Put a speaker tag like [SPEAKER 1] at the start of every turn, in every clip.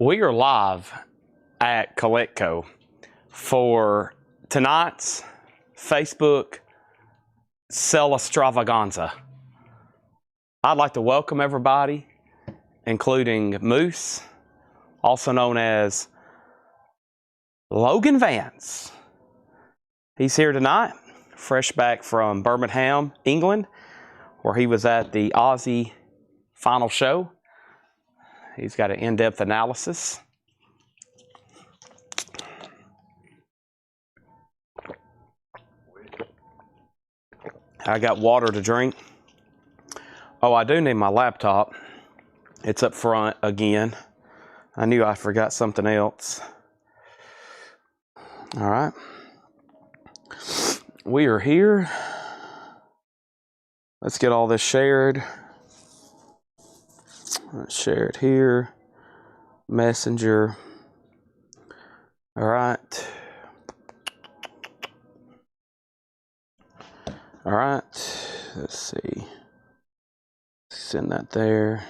[SPEAKER 1] We are live at Coletco for tonight's Facebook Sell Extravaganza. I'd like to welcome everybody, including Moose, also known as Logan Vance. He's here tonight, fresh back from Birmingham, England, where he was at the Aussie final show. He's got an in-depth analysis. I got water to drink. Oh, I do need my laptop. It's up front again. I knew I forgot something else. All right. We are here. Let's get all this shared. Let's share it here. Messenger. All right. All right. Let's see. Send that there.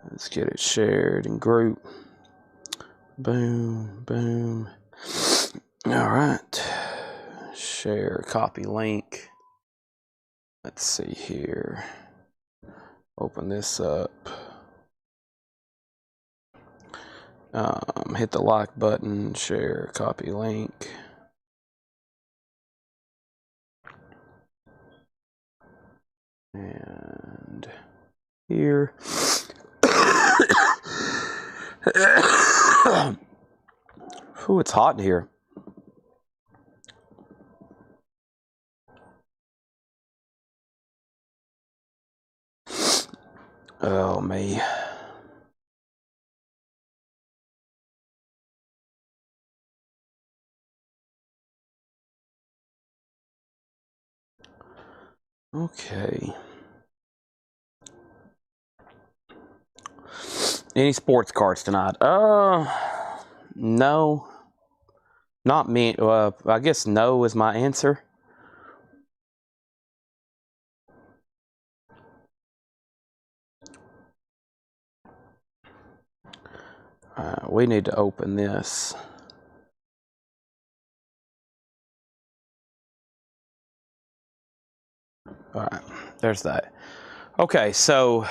[SPEAKER 1] Let's get it shared in group. Boom, boom. All right. Share, copy link. Let's see here. Open this up. Hit the like button, share, copy link. And here. Ooh, it's hot in here. Oh, me. Okay. Any sports cards tonight? No. Not me. I guess no is my answer. We need to open this. All right, there's that. Okay, so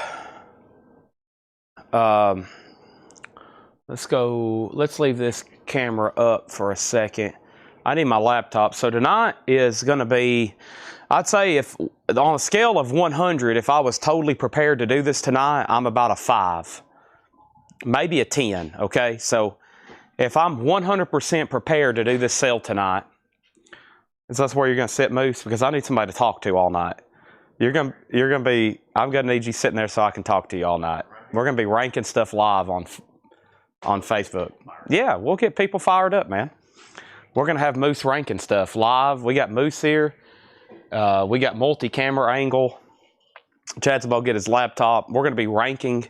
[SPEAKER 1] let's leave this camera up for a second. I need my laptop. So tonight is going to be, I'd say if on a scale of 100, if I was totally prepared to do this tonight, I'm about a 5. Maybe a 10, okay? So if I'm 100% prepared to do this sale tonight, that's where you're going to sit, Moose, because I need somebody to talk to all night. I'm going to need you sitting there so I can talk to you all night. We're going to be ranking stuff live on Facebook. Yeah, we'll get people fired up, man. We're going to have Moose ranking stuff live. We got Moose here. We got multi-camera angle. Chad's about to get his laptop. We're going to be ranking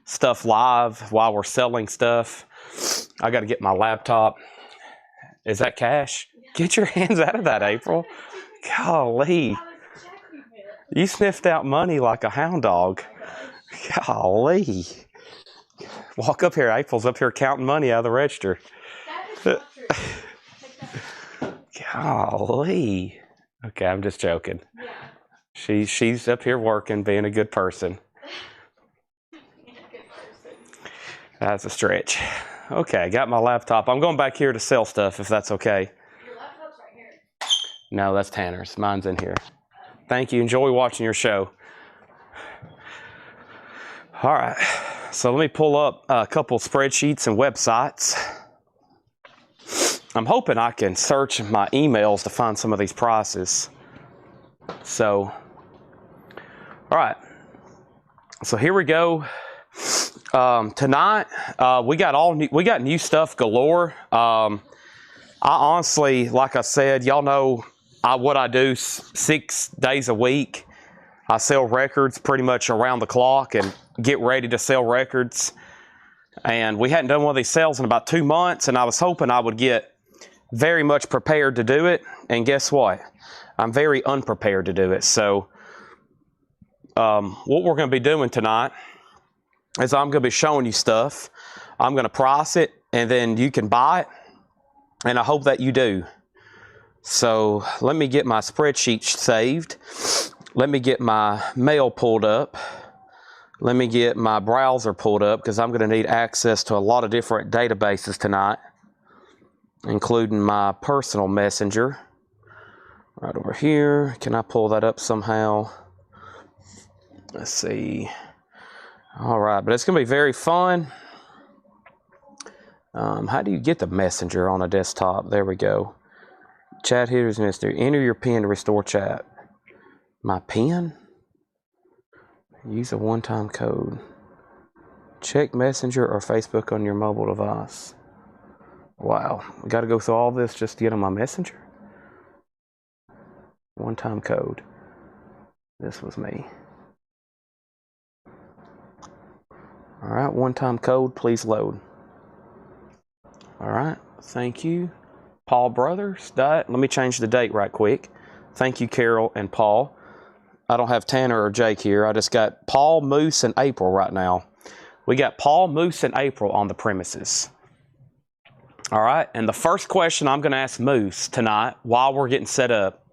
[SPEAKER 1] stuff live while we're selling stuff. I got to get my laptop. Is that cash? Get your hands out of that, April. Golly. You sniffed out money like a hound dog. Golly. Walk up here. April's up here counting money out of the register. That is not true. Golly. Okay, I'm just joking. Yeah. She's up here working, being a good person. That's a stretch. Okay, got my laptop. I'm going back here to sell stuff, if that's okay. Your laptop's right here. No, that's Tanner's. Mine's in here. Thank you. Enjoy watching your show. All right. So let me pull up a couple spreadsheets and websites. I'm hoping I can search my emails to find some of these prices. So, all right. So here we go. Tonight, we got new stuff galore. I honestly, like I said, y'all know what I do 6 days a week. I sell records pretty much around the clock and get ready to sell records. And we hadn't done one of these sales in about 2 months, and I was hoping I would get very much prepared to do it. And guess what? I'm very unprepared to do it. So what we're going to be doing tonight is I'm going to be showing you stuff. I'm going to price it, and then you can buy it, and I hope that you do. So let me get my spreadsheet saved. Let me get my mail pulled up. Let me get my browser pulled up, because I'm going to need access to a lot of different databases tonight, including my personal messenger. Right over here. Can I pull that up somehow? Let's see. All right, but it's going to be very fun. How do you get the messenger on a desktop? There we go. Chat headers, Mister. Enter your PIN to restore chat. My PIN? Use a one-time code. Check Messenger or Facebook on your mobile device. Wow, we got to go through all this just to get on my Messenger? One-time code. This was me. All right, one-time code, please load. All right, thank you. Paul Brothers, let me change the date right quick. Thank you, Carol and Paul. I don't have Tanner or Jake here. I just got Paul, Moose, and April right now. We got Paul, Moose, and April on the premises. All right, and the first question I'm going to ask Moose tonight while we're getting set up.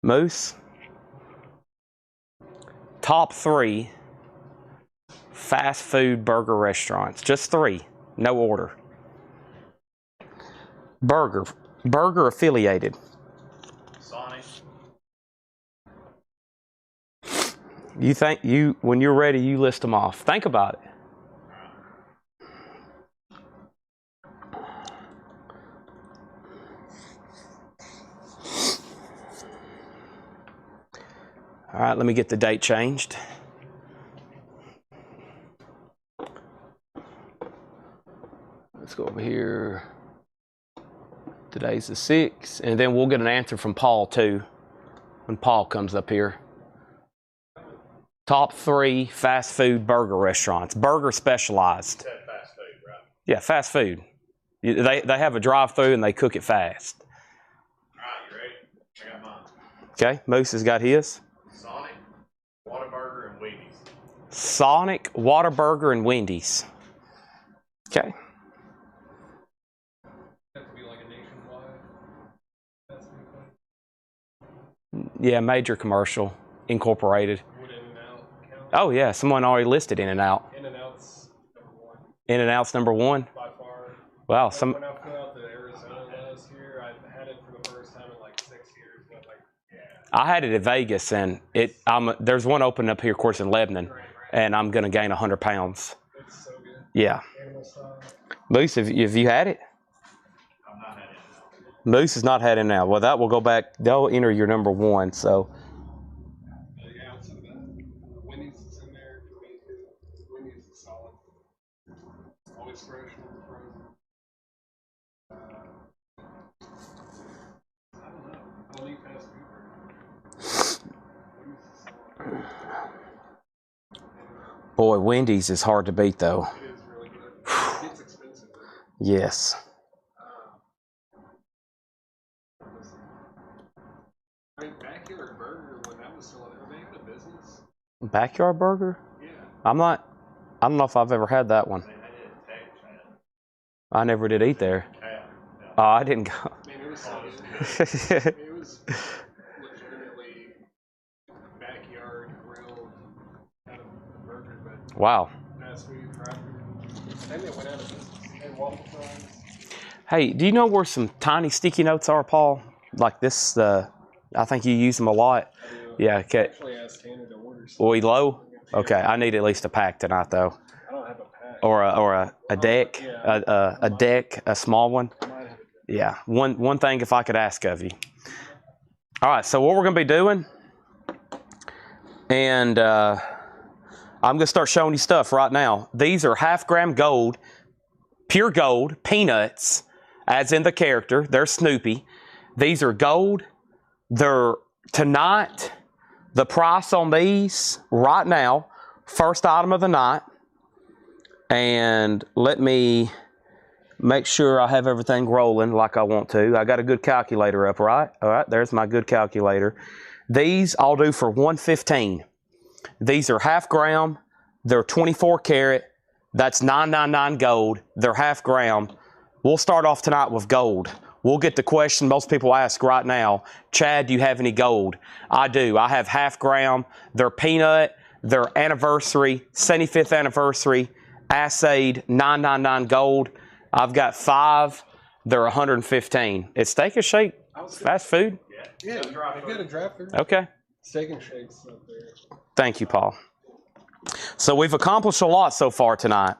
[SPEAKER 1] Moose, top 3 fast food burger restaurants. Just 3, no order. Burger affiliated.
[SPEAKER 2] Sonic.
[SPEAKER 1] When you're ready, you list them off. Think about it. All right, let me get the date changed. Let's go over here. Today's the 6th, and then we'll get an answer from Paul too when Paul comes up here. Top 3 fast food burger restaurants. Burger specialized.
[SPEAKER 2] You said fast food, right?
[SPEAKER 1] Yeah, fast food. They have a drive-through and they cook it fast.
[SPEAKER 2] All right, you ready? I got mine.
[SPEAKER 1] Okay, Moose has got his.
[SPEAKER 2] Sonic, Whataburger, and Wendy's.
[SPEAKER 1] Sonic, Whataburger, and Wendy's. Okay.
[SPEAKER 3] Have to be like a nationwide fast food place?
[SPEAKER 1] Yeah, major commercial, incorporated.
[SPEAKER 3] Would In-N-Out count?
[SPEAKER 1] Oh yeah, someone already listed In-N-Out.
[SPEAKER 3] In-N-Out's #1
[SPEAKER 1] In-N-Out's #1.
[SPEAKER 3] by far.
[SPEAKER 1] Wow,
[SPEAKER 3] When I flew out to Arizona last year, I had it for the first time in like 6 years. But like, yeah.
[SPEAKER 1] I had it at Vegas, and there's one open up here, of course, in Lebanon, and I'm gonna gain 100 pounds.
[SPEAKER 3] It's so good.
[SPEAKER 1] Yeah.
[SPEAKER 3] Animal style.
[SPEAKER 1] Moose, have you had it?
[SPEAKER 2] I've not had it.
[SPEAKER 1] Moose has not had it now. Well, that will go back. They'll enter your #1. So.
[SPEAKER 3] Yeah, outside of that, Wendy's is in there for me too. Wendy's is solid. Always fresh, never frozen. I don't know. I don't eat fast food very much. Wendy's is solid.
[SPEAKER 1] Boy, Wendy's is hard to beat, though.
[SPEAKER 3] It is really good. It gets expensive though.
[SPEAKER 1] Yes.
[SPEAKER 3] I mean, Backyard Burger, when that was still there, they had a business.
[SPEAKER 1] Backyard Burger?
[SPEAKER 3] Yeah.
[SPEAKER 1] I don't know if I've ever had that one.
[SPEAKER 2] They had it in Texas, man.
[SPEAKER 1] I never did eat there.
[SPEAKER 2] Yeah.
[SPEAKER 1] Oh, I didn't go.
[SPEAKER 3] Man, it was so good. It was legitimately backyard grilled kind of burger, but
[SPEAKER 1] Wow.
[SPEAKER 3] fast food, fried food. And they went out of business. And waffle fries.
[SPEAKER 1] Hey, do you know where some tiny sticky notes are, Paul? Like this, I think you use them a lot.
[SPEAKER 3] I do.
[SPEAKER 1] Yeah, okay.
[SPEAKER 3] I actually asked Tanner to order some.
[SPEAKER 1] Oil low? Okay, I need at least a pack tonight, though.
[SPEAKER 3] I don't have a pack.
[SPEAKER 1] Or a deck,
[SPEAKER 3] Yeah.
[SPEAKER 1] a deck, a small one.
[SPEAKER 3] I might have a pack.
[SPEAKER 1] Yeah, one thing if I could ask of you. All right, so what we're going to be doing, and I'm going to start showing you stuff right now. These are half-gram gold, pure gold, peanuts, as in the character. They're Snoopy. These are gold. They're, tonight, the price on these right now, first item of the night. And let me make sure I have everything rolling like I want to. I got a good calculator up, right? All right, there's my good calculator. These I'll do for $115. These are half gram. They're 24 karat. That's $9.99 gold. They're half gram. We'll start off tonight with gold. We'll get the question most people ask right now. Chad, do you have any gold? I do. I have half gram. They're peanut. They're anniversary, 75th anniversary, assayed, $9.99 gold. I've got 5. They're $115. Is Steak and Shake fast food?
[SPEAKER 3] Yeah, you got a draft there.
[SPEAKER 1] Okay.
[SPEAKER 3] Steak and Shakes up there.
[SPEAKER 1] Thank you, Paul. So we've accomplished a lot so far tonight.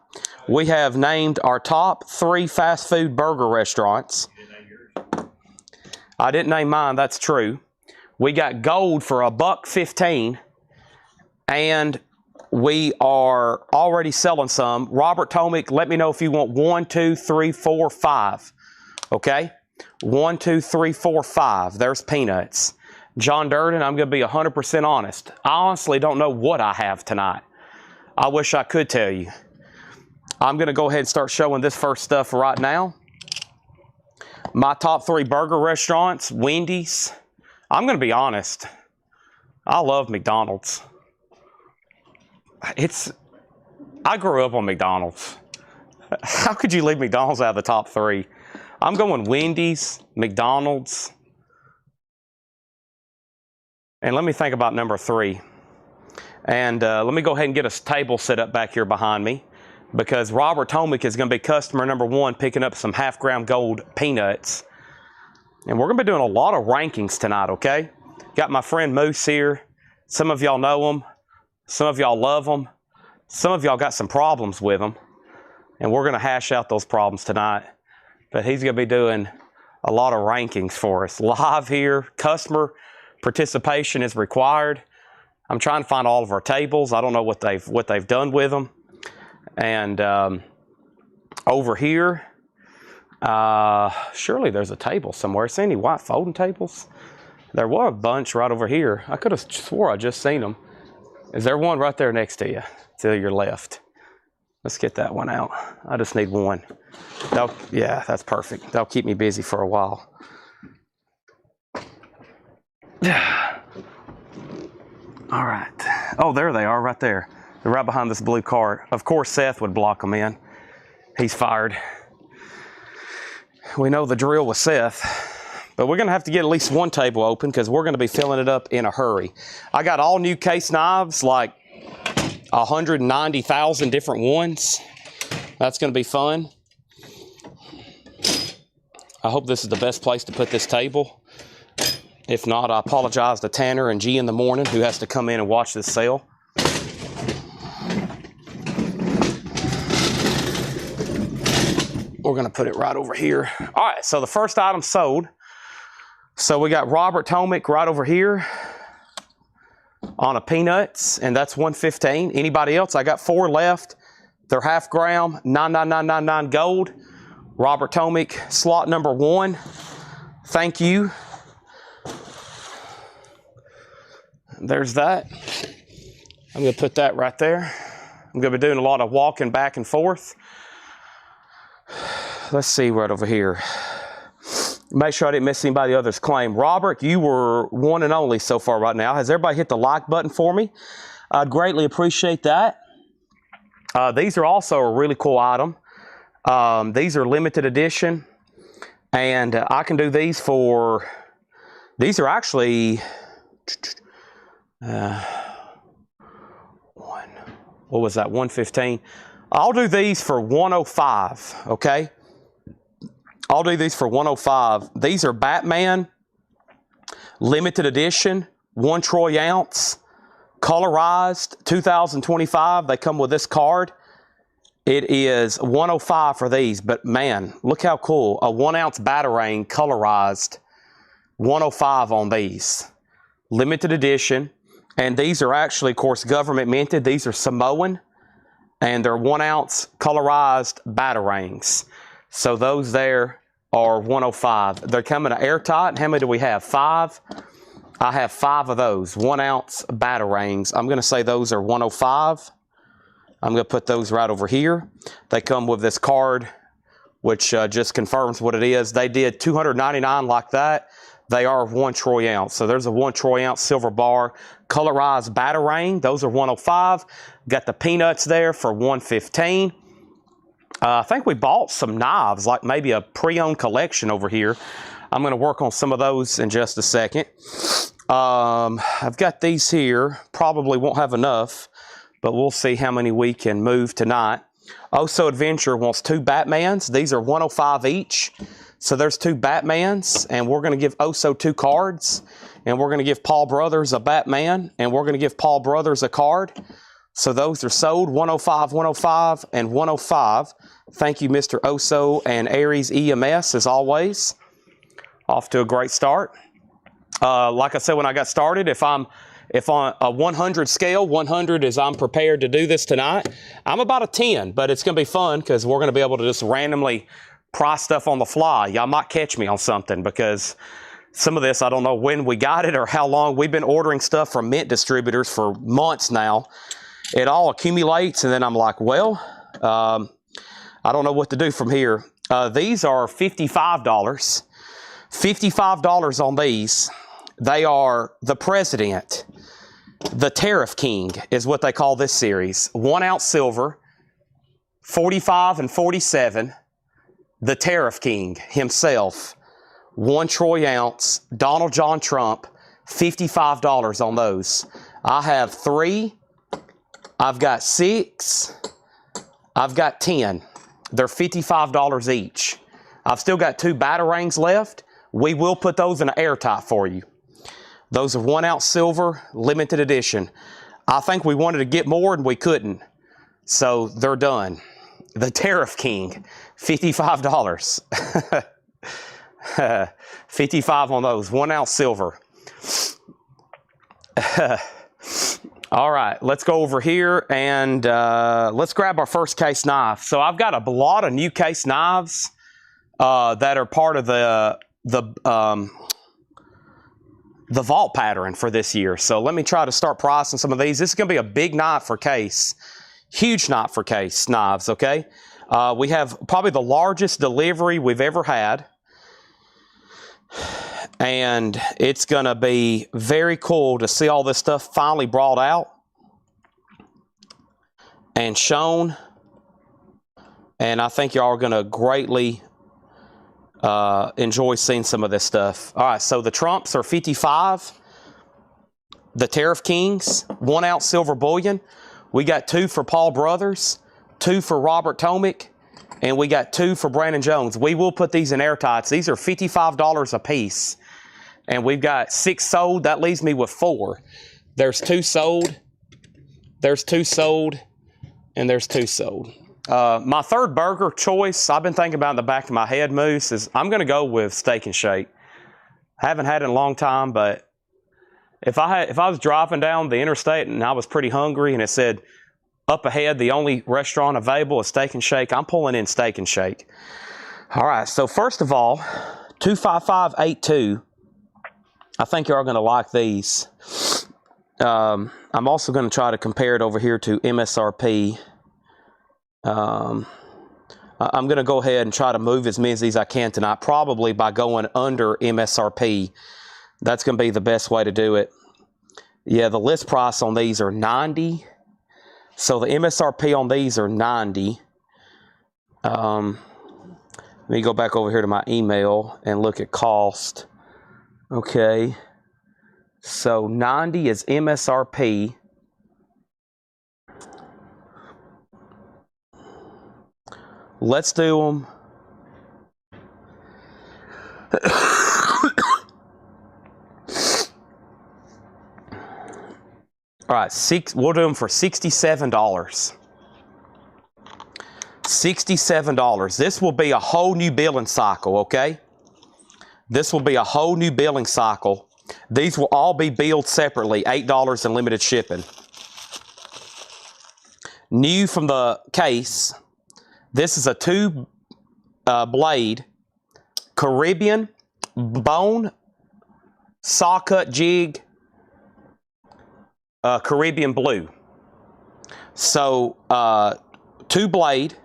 [SPEAKER 1] We have named our top 3 fast food burger restaurants. I didn't name mine, that's true. We got gold for $1.15, and we are already selling some. Robert Tomick, let me know if you want 1, 2, 3, 4, 5. Okay? 1, 2, 3, 4, 5. There's peanuts. John Durden, I'm going to be 100% honest. I honestly don't know what I have tonight. I wish I could tell you. I'm going to go ahead and start showing this first stuff right now. My top 3 burger restaurants, Wendy's. I'm going to be honest. I love McDonald's. I grew up on McDonald's. How could you leave McDonald's out of the top 3? I'm going Wendy's, McDonald's. And let me think about number 3. And let me go ahead and get a table set up back here behind me, because Robert Tomick is going to be customer number 1 picking up some half gram gold peanuts. And we're going to be doing a lot of rankings tonight, okay? Got my friend Moose here. Some of y'all know him. Some of y'all love him. Some of y'all got some problems with him. And we're going to hash out those problems tonight. But he's going to be doing a lot of rankings for us. Live here, customer participation is required. I'm trying to find all of our tables. I don't know what they've done with them. And over here, surely there's a table somewhere. See any white folding tables? There were a bunch right over here. I could have swore I just seen them. Is there one right there next to you, to your left? Let's get that one out. I just need one. Yeah, that's perfect. That'll keep me busy for a while. All right. Oh, there they are right there. They're right behind this blue car. Of course, Seth would block them in. He's fired. We know the drill with Seth. But we're going to have to get at least one table open, because we're going to be filling it up in a hurry. I got all new case knives, like 190,000 different ones. That's going to be fun. I hope this is the best place to put this table. If not, I apologize to Tanner and G in the morning, who has to come in and watch this sale. We're going to put it right over here. All right, so the first item sold. So we got Robert Tomick right over here on a peanuts, and that's $115. Anybody else? I got 4 left. They're half gram, $9.9999 gold. Robert Tomick, slot number 1. Thank you. There's that. I'm going to put that right there. I'm going to be doing a lot of walking back and forth. Let's see right over here. Make sure I didn't miss anybody else's claim. Robert, you were 1 and only so far right now. Has everybody hit the like button for me? I'd greatly appreciate that. These are also a really cool item. These are limited edition. And I can do these for... These are actually... what was that? 115. I'll do these for 105, okay? I'll do these for 105. These are Batman, limited edition, 1 troy ounce, colorized, 2025. They come with this card. It is 105 for these, but man, look how cool. A 1 ounce Batarang colorized, 105 on these. Limited edition. And these are actually, of course, government minted. These are Samoan, and they're 1 ounce colorized Batarangs. So those there are 105. They're coming to airtight. How many do we have? 5. I have 5 of those 1 ounce Batarangs. I'm going to say those are 105. I'm going to put those right over here. They come with this card, which just confirms what it is. They did 299 like that. They are 1 troy ounce. So there's a 1 troy ounce silver bar. Colorized Batarang, those are 105. Got the peanuts there for 115. I think we bought some knives, like maybe a pre-owned collection over here. I'm going to work on some of those in just a second. I've got these here. Probably won't have enough, but we'll see how many we can move tonight. Oso Adventure wants 2 Batmans. These are 105 each. So there's 2 Batmans, and we're going to give Oso 2 cards, and we're going to give Paul Brothers a Batman, and we're going to give Paul Brothers a card. So those are sold, 105, 105, and 105. Thank you, Mr. Oso and Aries EMS, as always. Off to a great start. Like I said when I got started, if on a 100 scale, 100 is I'm prepared to do this tonight. I'm about a 10, but it's going to be fun because we're going to be able to just randomly price stuff on the fly. Y'all might catch me on something because some of this, I don't know when we got it or how long. We've been ordering stuff from mint distributors for months now. It all accumulates, and then I'm like, well, I don't know what to do from here. These are $55. $55 on these. They are the President. The Tariff King is what they call this series. 1 ounce silver, 45 and 47. The Tariff King himself. 1 troy ounce. Donald John Trump. $55 on those. I have 3. I've got 6. I've got 10. They're $55 each. I've still got 2 Batarangs left. We will put those in an airtight for you. Those are 1 ounce silver, limited edition. I think we wanted to get more and we couldn't. So they're done. The Tariff King, $55. 55 on those, 1 ounce silver. All right, let's go over here and let's grab our first case knife. So I've got a lot of new case knives that are part of the vault pattern for this year. So let me try to start pricing some of these. This is going to be a big knife for case, huge knife for case knives, okay? We have probably the largest delivery we've ever had. And it's going to be very cool to see all this stuff finally brought out and shown. And I think y'all are going to greatly enjoy seeing some of this stuff. All right, so the Trumps are 55. The Tariff Kings, 1 ounce silver bullion. We got 2 for Paul Brothers, 2 for Robert Tomick, and we got 2 for Brandon Jones. We will put these in airtights. These are $55 a piece. And we've got 6 sold. That leaves me with 4. There's 2 sold. There's 2 sold. And there's 2 sold. My third burger choice, I've been thinking about in the back of my head, Moose, is I'm going to go with Steak and Shake. I haven't had it in a long time, but if I was driving down the interstate and I was pretty hungry and it said up ahead the only restaurant available is Steak and Shake, I'm pulling in Steak and Shake. All right, so first of all, 25582. I think you're going to like these. I'm also going to try to compare it over here to MSRP. I'm going to go ahead and try to move as many as these I can tonight, probably by going under MSRP. That's going to be the best way to do it. Yeah, the list price on these are $90. So the MSRP on these are $90. Let me go back over here to my email and look at cost. Okay, so 90 is MSRP. Let's do them. All right, we'll do them for $67. $67. This will be a whole new billing cycle, okay? This will be a whole new billing cycle. These will all be billed separately, $8 in limited shipping. New from the case, this is a 2-blade Caribbean bone saw cut jig Caribbean blue. So, 2-blade.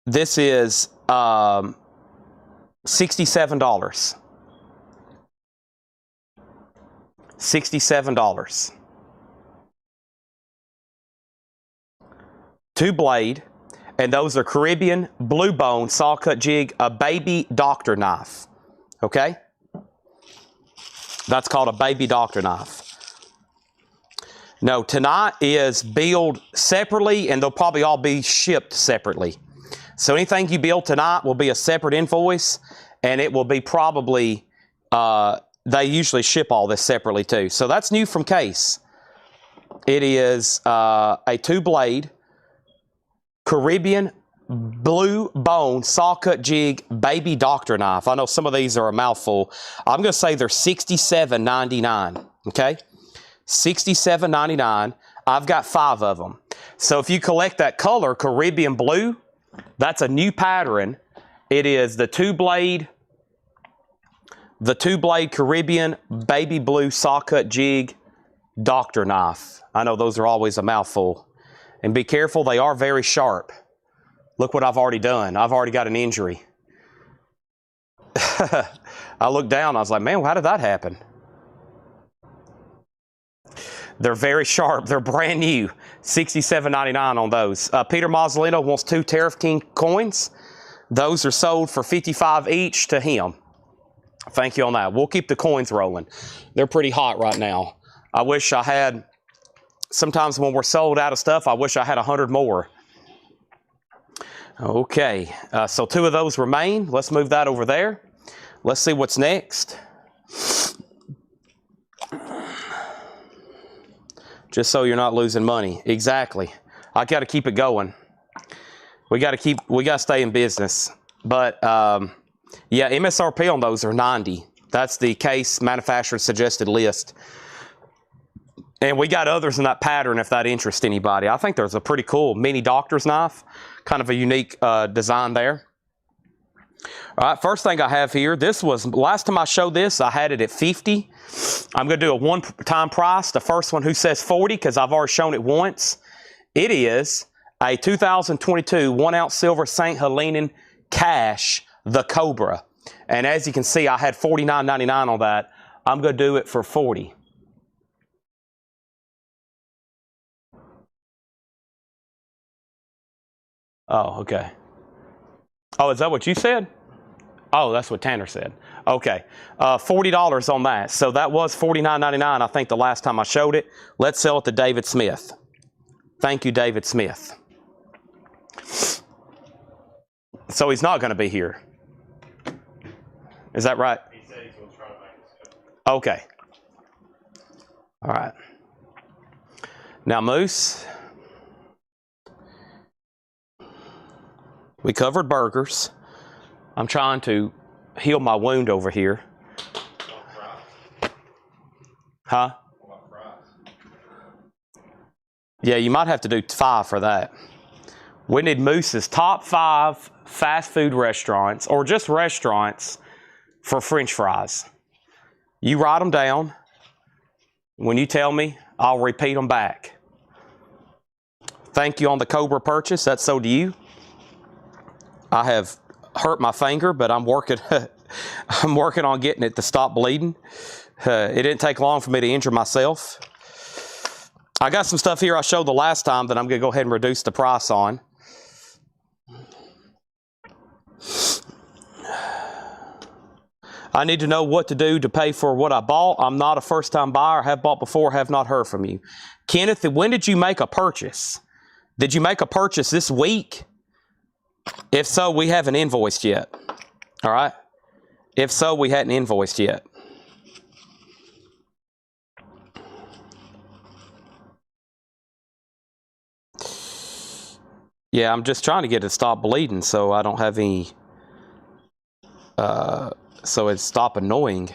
[SPEAKER 1] This is $67. $67. 2-blade. And those are Caribbean blue bone saw cut jig, a baby doctor knife. Okay? That's called a baby doctor knife. No, tonight is billed separately, and they'll probably all be shipped separately. So anything you build tonight will be a separate invoice, and it will be probably, they usually ship all this separately too. So that's new from Case. It is a 2-blade Caribbean blue bone saw cut jig baby doctor knife. I know some of these are a mouthful. I'm going to say they're $67.99. Okay? $67.99. I've got 5 of them. So if you collect that color, Caribbean blue, that's a new pattern. It is the 2-blade Caribbean baby blue saw cut jig doctor knife. I know those are always a mouthful. And be careful, they are very sharp. Look what I've already done. I've already got an injury. I looked down, I was like, man, how did that happen? They're very sharp. They're brand new. $67.99 on those. Peter Mazzolino wants 2 Tariff King coins. Those are sold for $55 each to him. Thank you on that. We'll keep the coins rolling. They're pretty hot right now. I wish I had, sometimes when we're sold out of stuff, I wish I had 100 more. Okay, so 2 of those remain. Let's move that over there. Let's see what's next. Just so you're not losing money. Exactly. I got to keep it going. We got to stay in business. But yeah, MSRP on those are $90. That's the Case manufacturer suggested list. And we got others in that pattern if that interests anybody. I think there's a pretty cool mini doctor's knife. Kind of a unique design there. All right, first thing I have here, this was, last time I showed this, I had it at 50. I'm going to do a one-time price. The first one who says 40, because I've already shown it once. It is a 2022 1-ounce silver St. Helena cash, the Cobra. And as you can see, I had $49.99 on that. I'm going to do it for 40. Oh, okay. Oh, is that what you said? Oh, that's what Tanner said. Okay, $40 on that. So that was $49.99, I think, the last time I showed it. Let's sell it to David Smith. Thank you, David Smith. So he's not going to be here. Is that right?
[SPEAKER 2] He said he's going to try to make it.
[SPEAKER 1] Okay. All right. Now, Moose, we covered burgers. I'm trying to heal my wound over here. Huh? Yeah, you might have to do 5 for that. We need Moose's top 5 fast food restaurants, or just restaurants, for French fries. You write them down. When you tell me, I'll repeat them back. Thank you on the Cobra purchase. That's so to you. I have hurt my finger, but I'm working. I'm working on getting it to stop bleeding. It didn't take long for me to injure myself. I got some stuff here I showed the last time that I'm going to go ahead and reduce the price on. I need to know what to do to pay for what I bought. I'm not a first-time buyer. Have bought before, have not heard from you. Kenneth, when did you make a purchase? Did you make a purchase this week? If so, we haven't invoiced yet. All right? If so, we hadn't invoiced yet. Yeah, I'm just trying to get it to stop bleeding so I don't have any... so it stop annoying.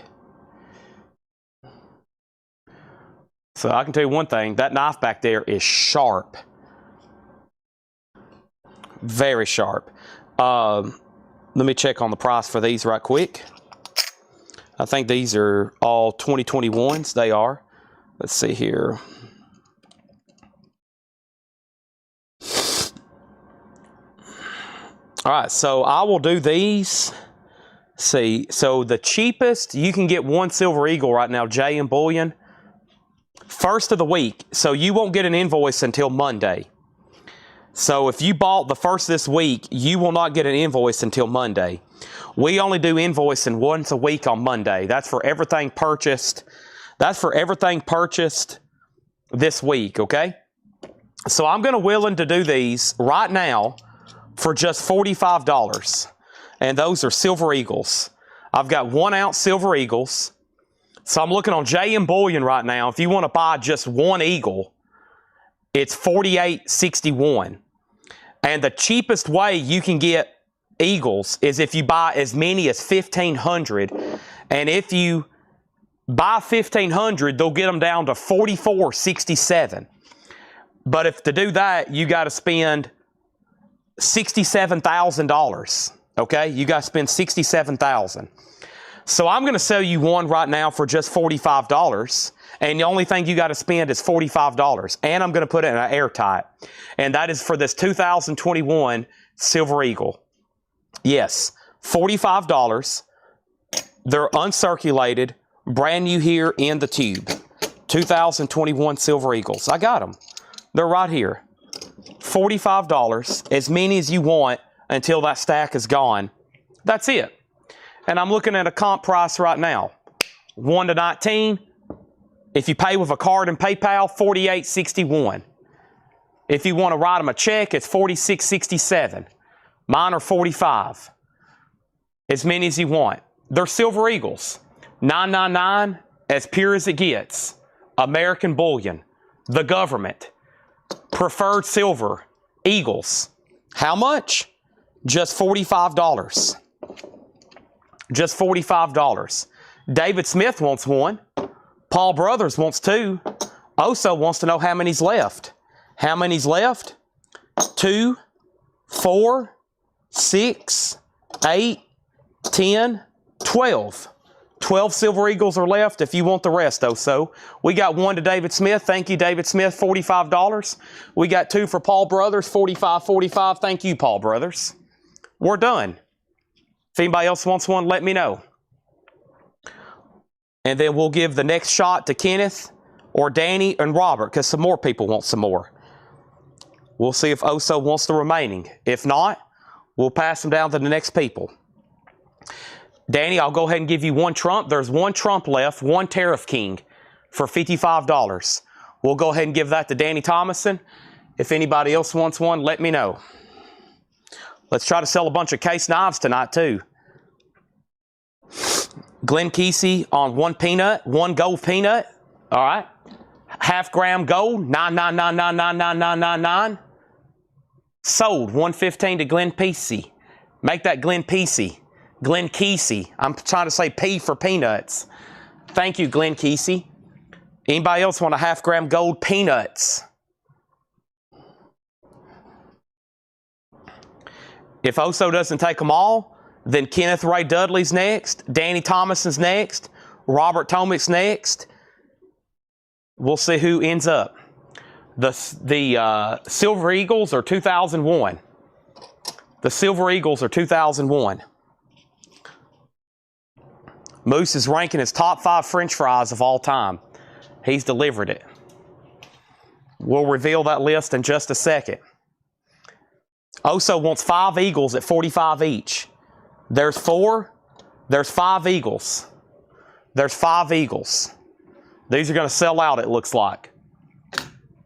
[SPEAKER 1] So I can tell you one thing, that knife back there is sharp. Very sharp. Let me check on the price for these right quick. I think these are all 2021s. They are. Let's see here. All right, so I will do these. See, so the cheapest, you can get one Silver Eagle right now, J and Bullion. First of the week, so you won't get an invoice until Monday. So if you bought the first this week, you will not get an invoice until Monday. We only do invoicing once a week on Monday. That's for everything purchased. That's for everything purchased this week, okay? So I'm willing to do these right now for just $45. And those are Silver Eagles. I've got 1 ounce Silver Eagles. So I'm looking on JM Bullion right now. If you want to buy just one Eagle, it's $48.61. And the cheapest way you can get Eagles is if you buy as many as 1,500. And if you buy 1,500, they'll get them down to $44.67. But if to do that, you got to spend $67,000. Okay, you got to spend $67,000. So I'm going to sell you one right now for just $45. And the only thing you got to spend is $45. And I'm going to put it in an airtight. And that is for this 2021 Silver Eagle. Yes, $45. They're uncirculated, brand new here in the tube. 2021 Silver Eagles. I got them. They're right here. $45, as many as you want until that stack is gone. That's it. And I'm looking at a comp price right now. 1 to 19. If you pay with a card and PayPal, $48.61. If you want to write them a check, it's $46.67. Mine are $45. As many as you want. They're Silver Eagles. $9.99, as pure as it gets. American Bullion. The government. Preferred Silver. Eagles. How much? Just $45. Just $45. David Smith wants one. Paul Brothers wants 2. Oso wants to know how many's left. How many's left? 2, 4, 6, 8, 10, 12. 12 Silver Eagles are left if you want the rest, Oso. We got 1 to David Smith. Thank you, David Smith, $45. We got 2 for Paul Brothers, $45. Thank you, Paul Brothers. We're done. If anybody else wants one, let me know. And then we'll give the next shot to Kenneth or Danny and Robert because some more people want some more. We'll see if Oso wants the remaining. If not, we'll pass them down to the next people. Danny, I'll go ahead and give you 1 Trump. There's 1 Trump left, 1 Tariff King for $55. We'll go ahead and give that to Danny Thomason. If anybody else wants one, let me know. Let's try to sell a bunch of case knives tonight, too. Glenn Kesey on 1 peanut, 1 gold peanut. All right. Half gram gold, $9.99999999. Sold, $115 to Glenn Kesey. Make that Glenn Kesey. Glenn Kesey. I'm trying to say P for peanuts. Thank you, Glenn Kesey. Anybody else want a half gram gold peanuts? If Oso doesn't take them all, then Kenneth Ray Dudley's next. Danny Thomason's next. Robert Tomick's next. We'll see who ends up. The Silver Eagles are 2001. The Silver Eagles are 2001. Moose is ranking his top 5 French fries of all time. He's delivered it. We'll reveal that list in just a second. Oso wants 5 Eagles at $45 each. There's 4. There's 5 Eagles. There's 5 Eagles. These are going to sell out, it looks like.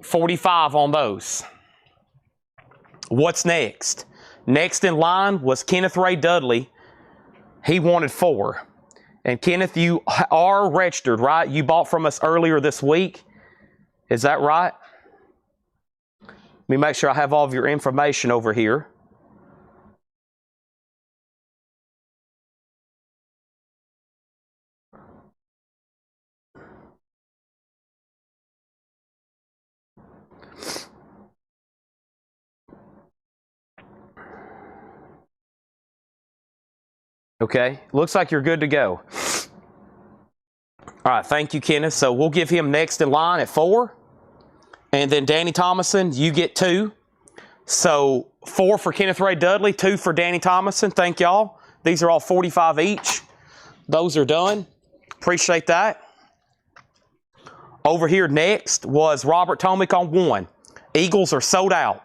[SPEAKER 1] 45 on those. What's next? Next in line was Kenneth Ray Dudley. He wanted 4. And Kenneth, you are registered, right? You bought from us earlier this week. Is that right? Let me make sure I have all of your information over here. Okay, looks like you're good to go. All right, thank you, Kenneth. So we'll give him next in line at 4. And then Danny Thomason, you get 2. So 4 for Kenneth Ray Dudley, 2 for Danny Thomason. Thank y'all. These are all 45 each. Those are done. Appreciate that. Over here next was Robert Tomick on 1. Eagles are sold out.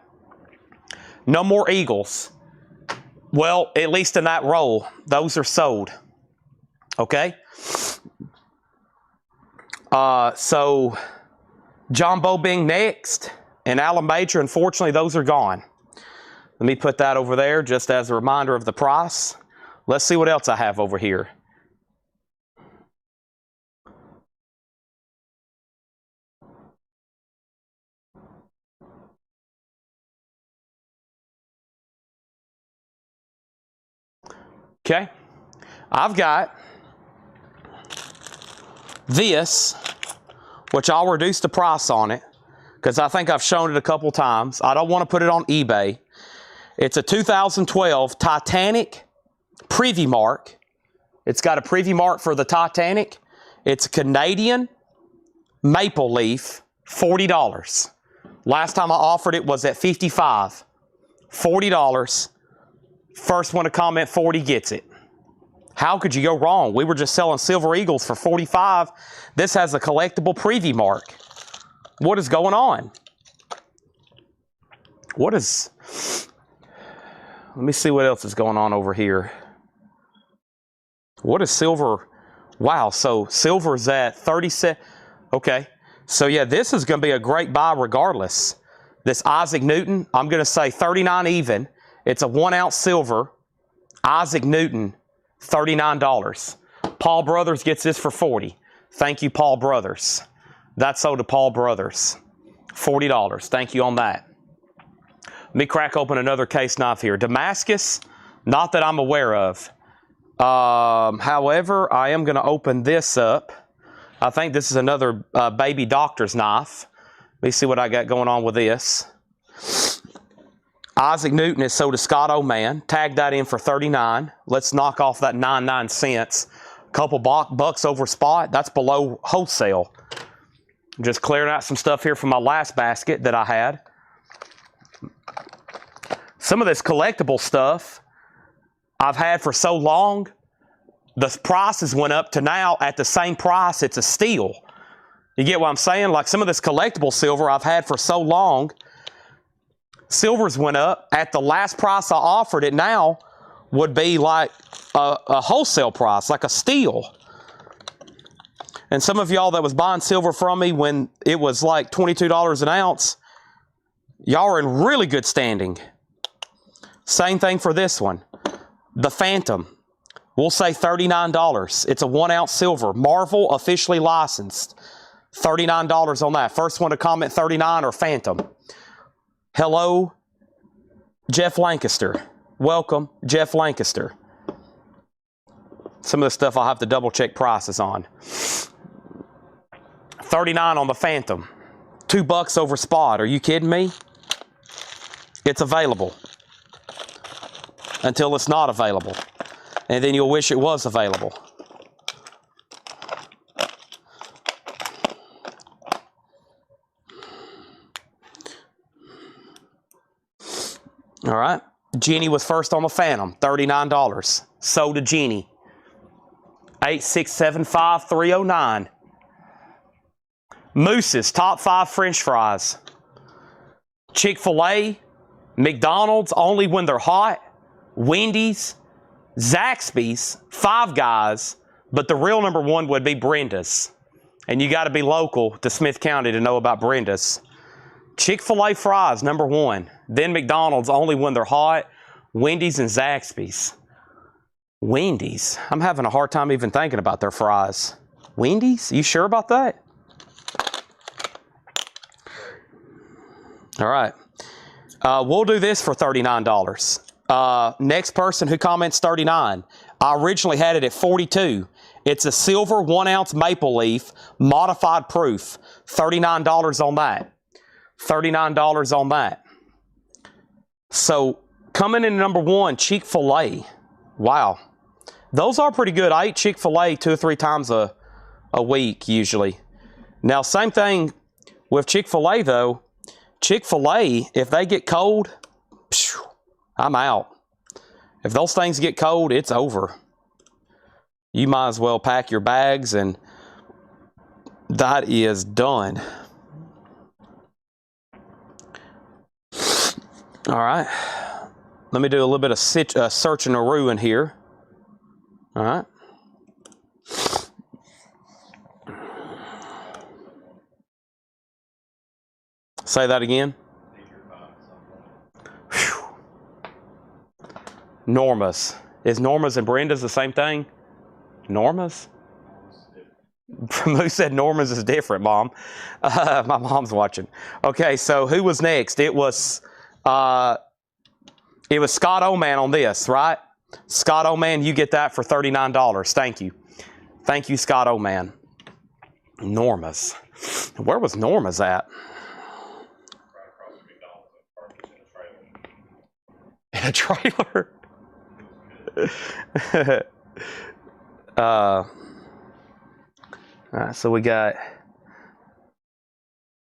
[SPEAKER 1] No more Eagles. Well, at least in that roll, those are sold. Okay? So John Bobing next, and Alan Major, unfortunately, those are gone. Let me put that over there just as a reminder of the price. Let's see what else I have over here. Okay, I've got this, which I'll reduce the price on it because I think I've shown it a couple times. I don't want to put it on eBay. It's a 2012 Titanic Privy Mark. It's got a Privy Mark for the Titanic. It's a Canadian maple leaf, $40. Last time I offered it was at $55. $40. First one to comment 40 gets it. How could you go wrong? We were just selling Silver Eagles for $45. This has a collectible Privy Mark. What is going on? What is... Let me see what else is going on over here. What is silver? Wow, so silver's at 37. Okay, so yeah, this is going to be a great buy regardless. This Isaac Newton, I'm going to say 39 even. It's a 1 ounce silver. Isaac Newton, $39. Paul Brothers gets this for $40. Thank you, Paul Brothers. That's sold to Paul Brothers. $40. Thank you on that. Let me crack open another case knife here. Damascus, not that I'm aware of. However, I am going to open this up. I think this is another baby doctor's knife. Let me see what I got going on with this. Isaac Newton is sold to Scott O'Man. Tag that in for $39. Let's knock off that 99 cents. A couple bucks over spot. That's below wholesale. Just clearing out some stuff here from my last basket that I had. Some of this collectible stuff I've had for so long, the prices went up to now at the same price. It's a steal. You get what I'm saying? Like some of this collectible silver I've had for so long, silvers went up. At the last price I offered it now would be like a wholesale price, like a steal. And some of y'all that was buying silver from me when it was like $22 an ounce, y'all are in really good standing. Same thing for this one. The Phantom. We'll say $39. It's a 1 ounce silver. Marvel officially licensed. $39 on that. First one to comment 39 or Phantom. Hello, Jeff Lancaster. Welcome, Jeff Lancaster. Some of the stuff I'll have to double check prices on. 39 on the Phantom. $2 over spot. Are you kidding me? It's available. Until it's not available. And then you'll wish it was available. All right. Jenny was first on the Phantom, $39. Sold to Jenny. 8675309. Moose's top 5 French fries. Chick-fil-A, McDonald's only when they're hot, Wendy's, Zaxby's, Five Guys, but the real number 1 would be Brenda's. And you got to be local to Smith County to know about Brenda's. Chick-fil-A fries, number 1. Then McDonald's only when they're hot, Wendy's and Zaxby's. Wendy's? I'm having a hard time even thinking about their fries. Wendy's? You sure about that? All right. We'll do this for $39. Next person who comments 39. I originally had it at 42. It's a silver 1 ounce maple leaf, modified proof. $39 on that. $39 on that. So coming in number 1, Chick-fil-A. Wow. Those are pretty good. I eat Chick-fil-A 2 or 3 times a week usually. Now same thing with Chick-fil-A though. Chick-fil-A, if they get cold, I'm out. If those things get cold, it's over. You might as well pack your bags, and that is done. All right. Let me do a little bit of search and a ruin here. All right. Say that again. Whew. Norma's. Is Norma's and Brenda's the same thing? Norma's? Who said Norma's is different, Mom? My mom's watching. Okay, so who was next? It was Scott Oman on this, right? Scott Oman, you get that for $39. Thank you. Thank you, Scott Oman. Norma's. Where was Norma's at? In a trailer. All right, so we got,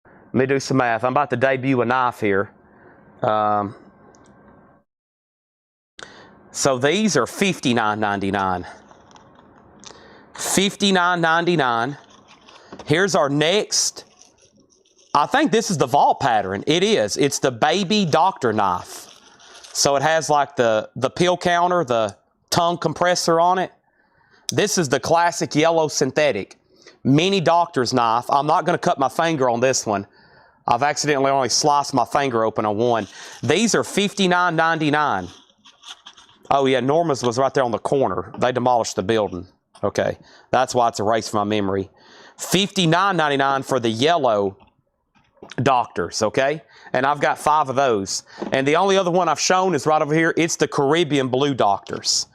[SPEAKER 1] let me do some math. I'm about to debut a knife here. So these are $59.99. $59.99. Here's our next. I think this is the vault pattern. It is. It's the baby doctor knife. So it has like the pill counter, the tongue compressor on it. This is the classic yellow synthetic mini doctor's knife. I'm not going to cut my finger on this one. I've accidentally only sliced my finger open on one. These are $59.99. Oh yeah, Norma's was right there on the corner. They demolished the building. Okay, that's why it's erased from my memory. $59.99 for the yellow doctors, okay? And I've got 5 of those. And the only other one I've shown is right over here. It's the Caribbean blue doctors.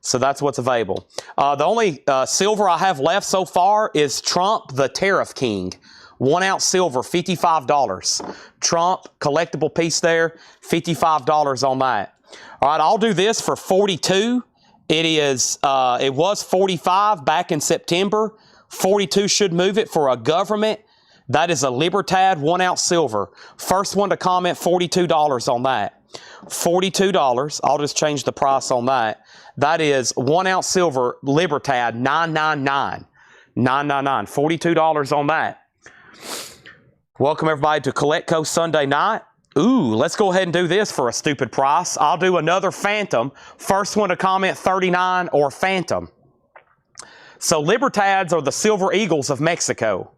[SPEAKER 1] So that's what's available. The only silver I have left so far is Trump, the Tariff King. 1 ounce silver, $55. Trump, collectible piece there, $55 on that. All right, I'll do this for $42. It was $45 back in September. $42 should move it for a government. That is a Libertad 1 ounce silver. First one to comment, $42 on that. $42. I'll just change the price on that. That is 1 ounce silver Libertad, $9.99. $9.99. $42 on that. Welcome everybody to Collectco Sunday night. Ooh, let's go ahead and do this for a stupid price. I'll do another Phantom. First one to comment, $39 or Phantom. So Libertads are the Silver Eagles of Mexico.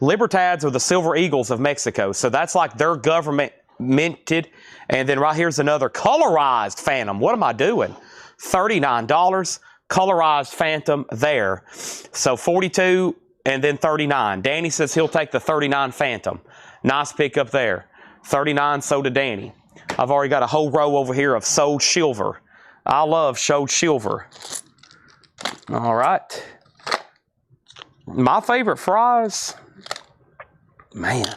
[SPEAKER 1] Libertads are the Silver Eagles of Mexico. So that's like their government minted. And then right here's another colorized Phantom. What am I doing? $39. Colorized Phantom there. So $42 and then $39. Danny says he'll take the $39 Phantom. Nice pickup there. $39, so did Danny. I've already got a whole row over here of sold silver. I love sold silver. All right. My favorite fries. Man,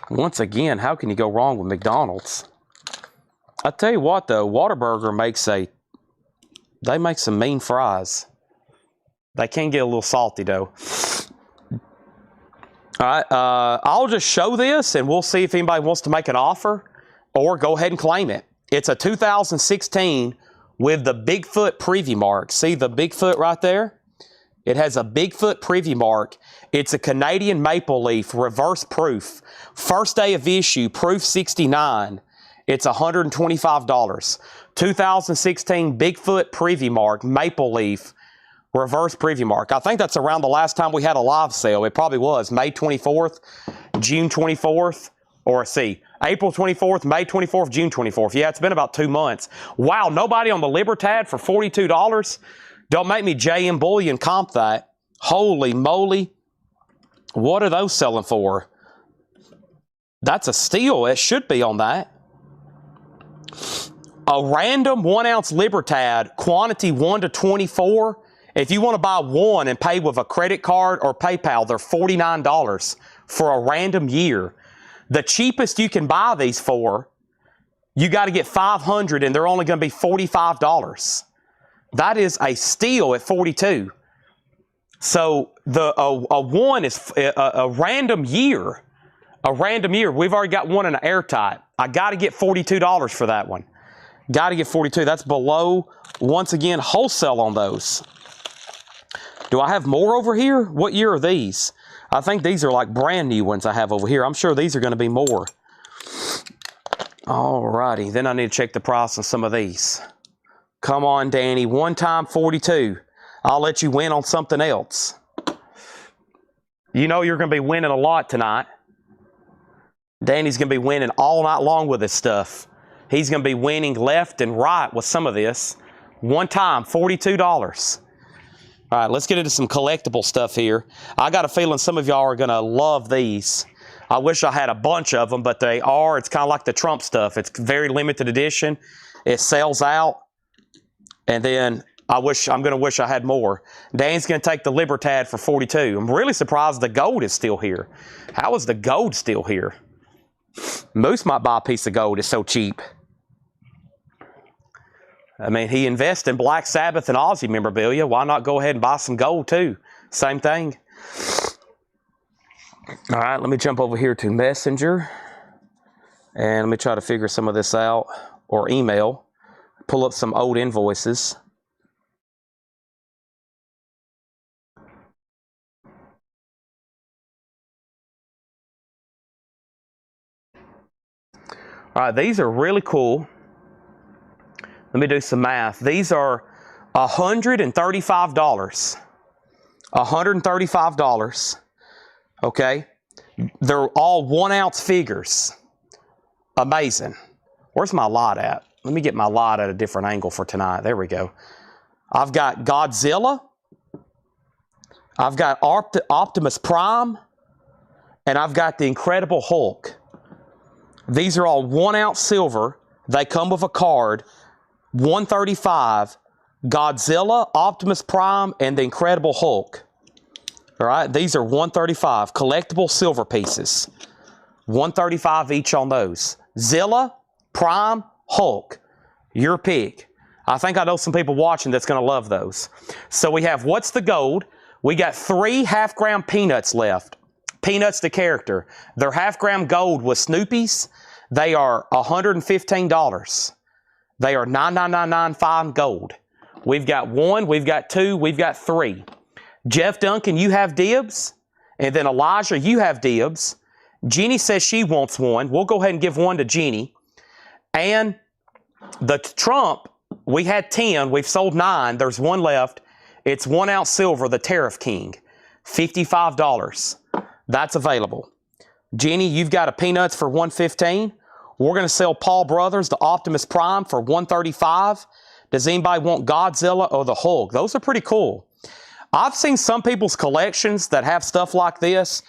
[SPEAKER 1] once again, how can you go wrong with McDonald's? I tell you what, though, Whataburger they make some mean fries. They can get a little salty, though. All right, I'll just show this, and we'll see if anybody wants to make an offer or go ahead and claim it. It's a 2016 with the Bigfoot preview mark. See the Bigfoot right there? It has a Bigfoot preview mark. It's a Canadian maple leaf reverse proof. First day of issue, proof 69. It's $125. 2016 Bigfoot preview mark, maple leaf, reverse preview mark. I think that's around the last time we had a live sale. It probably was May 24th, June 24th, or April 24th, May 24th, June 24th. Yeah, it's been about 2 months. Wow, nobody on the Libertad for $42? Don't make me JM Bullion comp that. Holy moly. What are those selling for? That's a steal. It should be on that. A random 1 ounce Libertad, quantity 1 to 24. If you want to buy one and pay with a credit card or PayPal, they're $49 for a random year. The cheapest you can buy these for, you got to get 500 and they're only going to be $45. That is a steal at $42. So a one is a random year. A random year. We've already got one in an airtight. I got to get $42 for that one. Got to get 42. That's below, once again, wholesale on those. Do I have more over here? What year are these? I think these are like brand new ones I have over here. I'm sure these are going to be more. Alrighty, then I need to check the price on some of these. Come on, Danny. One time 42. I'll let you win on something else. You know you're going to be winning a lot tonight. Danny's going to be winning all night long with this stuff. He's going to be winning left and right with some of this. One time, $42. All right, let's get into some collectible stuff here. I got a feeling some of y'all are going to love these. I wish I had a bunch of them, but they are. It's kind of like the Trump stuff. It's very limited edition. It sells out. And then I'm going to wish I had more. Dan's going to take the Libertad for 42. I'm really surprised the gold is still here. How is the gold still here? Moose might buy a piece of gold. It's so cheap. I mean, he invests in Black Sabbath and Aussie memorabilia. Why not go ahead and buy some gold too? Same thing. All right, let me jump over here to Messenger. And let me try to figure some of this out. Or email. Pull up some old invoices. All right, these are really cool. Let me do some math. These are $135. $135. Okay. They're all 1 ounce figures. Amazing. Where's my lot at? Let me get my lot at a different angle for tonight. There we go. I've got Godzilla. I've got Optimus Prime. And I've got the Incredible Hulk. These are all 1 ounce silver. They come with a card. $135, Godzilla, Optimus Prime, and the Incredible Hulk. All right, these are $135, collectible silver pieces. $135 each on those. Zilla, Prime, Hulk, your pick. I think I know some people watching that's going to love those. So we have What's the Gold? We got 3 half-gram peanuts left. Peanuts the character. They're half-gram gold with Snoopy's. They are $115. They are $9,999 fine gold. We've got 1, we've got 2, we've got 3. Jeff Duncan, you have dibs. And then Elijah, you have dibs. Jeannie says she wants 1. We'll go ahead and give 1 to Jeannie. And the Trump, we had 10. We've sold 9. There's 1 left. It's 1 ounce silver, the Tariff King. $55. That's available. Jeannie, you've got a Peanuts for $115. We're going to sell Paul Brothers, the Optimus Prime, for $135. Does anybody want Godzilla or the Hulk? Those are pretty cool. I've seen some people's collections that have stuff like this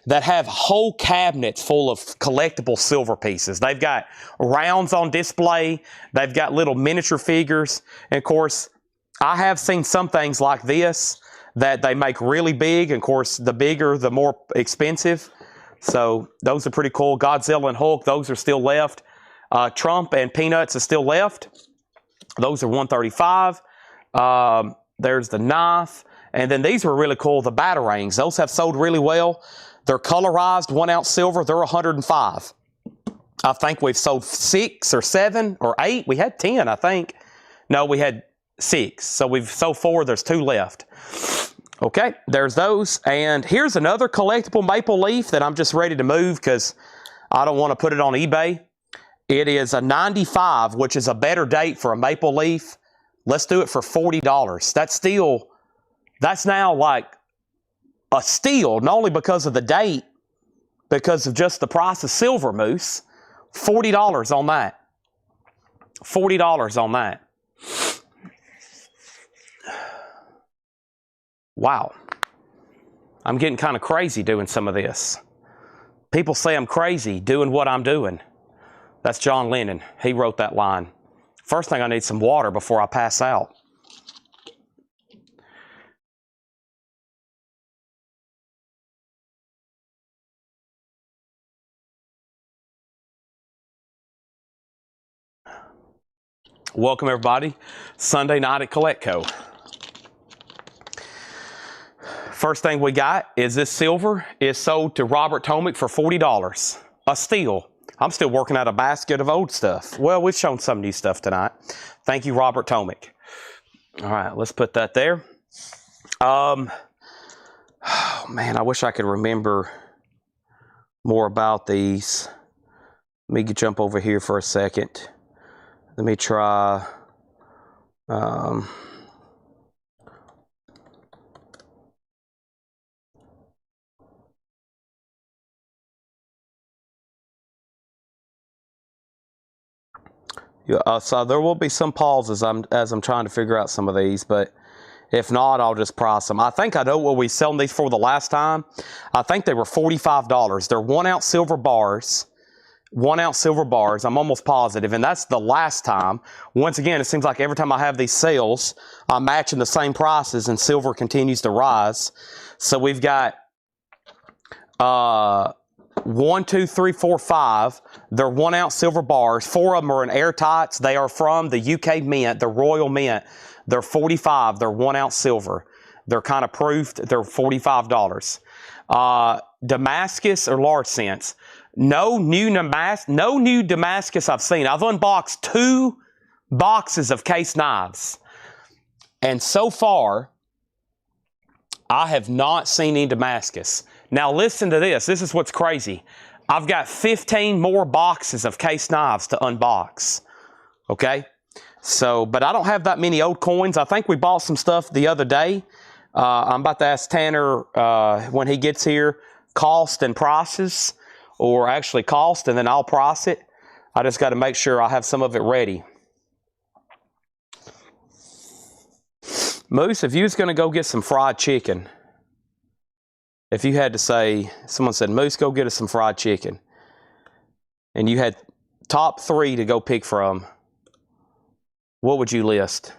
[SPEAKER 1] that have whole cabinets full of collectible silver pieces. They've got rounds on display. They've got little miniature figures. And of course, I have seen some things like this that they make really big. And of course, the bigger, the more expensive. So those are pretty cool. Godzilla and Hulk, those are still left. Trump and Peanuts are still left. Those are $135. There's the knife. And then these were really cool, the Batarangs. Those have sold really well. They're colorized, 1 ounce silver. They're $105. I think we've sold 6 or 7 or 8. We had 10, I think. No, we had 6. So we've sold 4. There's 2 left. Okay, there's those. And here's another collectible maple leaf that I'm just ready to move because I don't want to put it on eBay. It is a 95, which is a better date for a maple leaf. Let's do it for $40. That's now like a steal, not only because of the date, because of just the price of silver, Moose. $40 on that. $40 on that. Wow. I'm getting kind of crazy doing some of this. People say I'm crazy doing what I'm doing. That's John Lennon. He wrote that line. First thing, I need some water before I pass out. Welcome, everybody. Sunday night at Collectco. First thing we got is this silver is sold to Robert Tomick for $40. A steal. I'm still working out a basket of old stuff. Well, we've shown some new stuff tonight. Thank you, Robert Tomick. All right, let's put that there. Oh man, I wish I could remember more about these. Let me jump over here for a second. Let me try. Yeah, so there will be some pauses as I'm trying to figure out some of these, but if not, I'll just price them. I think I know what we selling these for the last time. I think they were $45. They're 1 ounce silver bars. 1 ounce silver bars. I'm almost positive, and that's the last time. Once again, it seems like every time I have these sales, I'm matching the same prices, and silver continues to rise. So we've got 1, 2, 3, 4, 5. They're 1 ounce silver bars. 4 of them are in airtights. They are from the UK Mint, the Royal Mint. They're 45. They're 1 ounce silver. They're kind of proofed. They're $45. Damascus or large cents. No new Damascus I've seen. I've unboxed 2 boxes of case knives, and so far I have not seen any Damascus. Now listen to this. This is what's crazy. I've got 15 more boxes of case knives to unbox. Okay? So, but I don't have that many old coins. I think we bought some stuff the other day. I'm about to ask Tanner when he gets here, cost and prices, or actually cost, and then I'll price it. I just got to make sure I have some of it ready. Moose, if you was going to go get some fried chicken, if you had to say, someone said, Moose, go get us some fried chicken, and you had top 3 to go pick from, what would you list?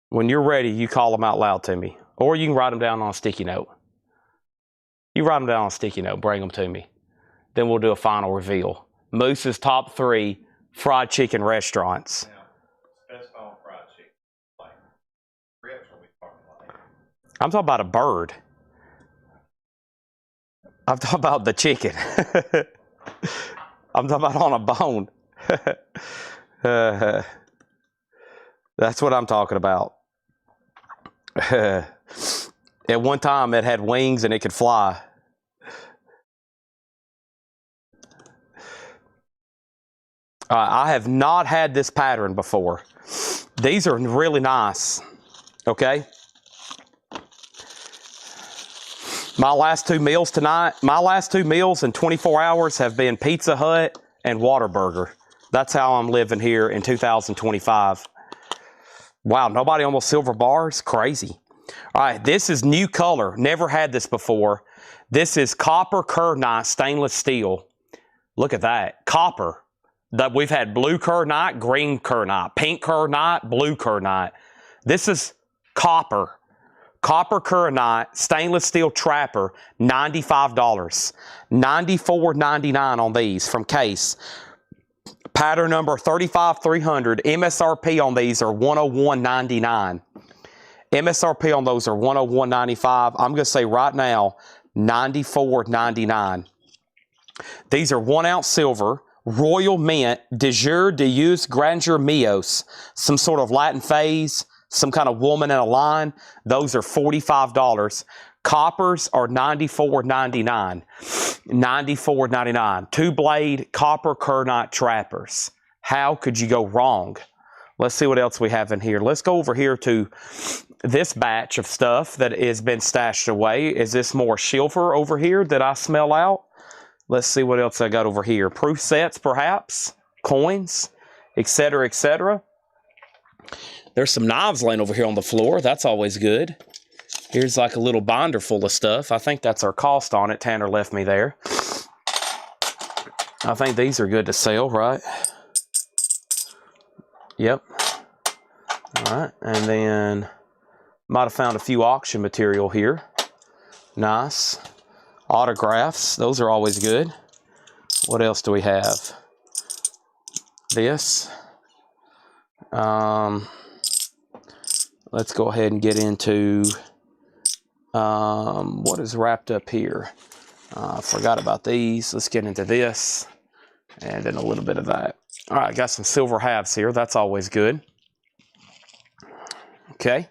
[SPEAKER 1] When you're ready, you call them out loud to me. Or you can write them down on a sticky note. You write them down on a sticky note, bring them to me. Then we'll do a final reveal. Moose's top 3 fried chicken restaurants.
[SPEAKER 2] Now, specify on fried chicken. Like, ribs are we talking like?
[SPEAKER 1] I'm talking about a bird. I'm talking about the chicken. I'm talking about on a bone. That's what I'm talking about. At one time, it had wings and it could fly. I have not had this pattern before. These are really nice. Okay. My last 2 meals tonight, my last 2 meals in 24 hours have been Pizza Hut and Whataburger. That's how I'm living here in 2025. Wow, nobody almost silver bars? Crazy. All right, this is new color. Never had this before. This is copper kernite stainless steel. Look at that. Copper. We've had blue kernite, green kernite, pink kernite, blue kernite. This is copper. Copper kernite, stainless steel trapper, $95. $94.99 on these from Case. Pattern number 35300. MSRP on these are $101.99. MSRP on those are $101.95. I'm going to say right now, $94.99. These are 1 ounce silver, Royal Mint, de jure, de use, grandeur, mios. Some sort of Latin phase, some kind of woman in a line. Those are $45. Coppers are $94.99. $94.99. 2-blade copper kernite trappers. How could you go wrong? Let's see what else we have in here. Let's go over here to this batch of stuff that has been stashed away. Is this more silver over here that I smell out? Let's see what else I got over here. Proof sets, perhaps. Coins, etc., etc. There's some knives laying over here on the floor. That's always good. Here's like a little binder full of stuff. I think that's our cost on it. Tanner left me there. I think these are good to sell, right? Yep. All right. And then might have found a few auction material here. Nice. Autographs. Those are always good. What else do we have? This. Let's go ahead and get into What is wrapped up here? Forgot about these. Let's get into this. And then a little bit of that. All right, got some silver halves here. That's always good. Okay.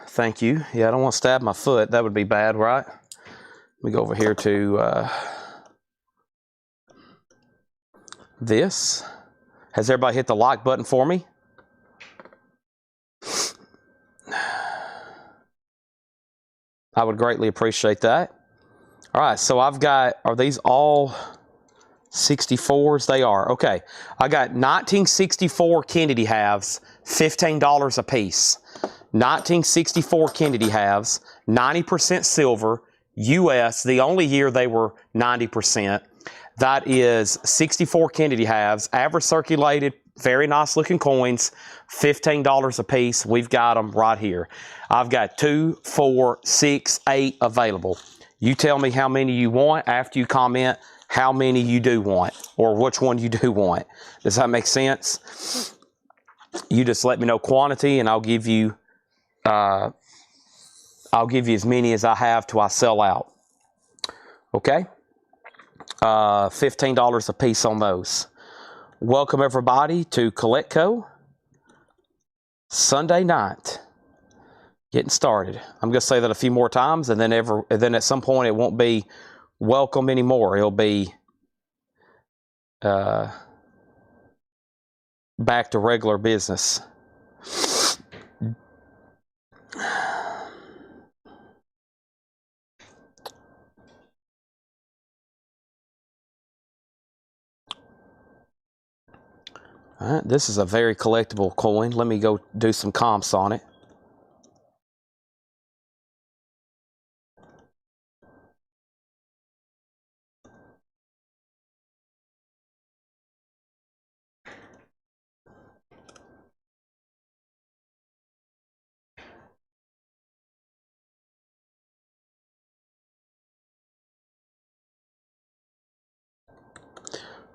[SPEAKER 1] Thank you. Yeah, I don't want to stab my foot. That would be bad, right? Let me go over here to this. Has everybody hit the like button for me? I would greatly appreciate that. All right, so I've got, are these all 64s? They are. Okay. I got 1964 Kennedy halves, $15 a piece. 1964 Kennedy halves, 90% silver, US, the only year they were 90%. That is 64 Kennedy halves, average circulated, very nice looking coins, $15 a piece. We've got them right here. I've got 2, 4, 6, 8 available. You tell me how many you want after you comment how many you do want, or which one you do want. Does that make sense? You just let me know quantity, and I'll give you as many as I have till I sell out. Okay? $15 a piece on those. Welcome everybody to CollectCo. Sunday night. Getting started. I'm going to say that a few more times, and then at some point it won't be welcome anymore. It'll be back to regular business. All right, this is a very collectible coin. Let me go do some comps on it.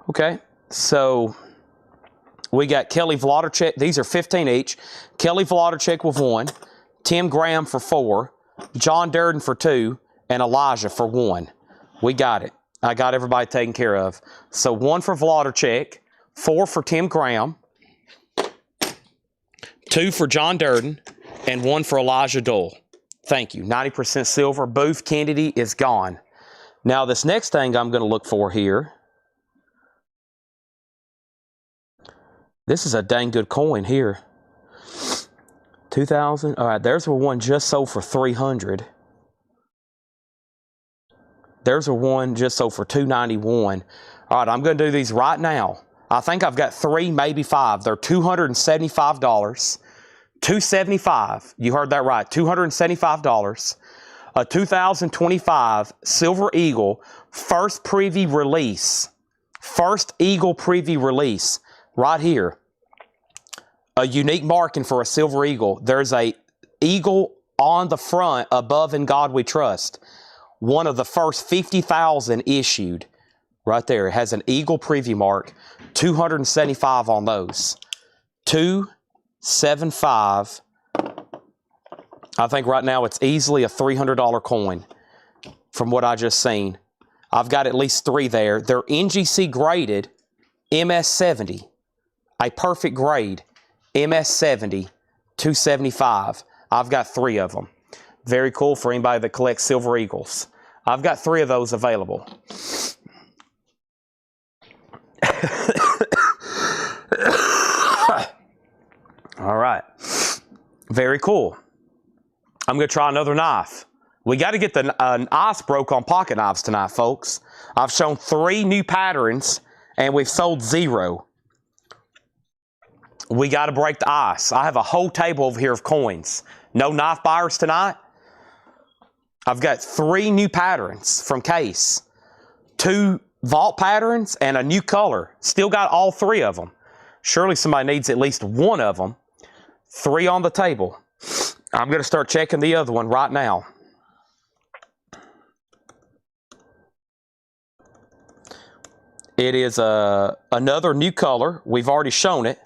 [SPEAKER 1] Okay, so we got Kelly Vladerchek. These are 15 each. Kelly Vladerchek with 1, Tim Graham for 4, John Durden for 2, and Elijah for 1. We got it. I got everybody taken care of. So 1 for Vladerchek, 4 for Tim Graham, 2 for John Durden, and 1 for Elijah Dole. Thank you. 90% silver. Booth Kennedy is gone. Now this next thing I'm going to look for here. This is a dang good coin here. 2,000. All right, there's one just sold for 300. There's one just sold for 291. All right, I'm going to do these right now. I think I've got 3, maybe 5. They're $275. $275. You heard that right. $275. A 2025 Silver Eagle first preview release. First Eagle preview release. Right here, a unique marking for a Silver Eagle. There's a eagle on the front, above In God We Trust. One of the first 50,000 issued. Right there, it has an eagle preview mark. 275 on those. 275. I think right now it's easily a $300 coin from what I just seen. I've got at least 3 there. They're NGC graded MS70. A perfect grade, MS70, 275. I've got 3 of them. Very cool for anybody that collects Silver Eagles. I've got 3 of those available. All right. Very cool. I'm going to try another knife. We got to get the ice broke on pocket knives tonight, folks. I've shown 3 new patterns, and we've sold 0. We got to break the ice. I have a whole table over here of coins. No knife buyers tonight. I've got 3 new patterns from Case. 2 vault patterns and a new color. Still got all 3 of them. Surely somebody needs at least 1 of them. 3 on the table. I'm going to start checking the other one right now. It is another new color. We've already shown it.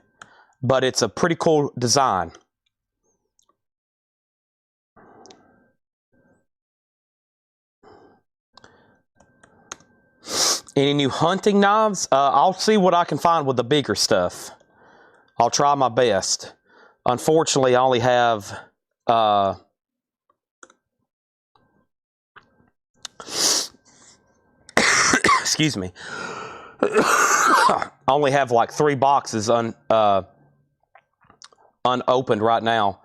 [SPEAKER 1] But it's a pretty cool design. Any new hunting knives? I'll see what I can find with the bigger stuff. I'll try my best. Unfortunately, I only have excuse me. I only have like 3 boxes unopened right now.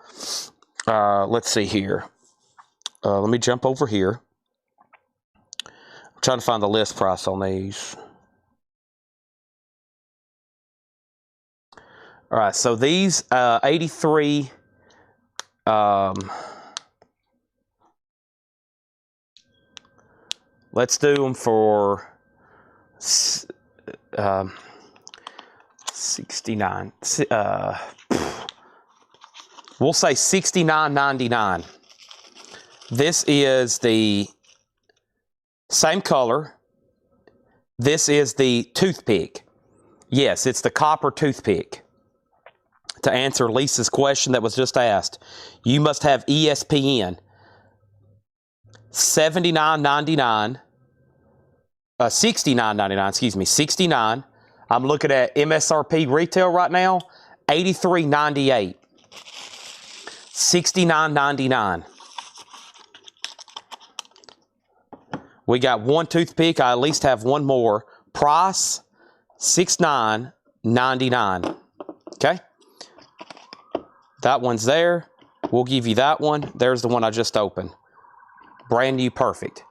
[SPEAKER 1] Let's see here. Let me jump over here. I'm trying to find the list price on these. All right, so these 83. Let's do them for 69. We'll say $69.99. This is the same color. This is the toothpick. Yes, it's the copper toothpick. To answer Lisa's question that was just asked, you must have ESPN. $79.99. $69.99, excuse me, $69. I'm looking at MSRP retail right now, $83.98. $69.99. We got one toothpick. I at least have one more. Price, $69.99. Okay? That one's there. We'll give you that one. There's the one I just opened. Brand new, perfect.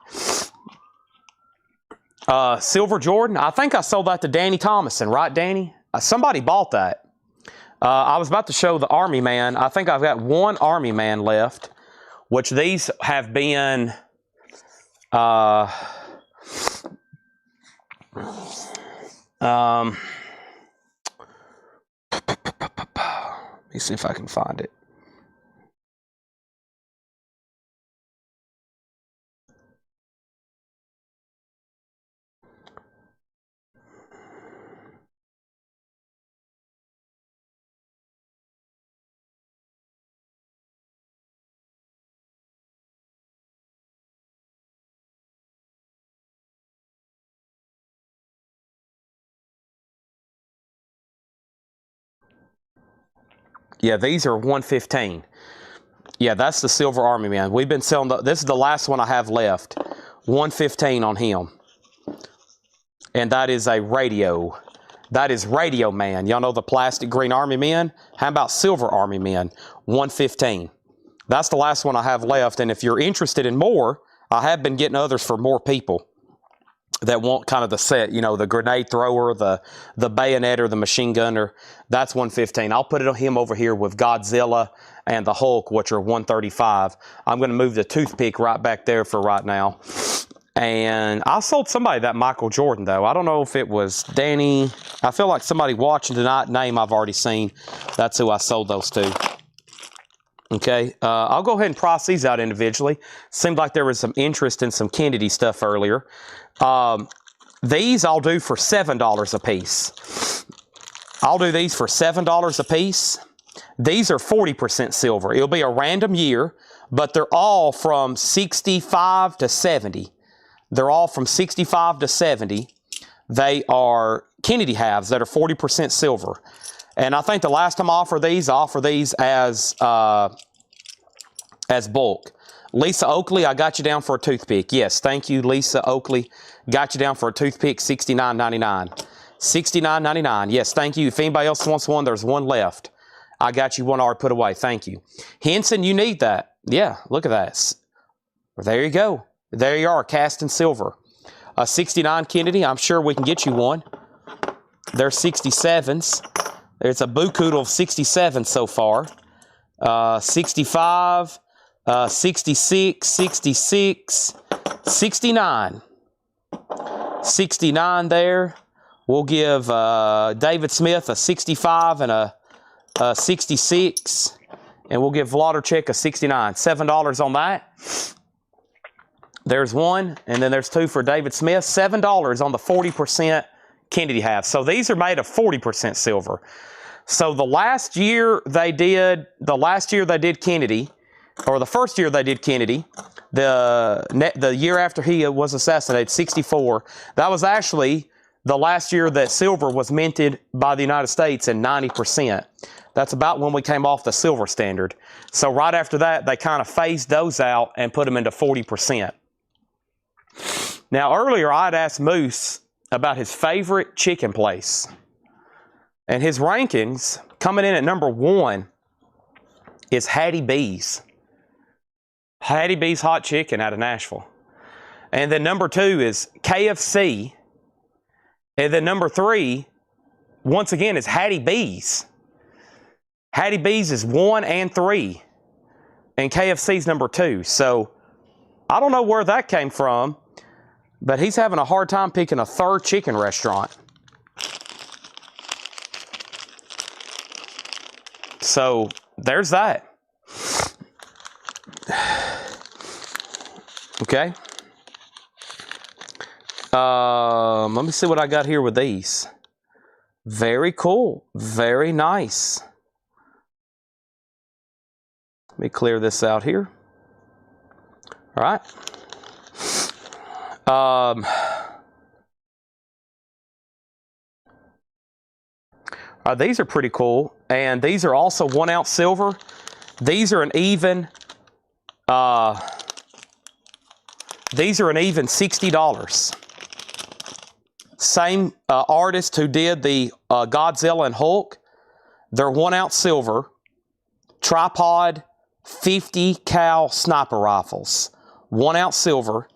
[SPEAKER 1] Silver Jordan. I think I sold that to Danny Thomason, right, Danny? Somebody bought that. I was about to show the Army Man. I think I've got one Army Man left, which these have been... let me see if I can find it. Yeah, these are $115. Yeah, that's the Silver Army Man. We've been selling, this is the last one I have left. $115 on him. And that is a radio. That is Radio Man. Y'all know the plastic green Army Men? How about Silver Army Men? $115. That's the last one I have left. And if you're interested in more, I have been getting others for more people that want kind of the set, you know, the grenade thrower, the bayonetter, the machine gunner. That's $115. I'll put it on him over here with Godzilla and the Hulk, which are $135. I'm going to move the toothpick right back there for right now. And I sold somebody that Michael Jordan, though. I don't know if it was Danny. I feel like somebody watching tonight, name I've already seen. That's who I sold those to. Okay, I'll go ahead and price these out individually. Seemed like there was some interest in some Kennedy stuff earlier. These I'll do for $7 a piece. I'll do these for $7 a piece. These are 40% silver. It'll be a random year, but they're all from 65 to 70. They're all from 65 to 70. They are Kennedy halves that are 40% silver. And I think the last time I offered these, as bulk. Lisa Oakley, I got you down for a toothpick. Yes, thank you, Lisa Oakley. Got you down for a toothpick, $69.99. $69.99. Yes, thank you. If anybody else wants one, there's one left. I got you one already put away. Thank you. Henson, you need that. Yeah, look at that. There you go. There you are, cast in silver. A 69 Kennedy, I'm sure we can get you one. They're 67s. There's a boo-koodle of 67 so far. 65, 66, 66, 69. 69 there. We'll give David Smith a 65 and a 66. And we'll give Vladarchik a 69. $7 on that. There's one, and then there's two for David Smith. $7 on the 40% Kennedy half. So these are made of 40% silver. So the last year they did Kennedy, or the first year they did Kennedy, the year after he was assassinated, 64, that was actually the last year that silver was minted by the United States in 90%. That's about when we came off the silver standard. So right after that, they kind of phased those out and put them into 40%. Now, earlier I had asked Moose about his favorite chicken place. And his rankings, coming in at number 1, is Hattie B's. Hattie B's Hot Chicken out of Nashville. And then number 2 is KFC. And then number 3, once again, is Hattie B's. Hattie B's is 1 and 3. And KFC's number 2. So, I don't know where that came from, but he's having a hard time picking a third chicken restaurant. So, there's that. Okay. Let me see what I got here with these. Very cool. Very nice. Let me clear this out here. All right. These are pretty cool, and these are also 1 ounce silver. These are an even. These are an even $60. Same artist who did the Godzilla and Hulk. They're 1 ounce silver. Tripod 50 cal sniper rifles. 1 ounce silver.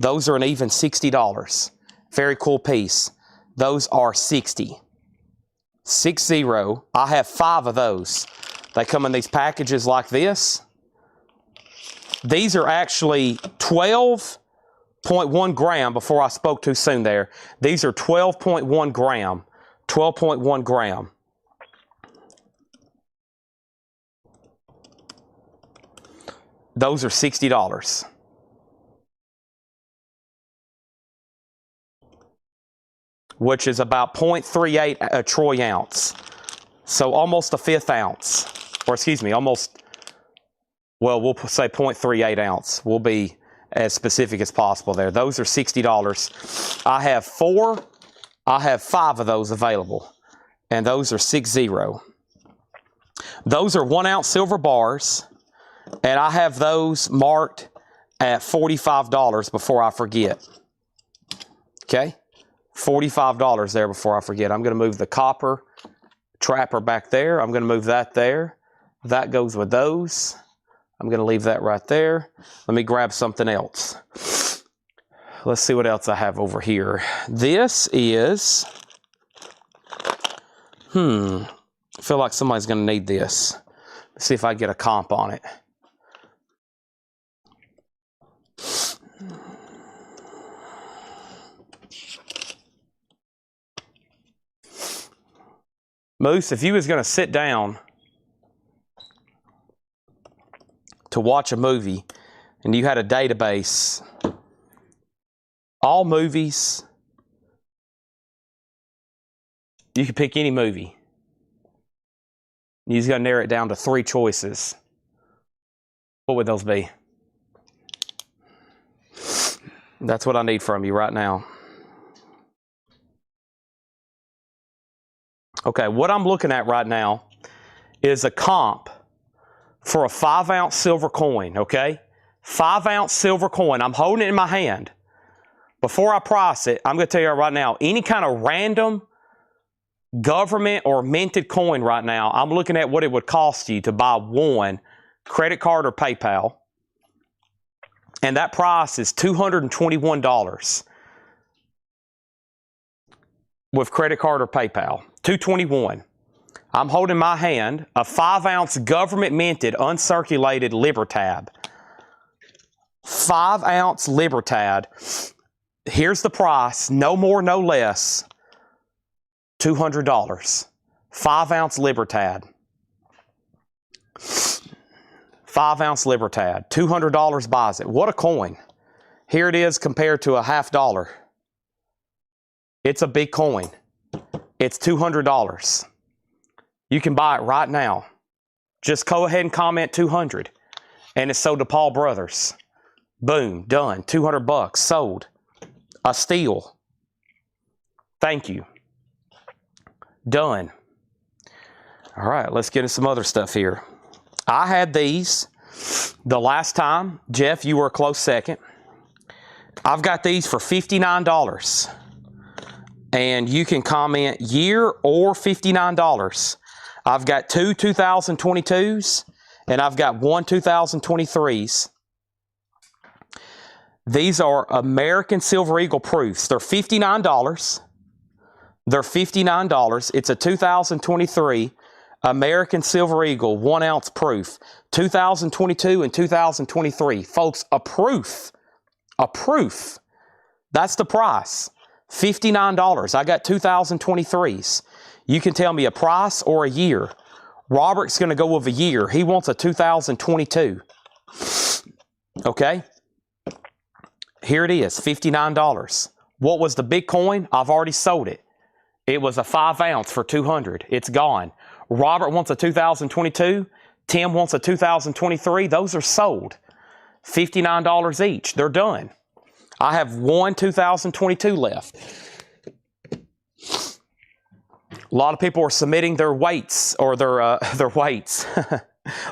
[SPEAKER 1] Those are an even $60. Very cool piece. Those are 60. 60. I have 5 of those. They come in these packages like this. These are actually 12.1 gram, before I spoke too soon there. These are 12.1 gram. 12.1 gram. Those are $60. Which is about 0.38 a troy ounce. So almost a 1/5 ounce. Or excuse me, almost, well, we'll say 0.38 ounce. We'll be as specific as possible there. Those are $60. I have 5 of those available. And those are 60. Those are 1 ounce silver bars. And I have those marked at $45 before I forget. Okay? $45 there before I forget. I'm going to move the copper trapper back there. I'm going to move that there. That goes with those. I'm going to leave that right there. Let me grab something else. Let's see what else I have over here. This is... I feel like somebody's going to need this. Let's see if I get a comp on it. Moose, if you was going to sit down to watch a movie and you had a database, all movies, you could pick any movie. You just got to narrow it down to 3 choices. What would those be? That's what I need from you right now. Okay, what I'm looking at right now is a comp for a 5 ounce silver coin, okay? 5 ounce silver coin. I'm holding it in my hand. Before I price it, I'm going to tell you right now, any kind of random government or minted coin right now, I'm looking at what it would cost you to buy one, credit card or PayPal. And that price is $221 with credit card or PayPal. $221. I'm holding in my hand a 5 ounce government minted uncirculated Libertad. 5 ounce Libertad. Here's the price, no more, no less. $200. 5 ounce Libertad. 5 ounce Libertad. $200 buys it. What a coin. Here it is compared to a $50. It's a big coin. It's $200. You can buy it right now. Just go ahead and comment 200. and it's sold to Paul Brothers. Boom, done. 200 bucks, sold. A steal. Thank you. Done. All right, let's get into some other stuff here. I had these the last time. Jeff, you were a close second. I've got these for $59. And you can comment year or $59. I've got two 2022s and I've got one 2023s. These are American Silver Eagle proofs. They're $59. They're $59. It's a 2023 American Silver Eagle 1 ounce proof. 2022 and 2023. Folks, a proof. A proof. That's the price. $59. I got 2023s. You can tell me a price or a year. Robert's going to go with a year. He wants a 2022. Okay? Here it is, $59. What was the big coin? I've already sold it. It was a 5 ounce for $200. It's gone. Robert wants a 2022. Tim wants a 2023. Those are sold. $59 each. They're done. I have one 2022 left. A lot of people are submitting their weights or their weights. A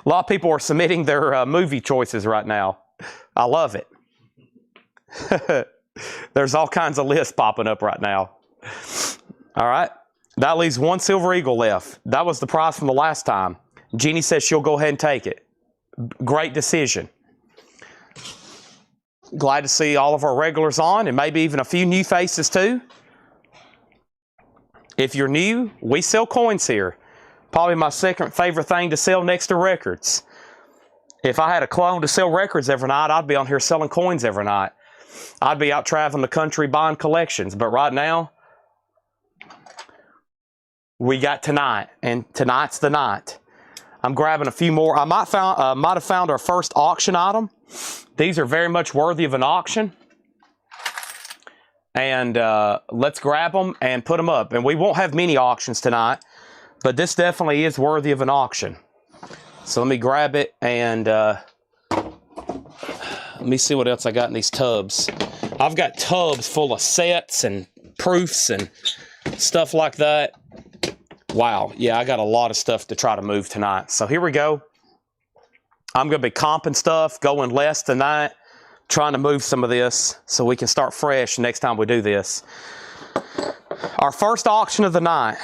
[SPEAKER 1] lot of people are submitting their movie choices right now. I love it. There's all kinds of lists popping up right now. All right. That leaves one Silver Eagle left. That was the price from the last time. Jeannie says she'll go ahead and take it. Great decision. Glad to see all of our regulars on and maybe even a few new faces too. If you're new, we sell coins here. Probably my second favorite thing to sell next to records. If I had a clone to sell records every night, I'd be on here selling coins every night. I'd be out traveling the country buying collections. But right now, we got tonight, and tonight's the night. I'm grabbing a few more. I might have found our first auction item. These are very much worthy of an auction. And let's grab them and put them up. And we won't have many auctions tonight, but this definitely is worthy of an auction. So let me grab it and let me see what else I got in these tubs. I've got tubs full of sets and proofs and stuff like that. Wow, yeah, I got a lot of stuff to try to move tonight. So here we go. I'm going to be comping stuff, going less than that, trying to move some of this so we can start fresh next time we do this. Our first auction of the night,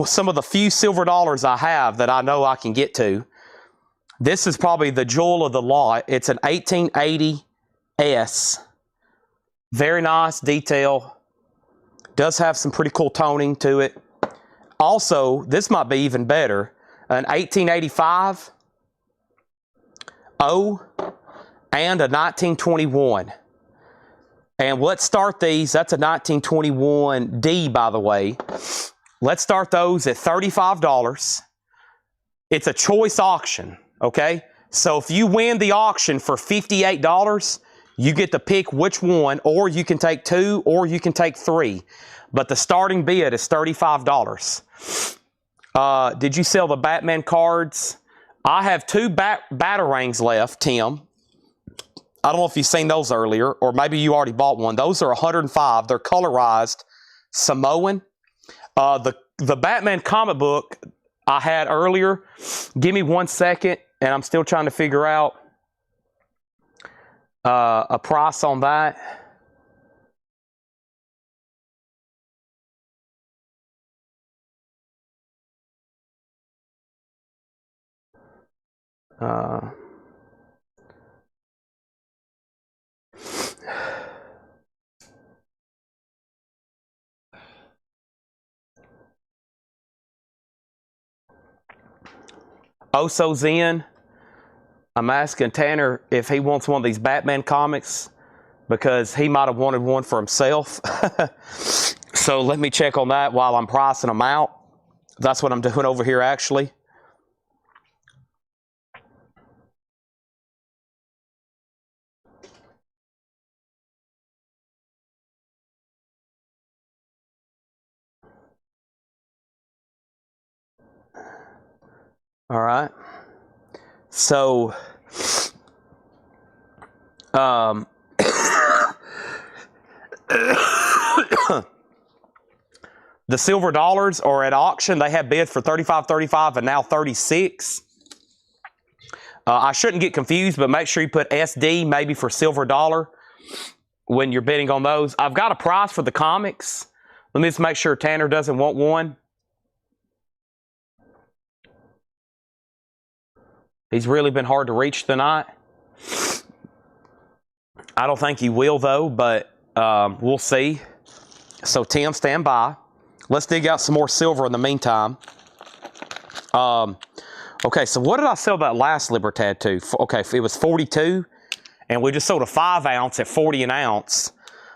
[SPEAKER 1] some of the few silver dollars I have that I know I can get to. This is probably the jewel of the lot. It's an 1880S. Very nice detail. Does have some pretty cool toning to it. Also, this might be even better. An 1885 O and a 1921. And let's start these. That's a 1921D, by the way. Let's start those at $35. It's a choice auction, okay? So if you win the auction for $58, you get to pick which one, or you can take two, or you can take three. But the starting bid is $35. Did you sell the Batman cards? I have two Batarangs left, Tim. I don't know if you've seen those earlier, or maybe you already bought one. Those are $105. They're colorized Samoan. The Batman comic book I had earlier. Give me 1 second, and I'm still trying to figure out a price on that. Oso Zen, I'm asking Tanner if he wants one of these Batman comics because he might have wanted one for himself. So let me check on that while I'm pricing them out. That's what I'm doing over here actually. All right. So Um, the silver dollars are at auction. They have bid for $35, $35, and now $36. I shouldn't get confused, but make sure you put SD maybe for silver dollar when you're bidding on those. I've got a price for the comics. Let me just make sure Tanner doesn't want one. He's really been hard to reach tonight. I don't think he will, though, but we'll see. So, Tim, stand by. Let's dig out some more silver in the meantime. Okay, so what did I sell that last Libertad to? Okay, it was 42, and we just sold a 5 ounce at 40 an ounce.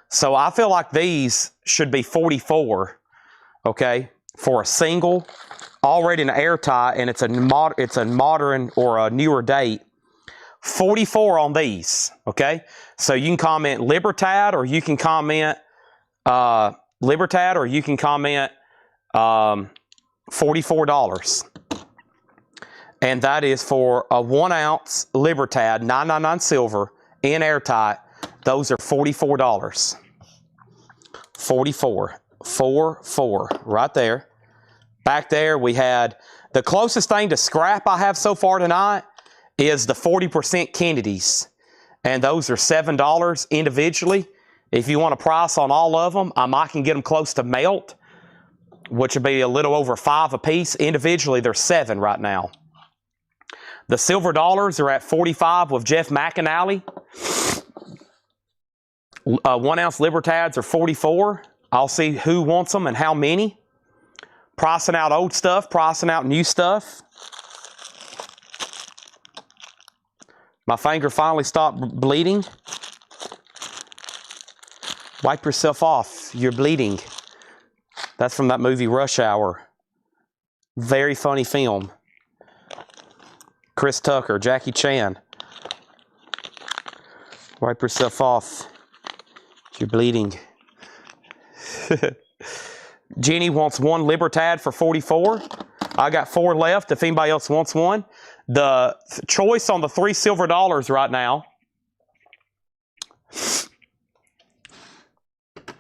[SPEAKER 1] So I feel like these should be 44, okay, for a single, already in airtight, and it's a modern or a newer date. 44 on these, okay? So you can comment Libertad, or you can comment $44. And that is for a 1 ounce Libertad, 999 silver, in airtight. Those are $44. 44. 44. Right there. Back there, we had the closest thing to scrap I have so far tonight is the 40% Kennedys. And those are $7 individually. If you want a price on all of them, I might can get them close to melt, which would be a little over $5 a piece. Individually, they're $7 right now. The silver dollars are at 45 with Jeff McAnally. 1 ounce Libertads are 44. I'll see who wants them and how many. Pricing out old stuff, pricing out new stuff. My finger finally stopped bleeding. Wipe yourself off. You're bleeding. That's from that movie Rush Hour. Very funny film. Chris Tucker, Jackie Chan. Wipe yourself off. You're bleeding. Jenny wants 1 Libertad for 44. I got 4 left if anybody else wants one. The choice on the 3 silver dollars right now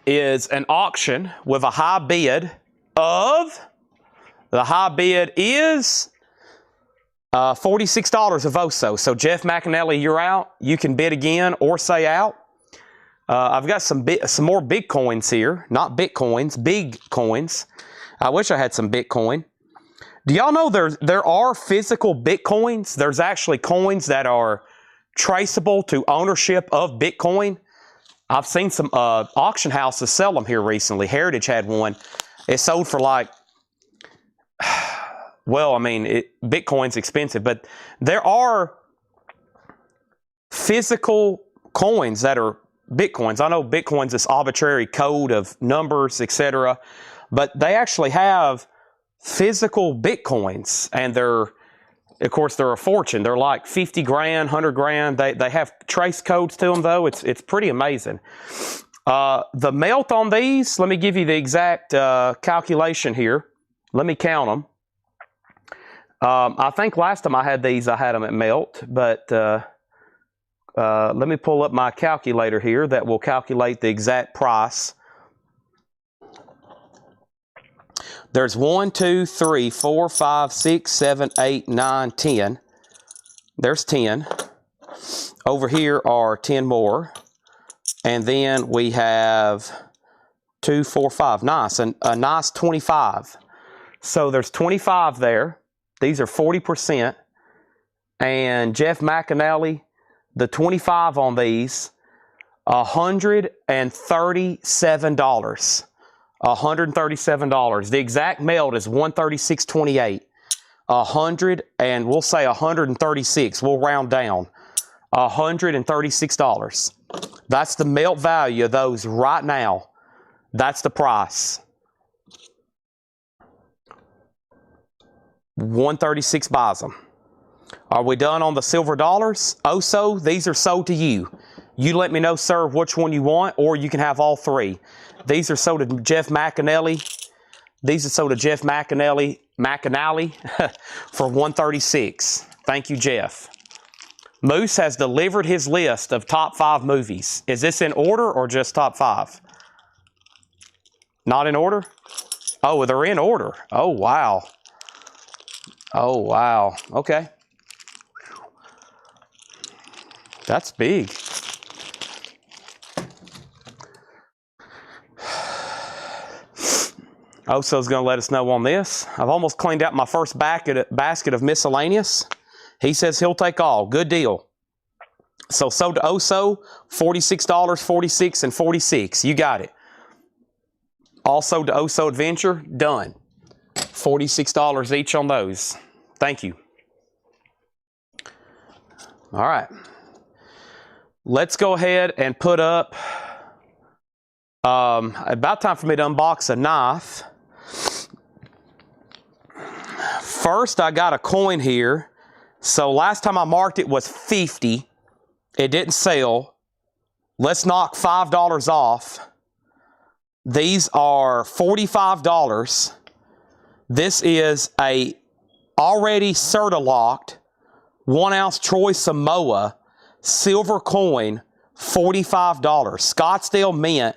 [SPEAKER 1] is an auction with a high bid of, the high bid is $46 of Oso. So Jeff McAnally, you're out. You can bid again or say out. I've got some more big coins here. Not Bitcoins, big coins. I wish I had some Bitcoin. Do y'all know there are physical Bitcoins? There's actually coins that are traceable to ownership of Bitcoin. I've seen some auction houses sell them here recently. Heritage had one. It sold for like, well, I mean, Bitcoin's expensive, but there are physical coins that are Bitcoins. I know Bitcoin's this arbitrary code of numbers, etc., but they actually have physical Bitcoins, and they're, of course, they're a fortune. They're like 50 grand, 100 grand. They have trace codes to them, though. It's pretty amazing. The melt on these, let me give you the exact calculation here. Let me count them. I think last time I had these, I had them at melt, but let me pull up my calculator here that will calculate the exact price. There's 1, 2, 3, 4, 5, 6, 7, 8, 9, 10. There's 10. Over here are 10 more. And then we have 2, 4, 5. Nice. And a nice 25. So there's 25 there. These are 40%. And Jeff McAnally, the 25 on these, $137. $137. The exact melt is $136.28. 100 and we'll say 136. We'll round down. $136. That's the melt value of those right now. That's the price. 136 buys them. Are we done on the silver dollars? Oso, these are sold to you. You let me know, sir, which one you want, or you can have all 3. These are sold to Jeff McAnally. These are sold to Jeff McAnally for $136. Thank you, Jeff. Moose has delivered his list of top 5 movies. Is this in order or just top 5? Not in order? Oh, they're in order. Oh, wow. Oh, wow. Okay. That's big. Oso's going to let us know on this. I've almost cleaned out my first basket of miscellaneous. He says he'll take all. Good deal. So sold to Oso, $46, $46, and $46. You got it. Also to Oso Adventure, done. $46 each on those. Thank you. All right. Let's go ahead and put up, about time for me to unbox a knife. First, I got a coin here. So last time I marked it was 50. It didn't sell. Let's knock $5 off. These are $45. This is a already Certa-locked 1-ounce Troy Samoa silver coin, $45. Scottsdale Mint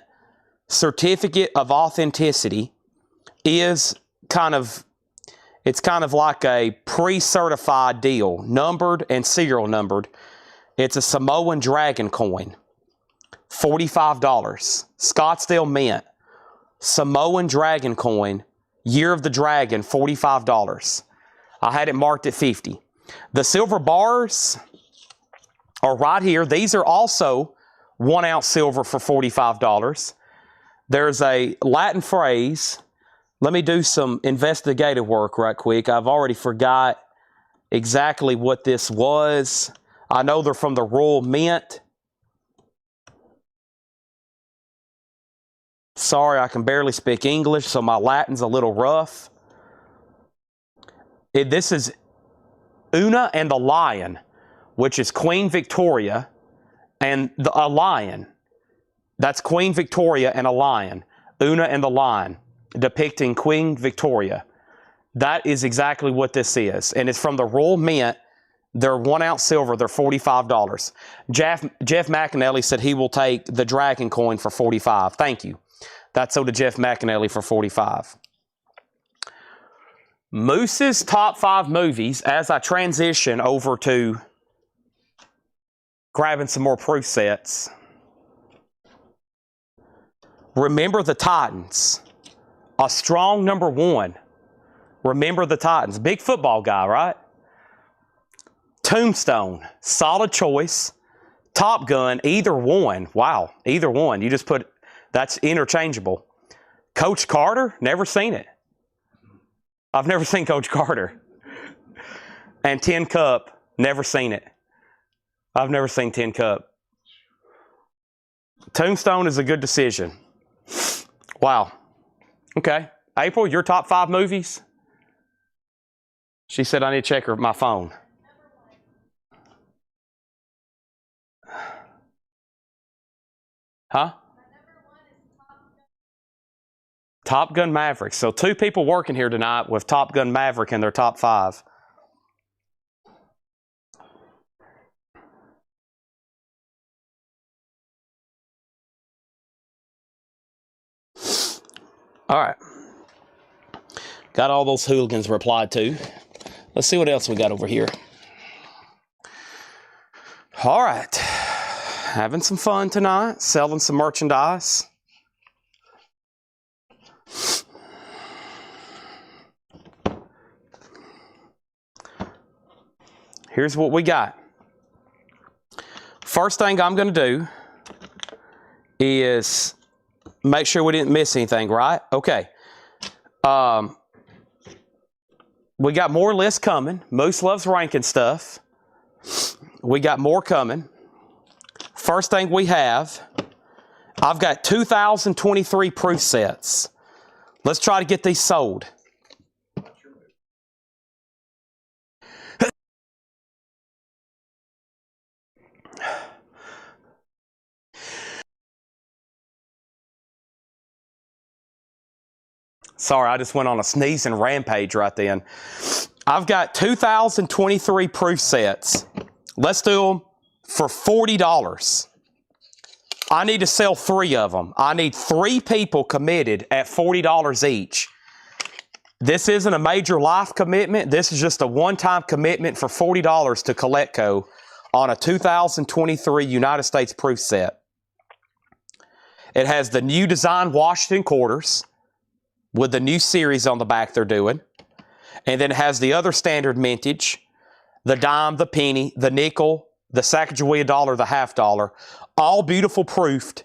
[SPEAKER 1] certificate of authenticity is it's kind of like a pre-certified deal, numbered and serial numbered. It's a Samoan dragon coin, $45. Scottsdale Mint, Samoan dragon coin, year of the dragon, $45. I had it marked at 50. The silver bars are right here. These are also 1-ounce silver for $45. There's a Latin phrase. Let me do some investigative work right quick. I've already forgot exactly what this was. I know they're from the Royal Mint. Sorry, I can barely speak English, so my Latin's a little rough. This is Una and the Lion, which is Queen Victoria and a lion. That's Queen Victoria and a lion. Una and the Lion, depicting Queen Victoria. That is exactly what this is. And it's from the Royal Mint. They're 1-ounce silver. They're $45. Jeff McAnally said he will take the dragon coin for $45. Thank you. That's sold to Jeff McAnally for $45. Moose's top 5 movies as I transition over to grabbing some more proof sets. Remember the Titans. A strong number 1. Remember the Titans. Big football guy, right? Tombstone. Solid choice. Top Gun. Either one. Wow. Either one. You just put, that's interchangeable. Coach Carter. Never seen it. I've never seen Coach Carter. And Tin Cup. Never seen it. I've never seen Tin Cup. Tombstone is a good decision. Wow. Okay. April, your top 5 movies? She said I need to check my phone. Huh? Top Gun Maverick. So 2 people working here tonight with Top Gun Maverick in their top 5. All right. Got all those hooligans replied to. Let's see what else we got over here. All right. Having some fun tonight, selling some merchandise. Here's what we got. First thing I'm going to do is make sure we didn't miss anything, right? Okay. We got more lists coming. Moose loves ranking stuff. We got more coming. First thing we have, I've got 2023 proof sets. Let's try to get these sold. Sorry, I just went on a sneezing rampage right then. I've got 2023 proof sets Let's do them for $40. I need to sell 3 of them. I need 3 people committed at $40 each. This isn't a major life commitment. This is just a one-time commitment for $40 to Coletco on a 2023 United States proof set. It has the new design Washington quarters with the new series on the back they're doing. And then it has the other standard mintage, the dime, the penny, the nickel, the Sacagawea dollar, the half dollar, all beautiful proofed.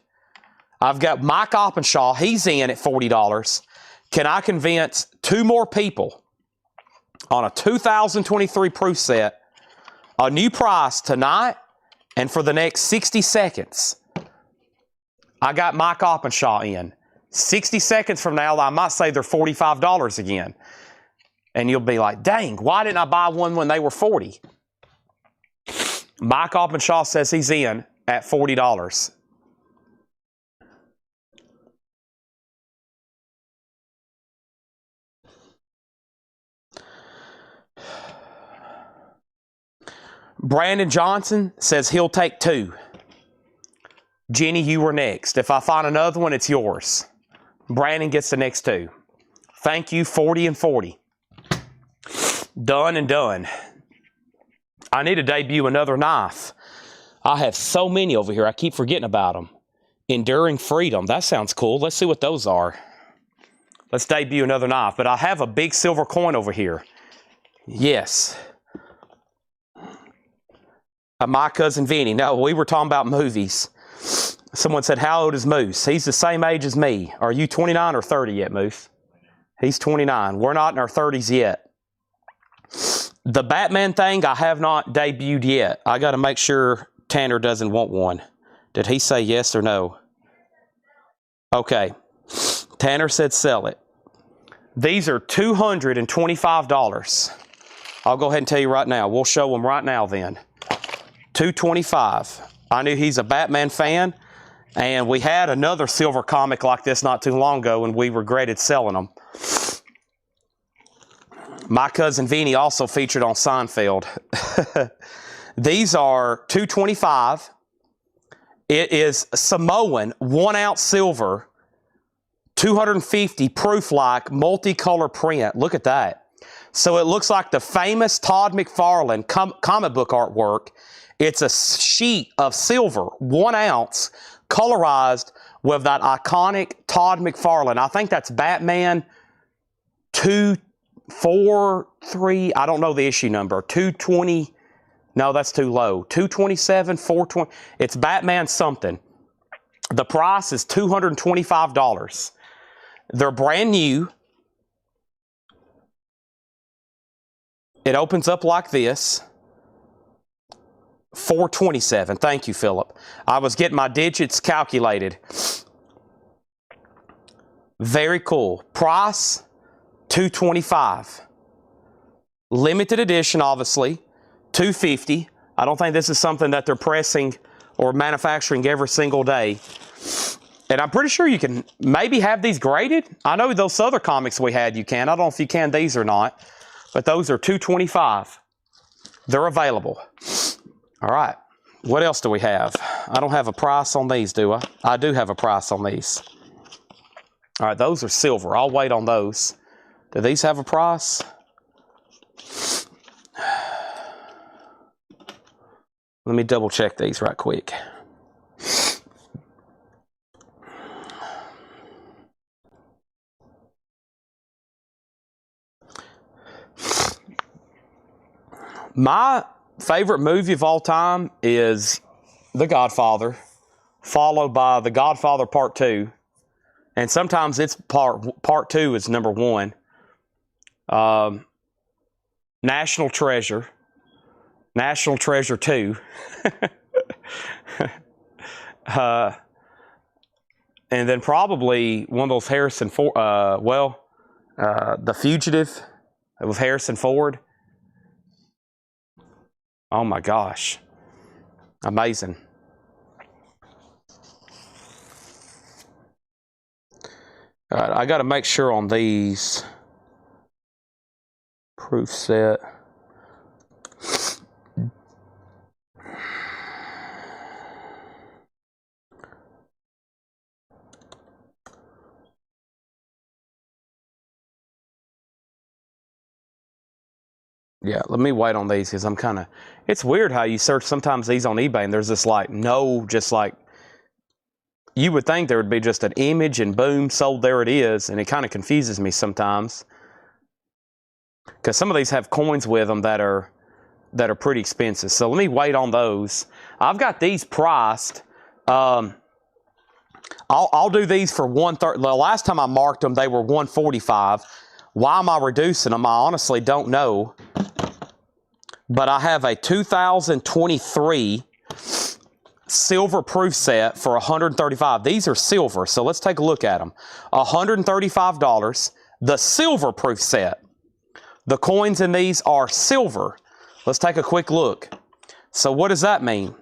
[SPEAKER 1] I've got Mike Oppenshaw. He's in at $40. Can I convince 2 more people on a 2023 proof set, a new price tonight and for the next 60 seconds? I got Mike Oppenshaw in. 60 seconds from now, I might say they're $45 again. And you'll be like, dang, why didn't I buy one when they were $40? Mike Oppenshaw says he's in at $40. Brandon Johnson says he'll take 2. Jenny, you were next. If I find another one, it's yours. Brandon gets the next 2. Thank you, 40 and 40. Done and done. I need to debut another knife. I have so many over here. I keep forgetting about them. Enduring Freedom. That sounds cool. Let's see what those are. Let's debut another knife. But I have a big silver coin over here. Yes. My cousin Vinny. No, we were talking about movies. Someone said, how old is Moose? He's the same age as me. Are you 29 or 30 yet, Moose? He's 29. We're not in our 30s yet. The Batman thing, I have not debuted yet. I got to make sure Tanner doesn't want one. Did he say yes or no? Okay. Tanner said sell it. These are $225. I'll go ahead and tell you right now. We'll show them right now then. $225. I knew he's a Batman fan, and we had another silver comic like this not too long ago, and we regretted selling them. My cousin Vinny also featured on Seinfeld. These are $225. It is Samoan 1-ounce silver, 250 proof-like multicolor print. Look at that. So it looks like the famous Todd McFarlane comic book artwork. It's a sheet of silver, 1 ounce, colorized with that iconic Todd McFarlane. I think that's Batman 243. I don't know the issue number. 220. No, that's too low. 227, 420. It's Batman something. The price is $225. They're brand new. It opens up like this. $427. Thank you, Philip. I was getting my digits calculated. Very cool. Price, $225. Limited edition, obviously, $250. I don't think this is something that they're pressing or manufacturing every single day. And I'm pretty sure you can maybe have these graded. I know those other comics we had you can. I don't know if you can these or not. But those are $225. They're available. All right. What else do we have? I don't have a price on these, do I? I do have a price on these. All right, those are silver. I'll wait on those. Do these have a price? Let me double check these right quick. My favorite movie of all time is The Godfather, followed by The Godfather Part 2. And sometimes it's part 2 is number 1. National Treasure. National Treasure 2. And then probably one of those Harrison Ford, The Fugitive with Harrison Ford. Oh my gosh. Amazing. All right, I got to make sure on these proof set. Yeah, let me wait on these because I'm kind of, it's weird how you search sometimes these on eBay and there's this like, no, just like, you would think there would be just an image and boom, sold, there it is. And it kind of confuses me sometimes. Because some of these have coins with them that are pretty expensive. So let me wait on those. I've got these priced. I'll do these for $130. The last time I marked them, they were $145. Why am I reducing them? I honestly don't know. But I have a 2023 silver proof set for $135. These are silver, so let's take a look at them. $135. The silver proof set. The coins in these are silver. Let's take a quick look. So what does that mean?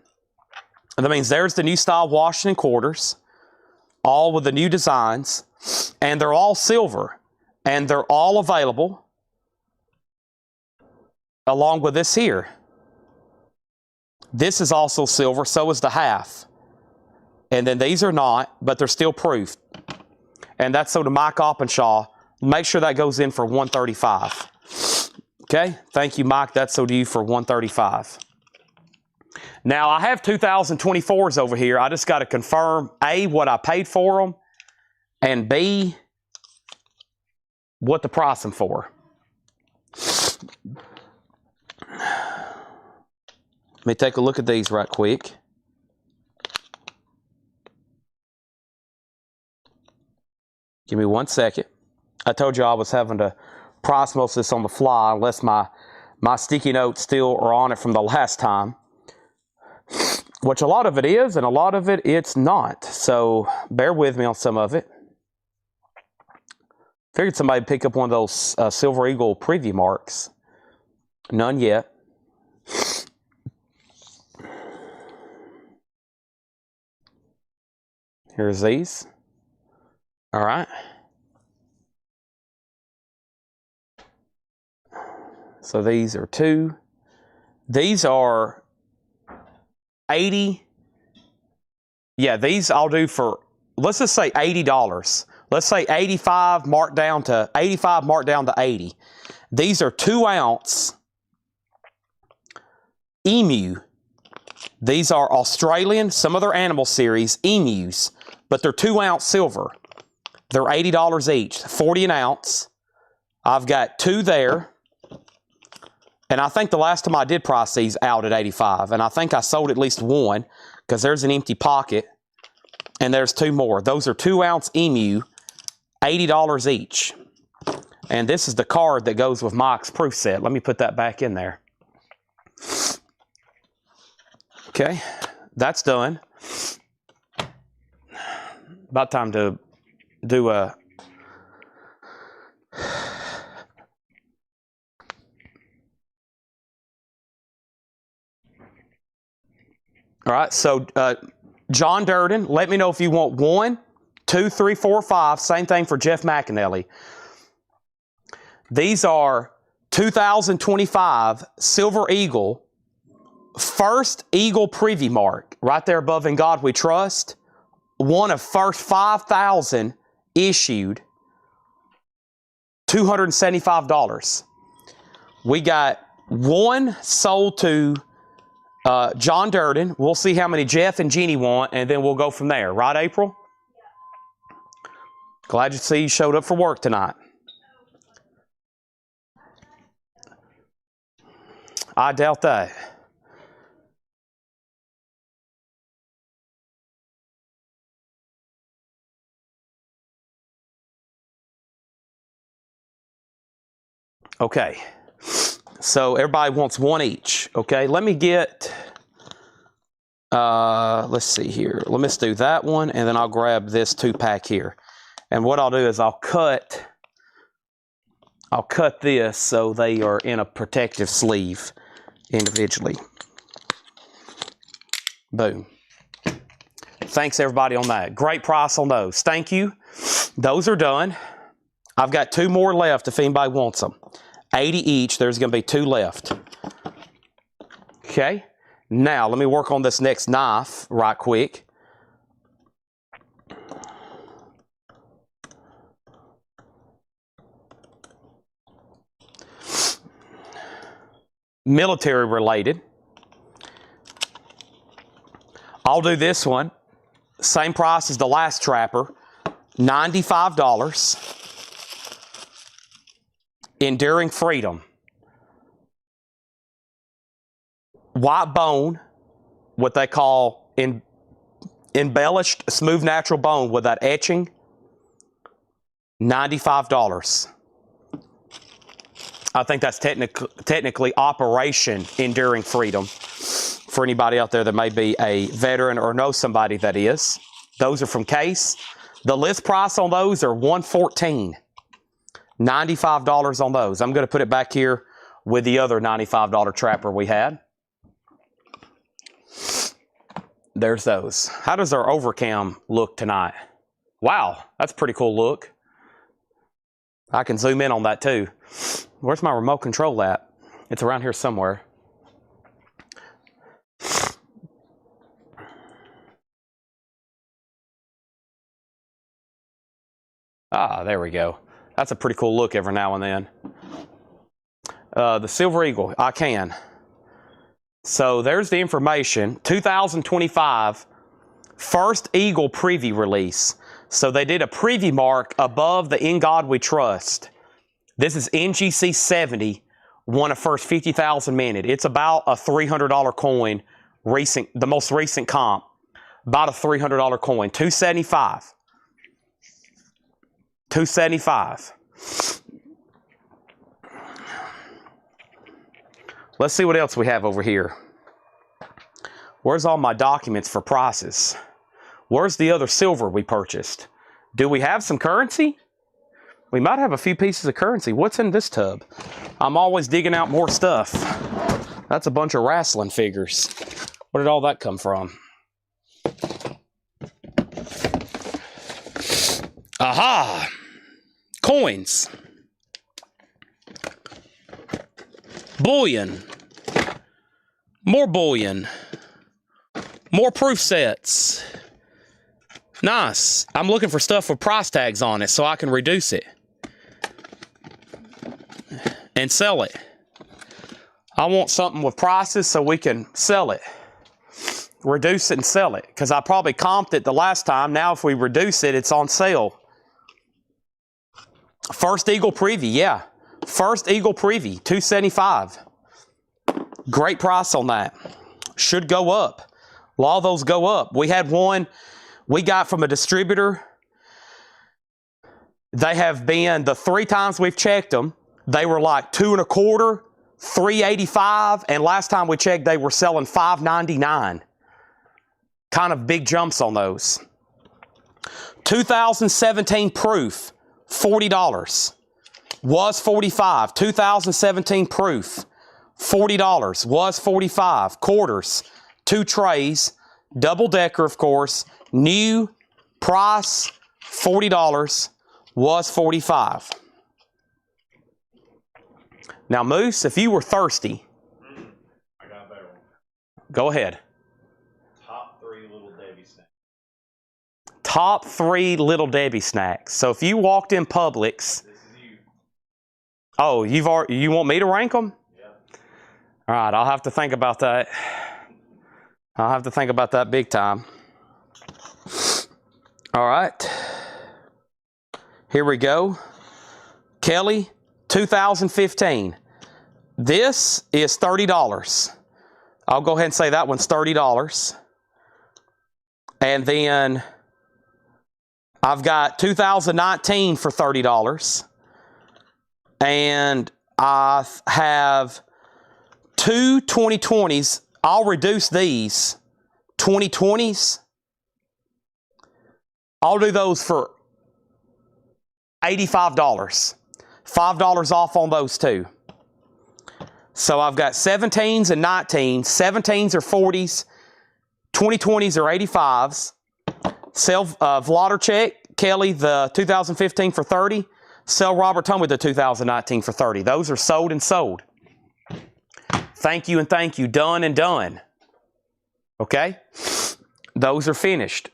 [SPEAKER 1] That means there's the new style Washington quarters, all with the new designs, and they're all silver, and they're all available along with this here. This is also silver, so is the half. And then these are not, but they're still proofed. And that's so to Mike Oppenshaw. Make sure that goes in for $135. Okay, thank you, Mike. That's so to you for $135. Now, I have 2024s over here. I just got to confirm, A, what I paid for them, and B, what to price them for. Let me take a look at these right quick. Give me 1 second. I told you I was having to price most of this on the fly unless my sticky notes still are on it from the last time. Which a lot of it is, and a lot of it it's not. So bear with me on some of it. Figured somebody would pick up one of those Silver Eagle preview marks. None yet. Here's these. All right. So these are two. These are 80. Yeah, these I'll do for, let's just say $80. Let's say 85 marked down to 85 marked down to 80. These are 2 ounce emu. These are Australian, some of their animal series, emus, but they're 2 ounce silver. They're $80 each, 40 an ounce. I've got 2 there. And I think the last time I did price these out at 85, and I think I sold at least 1 because there's an empty pocket and there's 2 more. Those are 2 ounce emu, $80 each. And this is the card that goes with Mike's proof set. Let me put that back in there. Okay, that's done. About time to do a all right, so John Durden, let me know if you want 1, 2, 3, 4, 5. Same thing for Jeff McAnally. These are 2025 Silver Eagle, first Eagle preview mark, right there above In God We Trust. One of first 5,000 issued, $275. We got 1 sold to John Durden. We'll see how many Jeff and Jeannie want, and then we'll go from there. Right, April? Glad to see you showed up for work tonight. I doubt that. Okay. So everybody wants 1 each. Okay, let me get, let's see here. Let me just do that one, and then I'll grab this 2-pack here. And what I'll do is I'll cut this so they are in a protective sleeve individually. Boom. Thanks everybody on that. Great price on those. Thank you. Those are done. I've got 2 more left if anybody wants them. 80 each. There's going to be 2 left. Okay. Now, let me work on this next knife right quick. military related. I'll do this one. Same price as the last trapper. $95. Enduring Freedom. White bone, what they call embellished smooth natural bone with that etching. $95. I think that's technically Operation Enduring Freedom for anybody out there that may be a veteran or know somebody that is. Those are from Case. The list price on those are $114. $95 on those. I'm going to put it back here with the other $95 trapper we had. There's those. How does our overcam look tonight? Wow, that's a pretty cool look. I can zoom in on that too. Where's my remote control at? It's around here somewhere. Ah, there we go. That's a pretty cool look every now and then. The Silver Eagle, I can. So there's the information. 2025 first Eagle preview release. So they did a preview mark above the In God We Trust. This is NGC 70, won a first 50,000 minute. It's about a $300 coin, the most recent comp. About a $300 coin, $275. $275. Let's see what else we have over here. Where's all my documents for prices? Where's the other silver we purchased? Do we have some currency? We might have a few pieces of currency. What's in this tub? I'm always digging out more stuff. That's a bunch of wrestling figures. Where did all that come from? Aha! Coins. Bullion. More bullion. More proof sets. Nice. I'm looking for stuff with price tags on it so I can reduce it and sell it. I want something with prices so we can sell it. Reduce it and sell it. Because I probably comped it the last time. Now if we reduce it, it's on sale. First Eagle Preview, yeah. First Eagle Preview, $275. Great price on that. Should go up. A lot of those go up. We had one we got from a distributor. They have been, the 3 times we've checked them, they were like $2.25, $3.85, and last time we checked, they were selling $5.99. Kind of big jumps on those. 2017 proof, $40. Was $45. 2017 proof, $40. Was $45. Quarters, 2 trays, double decker, of course. New price, $40. Was $45. Now, Moose, if you were thirsty,
[SPEAKER 2] I got a better one.
[SPEAKER 1] Go ahead.
[SPEAKER 2] Top 3 Little Debbie snacks.
[SPEAKER 1] Top 3 Little Debbie snacks. So if you walked in Publix.
[SPEAKER 2] This is you.
[SPEAKER 1] Oh, you want me to rank them?
[SPEAKER 2] Yeah.
[SPEAKER 1] All right, I'll have to think about that. I'll have to think about that big time. All right. Here we go. Kelly, 2015. This is $30. I'll go ahead and say that one's $30. And then I've got 2019 for $30. And I have 2 2020s. I'll reduce these 2020s. I'll do those for $85. $5 off on those too. So I've got 17s and 19s. 17s are 40s. 2020s are 85s. Sell Vladarchek, Kelly, the 2015 for $30. Sell Robert Tumley the 2019 for $30. Those are sold and sold. Thank you and thank you. Done and done. Okay? Those are finished.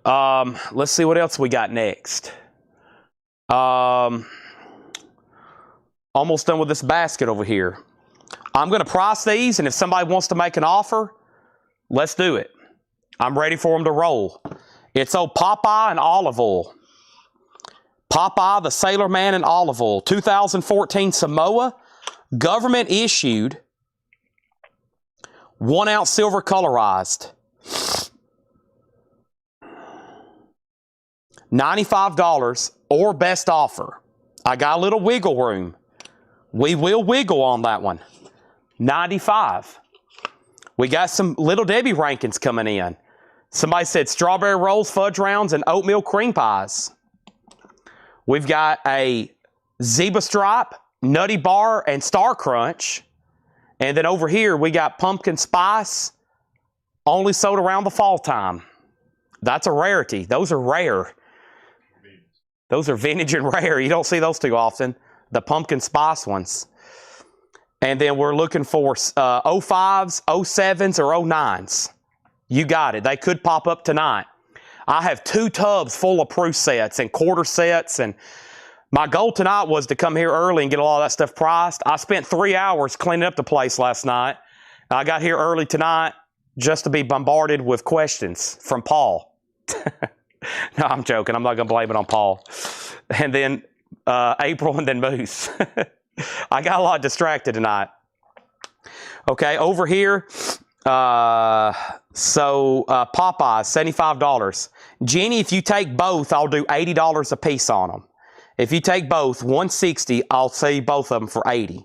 [SPEAKER 1] Let's see what else we got next. Almost done with this basket over here. I'm going to price these, and if somebody wants to make an offer, let's do it. I'm ready for them to roll. It's old Popeye and olive oil. Popeye, the Sailor Man and olive oil. 2014 Samoa, government issued, 1 ounce silver colorized. $95 or best offer. I got a little wiggle room. We will wiggle on that one. $95. We got some Little Debbie rankings coming in. Somebody said strawberry rolls, fudge rounds, and oatmeal cream pies. We've got a Zebra Stripe, Nutty Bar, and Star Crunch. And then over here, we got pumpkin spice, only sold around the fall time. That's a rarity. Those are rare. Those are vintage and rare. You don't see those too often. The pumpkin spice ones. And then we're looking for 05s, 07s, or 09s. You got it. They could pop up tonight. I have 2 tubs full of proof sets and quarter sets. And my goal tonight was to come here early and get a lot of that stuff priced. I spent 3 hours cleaning up the place last night. I got here early tonight just to be bombarded with questions from Paul. No, I'm joking. I'm not going to blame it on Paul. And then April and then Moose. I got a lot distracted tonight. Okay, over here. Popeyes, $75. Jenny, if you take both, I'll do $80 a piece on them. If you take both, $160, I'll sell you both of them for $80.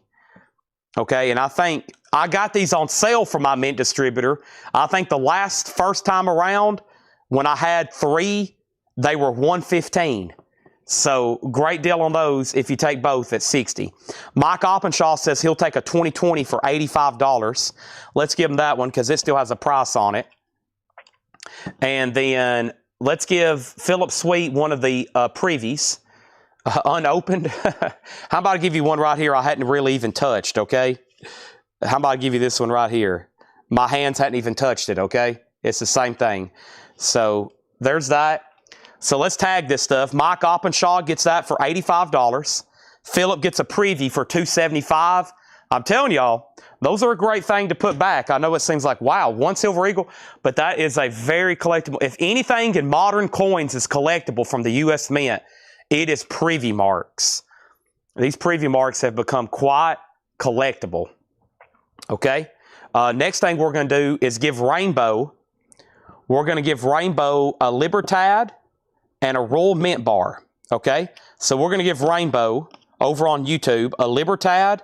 [SPEAKER 1] Okay, and I think I got these on sale from my mint distributor. I think the first time around, when I had 3, they were $115. So great deal on those if you take both at $60. Mike Oppenshaw says he'll take a 2020 for $85. Let's give him that one because it still has a price on it. And then let's give Philip Sweet one of the Privies, unopened. How about I give you one right here I hadn't really even touched, okay? How about I give you this one right here? My hands hadn't even touched it, okay? It's the same thing. So there's that. So let's tag this stuff. Mike Oppenshaw gets that for $85. Philip gets a Privy for $275. I'm telling y'all, those are a great thing to put back. I know it seems like, wow, 1 Silver Eagle, but that is a very collectible. If anything in modern coins is collectible from the U.S. Mint, it is Privy marks. These Privy marks have become quite collectible. Okay? Next thing we're going to do is give Rainbow. We're going to give Rainbow a Libertad and a Royal Mint bar, okay? So we're going to give Rainbow, over on YouTube, a Libertad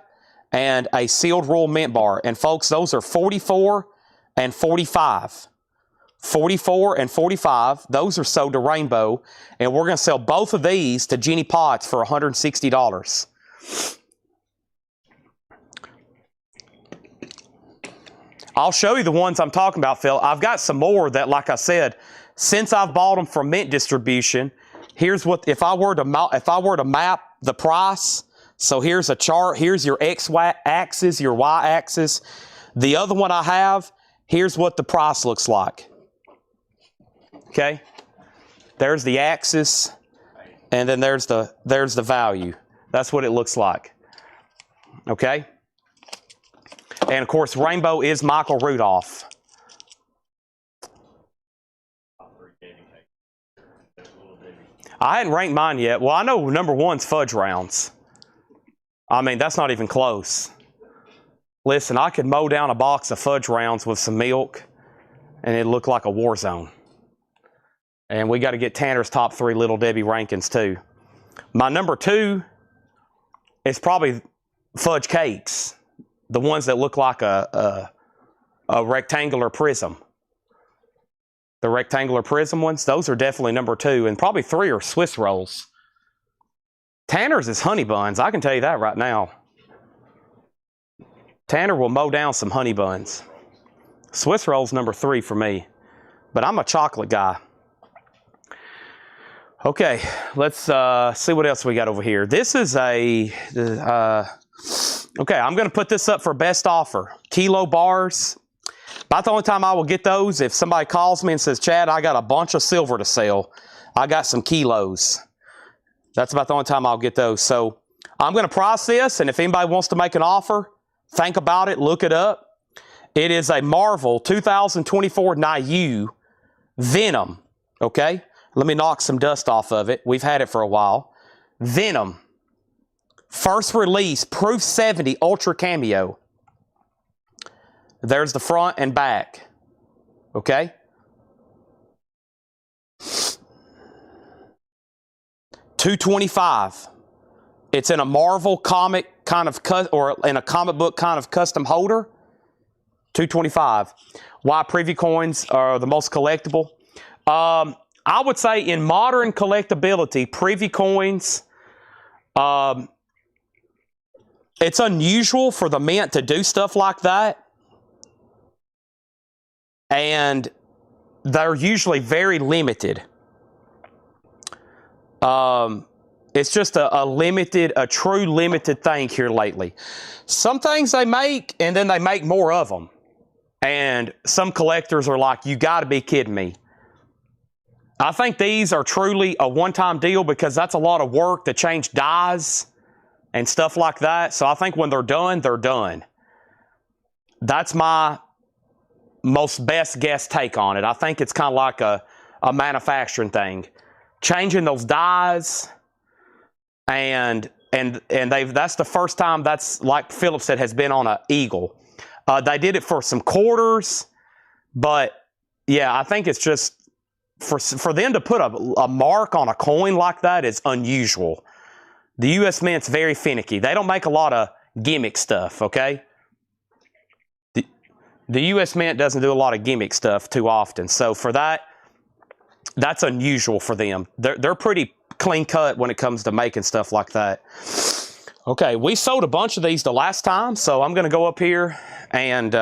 [SPEAKER 1] and a sealed Royal Mint bar. And folks, those are 44 and 45. 44 and 45, those are sold to Rainbow. And we're going to sell both of these to Jenny Potts for $160. I'll show you the ones I'm talking about, Phil. I've got some more that, like I said, since I've bought them from Mint Distribution, here's what, if I were to map the price, so here's a chart, here's your X axis, your Y axis. The other one I have, here's what the price looks like. Okay? There's the axis, and then there's the value. That's what it looks like. Okay? And of course, Rainbow is Michael Rudolph. I hadn't ranked mine yet. Well, I know number 1's Fudge Rounds. I mean, that's not even close. Listen, I could mow down a box of Fudge Rounds with some milk, and it'd look like a war zone. And we got to get Tanner's top 3 Little Debbie rankings, too. My number 2 is probably Fudge Cakes. The ones that look like a rectangular prism. The rectangular prism ones, those are definitely number 2. And probably 3 are Swiss rolls. Tanner's is honey buns. I can tell you that right now. Tanner will mow down some honey buns. Swiss rolls number 3 for me. But I'm a chocolate guy. Okay, let's see what else we got over here. This is a... okay, I'm going to put this up for best offer. Kilo bars. About the only time I will get those if somebody calls me and says, Chad, I got a bunch of silver to sell. I got some kilos. That's about the only time I'll get those. So I'm going to price this, and if anybody wants to make an offer, think about it, look it up. It is a Marvel 2024 Nyu Venom, okay? Let me knock some dust off of it. We've had it for a while. Venom. First release, Proof 70 Ultra Cameo. There's the front and back, okay? $225. It's in a Marvel comic kind of or in a comic book kind of custom holder. $225. Why preview coins are the most collectible? I would say in modern collectability, preview coins, it's unusual for the mint to do stuff like that. And they're usually very limited. It's just a true limited thing here lately. Some things they make, and then they make more of them. And some collectors are like, you got to be kidding me. I think these are truly a one-time deal because that's a lot of work to change dies and stuff like that. So I think when they're done, they're done. That's my most best guess take on it. I think it's kind of like a manufacturing thing. Changing those dies, and that's the first time that's, like Philip said, has been on an Eagle. They did it for some quarters, but yeah, I think it's just for them to put a mark on a coin like that is unusual. The U.S. Mint's very finicky. They don't make a lot of gimmick stuff, okay? The U.S. Mint doesn't do a lot of gimmick stuff too often. So for that, that's unusual for them. They're pretty clean cut when it comes to making stuff like that. Okay, we sold a bunch of these the last time, so I'm going to go up here and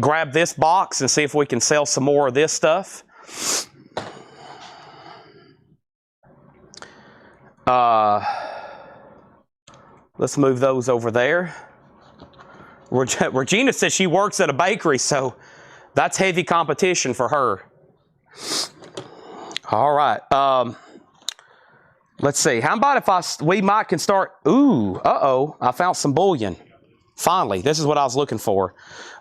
[SPEAKER 1] grab this box and see if we can sell some more of this stuff. Let's move those over there. Regina says she works at a bakery, so that's heavy competition for her. All right. Let's see. How about if we can start. Ooh, I found some bullion. Finally, this is what I was looking for.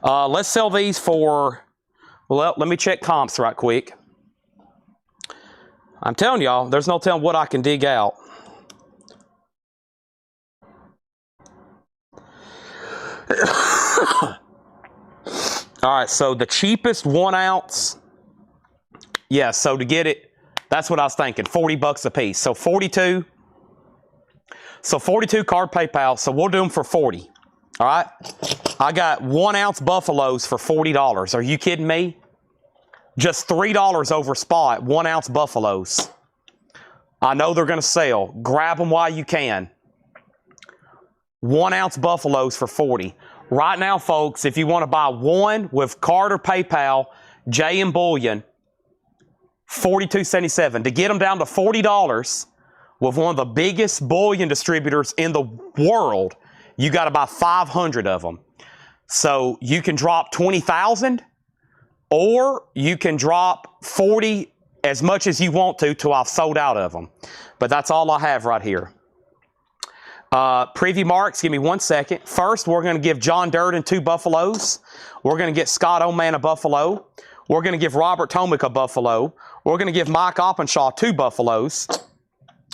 [SPEAKER 1] Let's sell these for, well, let me check comps right quick. I'm telling y'all, there's no telling what I can dig out. All right, so the cheapest 1 ounce, yeah, so to get it, that's what I was thinking, 40 bucks a piece. So 42. So 42 card PayPal, so we'll do them for 40. All right? I got 1 ounce buffaloes for $40. Are you kidding me? Just $3 over spot, 1 ounce buffaloes. I know they're going to sell. Grab them while you can. 1 ounce buffaloes for 40. Right now, folks, if you want to buy one with card or PayPal, J and Bullion, $42.77. To get them down to $40 with one of the biggest bullion distributors in the world, you got to buy 500 of them. So you can drop 20,000, or you can drop 40 as much as you want to till I've sold out of them. But that's all I have right here. Preview marks, give me 1 second. First, we're going to give John Durden 2 buffaloes. We're going to get Scott Oman a buffalo. We're going to give Robert Tomick a buffalo. We're going to give Mike Oppenshaw 2 buffaloes.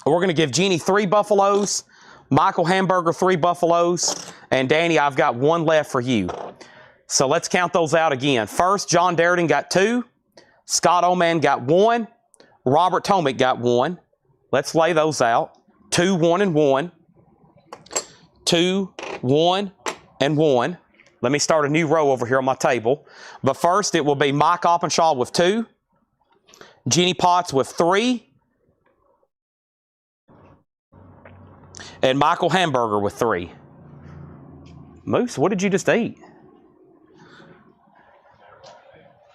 [SPEAKER 1] We're going to give Jeannie 3 buffaloes. Michael Hamburger 3 buffaloes. And Danny, I've got 1 left for you. So let's count those out again. First, John Durden got 2. Scott Oman got 1. Robert Tomick got 1. Let's lay those out. 2, 1, and 1. 2, 1, and 1. Let me start a new row over here on my table. But first, it will be Mike Oppenshaw with 2. Jeannie Potts with 3. And Michael Hamburger with 3. Moose, what did you just eat?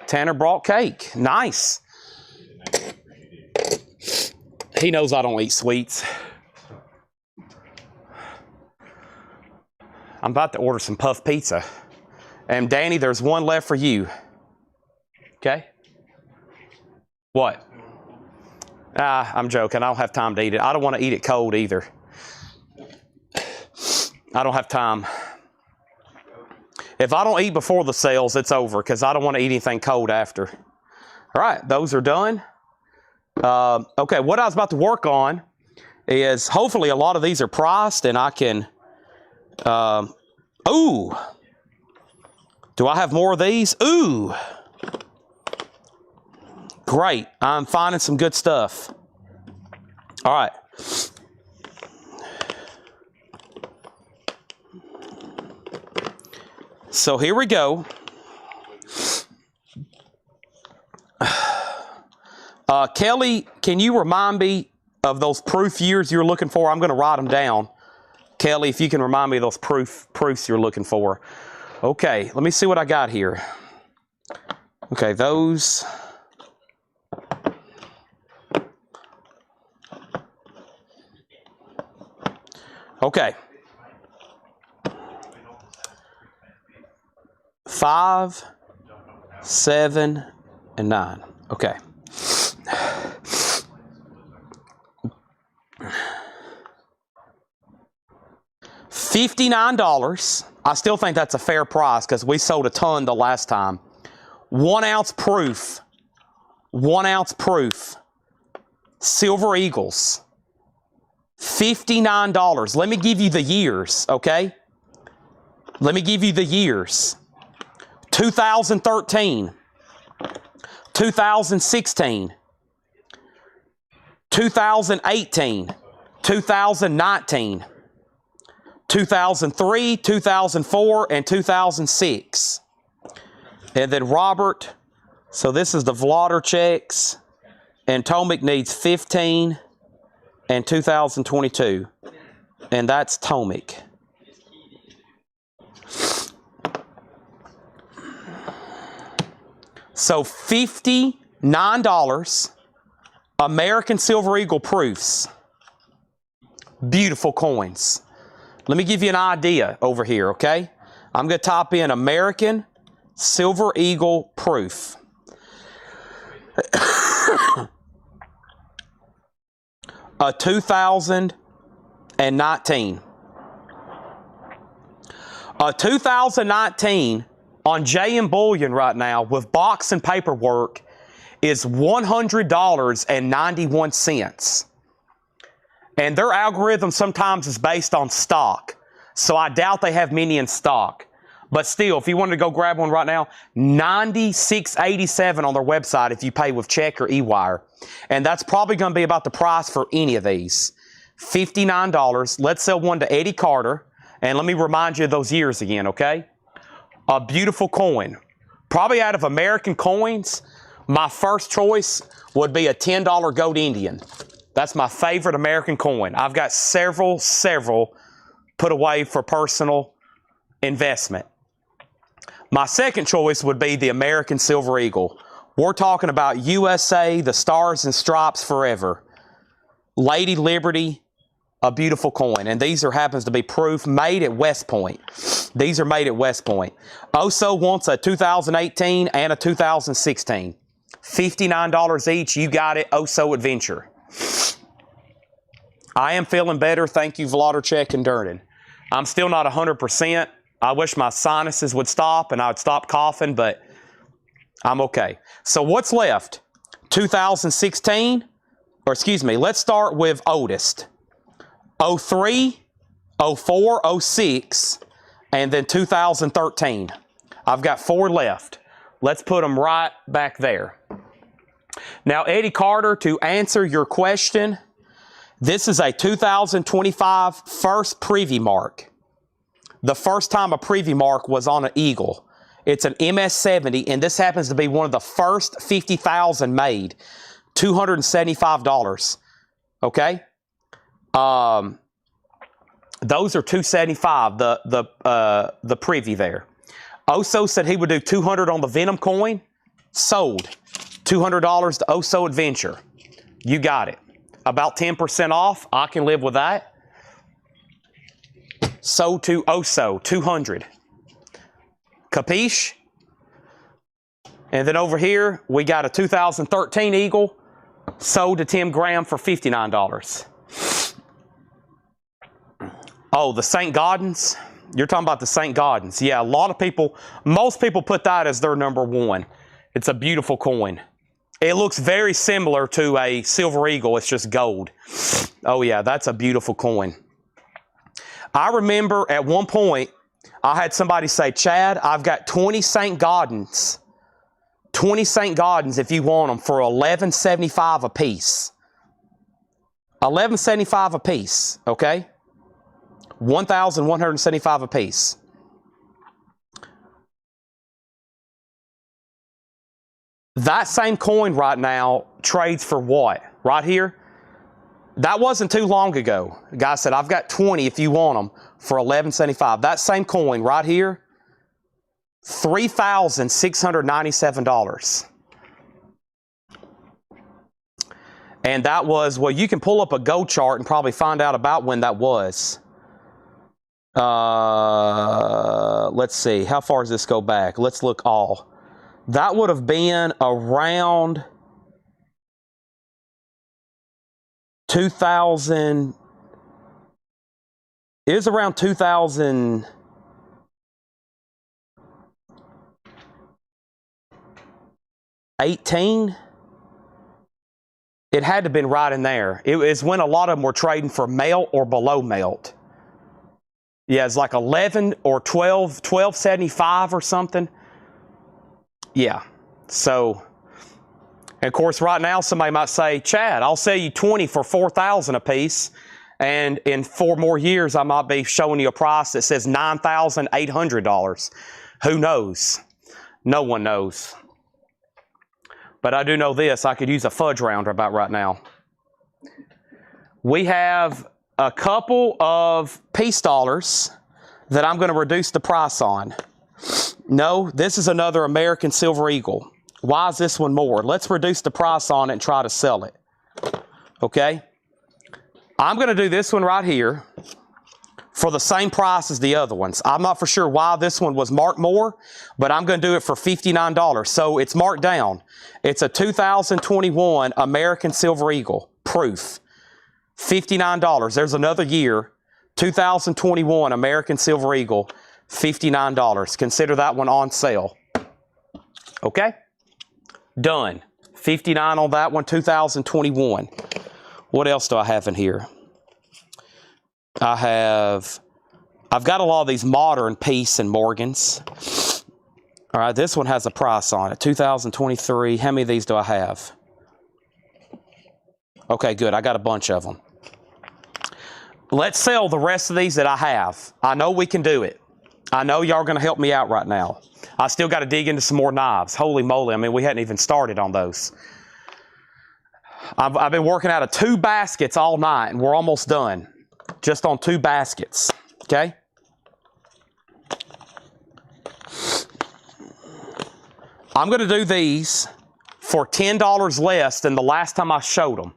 [SPEAKER 1] Tanner brought cake. Nice. He knows I don't eat sweets. I'm about to order some puff pizza. And Danny, there's 1 left for you. Okay? What? I'm joking. I don't have time to eat it. I don't want to eat it cold either. I don't have time. If I don't eat before the sales, it's over because I don't want to eat anything cold after. All right, those are done. Okay, what I was about to work on is hopefully a lot of these are priced and I can... ooh! Do I have more of these? Ooh! Great. I'm finding some good stuff. All right. So here we go. Kelly, can you remind me of those proof years you're looking for? I'm going to write them down. Kelly, if you can remind me of those proofs you're looking for. Okay, let me see what I got here. Okay, those. Okay. 5, 7, and 9. Okay. $59. I still think that's a fair price because we sold a ton the last time. 1 ounce proof. 1 ounce proof. Silver Eagles. $59. Let me give you the years, okay? Let me give you the years. 2013. 2016. 2018. 2019. 2003, 2004, and 2006. And then Robert, so this is the Vlader checks, and Tomic needs 15 and 2022. And that's Tomic. So $59, American Silver Eagle proofs. Beautiful coins. Let me give you an idea over here, okay? I'm going to type in American Silver Eagle proof. A 2019. A 2019 on JM Bullion right now with box and paperwork is $100.91. And their algorithm sometimes is based on stock. So I doubt they have many in stock. But still, if you wanted to go grab one right now, $96.87 on their website if you pay with check or e-wire. And that's probably going to be about the price for any of these. $59. Let's sell one to Eddie Carter. And let me remind you of those years again, okay? A beautiful coin. Probably out of American coins, my first choice would be a $10 gold Indian. That's my favorite American coin. I've got several put away for personal investment. My second choice would be the American Silver Eagle. We're talking about USA, the Stars and Stripes forever. Lady Liberty, a beautiful coin. And these happens to be proof made at West Point. These are made at West Point. Oso wants a 2018 and a 2016. $59 each. You got it. Oso Adventure. I am feeling better. Thank you, Vladerchek and Durden. I'm still not 100%. I wish my sinuses would stop and I would stop coughing, but I'm okay. So what's left? 2016, or excuse me, let's start with oldest. 03, 04, 06, and then 2013. I've got 4 left. Let's put them right back there. Now, Eddie Carter, to answer your question, this is a 2025 first preview mark. The first time a preview mark was on an Eagle. It's an MS-70, and this happens to be one of the first 50,000 made. $275. Okay? Those are $275, the preview there. Oso said he would do $200 on the Venom coin. Sold. $200 to Oso Adventure. You got it. About 10% off. I can live with that. Sold to Oso, $200. Capiche? And then over here, we got a 2013 Eagle Sold to Tim Graham for $59. Oh, the St. Gaudens? You're talking about the St. Gaudens. Yeah, a lot of people, most people put that as their number one. It's a beautiful coin. It looks very similar to a Silver Eagle. It's just gold. Oh yeah, that's a beautiful coin. I remember at one point, I had somebody say, Chad, I've got 20 St. Gaudens. 20 St. Gaudens if you want them for $11.75 a piece. $11.75 a piece, okay? $1,175 a piece. That same coin right now trades for what? Right here? That wasn't too long ago. The guy said, I've got 20 if you want them for $11.75. That same coin right here, $3,697. And that was, well, you can pull up a gold chart and probably find out about when that was. Let's see, how far does this go back? Let's look all. That would have been around 2000. It was around 2018. It had to have been right in there. It was when a lot of them were trading for melt or below melt. Yeah, it's like 11 or 12.75 or something. Yeah. So, and of course, right now somebody might say, Chad, I'll sell you 20 for $4,000 a piece. And in 4 more years, I might be showing you a price that says $9,800. Who knows? No one knows. But I do know this. I could use a fudge rounder about right now. We have a couple of peace dollars that I'm going to reduce the price on. No, this is another American Silver Eagle. Why is this one more? Let's reduce the price on it and try to sell it. Okay? I'm going to do this one right here for the same price as the other ones. I'm not for sure why this one was marked more, but I'm going to do it for $59. So it's marked down. It's a 2021 American Silver Eagle proof. $59. There's another year. 2021 American Silver Eagle. $59. Consider that one on sale. Okay? Done. $59 on that one, 2021. What else do I have in here? I've got a lot of these modern Peace and Morgans. All right, this one has a price on it. 2023. How many of these do I have? Okay, good. I got a bunch of them. Let's sell the rest of these that I have. I know we can do it. I know y'all are going to help me out right now. I still got to dig into some more knives. Holy moly, I mean, we hadn't even started on those. I've been working out of 2 baskets all night, and we're almost done. Just on 2 baskets, okay? I'm going to do these for $10 less than the last time I showed them.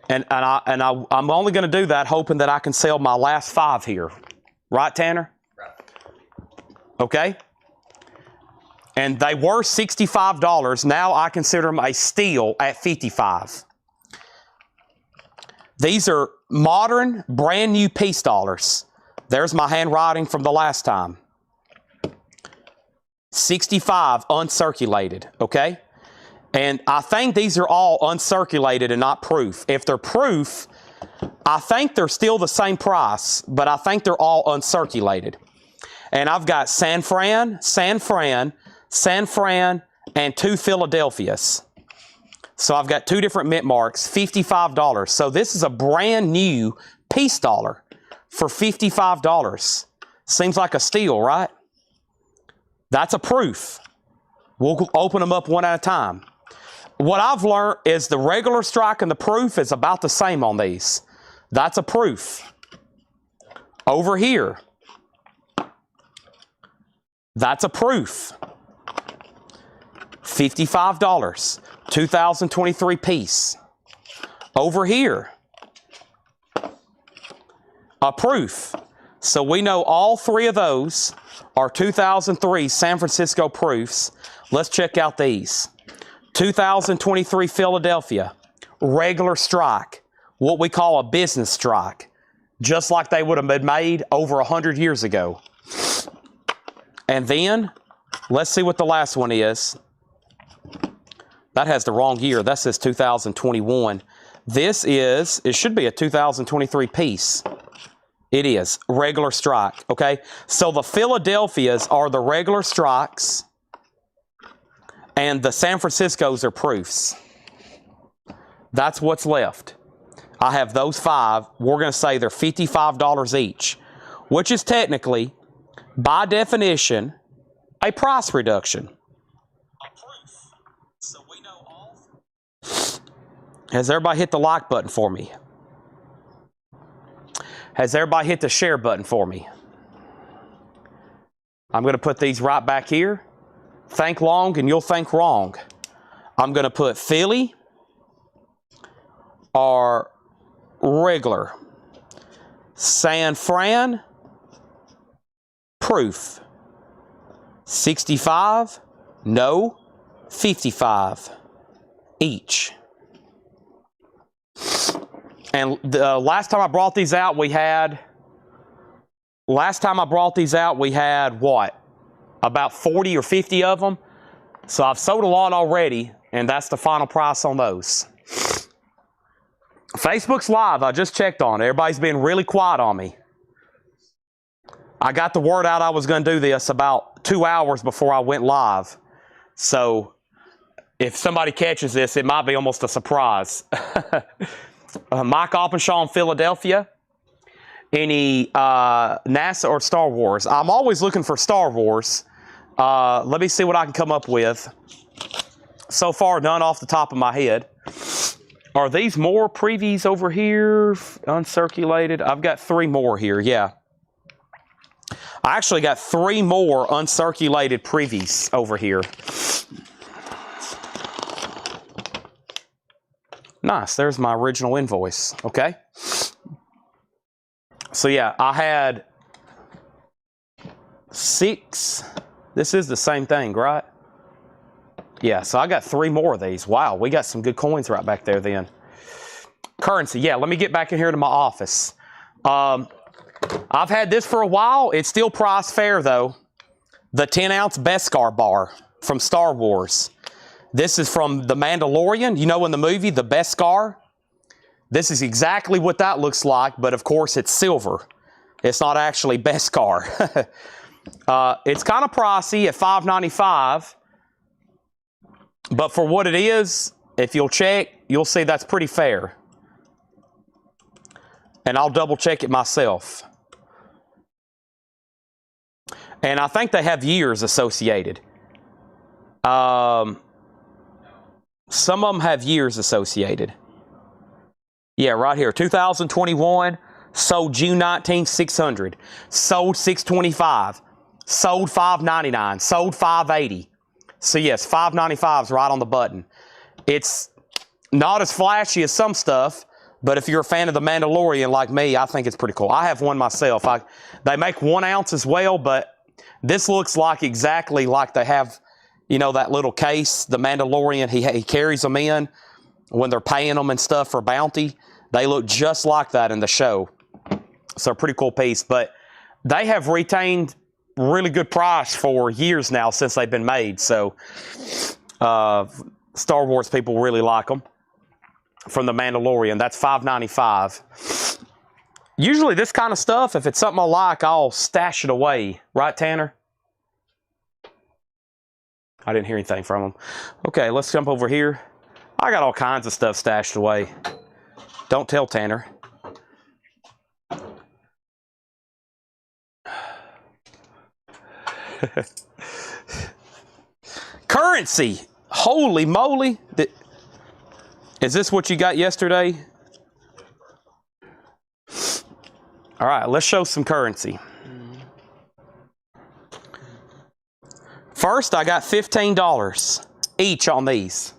[SPEAKER 1] And I'm only going to do that hoping that I can sell my last 5 here. Right, Tanner? Right. Okay? And they were $65. Now I consider them a steal at $55. These are modern, brand new peace dollars. There's my handwriting from the last time. 65 uncirculated, okay? And I think these are all uncirculated and not proof. If they're proof, I think they're still the same price, but I think they're all uncirculated. And I've got San Fran, and 2 Philadelphias. So I've got 2 different mint marks, $55. So this is a brand new peace dollar for $55. Seems like a steal, right? That's a proof. We'll open them up one at a time. What I've learned is the regular strike and the proof is about the same on these. That's a proof. Over here, that's a proof. $55. 2023 piece. Over here, a proof. So we know all 3 of those are 2003 San Francisco proofs. Let's check out these. 2023 Philadelphia, regular strike, what we call a business strike, just like they would have been made over 100 years ago. And then, let's see what the last one is. That has the wrong year. That says 2021. This is, it should be a 2023 piece. It is, regular strike, okay? So the Philadelphias are the regular strikes, and the San Franciscos are proofs. That's what's left. I have those 5. We're going to say they're $55 each, which is technically, by definition, a price reduction. A proof. So we know all. Has everybody hit the like button for me? Has everybody hit the share button for me? I'm going to put these right back here. Think long and you'll think wrong. I'm going to put Philly or regular. San Fran, proof. 65, no, 55 each. And the last time I brought these out, we had what? About 40 or 50 of them. So I've sold a lot already, and that's the final price on those. Facebook's live. I just checked on it. Everybody's been really quiet on me. I got the word out I was going to do this about 2 hours before I went live. So if somebody catches this, it might be almost a surprise. Mike Oppenshaw in Philadelphia. Any NASA or Star Wars? I'm always looking for Star Wars. Let me see what I can come up with. So far, none off the top of my head. Are these more previews over here? Uncirculated? I've got 3 more here, yeah. I actually got 3 more uncirculated previews over here. Nice, there's my original invoice, okay? So yeah, I had 6. This is the same thing, right? Yeah, so I got 3 more of these. Wow, we got some good coins right back there then. Currency, yeah, let me get back in here to my office. I've had this for a while. It's still price fair though. The 10-ounce Beskar bar from Star Wars. This is from The Mandalorian. You know in the movie, the Beskar? This is exactly what that looks like, but of course it's silver. It's not actually Beskar. It's kind of pricey at $5.95, but for what it is, if you'll check, you'll see that's pretty fair. And I'll double check it myself. And I think they have years associated. Some of them have years associated. Yeah, right here. 2021, sold June 19th, 600. Sold 625. Sold 599. Sold 580. So yes, 595 is right on the button. It's not as flashy as some stuff, but if you're a fan of The Mandalorian like me, I think it's pretty cool. I have one myself. They make 1 ounce as well, but this looks like exactly like they have, you know, that little case, The Mandalorian, he carries them in when they're paying them and stuff for bounty. They look just like that in the show. So a pretty cool piece. But they have retained really good price for years now since they've been made. So Star Wars people really like them. From The Mandalorian, that's $5.95. Usually this kind of stuff, if it's something I like, I'll stash it away. Right, Tanner? I didn't hear anything from him. Okay, let's jump over here. I got all kinds of stuff stashed away. Don't tell Tanner. Currency. Holy moly. Is this what you got yesterday? All right, let's show some currency. First, I got $15 each on these.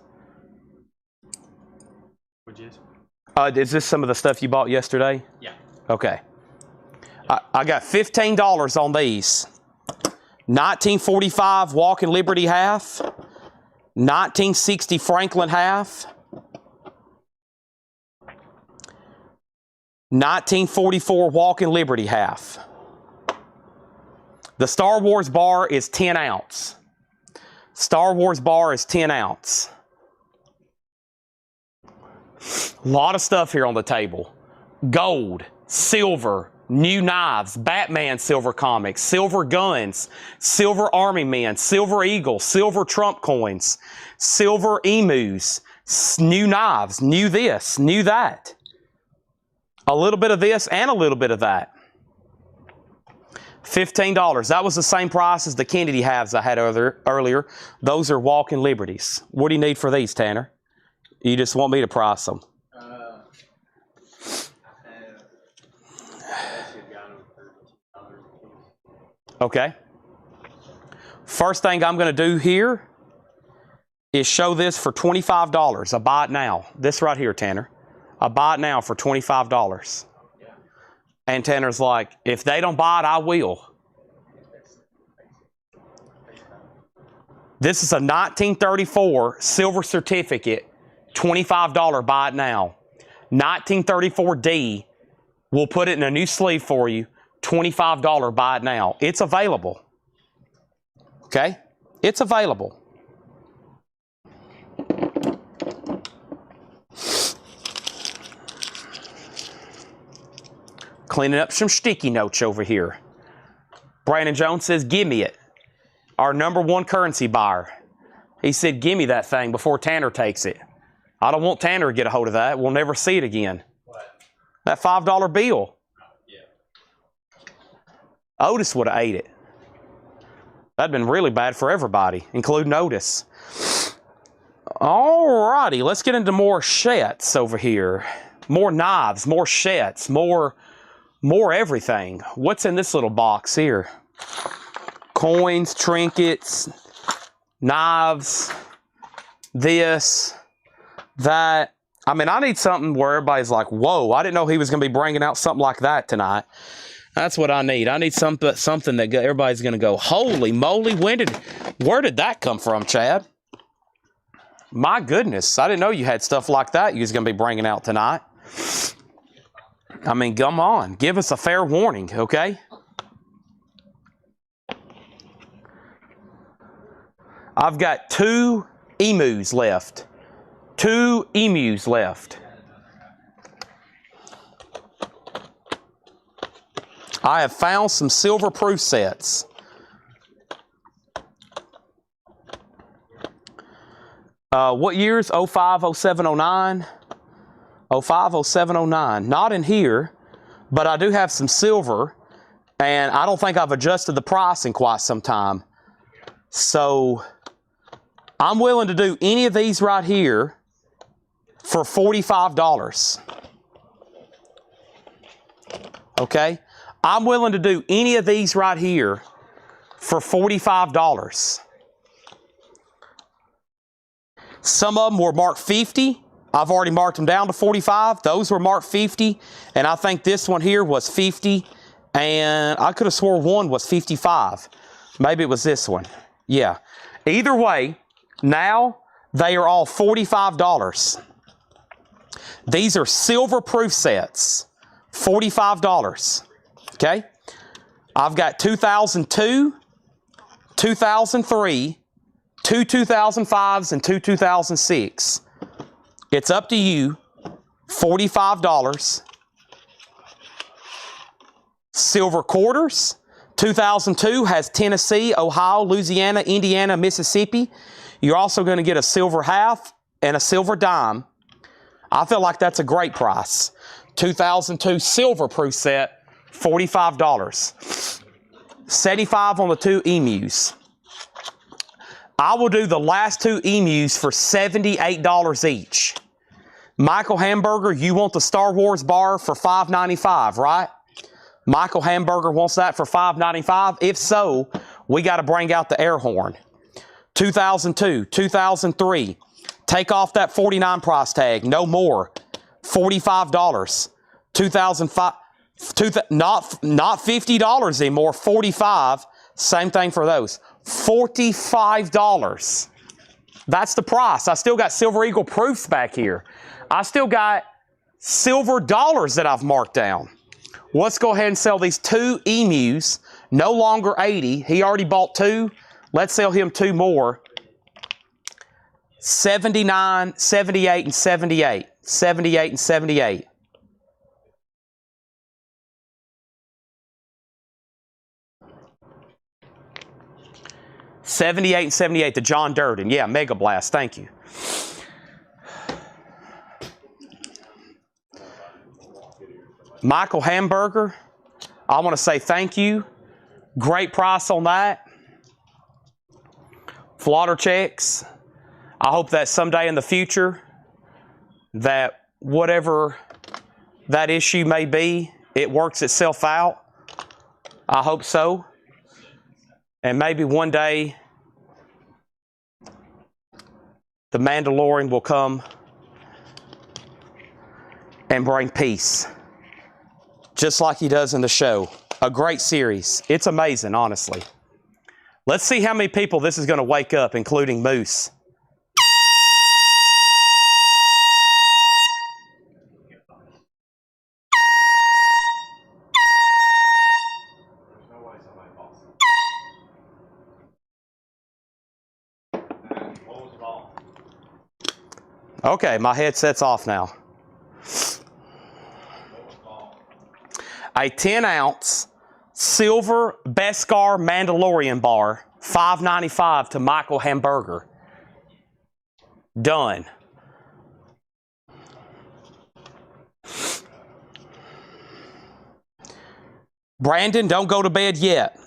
[SPEAKER 1] Is this some of the stuff you bought yesterday?
[SPEAKER 4] Yeah.
[SPEAKER 1] Okay. I got $15 on these. 1945 Walking Liberty half. 1960 Franklin half. 1944 Walking Liberty half. The Star Wars bar is 10 ounce. Star Wars bar is 10 ounce. A lot of stuff here on the table. Gold, silver, new knives, Batman silver comics, silver guns, silver army men, silver eagle, silver Trump coins, silver emus, new knives, new this, new that. A little bit of this and a little bit of that. $15. That was the same price as the Kennedy halves I had earlier. Those are Walking Liberties. What do you need for these, Tanner? You just want me to price them? Okay. First thing I'm going to do here is show this for $25. I buy it now. This right here, Tanner. I buy it now for $25. And Tanner's like, if they don't buy it, I will. This is a 1934 silver certificate, $25, buy it now. 1934D, we'll put it in a new sleeve for you, $25, buy it now. It's available. Okay? It's available. Cleaning up some sticky notes over here. Brandon Jones says, give me it. Our #1 currency buyer. He said, give me that thing before Tanner takes it. I don't want Tanner to get a hold of that. We'll never see it again.
[SPEAKER 2] What?
[SPEAKER 1] That $5 bill.
[SPEAKER 2] Yeah.
[SPEAKER 1] Otis would have ate it. That'd been really bad for everybody, including Otis. Alrighty, let's get into more shets over here. More knives, more shets, more everything. What's in this little box here? Coins, trinkets, knives, this, that. I mean, I need something where everybody's like, whoa, I didn't know he was going to be bringing out something like that tonight. That's what I need. I need something that everybody's going to go, holy moly, where did that come from, Chad? My goodness, I didn't know you had stuff like that you was going to be bringing out tonight. I mean, come on. Give us a fair warning, okay? I've got 2 emus left. 2 emus left. I have found some silver proof sets. What years? 05, 07, 09? 05, 07, 09. Not in here, but I do have some silver, and I don't think I've adjusted the price in quite some time. So I'm willing to do any of these right here for $45. Okay? I'm willing to do any of these right here for $45. Some of them were marked 50. I've already marked them down to 45. Those were marked 50. And I think this one here was 50. And I could have swore one was 55. Maybe it was this one. Yeah. Either way, now they are all $45. These are silver proof sets. $45. Okay? I've got 2002, 2003, 2 2005s, and 2 2006. It's up to you. $45. Silver quarters. 2002 has Tennessee, Ohio, Louisiana, Indiana, Mississippi. You're also going to get a silver half and a silver dime. I feel like that's a great price. 2002 silver proof set, $45. 75 on the 2 emus. I will do the last 2 emus for $78 each. Michael Hamburger, you want the Star Wars bar for $5.95, right? Michael Hamburger wants that for $5.95. If so, we got to bring out the air horn. 2002, 2003. Take off that $49 price tag. No more. $45. 2005. Not $50 anymore. $45. Same thing for those. $45. That's the price. I still got Silver Eagle proofs back here. I still got silver dollars that I've marked down. Let's go ahead and sell these 2 emus. No longer 80. He already bought 2. Let's sell him 2 more. 79, 78, and 78. 78 and 78. $78 and $78, the John Durden. Yeah, Mega Blast. Thank you. Michael Hamburger, I want to say thank you. Great price on that. Flotter checks. I hope that someday in the future that whatever that issue may be, it works itself out. I hope so. And maybe one day the Mandalorian will come and bring peace. Just like he does in the show. A great series. It's amazing, honestly. Let's see how many people this is going to wake up, including Moose. Okay, my headset's off now. A 10-ounce silver Beskar Mandalorian bar, $5.95 to Michael Hamburger. Done. Brandon, don't go to bed yet.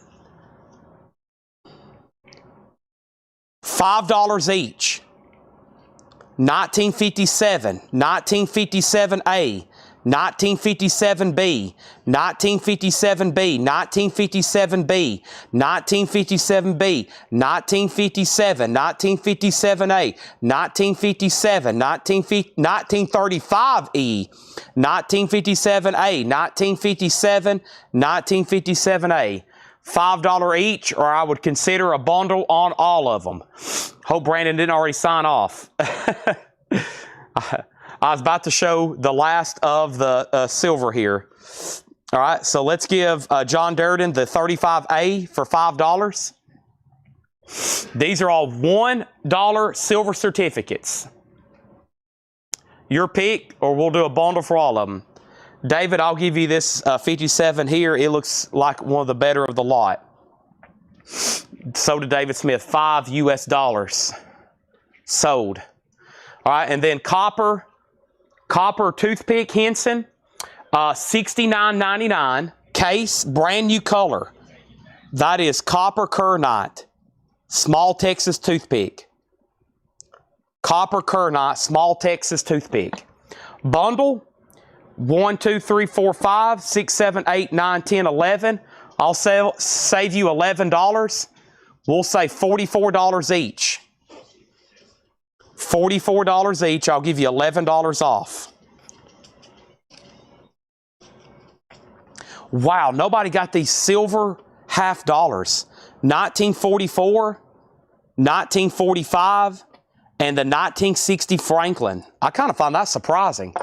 [SPEAKER 1] $5 each. 1957, 1957A, 1957B, 1957B, 1957B, 1957B, 1957, 1957A, 1957, 1935E, 1957A, 1957, 1957A. $5 each, or I would consider a bundle on all of them. Hope Brandon didn't already sign off. I was about to show the last of the silver here. All right, so let's give John Durden the 35A for $5. These are all $1 silver certificates. Your pick, or we'll do a bundle for all of them. David, I'll give you this 57 here. It looks like one of the better of the lot. So did David Smith, $5 US. Sold. All right, and then copper toothpick Henson, $69.99. Case, brand new color. That is copper Kernite, small Texas toothpick. Copper Kernite, small Texas toothpick. Bundle. 1, 2, 3, 4, 5, 6, 7, 8, 9, 10, 11. I'll save you $11. We'll say $44 each. $44 each. I'll give you $11 off. Wow, nobody got these silver half dollars. 1944, 1945, and the 1960 Franklin. I kind of find that surprising.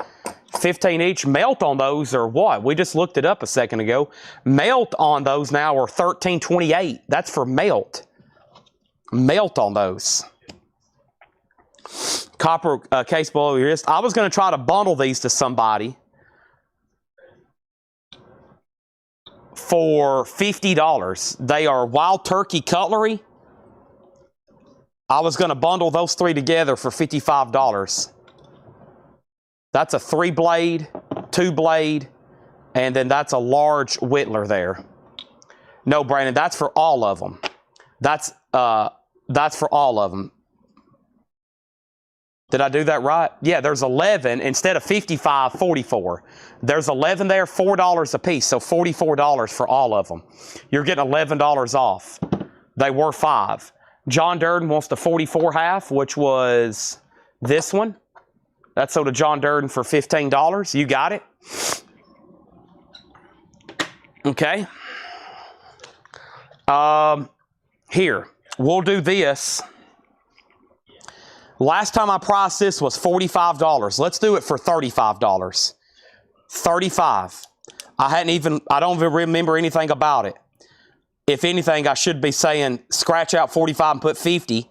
[SPEAKER 1] 15 each. Melt on those are what? We just looked it up a second ago. Melt on those now are $13.28. That's for melt. Melt on those. Copper case below your wrist. I was going to try to bundle these to somebody for $50. They are Wild Turkey cutlery. I was going to bundle those 3 together for $55. That's a 3-blade, 2-blade, and then that's a large whittler there. No, Brandon, that's for all of them. That's for all of them. Did I do that right? Yeah, there's 11 instead of 55, 44. There's 11 there, $4 a piece, so $44 for all of them. You're getting $11 off. They were 5. John Durden wants the 44 half, which was this one. That's sold to John Durden for $15. You got it. Okay. Here, we'll do this. Last time I priced this was $45. Let's do it for $35. 35. I don't even remember anything about it. If anything, I should be saying scratch out 45 and put 50.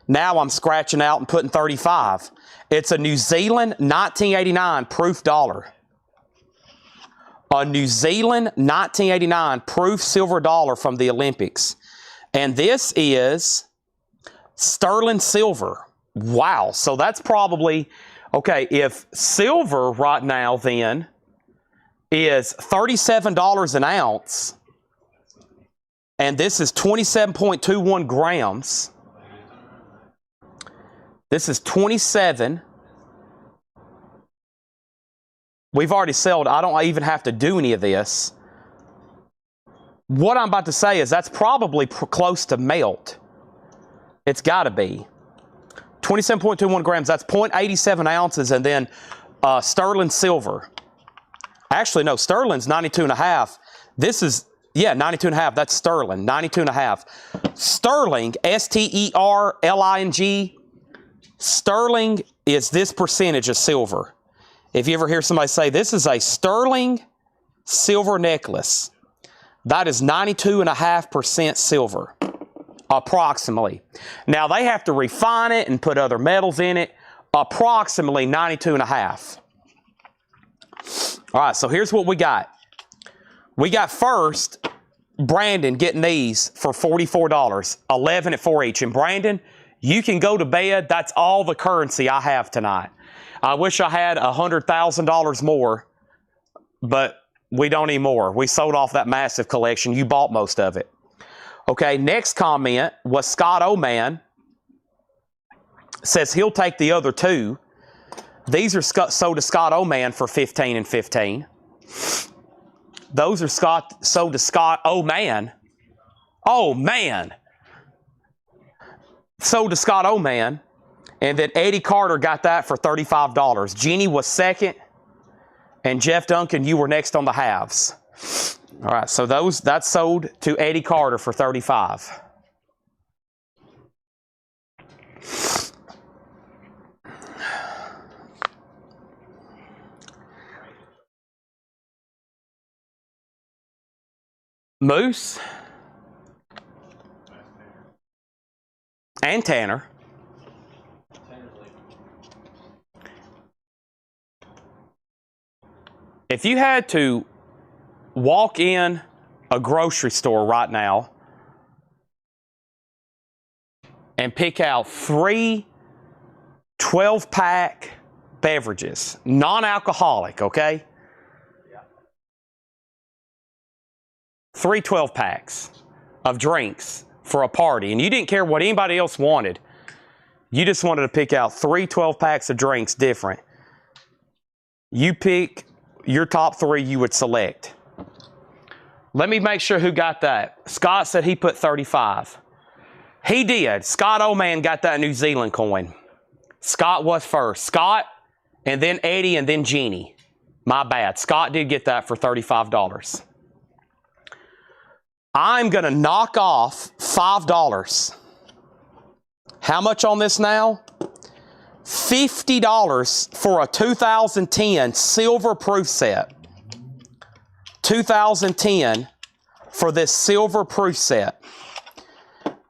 [SPEAKER 1] Now I'm scratching out and putting 35. It's a New Zealand 1989 proof dollar. A New Zealand 1989 proof silver dollar from the Olympics. And this is sterling silver. Wow. So that's probably, okay, if silver right now then is $37 an ounce, and this is 27.21 grams. This is 27. We've already sold. I don't even have to do any of this. What I'm about to say is that's probably close to melt. It's got to be. 27.21 grams. That's 0.87 ounces. And then sterling silver. Actually, no, sterling's 92.5. This is, yeah, 92.5. That's sterling. 92.5. Sterling, S-T-E-R-L-I-N-G. Sterling is this percentage of silver. If you ever hear somebody say, this is a sterling silver necklace, that is 92.5% silver, approximately. Now, they have to refine it and put other metals in it, approximately 92.5. All right, so here's what we got. We got first, Brandon getting these for $44, 11 at 4 each. And Brandon, you can go to bed. That's all the currency I have tonight. I wish I had $100,000 more, but we don't need more. We sold off that massive collection. You bought most of it. Okay, next comment was Scott Oman. Says he'll take the other two. These are sold to Scott Oman for $15 and $15. Those are sold to Scott Oman. Oh, man. Sold to Scott Oman. And then Eddie Carter got that for $35. Jeannie was second. And Jeff Duncan, you were next on the halves. All right, so that's sold to Eddie Carter for $35. Moose and Tanner. If you had to walk in a grocery store right now and pick out 3 12-pack beverages, non-alcoholic, okay? 3 12-packs of drinks for a party, and you didn't care what anybody else wanted. You just wanted to pick out 3 12-packs of drinks different. You pick your top 3 you would select. Let me make sure who got that. Scott said he put 35. He did. Scott Oman got that New Zealand coin. Scott was first. Scott, and then Eddie, and then Jeannie. My bad. Scott did get that for $35. I'm going to knock off $5. How much on this now? $50 for a 2010 silver proof set. 2010 for this silver proof set.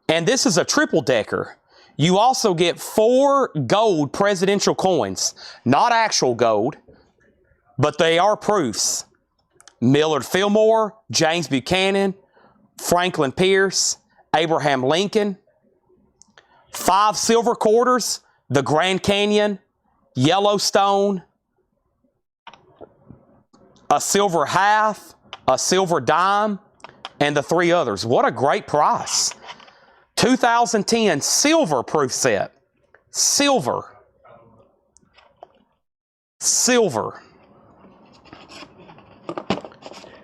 [SPEAKER 1] And this is a triple decker. You also get 4 gold presidential coins. Not actual gold, but they are proofs. Millard Fillmore, James Buchanan, Franklin Pierce, Abraham Lincoln. 5 silver quarters, the Grand Canyon, Yellowstone, a silver half, a silver dime, and the 3 others. What a great price. 2010 silver proof set. Silver. Silver.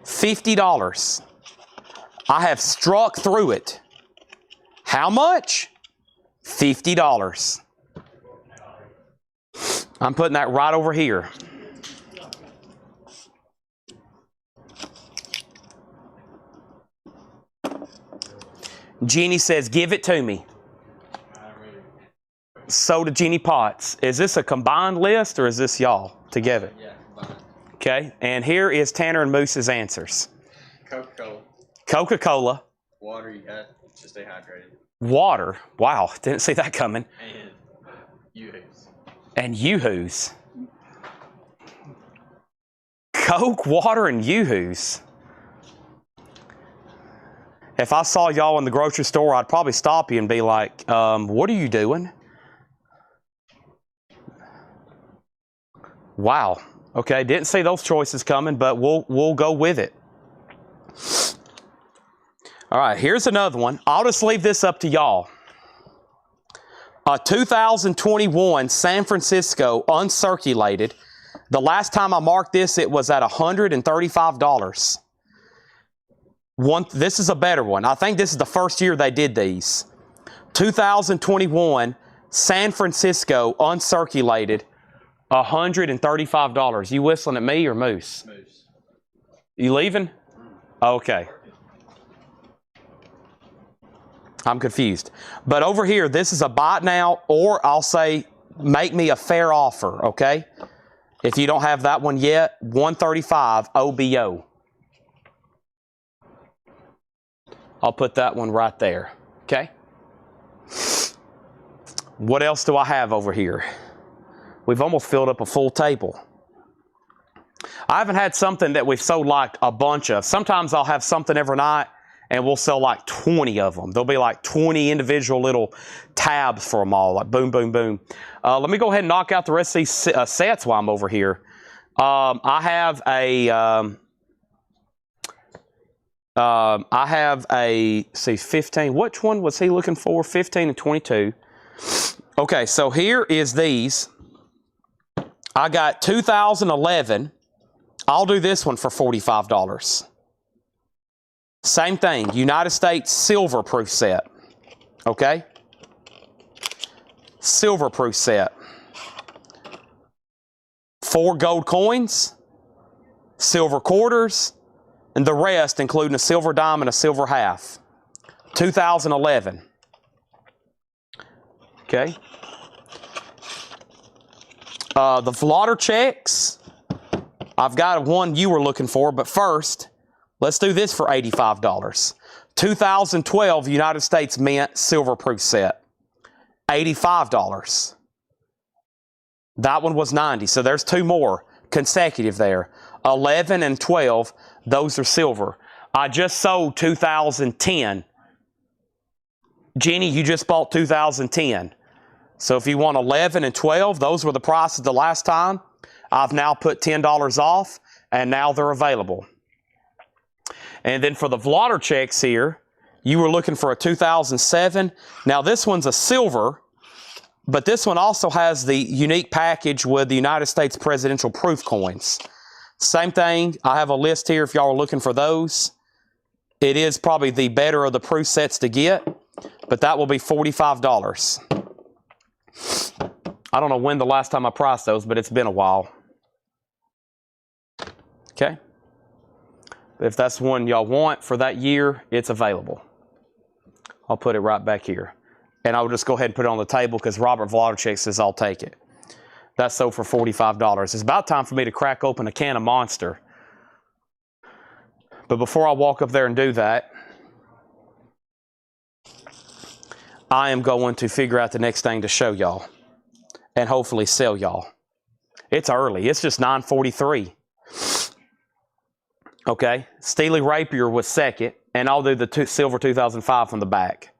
[SPEAKER 1] $50. I have struck through it. How much? $50. I'm putting that right over here. Jeannie says, give it to me. Soda Genie Potts. Is this a combined list or is this y'all together?
[SPEAKER 4] Yeah, combined.
[SPEAKER 1] Okay, and here is Tanner and Moose's answers.
[SPEAKER 4] Coca-Cola.
[SPEAKER 1] Coca-Cola.
[SPEAKER 4] Water, you got to stay hydrated.
[SPEAKER 1] Water. Wow, didn't see that coming.
[SPEAKER 4] And Yoo-hoos.
[SPEAKER 1] And Yoo-hoos. Coke, water, and Yoo-hoos. If I saw y'all in the grocery store, I'd probably stop you and be like, what are you doing? Wow. Okay, didn't see those choices coming, but we'll go with it. All right, here's another one. I'll just leave this up to y'all. A 2021 San Francisco uncirculated. The last time I marked this, it was at $135. This is a better one. I think this is the first year they did these. 2021 San Francisco uncirculated, $135. You whistling at me or Moose?
[SPEAKER 4] Moose.
[SPEAKER 1] You leaving? Okay. I'm confused. But over here, this is a buy it now, or I'll say make me a fair offer, okay? If you don't have that one yet, $135 OBO. I'll put that one right there, okay? What else do I have over here? We've almost filled up a full table. I haven't had something that we've sold like a bunch of. Sometimes I'll have something every night and we'll sell like 20 of them. There'll be like 20 individual little tabs for them all, like boom, boom, boom. Let me go ahead and knock out the rest of these sets while I'm over here. I have a, see, 15. Which one was he looking for? 15 and 22. Okay, so here is these. I got 2011. I'll do this one for $45. Same thing, United States silver proof set. Okay? Silver proof set. 4 gold coins, silver quarters, and the rest, including a silver dime and a silver half. 2011. Okay? The Vlotter checks. I've got one you were looking for, but first, let's do this for $85. 2012 United States Mint silver proof set. $85. That one was $90, so there's 2 more consecutive there. 11 and 12, those are silver. I just sold 2010. Jenny, you just bought 2010. So if you want 11 and 12, those were the prices the last time. I've now put $10 off, and now they're available. And then for the Vlotter checks here, you were looking for a 2007. Now this one's a silver, but this one also has the unique package with the United States presidential proof coins. Same thing, I have a list here if y'all are looking for those. It is probably the better of the proof sets to get, but that will be $45. I don't know when the last time I priced those, but it's been a while. Okay? If that's one y'all want for that year, it's available. I'll put it right back here. And I'll just go ahead and put it on the table because Robert Vloderchik says I'll take it. That's sold for $45. It's about time for me to crack open a can of Monster. But before I walk up there and do that, I am going to figure out the next thing to show y'all and hopefully sell y'all. It's early. It's just 9:43. Okay, Steely Rapier was second, and I'll do the silver 2005 from the back.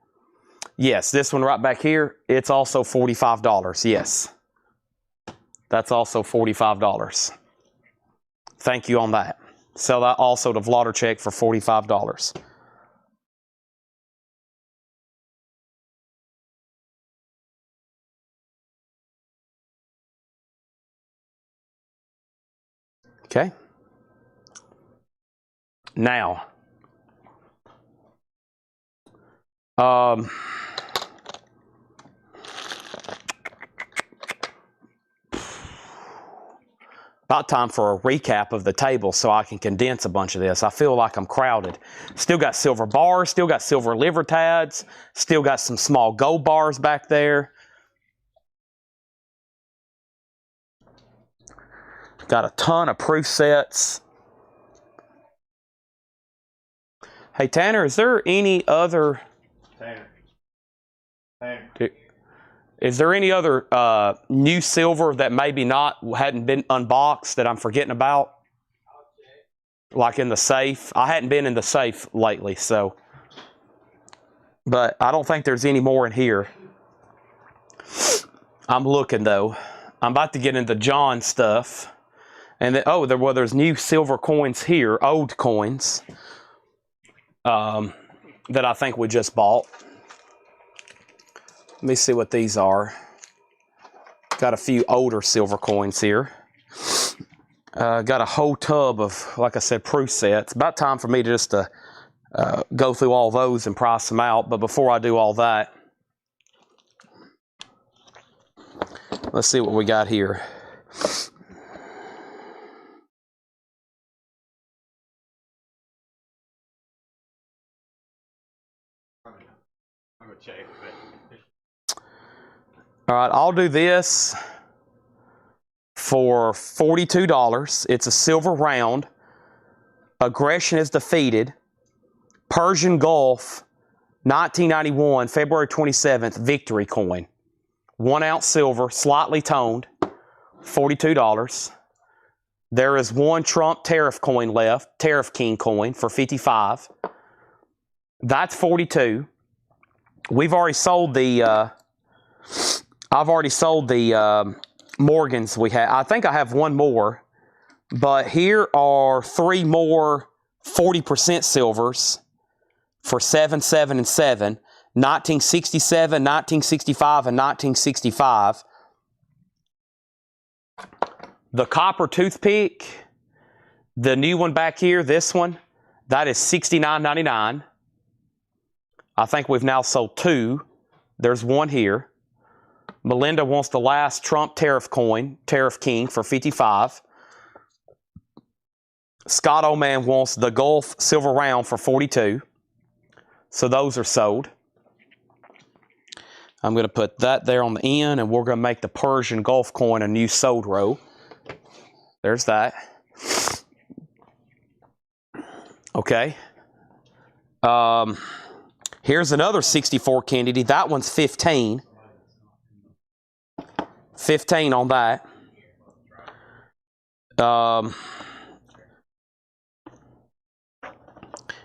[SPEAKER 1] Yes, this one right back here, it's also $45. Yes, that's also $45. Thank you on that. Sell that also to Vloderchek for $45. Okay. Now, about time for a recap of the table so I can condense a bunch of this. I feel like I'm crowded. Still got silver bars, still got silver liver tads, still got some small gold bars back there. Got a ton of proof sets. Hey, Tanner, is there any other...
[SPEAKER 2] Tanner.
[SPEAKER 1] Is there any other new silver that maybe hadn't been unboxed that I'm forgetting about? Like in the safe? I hadn't been in the safe lately, so... But I don't think there's any more in here. I'm looking, though. I'm about to get into John stuff. And then, there's new silver coins here, old coins, that I think we just bought. Let me see what these are. Got a few older silver coins here. Got a whole tub of, like I said, proof sets. About time for me to just go through all those and price them out. But before I do all that, let's see what we got here.
[SPEAKER 2] I'm gonna check, but
[SPEAKER 1] All right, I'll do this for $42. It's a silver round. Aggression is defeated. Persian Gulf, 1991, February 27th, victory coin. 1 ounce silver, slightly toned, $42. There is one Trump tariff coin left, Tariff King coin, for $55. That's $42. We've already sold the... I've already sold the Morgans we had. I think I have one more, but here are 3 more 40% silvers for 7, 7, and 7. 1967, 1965, and 1965. The copper toothpick, the new one back here, this one, that is $69.99. I think we've now sold 2. There's one here. Melinda wants the last Trump tariff coin, Tariff King, for $55. Scott Oman wants the Gulf silver round for $42. So those are sold. I'm going to put that there on the end, and we're going to make the Persian Gulf coin a new sold row. There's that. Okay. Here's another 64 Kennedy. That one's 15. 15 on that.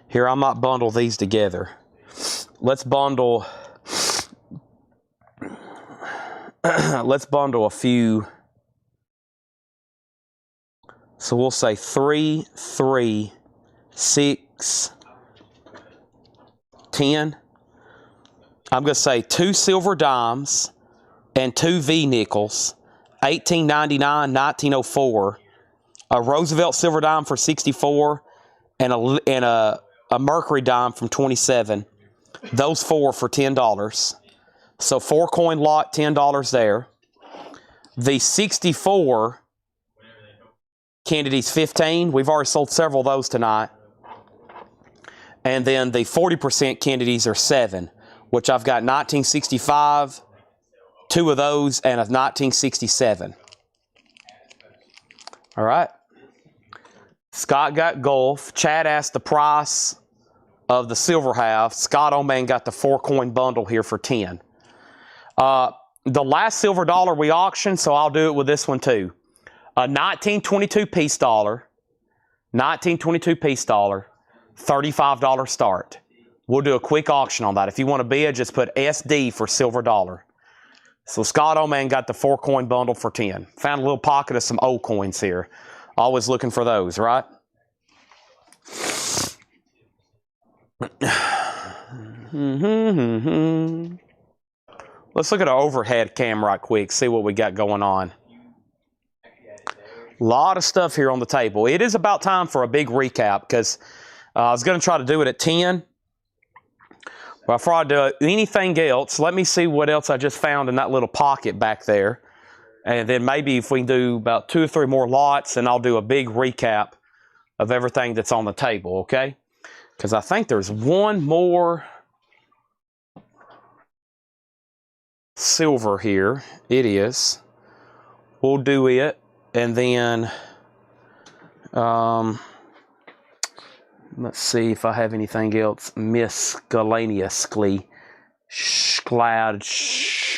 [SPEAKER 1] Here, I might bundle these together. Let's bundle... let's bundle a few. So we'll say 3, 3, 6, 10. I'm going to say 2 silver dimes and 2 V nickels, 1899, 1904, a Roosevelt silver dime for 64, and a Mercury dime from 27. Those 4 for $10. So 4 coin lot, $10 there. The 64 Kennedy's 15. We've already sold several of those tonight. And then the 40% Kennedys are 7, which I've got 1965, 2 of those, and a 1967. All right. Scott got Gulf. Chad asked the price of the silver half. Scott Oman got the 4 coin bundle here for 10. The last silver dollar we auctioned, so I'll do it with this one too. A 1922 piece dollar, 1922 piece dollar, $35 start. We'll do a quick auction on that. If you want to bid, just put SD for silver dollar. So Scott Oman got the 4 coin bundle for 10. Found a little pocket of some old coins here. Always looking for those, right? Let's look at an overhead cam right quick, see what we got going on. A lot of stuff here on the table. It is about time for a big recap because I was going to try to do it at 10. But before I do anything else, let me see what else I just found in that little pocket back there. And then maybe if we can do about 2 or 3 more lots, and I'll do a big recap of everything that's on the table, okay? Because I think there's one more silver here. It is. We'll do it, and then Let's see if I have anything else miscellaneously glad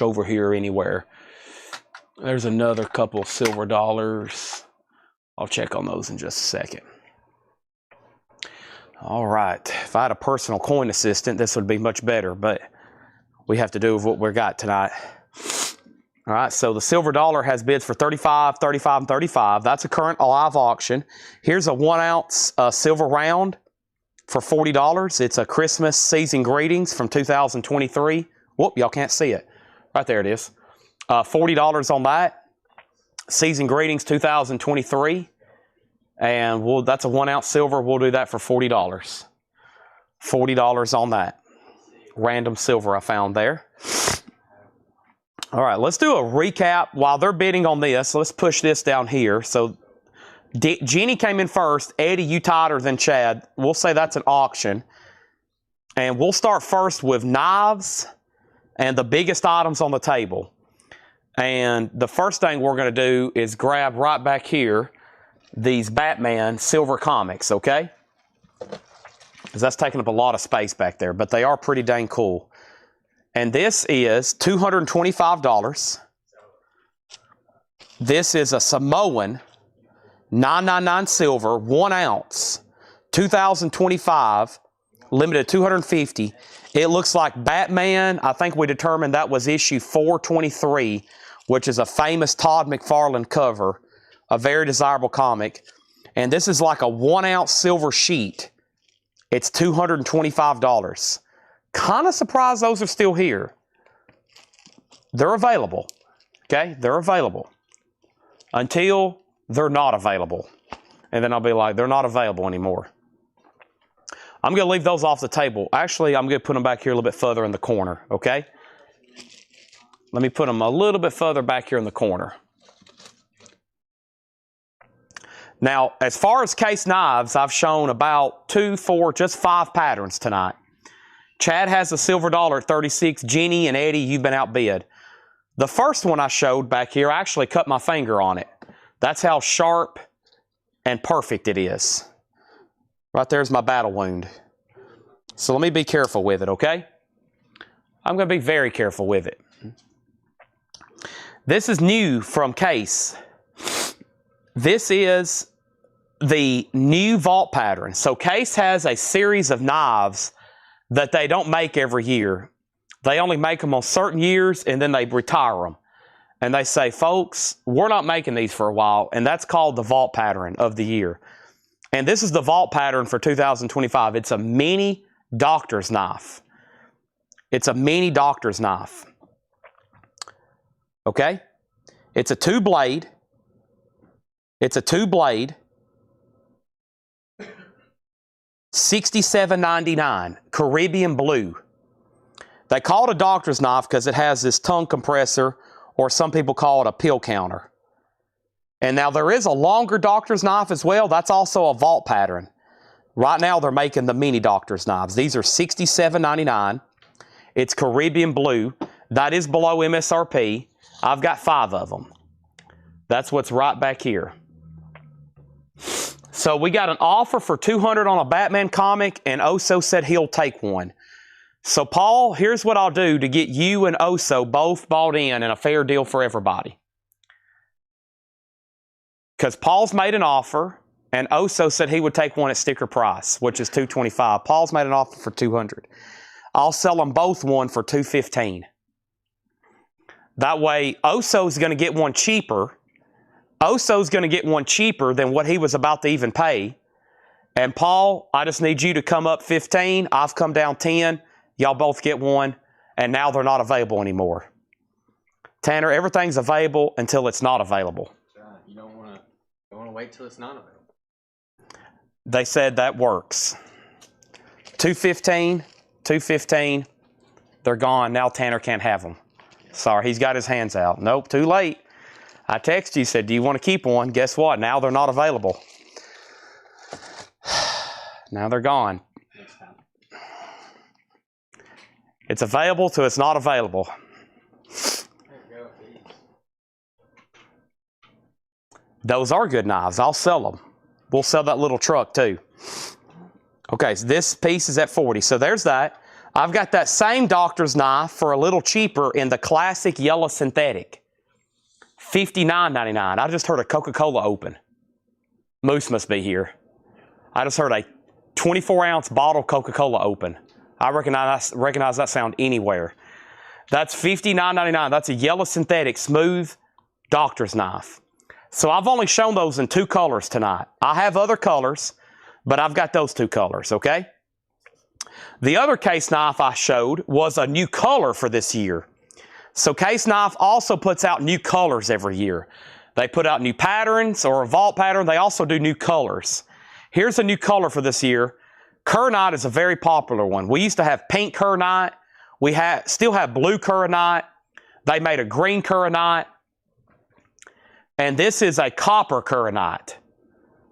[SPEAKER 1] over here anywhere. There's another couple silver dollars. I'll check on those in just a second. All right. If I had a personal coin assistant, this would be much better, but we have to do with what we got tonight. All right, so the silver dollar has bids for 35, 35, and 35. That's a current live auction. Here's a 1 ounce silver round for $40. It's a Christmas season greetings from 2023. Whoop, y'all can't see it. Right there it is. $40 on that. Season greetings 2023. And that's a 1 ounce silver. We'll do that for $40. $40 on that. Random silver I found there. All right, let's do a recap. While they're bidding on this, let's push this down here. So Jeannie came in first. Eddie, you tighter than Chad. We'll say that's an auction. And we'll start first with knives and the biggest items on the table. And the first thing we're going to do is grab right back here these Batman silver comics, okay? Because that's taking up a lot of space back there, but they are pretty dang cool. And this is $225. This is a Samoan 999 silver, 1 ounce, 2025, limited 250. It looks like Batman. I think we determined that was issue 423, which is a famous Todd McFarlane cover, a very desirable comic. And this is like a 1 ounce silver sheet. It's $225. Kind of surprised those are still here. They're available. Okay? They're available. Until they're not available. And then I'll be like, they're not available anymore. I'm going to leave those off the table. Actually, I'm going to put them back here a little bit further in the corner. Okay? Let me put them a little bit further back here in the corner. Now, as far as case knives, I've shown about 2, 4, just 5 patterns tonight. Chad has a silver dollar at 36. Jeannie and Eddie, you've been outbid. The first one I showed back here, I actually cut my finger on it. That's how sharp and perfect it is. Right there's my battle wound. So let me be careful with it, okay? I'm going to be very careful with it. This is new from Case. This is the new vault pattern. So Case has a series of knives that they don't make every year. They only make them on certain years and then they retire them. And they say, folks, we're not making these for a while. And that's called the vault pattern of the year. And this is the vault pattern for 2025. It's a mini doctor's knife. It's a mini doctor's knife. Okay? It's a 2-blade. It's a 2-blade. $67.99, Caribbean blue. They call it a doctor's knife because it has this tongue compressor, or some people call it a pill counter. And now there is a longer doctor's knife as well. That's also a vault pattern. Right now they're making the mini doctor's knives. These are $67.99. It's Caribbean blue. That is below MSRP. I've got 5 of them. That's what's right back here. So we got an offer for $200 on a Batman comic, and Oso said he'll take one. So Paul, here's what I'll do to get you and Oso both bought in and a fair deal for everybody. Because Paul's made an offer, and Oso said he would take one at sticker price, which is $225. Paul's made an offer for $200. I'll sell them both one for $215. That way, Oso's going to get one cheaper. Oso's going to get one cheaper than what he was about to even pay. And Paul, I just need you to come up 15. I've come down 10. Y'all both get one. And now they're not available anymore. Tanner, everything's available until it's not available.
[SPEAKER 4] You don't want to wait till it's not available.
[SPEAKER 1] They said that works. 215, 215. They're gone. Now Tanner can't have them. Sorry, he's got his hands out. Nope, too late. I texted you, said, do you want to keep one? Guess what? Now they're not available. Now they're gone. It's available till it's not available. Those are good knives. I'll sell them. We'll sell that little truck too. Okay, so this piece is at 40. So there's that. I've got that same doctor's knife for a little cheaper in the classic yellow synthetic. $59.99. I just heard a Coca-Cola open. Moose must be here. I just heard a 24-ounce bottle Coca-Cola open. I recognize that sound anywhere. That's $59.99. That's a yellow synthetic smooth doctor's knife. So I've only shown those in 2 colors tonight. I have other colors, but I've got those 2 colors, okay? The other case knife I showed was a new color for this year. So Case Knife also puts out new colors every year. They put out new patterns or a vault pattern. They also do new colors. Here's a new color for this year. Kernite is a very popular one. We used to have pink Kernite. We still have blue Kernite. They made a green Kernite. And this is a copper Kernite.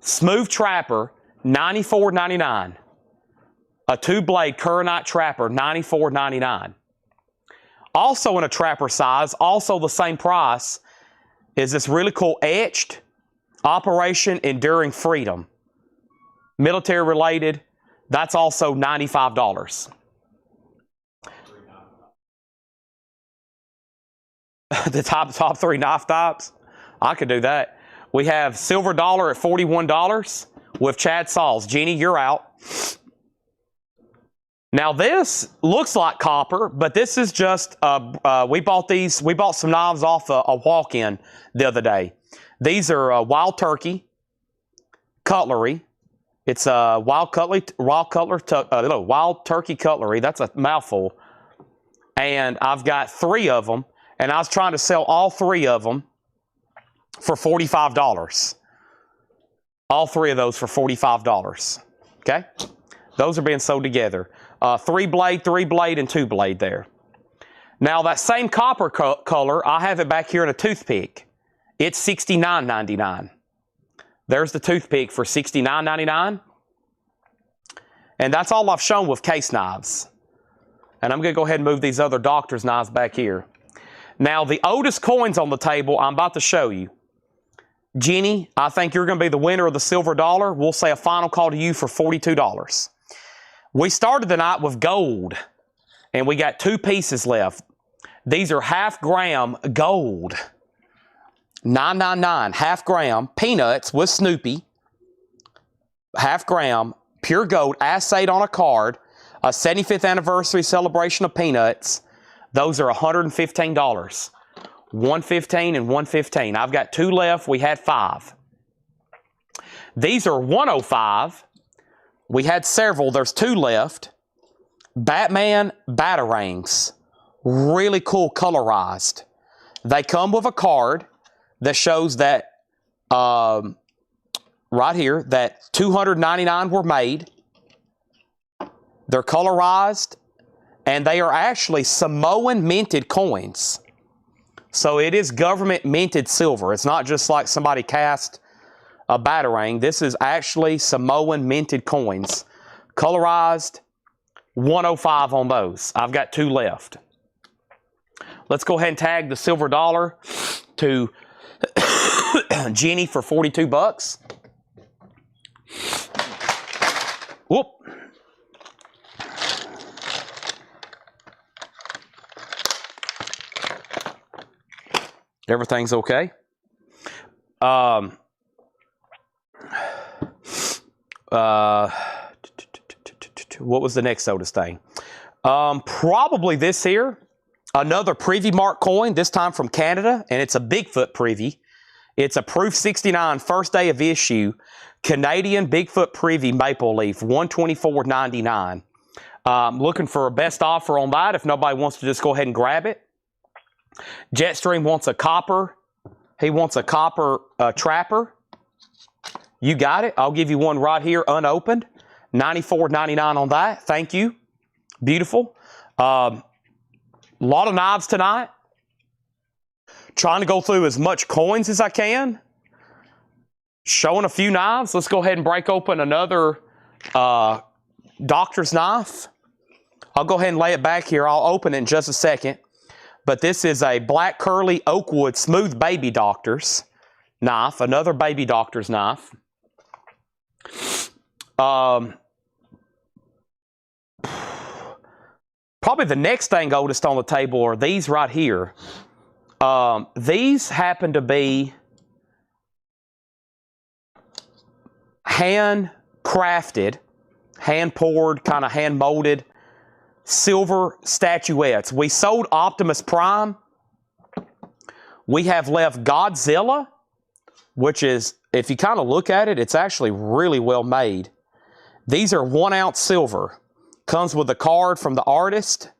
[SPEAKER 1] Smooth Trapper, $94.99. A 2-blade Kernite Trapper, $94.99. Also in a trapper size, also the same price, is this really cool etched Operation Enduring Freedom. Military related, that's also $95. The top 3 knife types? I could do that. We have Silver Dollar at $41 with Chad Saws. Jeannie, you're out. Now this looks like copper, but this is just, we bought some knives off a walk-in the other day. These are Wild Turkey cutlery. It's Wild Turkey cutlery. That's a mouthful. And I've got 3 of them, and I was trying to sell all 3 of them for $45. All 3 of those for $45. Okay? Those are being sold together. 3-blade, 3-blade, and 2-blade there. Now that same copper color, I have it back here in a toothpick. It's $69.99. There's the toothpick for $69.99. And that's all I've shown with case knives. And I'm going to go ahead and move these other doctor's knives back here. Now the oldest coins on the table I'm about to show you. Jenny, I think you're going to be the winner of the silver dollar. We'll say a final call to you for $42. We started the night with gold, and we got 2 pieces left. These are half-gram gold. $9.99, half-gram peanuts with Snoopy. Half-gram pure gold assayed on a card. A 75th anniversary celebration of peanuts. Those are $115. $115 and $115. I've got 2 left. We had 5. These are $105. We had several. There's 2 left. Batman Batarangs. Really cool colorized. They come with a card that shows that, right here, that 299 were made. They're colorized, and they are actually Samoan minted coins. So it is government minted silver. It's not just like somebody cast a batarang. This is actually Samoan minted coins. Colorized, $105 on those. I've got 2 left. Let's go ahead and tag the silver dollar to Jenny for $42. Whoop. Everything's okay. What was the next oldest thing? Probably this here. Another Privy Mark coin, this time from Canada, and it's a Bigfoot Privy. It's a Proof 69 first day of issue Canadian Bigfoot Privy Maple Leaf, $124.99. Looking for a best offer on that if nobody wants to just go ahead and grab it. Jetstream wants a copper. He wants a copper trapper. You got it. I'll give you one right here unopened. $94.99 on that. Thank you. Beautiful. Lot of knives tonight. Trying to go through as much coins as I can. Showing a few knives. Let's go ahead and break open another doctor's knife. I'll go ahead and lay it back here. I'll open it in just a second. But this is a black curly Oakwood smooth baby doctor's knife. Another baby doctor's knife. Probably the next thing oldest on the table are these right here. These happen to be hand-crafted, hand-poured, kind of hand-molded silver statuettes. We sold Optimus Prime. We have left Godzilla, which is, if you kind of look at it, it's actually really well made. These are 1 ounce silver. Comes with a card from the artist.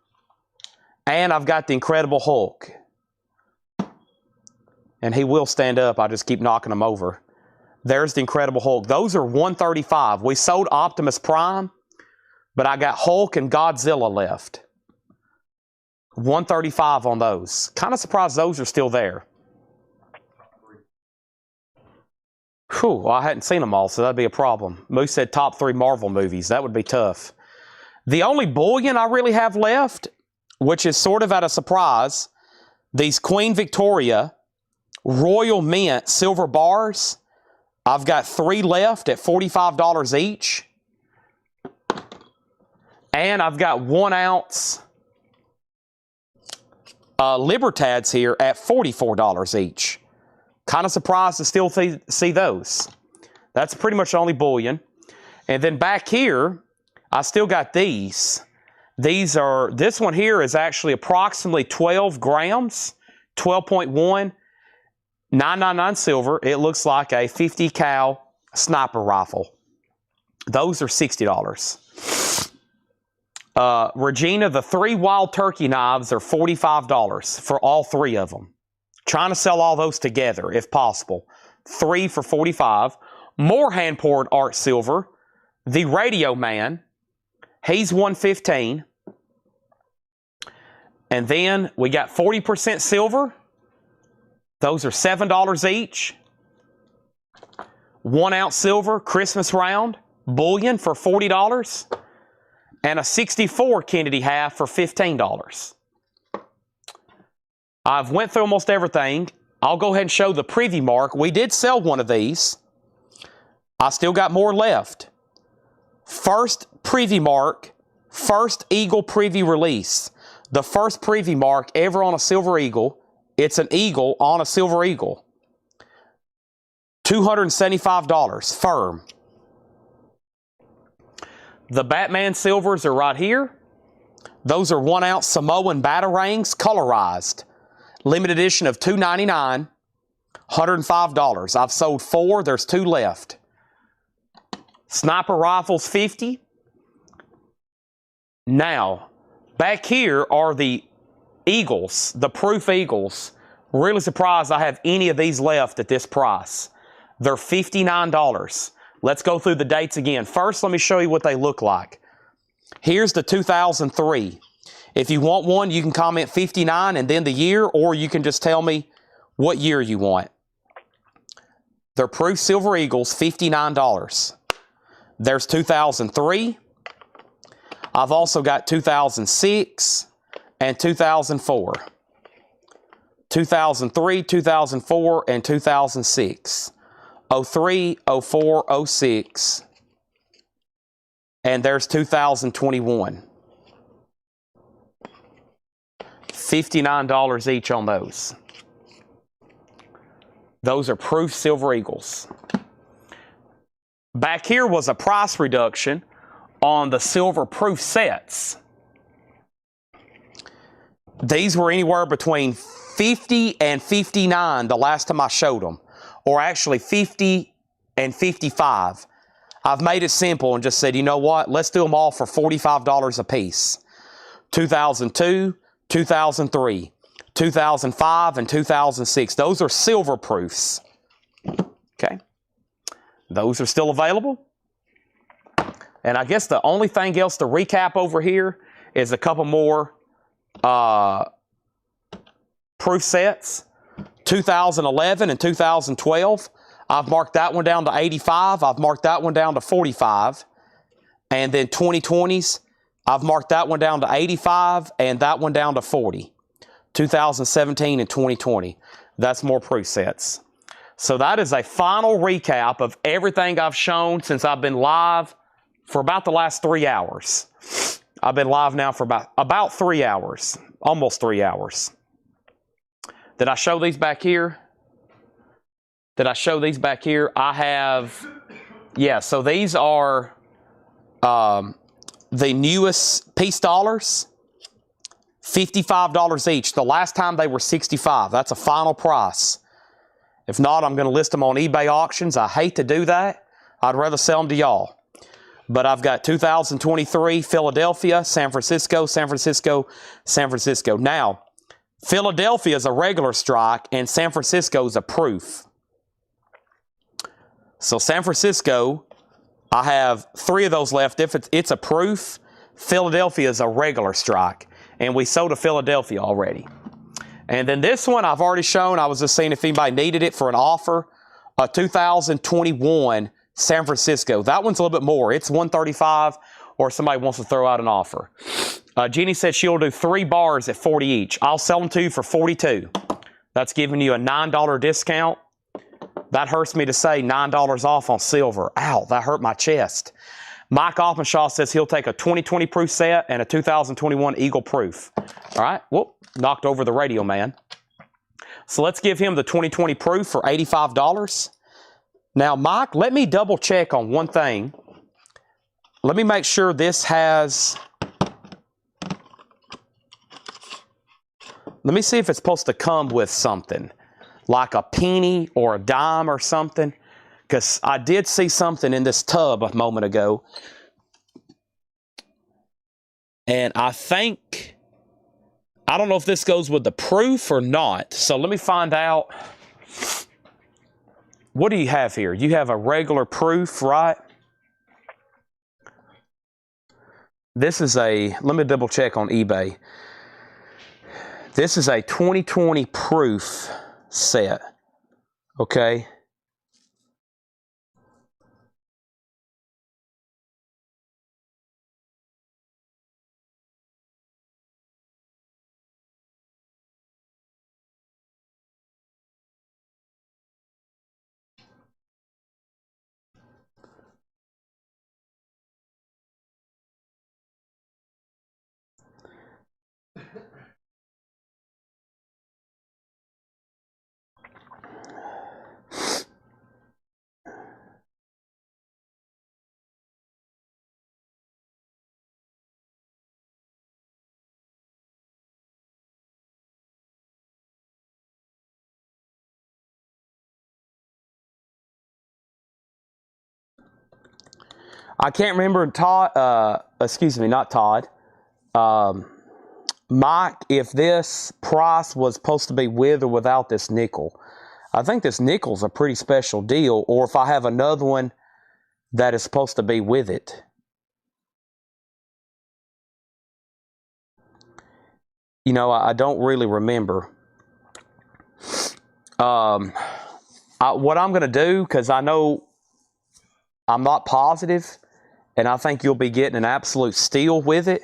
[SPEAKER 1] And I've got the Incredible Hulk. And he will stand up. I just keep knocking him over. There's the Incredible Hulk. Those are $135. We sold Optimus Prime, but I got Hulk and Godzilla left. $135 on those. Kind of surprised those are still there. Whew, well, I hadn't seen them all, so that'd be a problem. Moose said top 3 Marvel movies. That would be tough. The only bullion I really have left, which is sort of at a surprise, these Queen Victoria Royal Mint silver bars. I've got 3 left at $45 each. And I've got 1 ounce Libertads here at $44 each. Kind of surprised to still see those. That's pretty much the only bullion. And then back here, I still got these. This one here is actually approximately 12 grams, 12.1, 999 silver. It looks like a 50 cal sniper rifle. Those are $60. Regina, the 3 Wild Turkey knives are $45 for all 3 of them. Trying to sell all those together, if possible. 3 for $45. More hand-poured art silver. The Radio Man. He's $115. And then we got 40% silver. Those are $7 each. 1 ounce silver, Christmas round, bullion for $40. And a 64 Kennedy half for $15. I've went through almost everything. I'll go ahead and show the preview mark. We did sell one of these. I still got more left. First preview mark, first Eagle preview release. The first preview mark ever on a Silver Eagle. It's an Eagle on a Silver Eagle. $275 firm. The Batman silvers are right here. Those are 1 ounce Samoan batarangs colorized. Limited edition of $299, $105. I've sold 4. There's 2 left. Sniper rifles, $50. Now, back here are the Eagles, the proof Eagles. Really surprised I have any of these left at this price. They're $59. Let's go through the dates again. First, let me show you what they look like. Here's the 2003. If you want one, you can comment 59 and then the year, or you can just tell me what year you want. They're proof Silver Eagles, $59. There's 2003. I've also got 2006 and 2004. 2003, 2004, and 2006. 03, 04, 06. And there's 2021. $59 each on those. Those are proof Silver Eagles. Back here was a price reduction on the silver proof sets. These were anywhere between $50 and $59 the last time I showed them, or actually $50 and $55. I've made it simple and just said, you know what, let's do them all for $45 a piece. 2002, 2003, 2005, and 2006. Those are silver proofs. Okay. Those are still available. And I guess the only thing else to recap over here is a couple more proof sets. 2011 and 2012. I've marked that one down to 85. I've marked that one down to 45. And then 2020s, I've marked that one down to 85 and that one down to 40. 2017 and 2020. That's more proof sets. So that is a final recap of everything I've shown since I've been live for about the last 3 hours. I've been live now for about 3 hours, almost 3 hours. Did I show these back here? Did I show these back here? I have, yeah, so these are the newest peace dollars, $55 each. The last time they were $65. That's a final price. If not, I'm going to list them on eBay auctions. I hate to do that. I'd rather sell them to y'all. But I've got 2023 Philadelphia, San Francisco, San Francisco, San Francisco. Now, Philadelphia is a regular strike and San Francisco is a proof. So San Francisco, I have 3 of those left. If it's a proof, Philadelphia is a regular strike. And we sold a Philadelphia already. And then this one I've already shown. I was just seeing if anybody needed it for an offer. A 2021 San Francisco. That one's a little bit more. It's $135, or somebody wants to throw out an offer. Jenny said she'll do 3 bars at $40 each. I'll sell them to you for $42. That's giving you a $9 discount. That hurts me to say $9 off on silver. Ow, that hurt my chest. Mike Oppenshaw says he'll take a 2020 proof set and a 2021 Eagle proof. All right, whoop, knocked over the radio man. So let's give him the 2020 proof for $85. Now, Mike, let me double check on one thing. Let me make sure this has... Let me see if it's supposed to come with something, like a penny or a dime or something, because I did see something in this tub a moment ago. And I think, I don't know if this goes with the proof or not. So let me find out. What do you have here? You have a regular proof, right? This is a, let me double check on eBay. This is a 2020 proof set, okay? I can't remember Todd, excuse me, not Todd. Mike, if this price was supposed to be with or without this nickel. I think this nickel's a pretty special deal, or if I have another one that is supposed to be with it. You know, I don't really remember. What I'm going to do, because I know I'm not positive, and I think you'll be getting an absolute steal with it.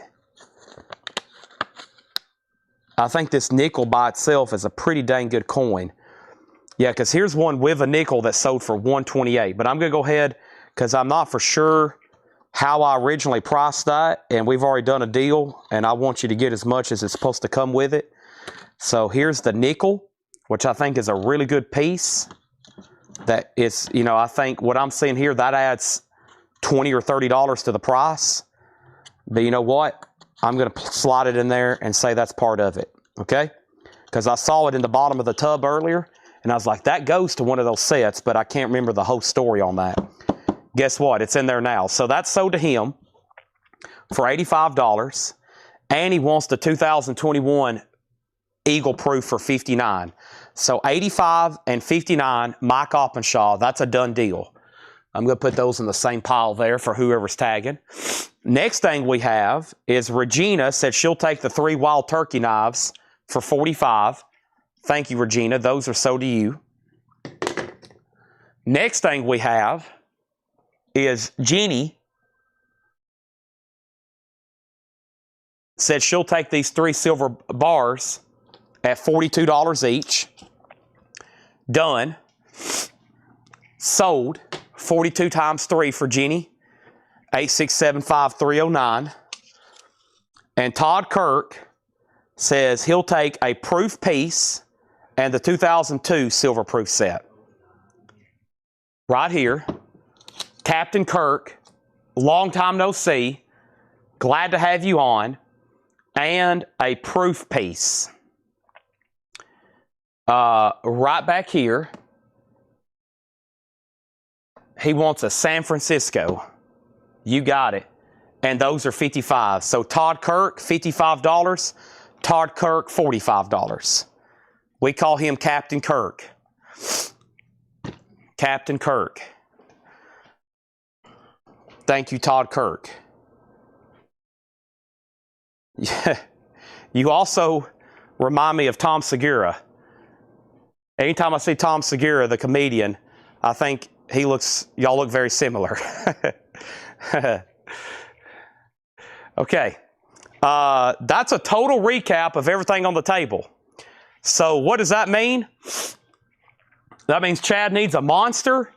[SPEAKER 1] I think this nickel by itself is a pretty dang good coin. Yeah, because here's one with a nickel that sold for $128. But I'm going to go ahead, because I'm not for sure how I originally priced that, and we've already done a deal, and I want you to get as much as it's supposed to come with it. So here's the nickel, which I think is a really good piece. That is, you know, I think what I'm seeing here, that adds $20 or $30 to the price. But you know what? I'm going to slide it in there and say that's part of it, okay? Because I saw it in the bottom of the tub earlier, and I was like, that goes to one of those sets, but I can't remember the whole story on that. Guess what? It's in there now. So that's sold to him for $85, and he wants the 2021 Eagle Proof for $59. So $85 and $59, Mike Oppenshaw, that's a done deal. I'm going to put those in the same pile there for whoever's tagging. Next thing we have is Regina said she'll take the 3 wild turkey knives for $45. Thank you, Regina. Those are sold to you. Next thing we have is Jenny said she'll take these 3 silver bars at $42 each. Done. Sold. 42 times 3 for Jenny. 8675309. And Todd Kirk says he'll take a proof piece and the 2002 silver proof set. Right here. Captain Kirk, long time no see. Glad to have you on. And a proof piece. Right back here, he wants a San Francisco. You got it. And those are $55. So Todd Kirk, $55. Todd Kirk, $45. We call him Captain Kirk. Captain Kirk. Thank you, Todd Kirk. Yeah. You also remind me of Tom Segura. Anytime I see Tom Segura, the comedian, I think y'all look very similar. Okay. That's a total recap of everything on the table. So what does that mean? That means Chad needs a monster,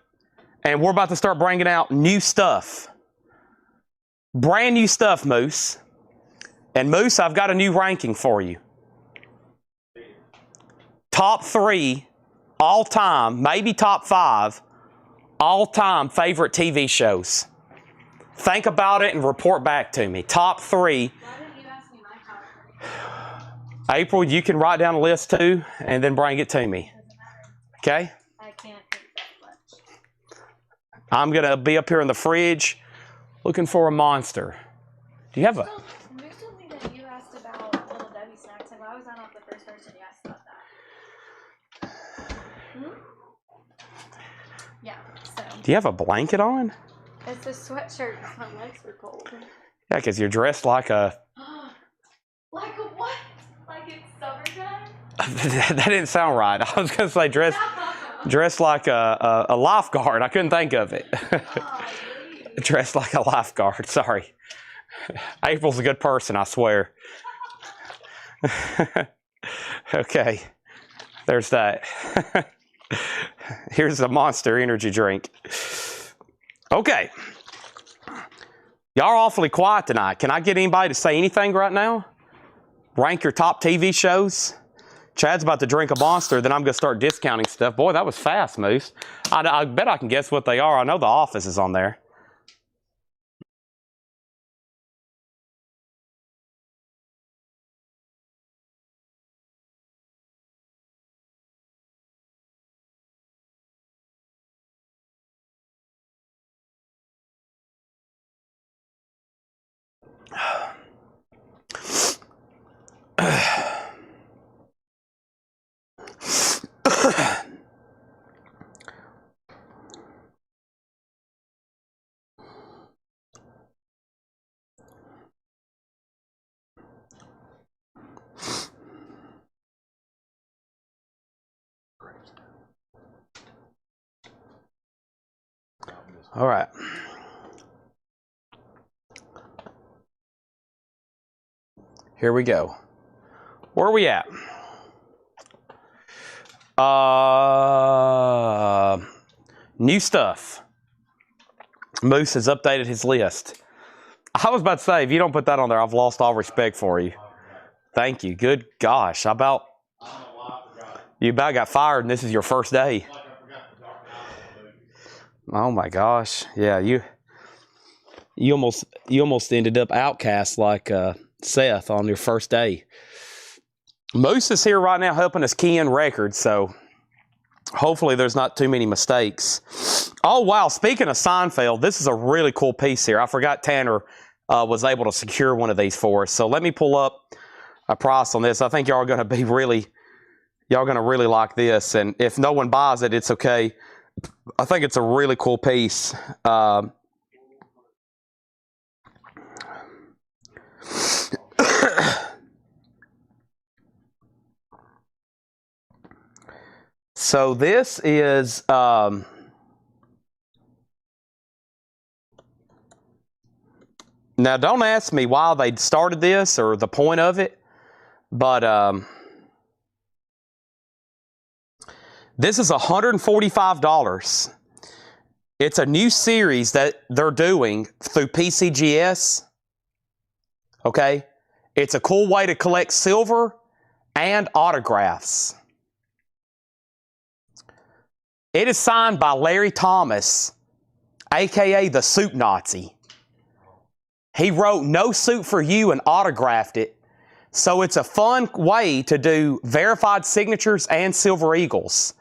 [SPEAKER 1] and we're about to start bringing out new stuff. Brand new stuff, Moose. And Moose, I've got a new ranking for you. Top 3 all-time, maybe top 5, all-time favorite TV shows. Think about it and report back to me. Top 3.
[SPEAKER 5] Why didn't you ask me my top 3?
[SPEAKER 1] April, you can write down a list too and then bring it to me.
[SPEAKER 5] Doesn't matter.
[SPEAKER 1] Okay?
[SPEAKER 5] I can't think that much.
[SPEAKER 1] I'm going to be up here in the fridge looking for a monster. Do you have a...
[SPEAKER 5] Moose told me that you asked about Little Debbie snacks, and why was I not the first person you asked about that? Yeah, so.
[SPEAKER 1] Do you have a blanket on?
[SPEAKER 5] It's a sweatshirt because my legs were cold.
[SPEAKER 1] Yeah, because you're dressed like a...
[SPEAKER 5] Like a what? Like it's summertime?
[SPEAKER 1] That didn't sound right. I was going to say dressed like a lifeguard. I couldn't think of it. Dressed like a lifeguard. Sorry. April's a good person, I swear. Okay. There's that. Here's the Monster Energy drink. Okay. Y'all are awfully quiet tonight. Can I get anybody to say anything right now? Rank your top TV shows. Chad's about to drink a Monster, then I'm going to start discounting stuff. Boy, that was fast, Moose. I bet I can guess what they are. I know The Office is on there. All right. Here we go. Where are we at? New stuff. Moose has updated his list. I was about to say, if you don't put that on there, I've lost all respect for you. Thank you. Good gosh. You about got fired and this is your first day. Oh my gosh. Yeah, you almost ended up outcast like Seth on your first day. Moose is here right now helping us key in records, so hopefully there's not too many mistakes. Oh wow, speaking of Seinfeld, this is a really cool piece here. I forgot Tanner was able to secure one of these for us. So let me pull up a price on this. I think y'all are going to really like this, and if no one buys it, it's okay. I think it's a really cool piece. So this is now don't ask me why they started this or the point of it, but this is $145. It's a new series that they're doing through PCGS. Okay? It's a cool way to collect silver and autographs. It is signed by Larry Thomas, aka the Suit Nazi. He wrote "No Suit for You" and autographed it. So it's a fun way to do verified signatures and Silver Eagles.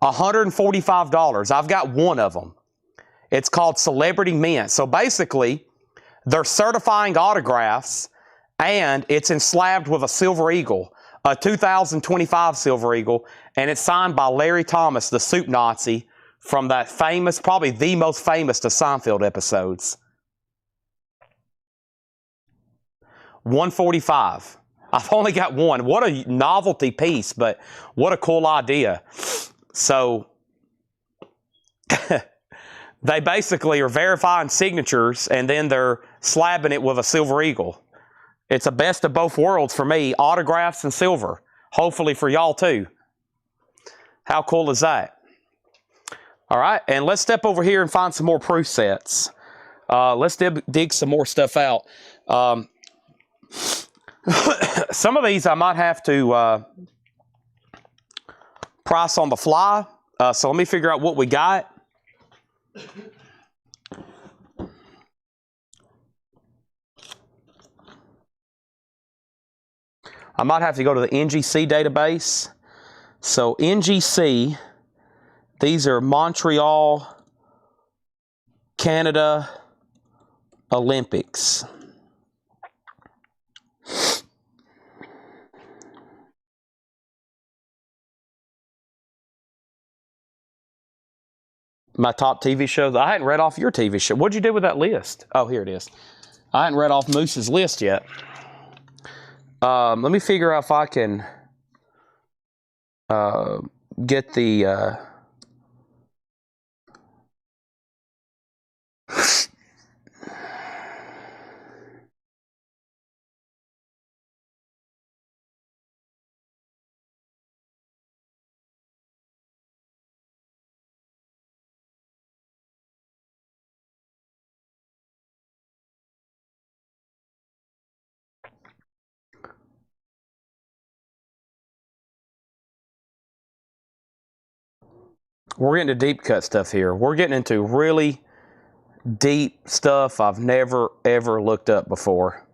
[SPEAKER 1] $145. I've got one of them. It's called Celebrity Mint. So basically, they're certifying autographs, and it's enslabbed with a Silver Eagle, a 2025 Silver Eagle, and it's signed by Larry Thomas, the Soup Nazi, from that famous, probably the most famous of Seinfeld episodes. $145. I've only got one. What a novelty piece, but what a cool idea. So they basically are verifying signatures, and then they're slabbing it with a Silver Eagle. It's a best of both worlds for me, autographs and silver. Hopefully for y'all too. How cool is that? All right, and let's step over here and find some more proof sets. Let's dig some more stuff out. Some of these I might have to price on the fly. So let me figure out what we got. I might have to go to the NGC database. So NGC, these are Montreal, Canada Olympics. My top TV shows. I hadn't read off your TV show. What'd you do with that list? Oh, here it is. I hadn't read off Moose's list yet. Let me figure out if I can get the... We're getting to deep cut stuff here. We're getting into really deep stuff I've never, ever looked up before.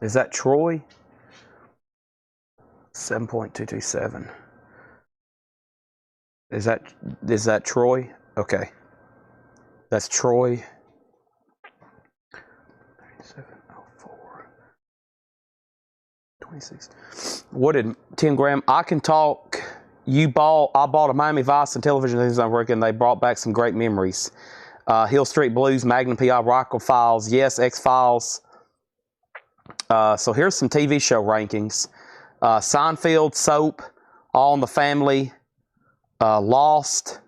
[SPEAKER 1] Is that Troy? 7.227. Is that Troy? Okay. That's Troy. 3704. 26. What did 10 gram? I can talk. I bought a Miami Vice and television news network, and they brought back some great memories. Hill Street Blues, Magnum PI, Rocco Files, yes, X Files. So here's some TV show rankings. Seinfeld, Soap, All in the Family, Lost,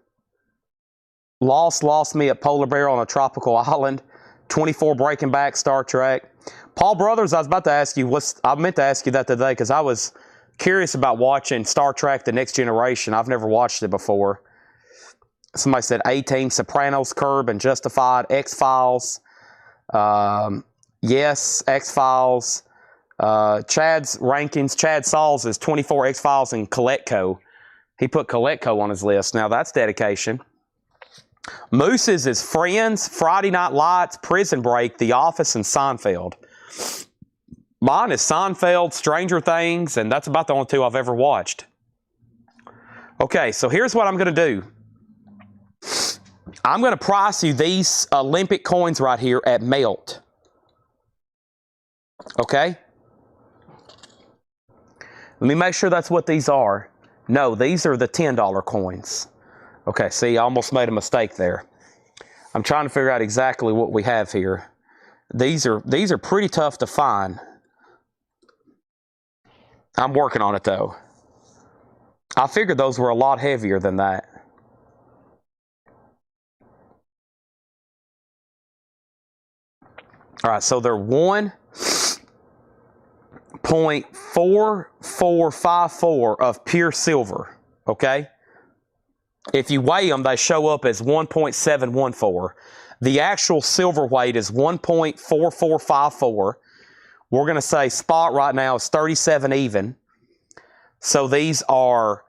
[SPEAKER 1] Lost Me at Polar Bear on a Tropical Island, 24 Breaking Back, Star Trek. Paul Brothers, I was about to ask you, I meant to ask you that today because I was curious about watching Star Trek The Next Generation. I've never watched it before. Somebody said 18, Sopranos, Curb, and Justified, X-Files. Yes, X-Files. Chad's rankings, Chad Sauls is 24 X-Files and Coletco. He put Coletco on his list. Now that's dedication. Moose's is Friends, Friday Night Lights, Prison Break, The Office, and Seinfeld. Mine is Seinfeld, Stranger Things, and that's about the only two I've ever watched. Okay, so here's what I'm going to do. I'm going to price you these Olympic coins right here at Melt. Okay? Let me make sure that's what these are. No, these are the $10 coins. Okay, see, I almost made a mistake there. I'm trying to figure out exactly what we have here. These are pretty tough to find. I'm working on it though. I figured those were a lot heavier than that. All right, so they're 1.4454 of pure silver, okay? If you weigh them, they show up as 1.714. The actual silver weight is 1.4454. We're going to say spot right now is 37 even. So these are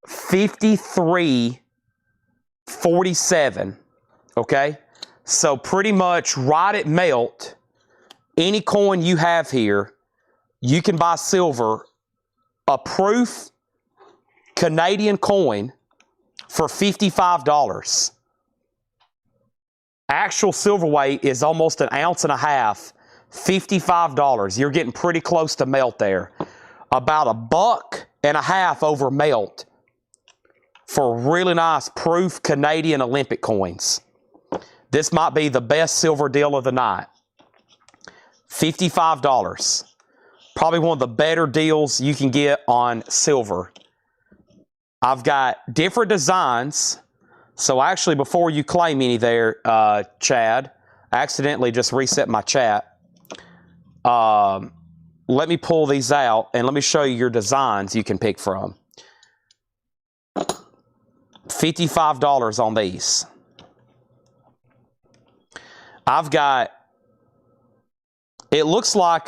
[SPEAKER 1] 53.47, okay? So pretty much right at Melt, any coin you have here, you can buy silver, a proof Canadian coin for $55. Actual silver weight is almost 1.5 ounces, $55. You're getting pretty close to Melt there. About $1.50 over Melt for really nice proof Canadian Olympic coins. This might be the best silver deal of the night. $55. Probably one of the better deals you can get on silver. I've got different designs. So actually, before you claim any there, Chad, I accidentally just reset my chat. Let me pull these out and let me show you your designs you can pick from. $55 on these. I've got, it looks like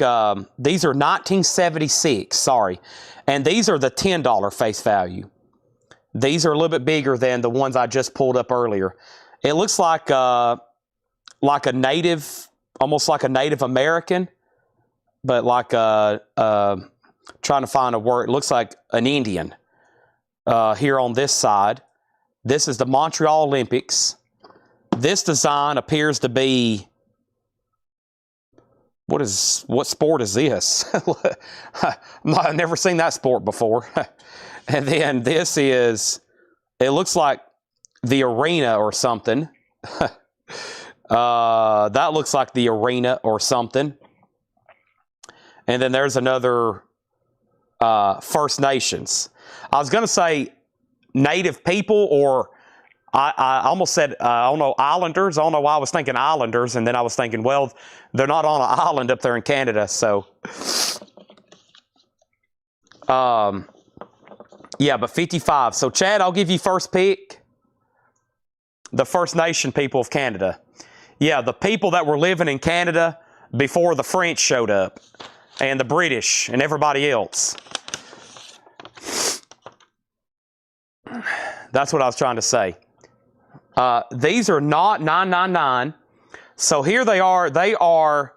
[SPEAKER 1] these are 1976, sorry. And these are the $10 face value. These are a little bit bigger than the ones I just pulled up earlier. It looks like a native, almost like a Native American, but like trying to find a word. It looks like an Indian here on this side. This is the Montreal Olympics. This design appears to be, what sport is this? I've never seen that sport before. And then this is, it looks like the arena or something. That looks like the arena or something. And then there's another First Nations. I was going to say Native people, or I almost said, I don't know, Islanders. I don't know why I was thinking Islanders. And then I was thinking, well, they're not on an island up there in Canada. So, yeah, but 55. So, Chad, I'll give you first pick. The First Nation people of Canada. Yeah, the people that were living in Canada before the French showed up. And the British and everybody else. That's what I was trying to say. These are not 999. So here they are. They are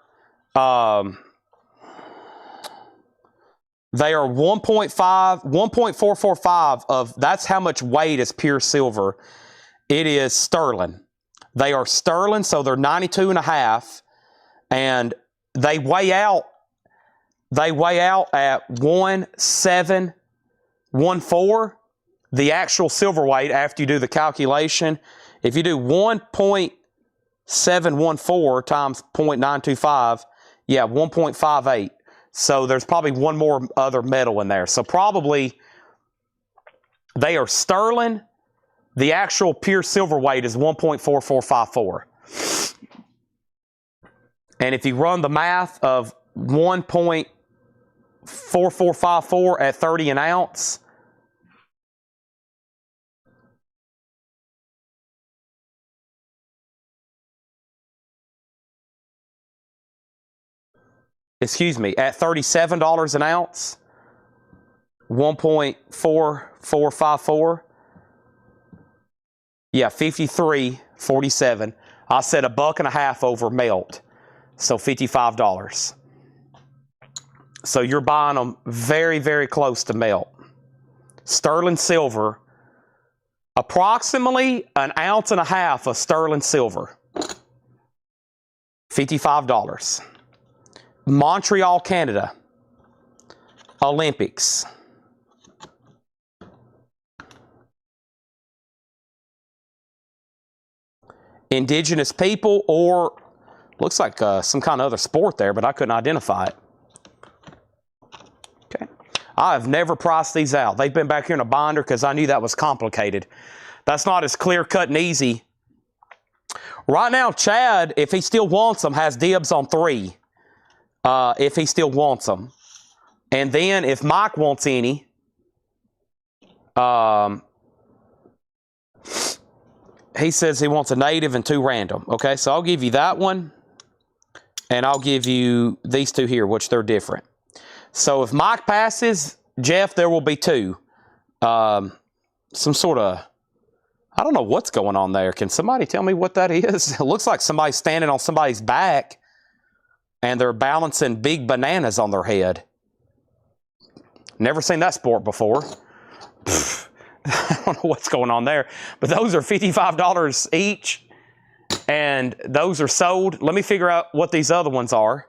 [SPEAKER 1] 1.445 of, that's how much weight is pure silver. It is sterling. They are sterling, so they're 92.5, and they weigh out at 1714. The actual silver weight after you do the calculation, if you do 1.714 times 0.925, yeah, 1.58. So there's probably one more other metal in there. So probably they are sterling. The actual pure silver weight is 1.4454. And if you run the math of 1.4454 at 30 an ounce, excuse me, at $37 an ounce, 1.4454. Yeah, 53.47. I said $1.50 over melt, so $55. So you're buying them very, very close to melt. Sterling silver, approximately 1.5 ounces of sterling silver, $55. Montreal, Canada, Olympics. Indigenous people, or looks like some kind of other sport there, but I couldn't identify it. Okay. I have never priced these out. They've been back here in a binder because I knew that was complicated. That's not as clear cut and easy. Right now, Chad, if he still wants them, has dibs on 3. If he still wants them. And then if Mike wants any, he says he wants a native and 2 random. Okay, so I'll give you that one. And I'll give you these 2 here, which they're different. So if Mike passes, Jeff, there will be 2. Some sort of, I don't know what's going on there. Can somebody tell me what that is? It looks like somebody's standing on somebody's back and they're balancing big bananas on their head. Never seen that sport before. I don't know what's going on there. But those are $55 each. And those are sold. Let me figure out what these other ones are.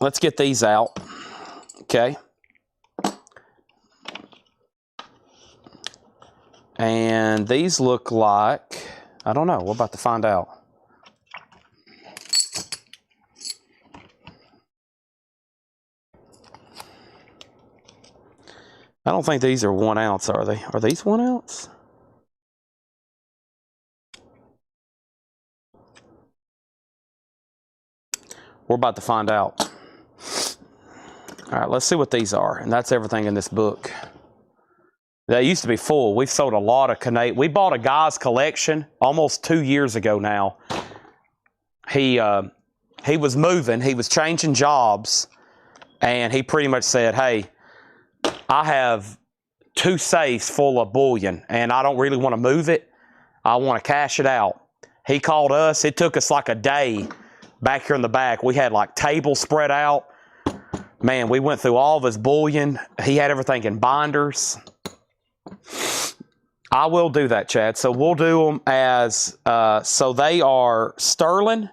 [SPEAKER 1] Let's get these out. Okay. And these look like, I don't know. We're about to find out. I don't think these are 1 ounce, are they? Are these 1 ounce? We're about to find out. All right, let's see what these are. And that's everything in this book. They used to be full. We've sold a lot of Canadian. We bought a guy's collection almost 2 years ago now. He was moving. He was changing jobs. And he pretty much said, hey, I have 2 safes full of bullion, and I don't really want to move it. I want to cash it out. He called us. It took us like a day back here in the back. We had like tables spread out. Man, we went through all of his bullion. He had everything in binders. I will do that, Chad. So we'll do them as, so they are sterling.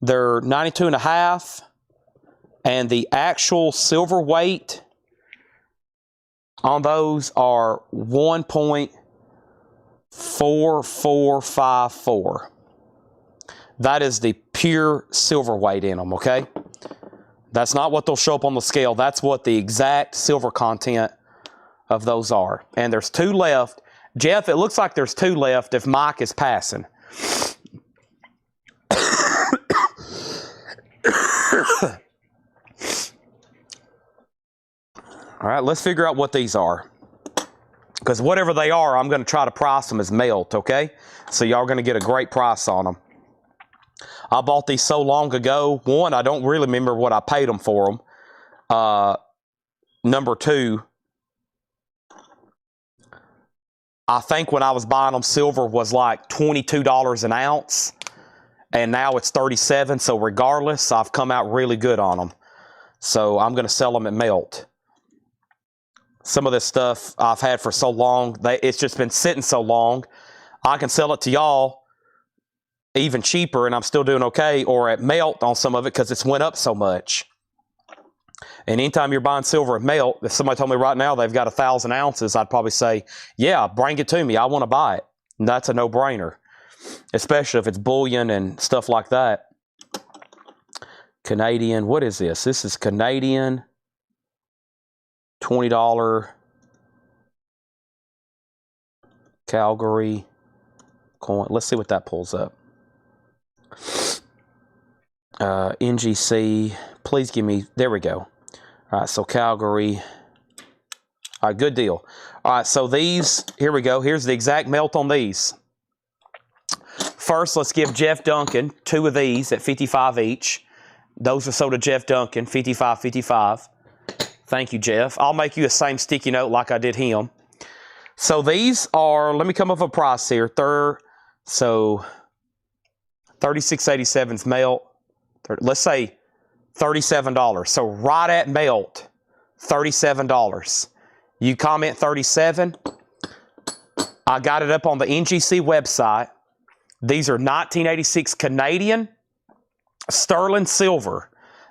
[SPEAKER 1] They're 92.5. And the actual silver weight on those are 1.4454. That is the pure silver weight in them, okay? That's not what they'll show up on the scale. That's what the exact silver content of those are. And there's 2 left. Jeff, it looks like there's 2 left if Mike is passing. All right, let's figure out what these are. Because whatever they are, I'm going to try to price them as melt, okay? So y'all are going to get a great price on them. I bought these so long ago. 1, I don't really remember what I paid them for them. Number 2, I think when I was buying them, silver was like $22 an ounce. And now it's $37. So regardless, I've come out really good on them. So I'm going to sell them at melt. Some of this stuff I've had for so long, it's just been sitting so long. I can sell it to y'all even cheaper and I'm still doing okay, or at melt on some of it because it's went up so much. And anytime you're buying silver at melt, if somebody told me right now they've got 1,000 ounces, I'd probably say, yeah, bring it to me. I want to buy it. And that's a no-brainer, especially if it's bullion and stuff like that. Canadian, what is this? This is Canadian $20 Calgary coin. Let's see what that pulls up. NGC, please give me, there we go. All right, so Calgary. All right, good deal. All right, so these, here we go. Here's the exact melt on these. First, let's give Jeff Duncan 2 of these at $55 each. Those are sold to Jeff Duncan, $55.55. Thank you, Jeff. I'll make you the same sticky note like I did him. So these are, let me come up with a price here. So 36.87's melt. Let's say $37. So right at melt, $37. You comment 37. I got it up on the NGC website. These are 1986 Canadian sterling silver.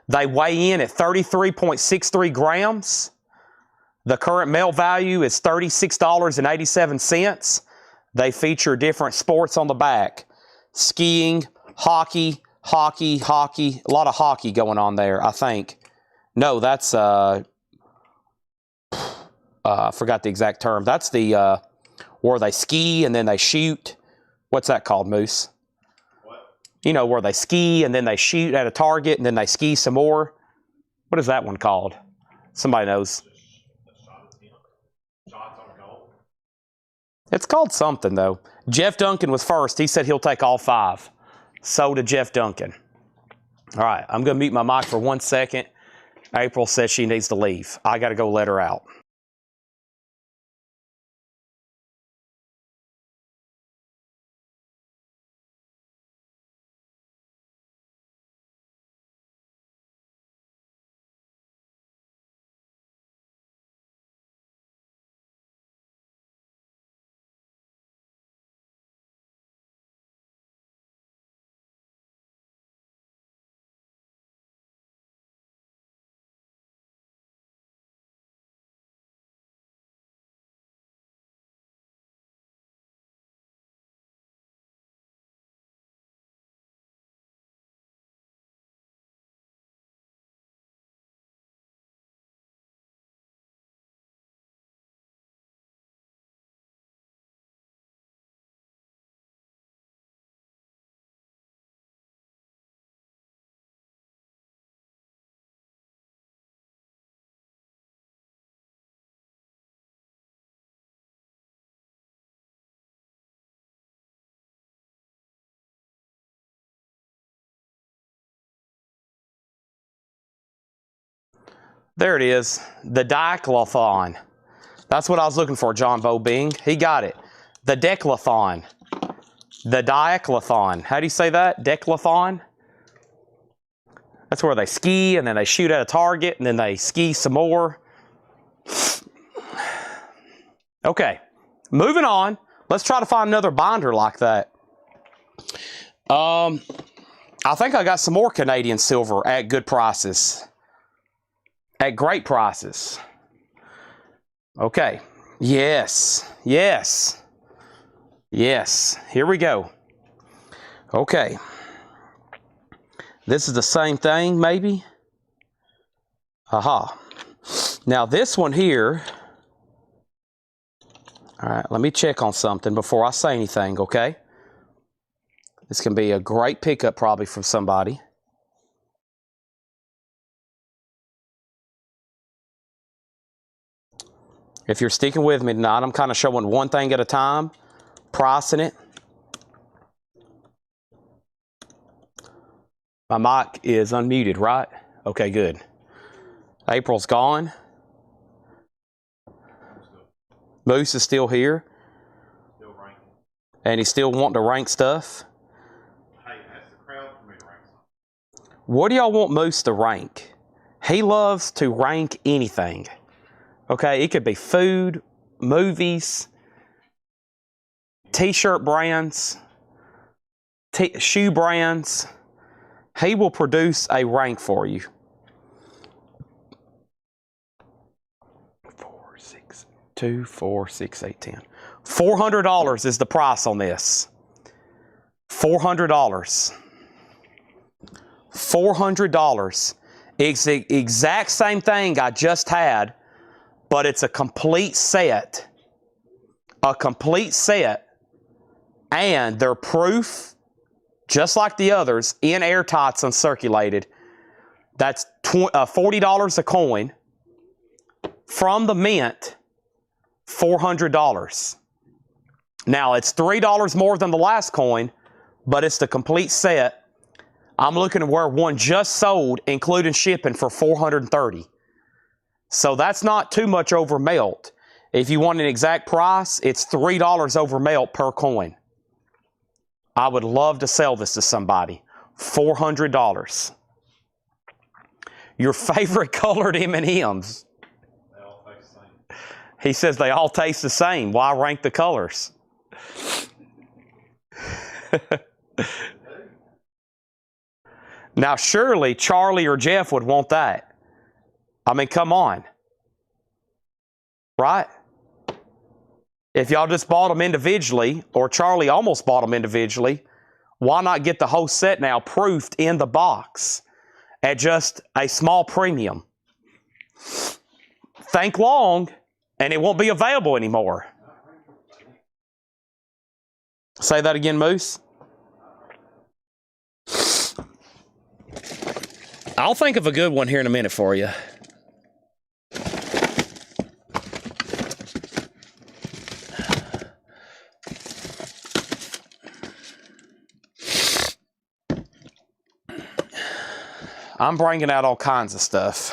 [SPEAKER 1] They weigh in at 33.63 grams. The current melt value is $36.87. They feature different sports on the back. Skiing, hockey, a lot of hockey going on there, I think. No, that's, I forgot the exact term. That's the, where they ski and then they shoot. What's that called, Moose?
[SPEAKER 2] What?
[SPEAKER 1] You know, where they ski and then they shoot at a target and then they ski some more. What is that one called? Somebody knows.
[SPEAKER 2] Shots on goal.
[SPEAKER 1] It's called something, though. Jeff Duncan was first. He said he'll take all 5. So did Jeff Duncan. All right, I'm going to mute my mic for 1 second. April says she needs to leave. I got to go let her out. There it is, the decathlon. That's what I was looking for, John Bo Bing. He got it. The decathlon. The decathlon. How do you say that? Decathlon? That's where they ski and then they shoot at a target and then they ski some more. Okay, moving on. Let's try to find another binder like that. I think I got some more Canadian silver at good prices. At great prices. Okay. Yes. Yes. Yes. Here we go. Okay. This is the same thing, maybe. Aha. Now this one here. All right, let me check on something before I say anything, okay? This can be a great pickup probably from somebody. If you're sticking with me tonight, I'm kind of showing one thing at a time, pricing it. My mic is unmuted, right? Okay, good. April's gone. Moose is still here.
[SPEAKER 2] Still ranking.
[SPEAKER 1] And he's still wanting to rank stuff.
[SPEAKER 2] Hey, that's the crowd for me to rank something.
[SPEAKER 1] What do y'all want Moose to rank? He loves to rank anything. Okay, it could be food, movies, t-shirt brands, shoe brands. He will produce a rank for you. 4, 6, 2, 4, 6, 8, 10. $400 is the price on this. $400. $400. It's the exact same thing I just had, but it's a complete set. A complete set. And they're proof, just like the others, in airtights uncirculated. That's $40 a coin. From the mint, $400. Now, it's $3 more than the last coin, but it's the complete set. I'm looking at where one just sold, including shipping, for $430. So that's not too much over melt. If you want an exact price, it's $3 over melt per coin. I would love to sell this to somebody. $400. Your favorite colored M&Ms.
[SPEAKER 2] They all taste the same.
[SPEAKER 1] He says they all taste the same. Why rank the colors? Now, surely Charlie or Jeff would want that. I mean, come on. Right? If y'all just bought them individually, or Charlie almost bought them individually, why not get the whole set now proofed in the box at just a small premium? Think long, and it won't be available anymore. Say that again, Moose. I'll think of a good one here in a minute for you. I'm bringing out all kinds of stuff.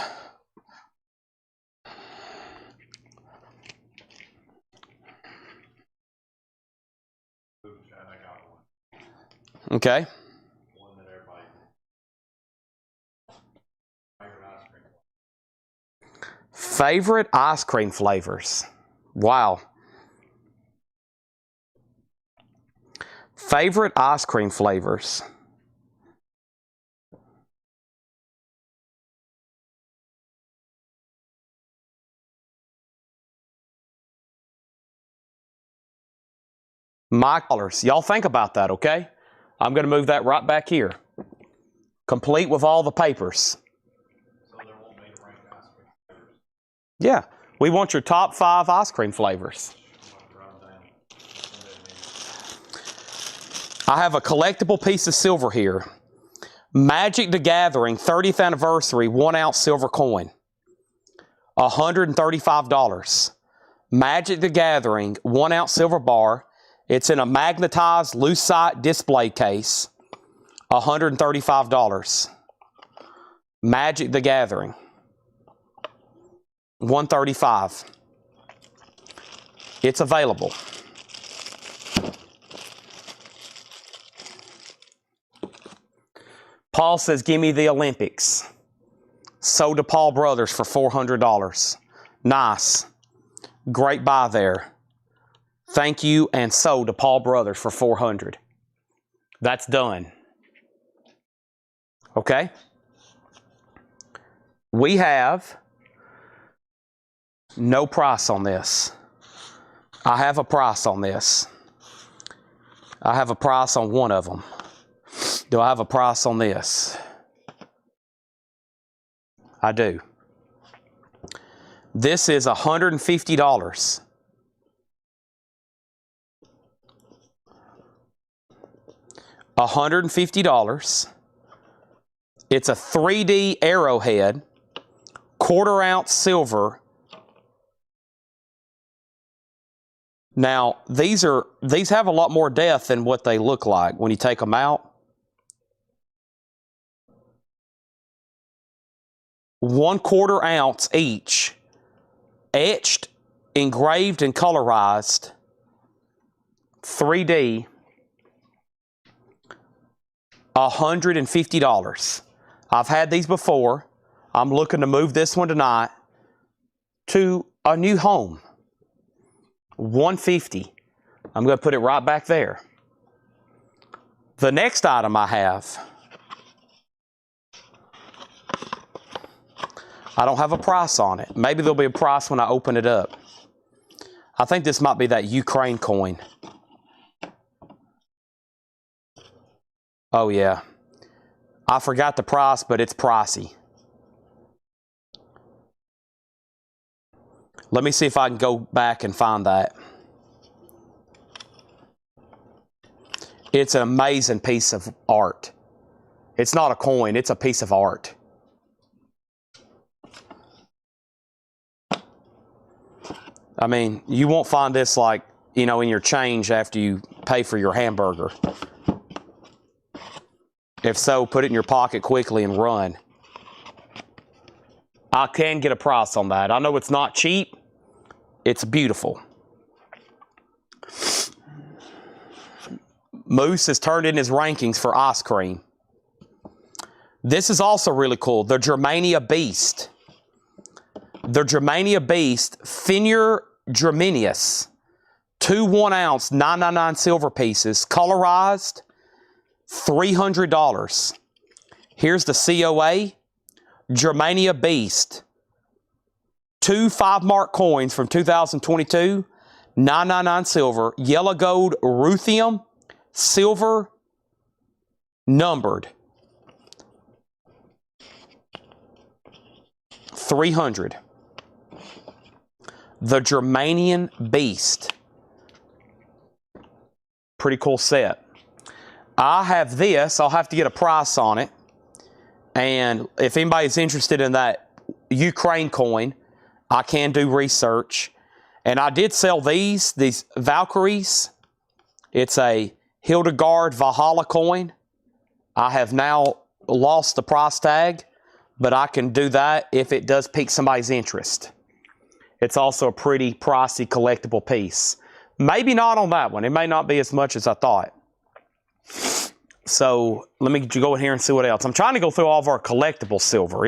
[SPEAKER 2] I got one.
[SPEAKER 1] Okay.
[SPEAKER 2] One that everybody. Favorite ice cream.
[SPEAKER 1] Favorite ice cream flavors. Wow. Favorite ice cream flavors. My colors. Y'all think about that, okay? I'm going to move that right back here. Complete with all the papers.
[SPEAKER 2] So there won't be a rank ice cream flavors.
[SPEAKER 1] Yeah. We want your top 5 ice cream flavors.
[SPEAKER 2] I'm gonna run down.
[SPEAKER 1] I have a collectible piece of silver here. Magic the Gathering 30th anniversary 1 ounce silver coin. $135. Magic the Gathering 1 ounce silver bar. It's in a magnetized lucite display case. $135. Magic the Gathering. $135. It's available. Paul says, give me the Olympics. Sold to Paul Brothers for $400. Nice. Great buy there. Thank you, and sold to Paul Brothers for $400. That's done. Okay? We have no price on this. I have a price on this. I have a price on one of them. Do I have a price on this? I do. This is $150. $150. It's a 3D arrowhead, 1/4 ounce silver. Now, these have a lot more depth than what they look like when you take them out. 1/4 ounce each, etched, engraved, and colorized, 3D, $150. I've had these before. I'm looking to move this one tonight to a new home. $150. I'm going to put it right back there. The next item I have, I don't have a price on it. Maybe there'll be a price when I open it up. I think this might be that Ukraine coin. Oh yeah. I forgot the price, but it's pricey. Let me see if I can go back and find that. It's an amazing piece of art. It's not a coin, it's a piece of art. I mean, you won't find this like, you know, in your change after you pay for your hamburger. If so, put it in your pocket quickly and run. I can get a price on that. I know it's not cheap. It's beautiful. Moose has turned in his rankings for ice cream. This is also really cool. The Germania Beast. The Germania Beast, Finior Germanius. 2 1-ounce 999 silver pieces, colorized, $300. Here's the COA, Germania Beast. 2 5-mark coins from 2022, 999 silver, yellow gold ruthenium, silver, numbered. 300. The Germanian Beast. Pretty cool set. I have this. I'll have to get a price on it. And if anybody's interested in that Ukraine coin, I can do research. And I did sell these Valkyries. It's a Hildegard Valhalla coin. I have now lost the price tag, but I can do that if it does pique somebody's interest. It's also a pretty pricey collectible piece. Maybe not on that one. It may not be as much as I thought. So let me go in here and see what else. I'm trying to go through all of our collectible silver.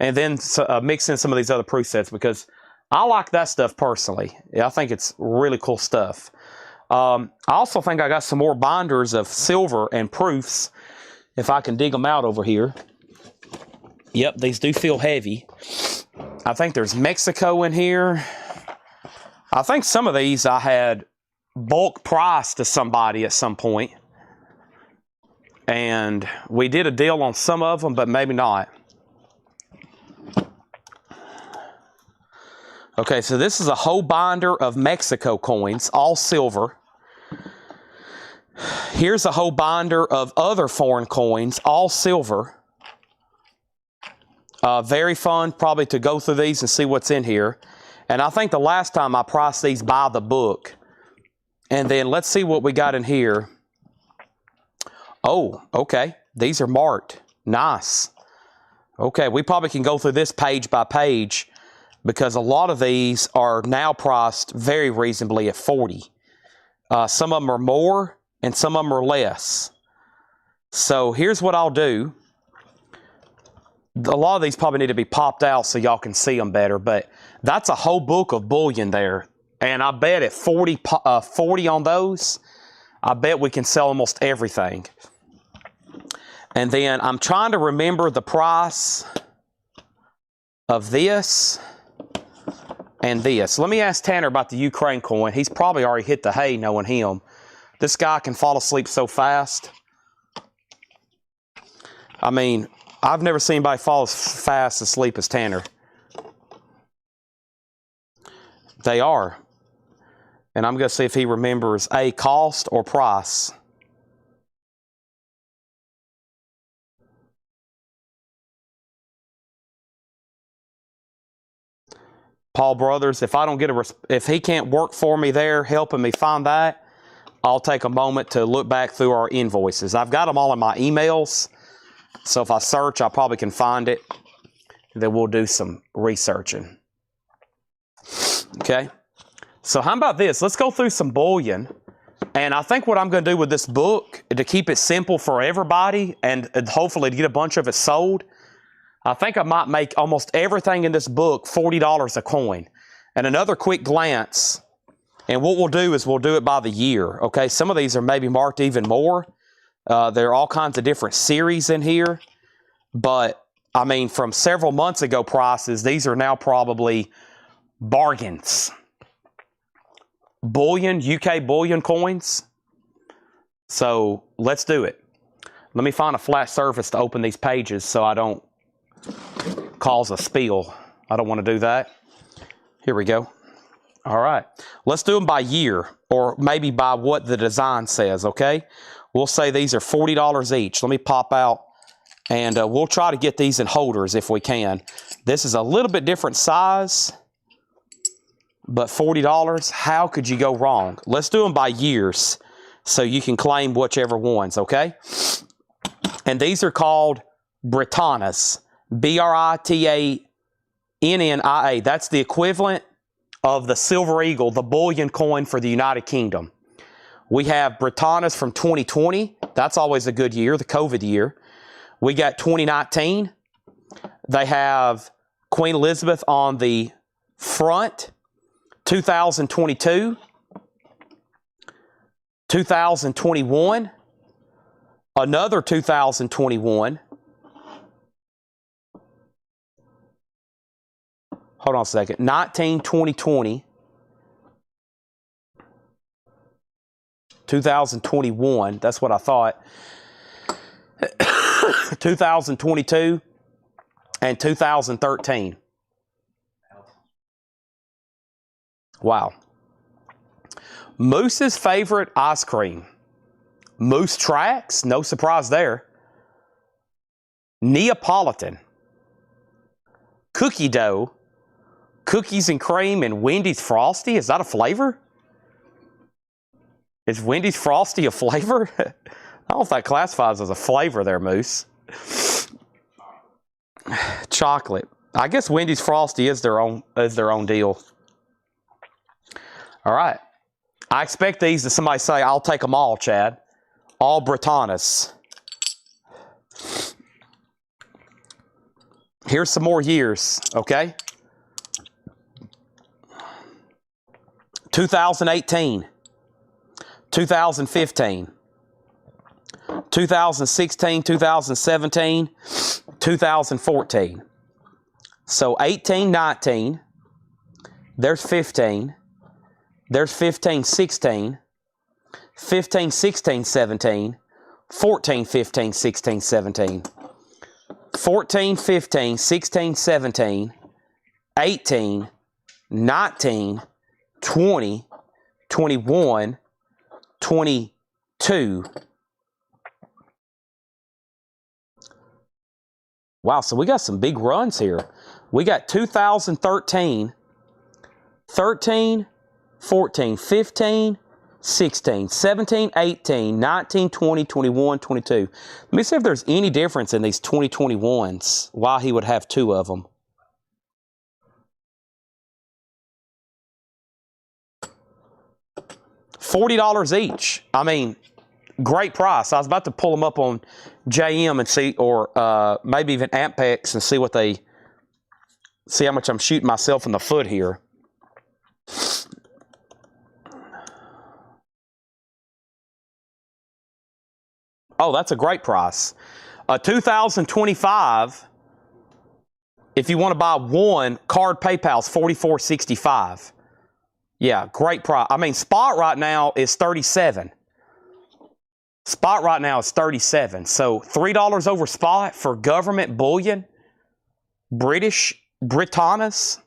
[SPEAKER 1] And then mix in some of these other presets because I like that stuff personally. Yeah, I think it's really cool stuff. I also think I got some more binders of silver and proofs if I can dig them out over here. Yep, these do feel heavy. I think there's Mexico in here. I think some of these I had bulk priced to somebody at some point. And we did a deal on some of them, but maybe not. Okay, so this is a whole binder of Mexico coins, all silver. Here's a whole binder of other foreign coins, all silver. Very fun probably to go through these and see what's in here. And I think the last time I priced these by the book. And then let's see what we got in here. Oh, okay. These are marked. Nice. Okay, we probably can go through this page by page because a lot of these are now priced very reasonably at 40. Some of them are more and some of them are less. So here's what I'll do. A lot of these probably need to be popped out so y'all can see them better, but that's a whole book of bullion there. And I bet at 40 on those, I bet we can sell almost everything. And then I'm trying to remember the price of this and this. Let me ask Tanner about the Ukraine coin. He's probably already hit the hay knowing him. This guy can fall asleep so fast. I mean, I've never seen anybody fall as fast asleep as Tanner. They are. And I'm going to see if he remembers a cost or price. Paul Brothers, if I don't get if he can't work for me there, helping me find that, I'll take a moment to look back through our invoices. I've got them all in my emails. So if I search, I probably can find it. Then we'll do some researching. Okay. So how about this? Let's go through some bullion. And I think what I'm going to do with this book, to keep it simple for everybody and hopefully to get a bunch of it sold, I think I might make almost everything in this book $40 a coin. And another quick glance, and what we'll do is we'll do it by the year. Okay. Some of these are maybe marked even more. There are all kinds of different series in here, but I mean, from several months ago prices, these are now probably bargains. Bullion, UK bullion coins. So let's do it. Let me find a flat surface to open these pages so I don't cause a spill. I don't want to do that. Here we go. All right. Let's do them by year or maybe by what the design says, okay? We'll say these are $40 each. Let me pop out and we'll try to get these in holders if we can. This is a little bit different size, but $40, how could you go wrong? Let's do them by years so you can claim whichever ones, okay? And these are called Britannas, B-R-I-T-A-N-N-A-S. NNIA. That's the equivalent of the Silver Eagle, the bullion coin for the United Kingdom. We have Britannias from 2020. That's always a good year, the COVID year. We got 2019. They have Queen Elizabeth on the front. 2022. 2021. Another 2021. Hold on a second. 19, 2020. 2021. That's what I thought. 2022 and 2013. Wow. Moose's favorite ice cream. Moose Tracks, no surprise there. Neapolitan. Cookie dough. Cookies and cream and Wendy's Frosty. Is that a flavor? Is Wendy's Frosty a flavor? I don't know if that classifies as a flavor there, Moose. Chocolate. I guess Wendy's Frosty is their own deal. All right. I expect these to somebody say, I'll take them all, Chad. All Britannias. Here's some more years, okay? 2018. 2015. 2016, 2017, 2014. So 18, 19. There's 15. There's 15, 16. 15, 16, 17. 14, 15, 16, 17. 14, 15, 16, 17. 18, 19, 20, 21, 22. Wow, so we got some big runs here. We got 2013, 13, 14, 15, 16, 17, 18, 19, 20, 21, 22. Let me see if there's any difference in these 2021s, why he would have two of them. $40 each. I mean, great price. I was about to pull them up on JM and see, or maybe even Ampex and see how much I'm shooting myself in the foot here. Oh, that's a great price. 2025, if you want to buy one, card PayPal's $44.65. Yeah, great price. I mean, spot right now is $37. Spot right now is $37. So $3 over spot for government bullion, Britannias.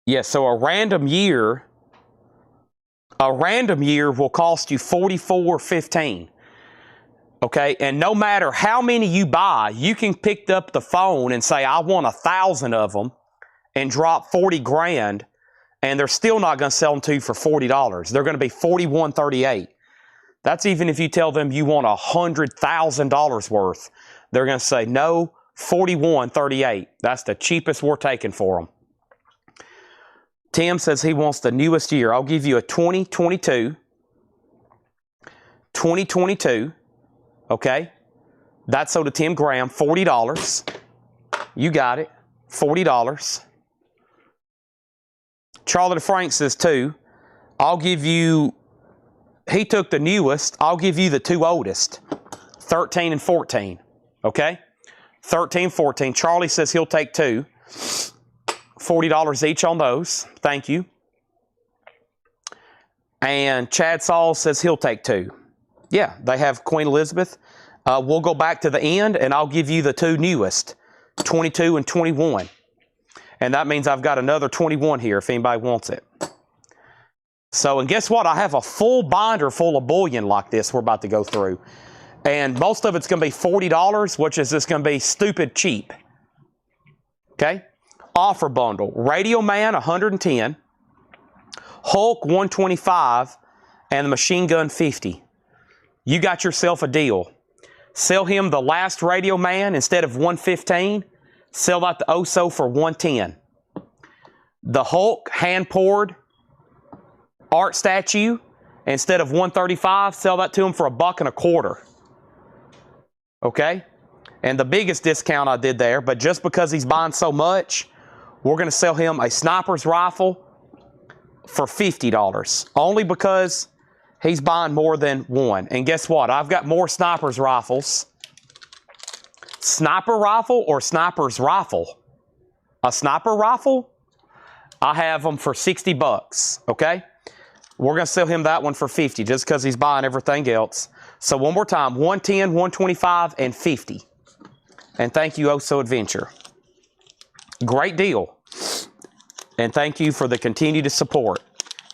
[SPEAKER 1] Yeah, so a random year will cost you $44.15. Okay, and no matter how many you buy, you can pick up the phone and say, I want 1,000 of them and drop 40 grand, and they're still not going to sell them to you for $40. They're going to be $41.38. That's even if you tell them you want $100,000 worth. They're going to say, no, $41.38. That's the cheapest we're taking for them. Tim says he wants the newest year. I'll give you a 2022. 2022. Okay. That's sold to Tim Graham. $40. You got it. $40. Charlie DeFrank says 2. I'll give you, he took the newest. I'll give you the 2 oldest. 13 and 14. Okay. 13, 14. Charlie says he'll take 2. $40 each on those. Thank you. And Chad Saul says he'll take 2. Yeah, they have Queen Elizabeth. We'll go back to the end, and I'll give you the 2 newest, 22 and 21. And that means I've got another 21 here if anybody wants it. So, and guess what? I have a full binder full of bullion like this we're about to go through. And most of it's going to be $40, which is just going to be stupid cheap. Okay? offer bundle. Radio Man 110, Hulk 125, and the Machine Gun 50. You got yourself a deal. Sell him the last Radio Man instead of 115. Sell that to Oso for 110. The Hulk hand-poured art statue, instead of 135, sell that to him for $1.25. Okay? And the biggest discount I did there, but just because he's buying so much, we're going to sell him a sniper's rifle for $50. Only because he's buying more than one. And guess what? I've got more sniper's rifles. Sniper rifle or sniper's rifle? A sniper rifle? I have them for $60, okay? We're going to sell him that one for $50 just because he's buying everything else. So one more time, 110, 125, and 50. And thank you, Oso Adventure. Great deal. And thank you for the continued support.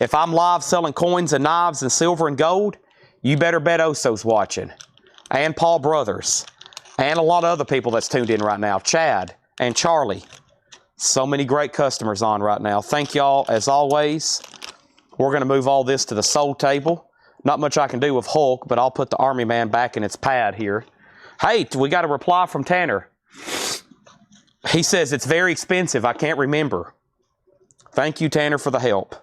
[SPEAKER 1] If I'm live selling coins and knives and silver and gold, you better bet Oso's watching. And Paul Brothers. And a lot of other people that's tuned in right now. Chad and Charlie. So many great customers on right now. Thank y'all as always. We're going to move all this to the sold table. Not much I can do with Hulk, but I'll put the Army Man back in its pad here. Hey, we got a reply from Tanner. He says it's very expensive. I can't remember. Thank you, Tanner, for the help.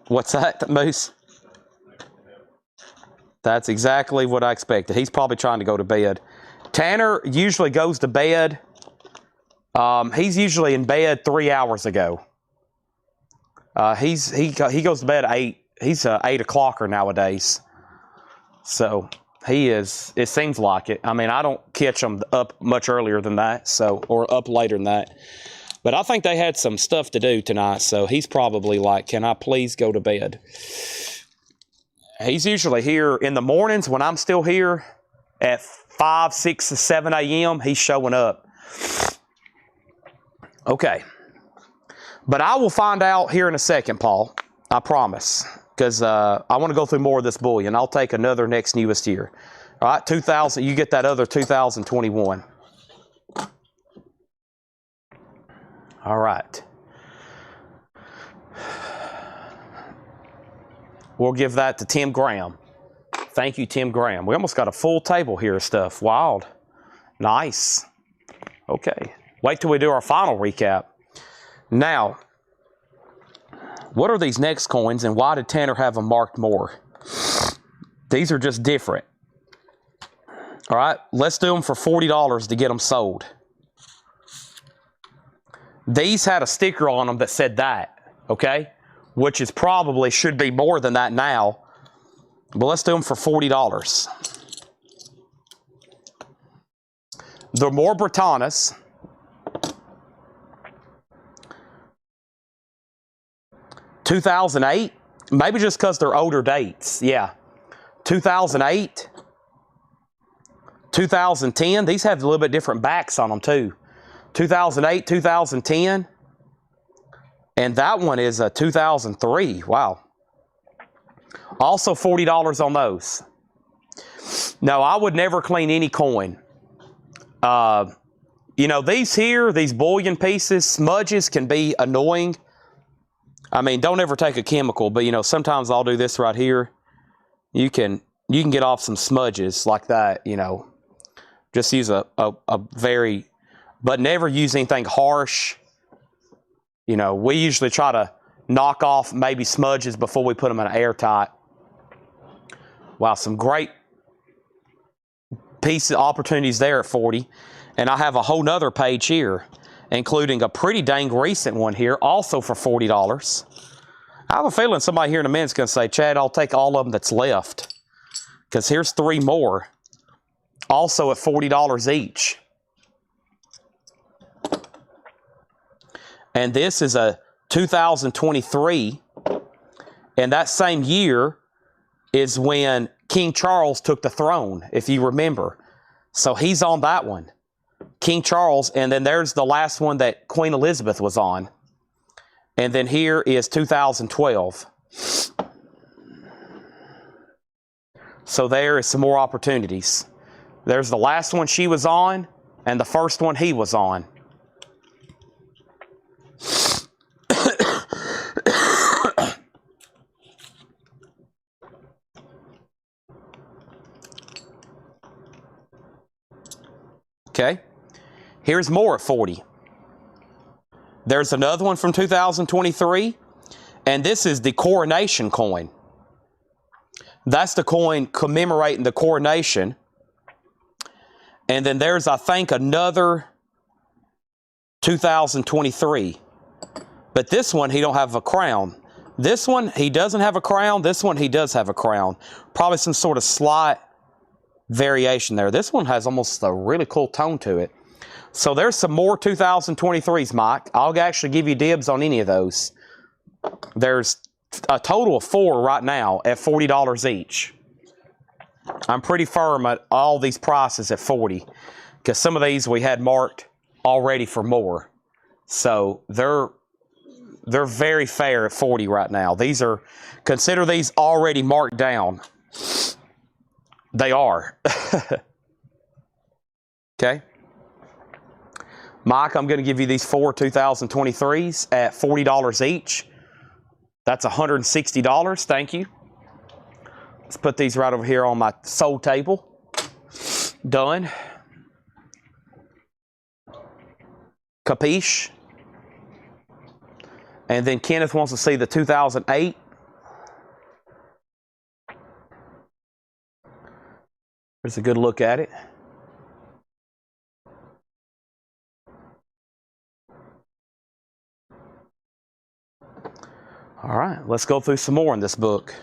[SPEAKER 1] What's that, Moose? That's exactly what I expected. He's probably trying to go to bed. Tanner usually goes to bed. He's usually in bed 3 hours ago. He goes to bed at 8. He's 8 o'clocker nowadays. So he is, it seems like it. I mean, I don't catch him up much earlier than that, so, or up later than that. But I think they had some stuff to do tonight, so he's probably like, can I please go to bed? He's usually here in the mornings when I'm still here at 5, 6, 7 a.m. He's showing up. Okay. But I will find out here in a second, Paul. I promise. Because I want to go through more of this bullion. I'll take another next newest year. All right, 2000. You get that other 2021. All right. We'll give that to Tim Graham. Thank you, Tim Graham. We almost got a full table here of stuff. Wild. Nice. Okay. Wait till we do our final recap. Now, what are these next coins and why did Tanner have them marked more? These are just different. All right, let's do them for $40 to get them sold. These had a sticker on them that said that, okay? Which is probably should be more than that now. But let's do them for $40. They're more Britannas. 2008, maybe just because they're older dates. Yeah. 2008, 2010. These have a little bit different backs on them too. 2008, 2010. And that one is a 2003. Wow. Also $40 on those. No, I would never clean any coin. You know, these here, these bullion pieces, smudges can be annoying. I mean, don't ever take a chemical, but, you know, sometimes I'll do this right here. You can get off some smudges like that, you know. Just use a very, but never use anything harsh. You know, we usually try to knock off maybe smudges before we put them in an airtight. Wow, some great piece of opportunities there at 40. And I have a whole nother page here, including a pretty dang recent one here, also for $40. I have a feeling somebody here in a minute is going to say, Chad, I'll take all of them that's left. Because here's 3 more, also at $40 each. And this is a 2023. And that same year is when King Charles took the throne, if you remember. So he's on that one. King Charles, and then there's the last one that Queen Elizabeth was on. And then here is 2012. So there is some more opportunities. There's the last one she was on, and the first one he was on. Okay. Here's more at 40. There's another one from 2023, and this is the coronation coin. That's the coin commemorating the coronation. And then there's, I think, another 2023. But this one, he don't have a crown. This one, he doesn't have a crown. This one, he does have a crown. Probably some sort of slight variation there. This one has almost a really cool tone to it. So there's some more 2023s, Mike. I'll actually give you dibs on any of those. There's a total of 4 right now at $40 each. I'm pretty firm at all these prices at 40 because some of these we had marked already for more. So they're very fair at 40 right now. These are, consider these already marked down. They are. Okay. Mike, I'm going to give you these 4 2023s at $40 each. That's $160. Thank you. Let's put these right over here on my sold table. Done. Capiche? And then Kenneth wants to see the 2008. Here's a good look at it. All right, let's go through some more in this book.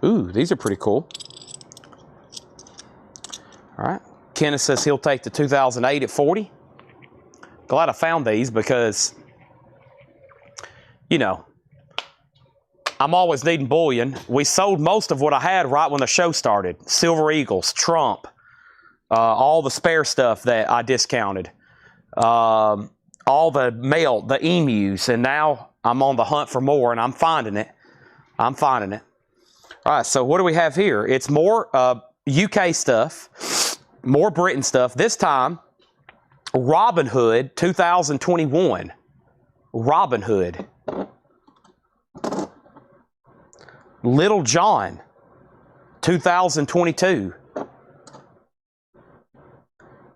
[SPEAKER 1] Ooh, these are pretty cool. All right, Kenneth says he'll take the 2008 at 40. Glad I found these because, you know, I'm always needing bullion. We sold most of what I had right when the show started. Silver Eagles, Trump, all the spare stuff that I discounted, all the melt, the emus, and now I'm on the hunt for more, and I'm finding it. I'm finding it. All right, so what do we have here? It's more UK stuff, more Britain stuff. This time, Robin Hood 2021. Robin Hood. Little John, 2022.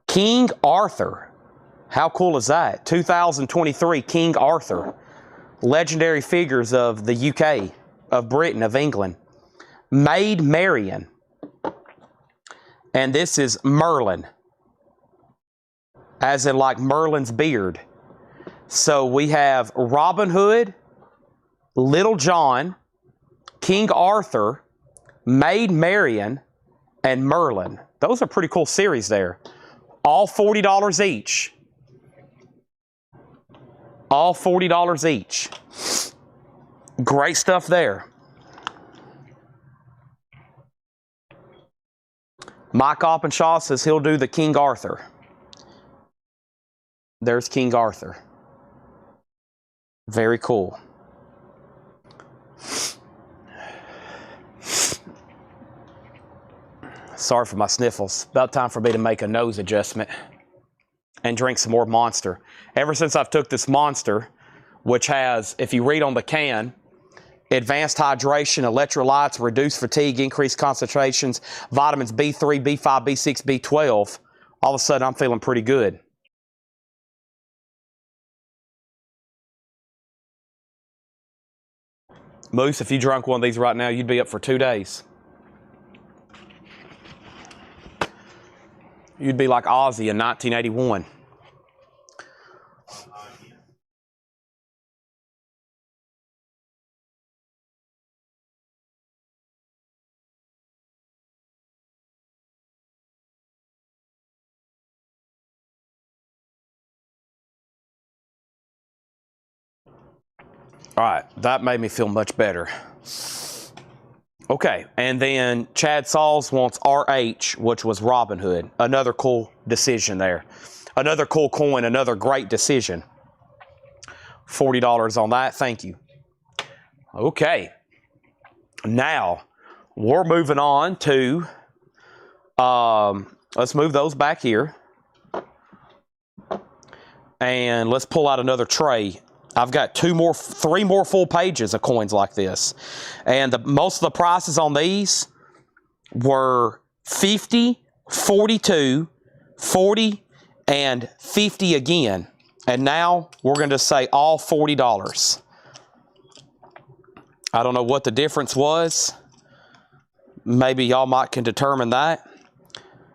[SPEAKER 1] King Arthur. How cool is that? 2023, King Arthur. Legendary figures of the UK, of Britain, of England. Maid Marian. And this is Merlin. As in like Merlin's beard. So we have Robin Hood, Little John, King Arthur, Maid Marian, and Merlin. Those are pretty cool series there. All $40 each. All $40 each. Great stuff there. Mike Oppenshaw says he'll do the King Arthur. There's King Arthur. Very cool. Sorry for my sniffles. About time for me to make a nose adjustment and drink some more Monster. Ever since I've took this Monster, which has, if you read on the can, advanced hydration, electrolytes, reduced fatigue, increased concentrations, vitamins B3, B5, B6, B12, all of a sudden I'm feeling pretty good. Moose, if you drank one of these right now, you'd be up for 2 days. You'd be like Ozzy in 1981. All right, that made me feel much better. Okay, and then Chad Sauls wants RH, which was Robin Hood. Another cool decision there. Another cool coin, another great decision. $40 on that, thank you. Okay, now we're moving on to, let's move those back here. And let's pull out another tray. I've got three more full pages of coins like this. And most of the prices on these were 50, 42, 40, and 50 again. And now we're going to say all $40. I don't know what the difference was. Maybe y'all can determine that.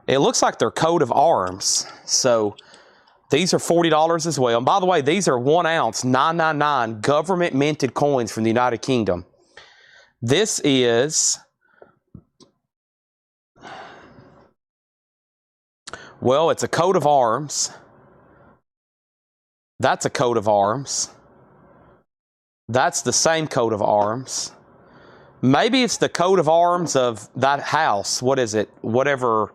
[SPEAKER 1] It looks like they're coat of arms. So these are $40 as well. And by the way, these are 1 ounce, 999 government minted coins from the United Kingdom. This is, well, it's a coat of arms. That's a coat of arms. That's the same coat of arms. Maybe it's the coat of arms of that house. What is it? Whatever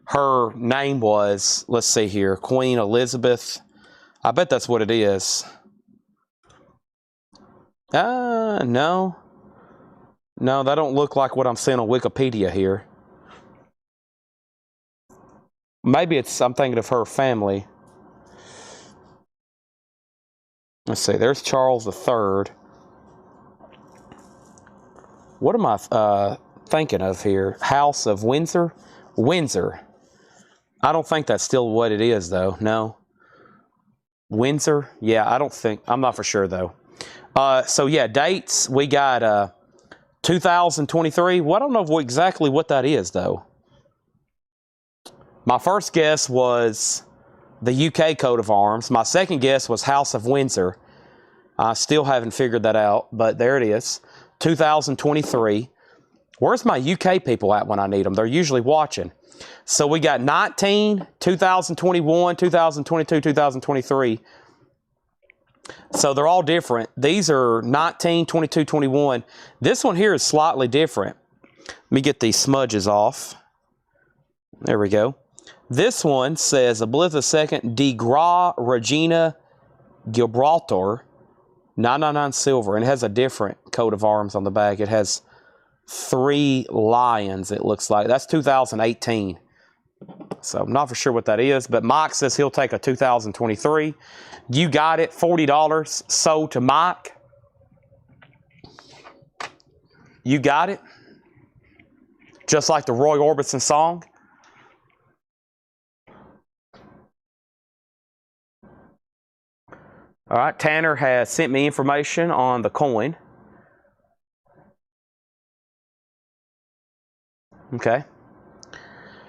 [SPEAKER 1] her name was. Let's see here. Queen Elizabeth. I bet that's what it is. No. No, that don't look like what I'm seeing on Wikipedia here. Maybe I'm thinking of her family. Let's see. There's Charles III. What am I thinking of here? House of Windsor? Windsor. I don't think that's still what it is, though. No. Windsor? Yeah, I don't think. I'm not for sure, though. So, yeah, dates. We got 2023. Well, I don't know exactly what that is, though. My first guess was the UK coat of arms. My second guess was House of Windsor. I still haven't figured that out, but there it is. 2023. Where's my UK people at when I need them? They're usually watching. So we got 19, 2021, 2022, 2023. So they're all different. These are 19, 22, 21. This one here is slightly different. Let me get these smudges off. There we go. This one says Elizabeth II de Gra Regina Gibraltar, 999 silver, and it has a different coat of arms on the back. It has 3 lions, it looks like. That's 2018. So I'm not for sure what that is, but Mike says he'll take a 2023. You got it, $40 sold to Mike. You got it. Just like the Roy Orbison song. All right, Tanner has sent me information on the coin. Okay.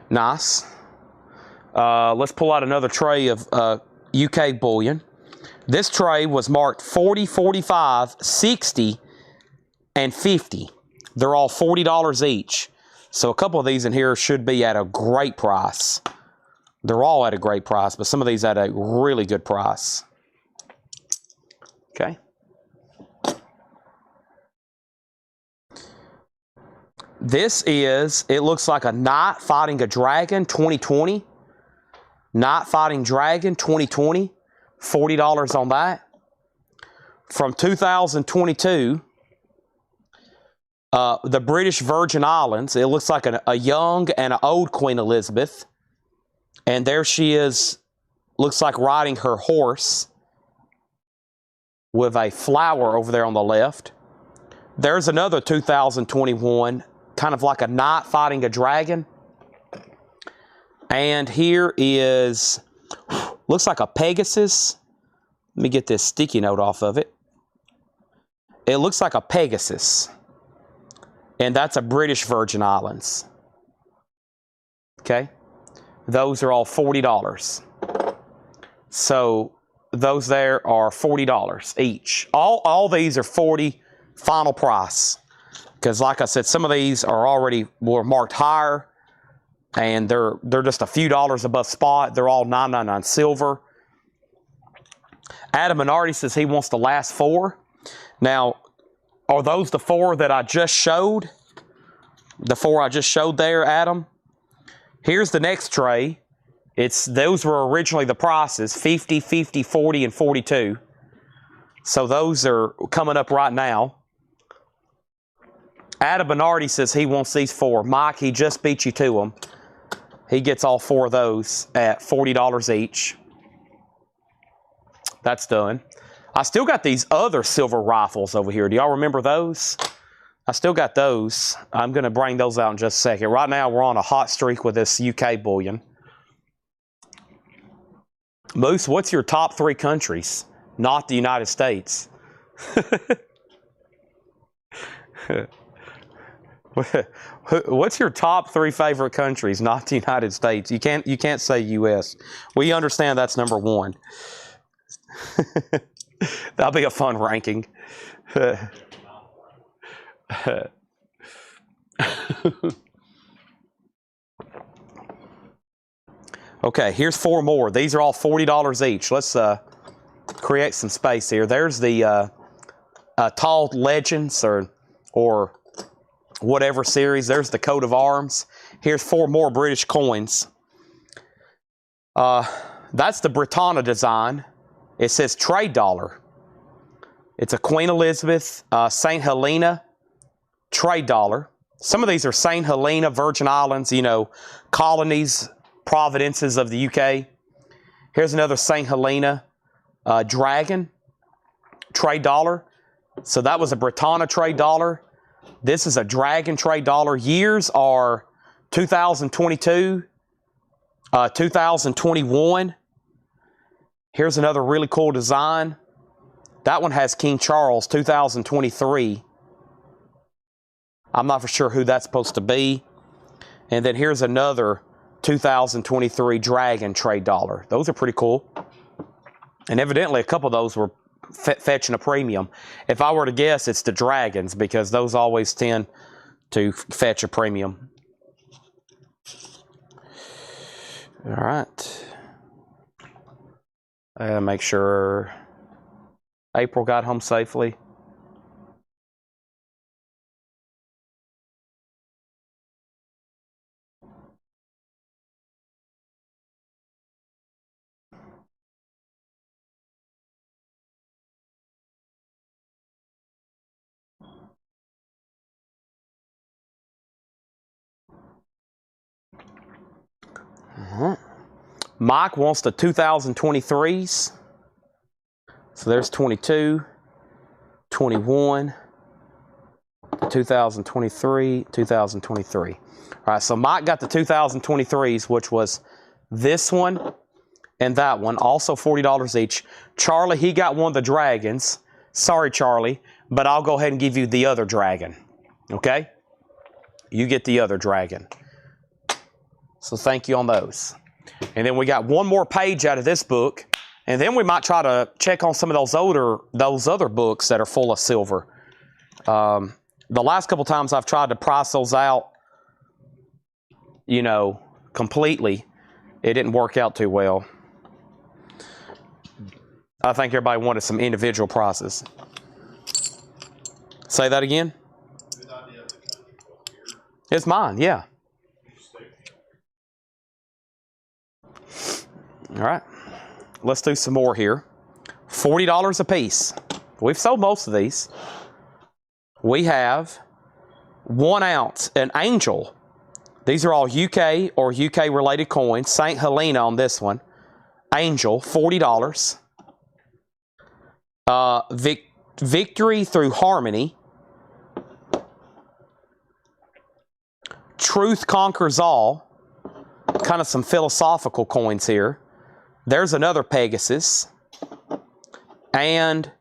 [SPEAKER 1] Nice. Let's pull out another tray of UK bullion. This tray was marked 40, 45, 60, and 50. They're all $40 each. So a couple of these in here should be at a great price. They're all at a great price, but some of these at a really good price. Okay. This is, it looks like a knight fighting a dragon 2020. Knight fighting dragon 2020. $40 on that. From 2022, the British Virgin Islands. It looks like a young and an old Queen Elizabeth. And there she is, looks like riding her horse with a flower over there on the left. There's another 2021, kind of like a knight fighting a dragon. And here is, looks like a Pegasus. Let me get this sticky note off of it. It looks like a Pegasus. And that's a British Virgin Islands. Okay? Those are all $40. So those there are $40 each. All these are $40 final price. Because like I said, some of these were marked higher. And they're just a few dollars above spot. They're all $9.99 silver. Adam Minardi says he wants the last 4. Now, are those the 4 that I just showed? The 4 I just showed there, Adam? Here's the next tray. Those were originally the prices, 50, 50, 40, and 42. So those are coming up right now. Adam Bernardi says he wants these 4. Mike, he just beat you to them. He gets all 4 of those at $40 each. That's done. I still got these other silver rifles over here. Do y'all remember those? I still got those. I'm going to bring those out in just a second. Right now, we're on a hot streak with this UK bullion. Moose, what's your top 3 countries? Not the United States. What's your top 3 favorite countries? Not the United States. You can't say U.S. We understand that's number 1. That'll be a fun ranking. Okay, here's 4 more. These are all $40 each. Let's create some space here. There's the Tall Legends or whatever series. There's the coat of arms. Here's 4 more British coins. That's the Britannia design. It says trade dollar. It's a Queen Elizabeth, St. Helena trade dollar. Some of these are St. Helena, Virgin Islands, you know, colonies, providences of the UK. Here's another St. Helena dragon trade dollar. So that was a Britannia trade dollar. This is a dragon trade dollar. Years are 2022, 2021. Here's another really cool design. That one has King Charles, 2023. I'm not for sure who that's supposed to be. And then here's another 2023 dragon trade dollar. Those are pretty cool. And evidently a couple of those were fetching a premium. If I were to guess, it's the dragons, because those always tend to fetch a premium. All right. Make sure April got home safely. Mike wants the 2023s. So there's 22, 21, 2023, 2023. All right, so Mike got the 2023s, which was this one and that one, also $40 each. Charlie, he got one of the dragons. Sorry, Charlie, but I'll go ahead and give you the other dragon. Okay? You get the other dragon. So thank you on those. And then we got one more page out of this book, and then we might try to check on some of those other books that are full of silver. The last couple times I've tried to price those out, you know, completely, it didn't work out too well. I think everybody wanted some individual prices. Say that again? It's mine, yeah. All right, let's do some more here. $40 a piece. We've sold most of these. We have 1 ounce, an angel. These are all UK or UK related coins. St. Helena on this one. Angel, $40. Victory through harmony. Truth conquers all. Kind of some philosophical coins here. There's another Pegasus. And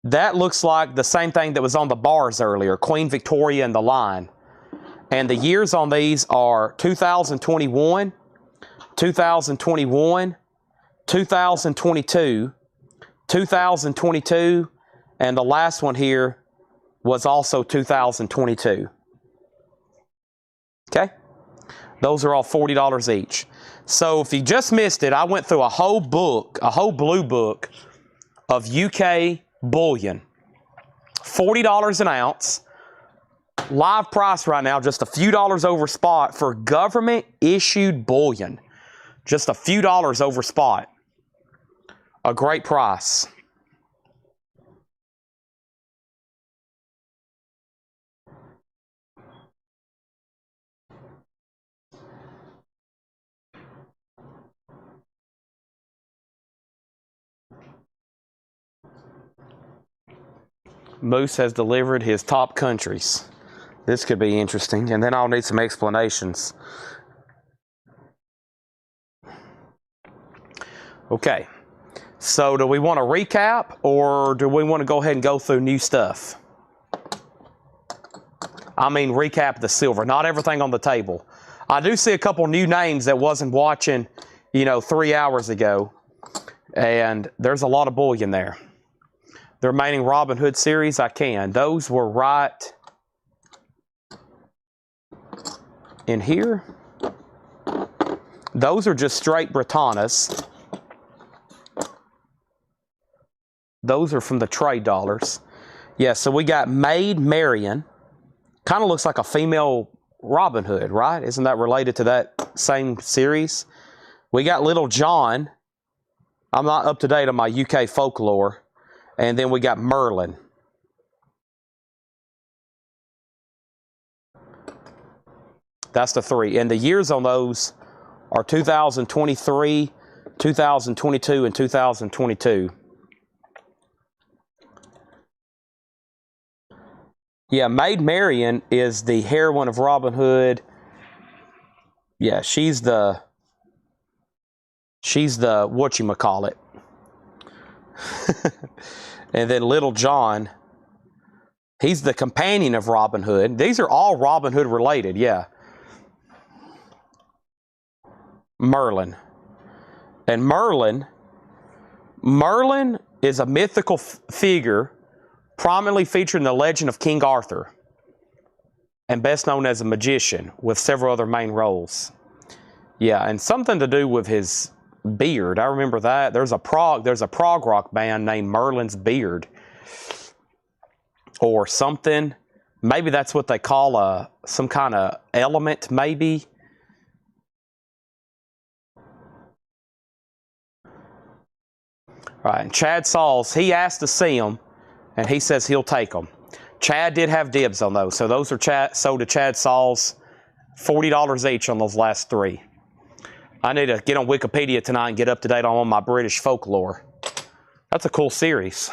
[SPEAKER 1] that looks like the same thing that was on the bars earlier, Queen Victoria and the Lion. And the years on these are 2021, 2021, 2022, 2022, and the last one here was also 2022. Okay? Those are all $40 each. So if you just missed it, I went through a whole book, a whole blue book of UK bullion. $40 an ounce. Live price right now, just a few dollars over spot for government issued bullion. Just a few dollars over spot. A great price. Moose has delivered his top countries. This could be interesting, and then I'll need some explanations. Okay, so do we want to recap, or do we want to go ahead and go through new stuff? I mean, recap the silver, not everything on the table. I do see a couple new names that wasn't watching, 3 hours ago, and there's a lot of bullion there. The remaining Robin Hood series, I can. Those were right in here. Those are just straight Britannas. Those are from the trade dollars. Yeah, so we got Maid Marian. Kind of looks like a female Robin Hood, right? Isn't that related to that same series? We got Little John. I'm not up to date on my UK folklore. And then we got Merlin. That's the three. And the years on those are 2023, 2022, and 2022. Yeah, Maid Marian is the heroine of Robin Hood. Yeah, she's the whatchamacallit. And then Little John, he's the companion of Robin Hood. These are all Robin Hood related, yeah. Merlin. And Merlin is a mythical figure prominently featured in the legend of King Arthur, and best known as a magician with several other main roles. Yeah, and something to do with his beard. I remember that. There's a prog rock band named Merlin's Beard, or something. Maybe that's what they call some kind of element, maybe. All right, and Chad Sauls, he asked to see him, and he says he'll take them. Chad did have dibs on those, so those are sold to Chad Sauls, $40 each on those last three. I need to get on Wikipedia tonight and get up to date on all my British folklore. That's a cool series.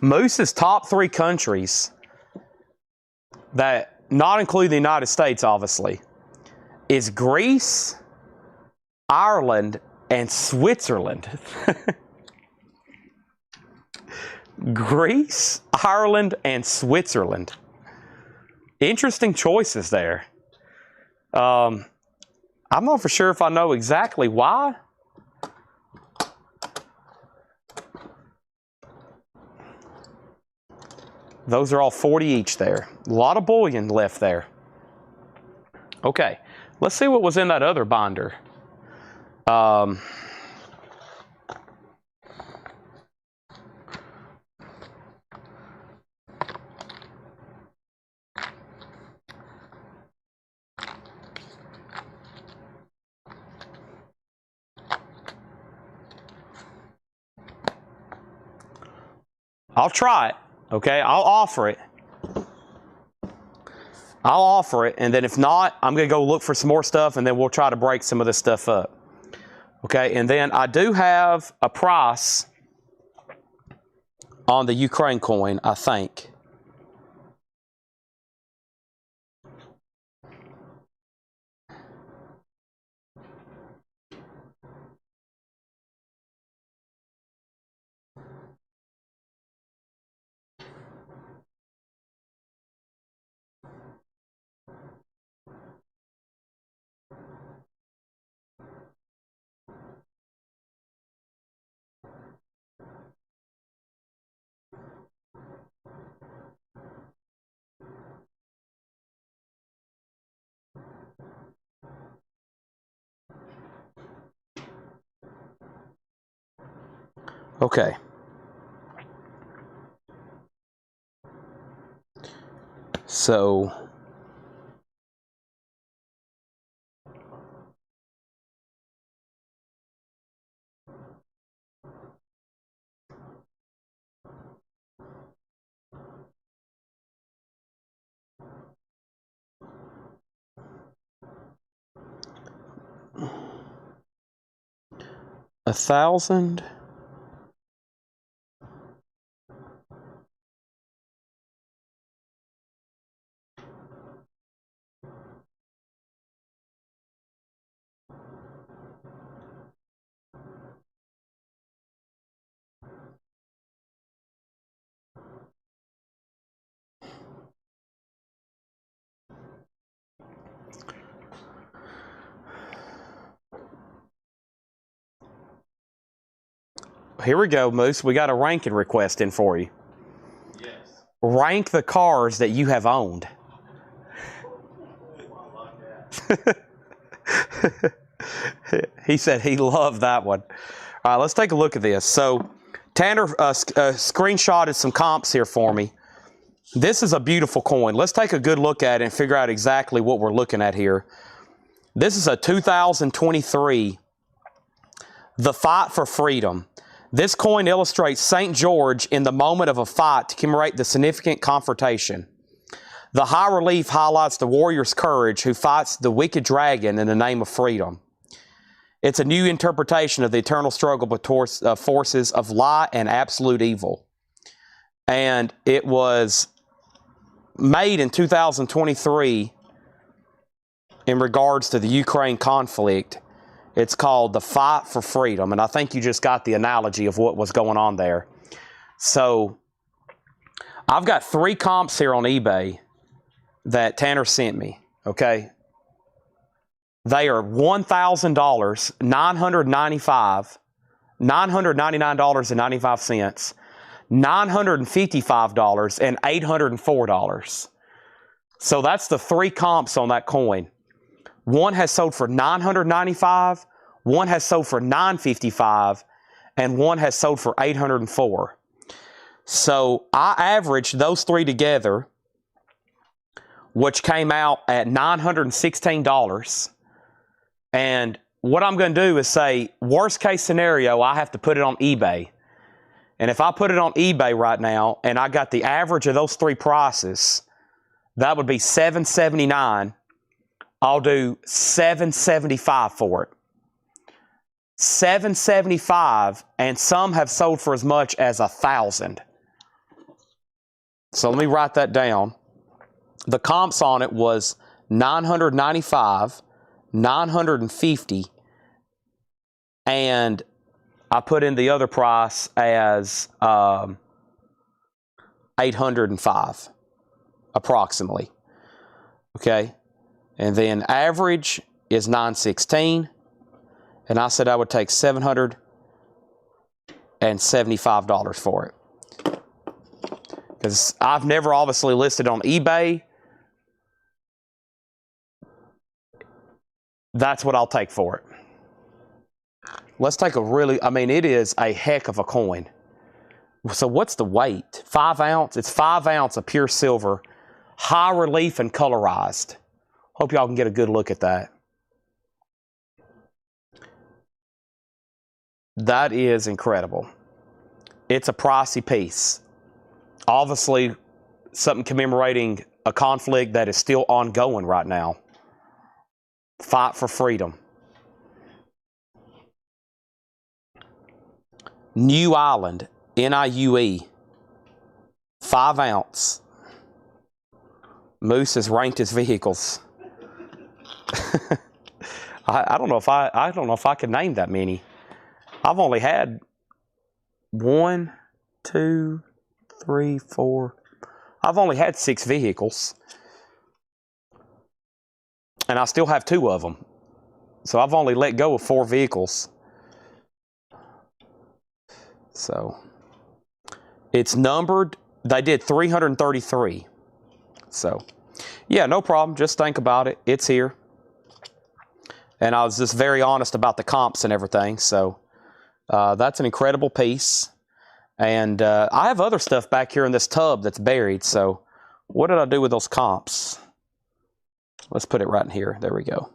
[SPEAKER 1] Moose's top three countries, that not including the United States, obviously, is Greece, Ireland, and Switzerland. Greece, Ireland, and Switzerland. Interesting choices there. I'm not for sure if I know exactly why. Those are all 40 each there. A lot of bullion left there. Okay, let's see what was in that other binder. I'll try it, okay? I'll offer it. And then if not, I'm going to go look for some more stuff, and then we'll try to break some of this stuff up. Okay, and then I do have a price on the Ukraine coin, I think. Okay. So 1,000. Here we go, Moose. We got a ranking request in for you.
[SPEAKER 4] Yes.
[SPEAKER 1] Rank the cars that you have owned.
[SPEAKER 4] I love that.
[SPEAKER 1] He said he loved that one. All right, let's take a look at this. So Tanner screenshotted some comps here for me. This is a beautiful coin. Let's take a good look at it and figure out exactly what we're looking at here. This is a 2023 The Fight for Freedom. This coin illustrates St. George in the moment of a fight to commemorate the significant confrontation. The high relief highlights the warrior's courage who fights the wicked dragon in the name of freedom. It's a new interpretation of the eternal struggle between forces of light and absolute evil. And it was made in 2023 in regards to the Ukraine conflict. It's called The Fight for Freedom. And I think you just got the analogy of what was going on there. So I've got 3 comps here on eBay that Tanner sent me, okay? They are $1,000, $999.95, $955, and $804. So that's the 3 comps on that coin. One has sold for $995, one has sold for $955, and one has sold for $804. So I averaged those 3 together, which came out at $916. And what I'm going to do is say, worst case scenario, I have to put it on eBay. And if I put it on eBay right now, and I got the average of those 3 prices, that would be $779. I'll do $775 for it. $775, and some have sold for as much as $1,000. So let me write that down. The comps on it was $995, $950, and I put in the other price as $805, approximately. Okay, and then average is $916, and I said I would take $775 for it. Because I've never obviously listed on eBay. That's what I'll take for it. Let's take a really, I mean, it is a heck of a coin. So what's the weight? 5 ounce? It's 5 ounce of pure silver, high relief and colorized. Hope y'all can get a good look at that. That is incredible. It's a pricey piece. Obviously, something commemorating a conflict that is still ongoing right now. Fight for freedom. New Island, NIUE, 5 ounce. Moose has ranked his vehicles. I don't know if I can name that many. I've only had 1, 2, 3, 4. I've only had 6 vehicles. And I still have 2 of them. So I've only let go of 4 vehicles. So it's numbered. They did 333. So yeah, no problem. Just think about it. It's here. And I was just very honest about the comps and everything. So that's an incredible piece. And I have other stuff back here in this tub that's buried. So what did I do with those comps? Let's put it right in here. There we go.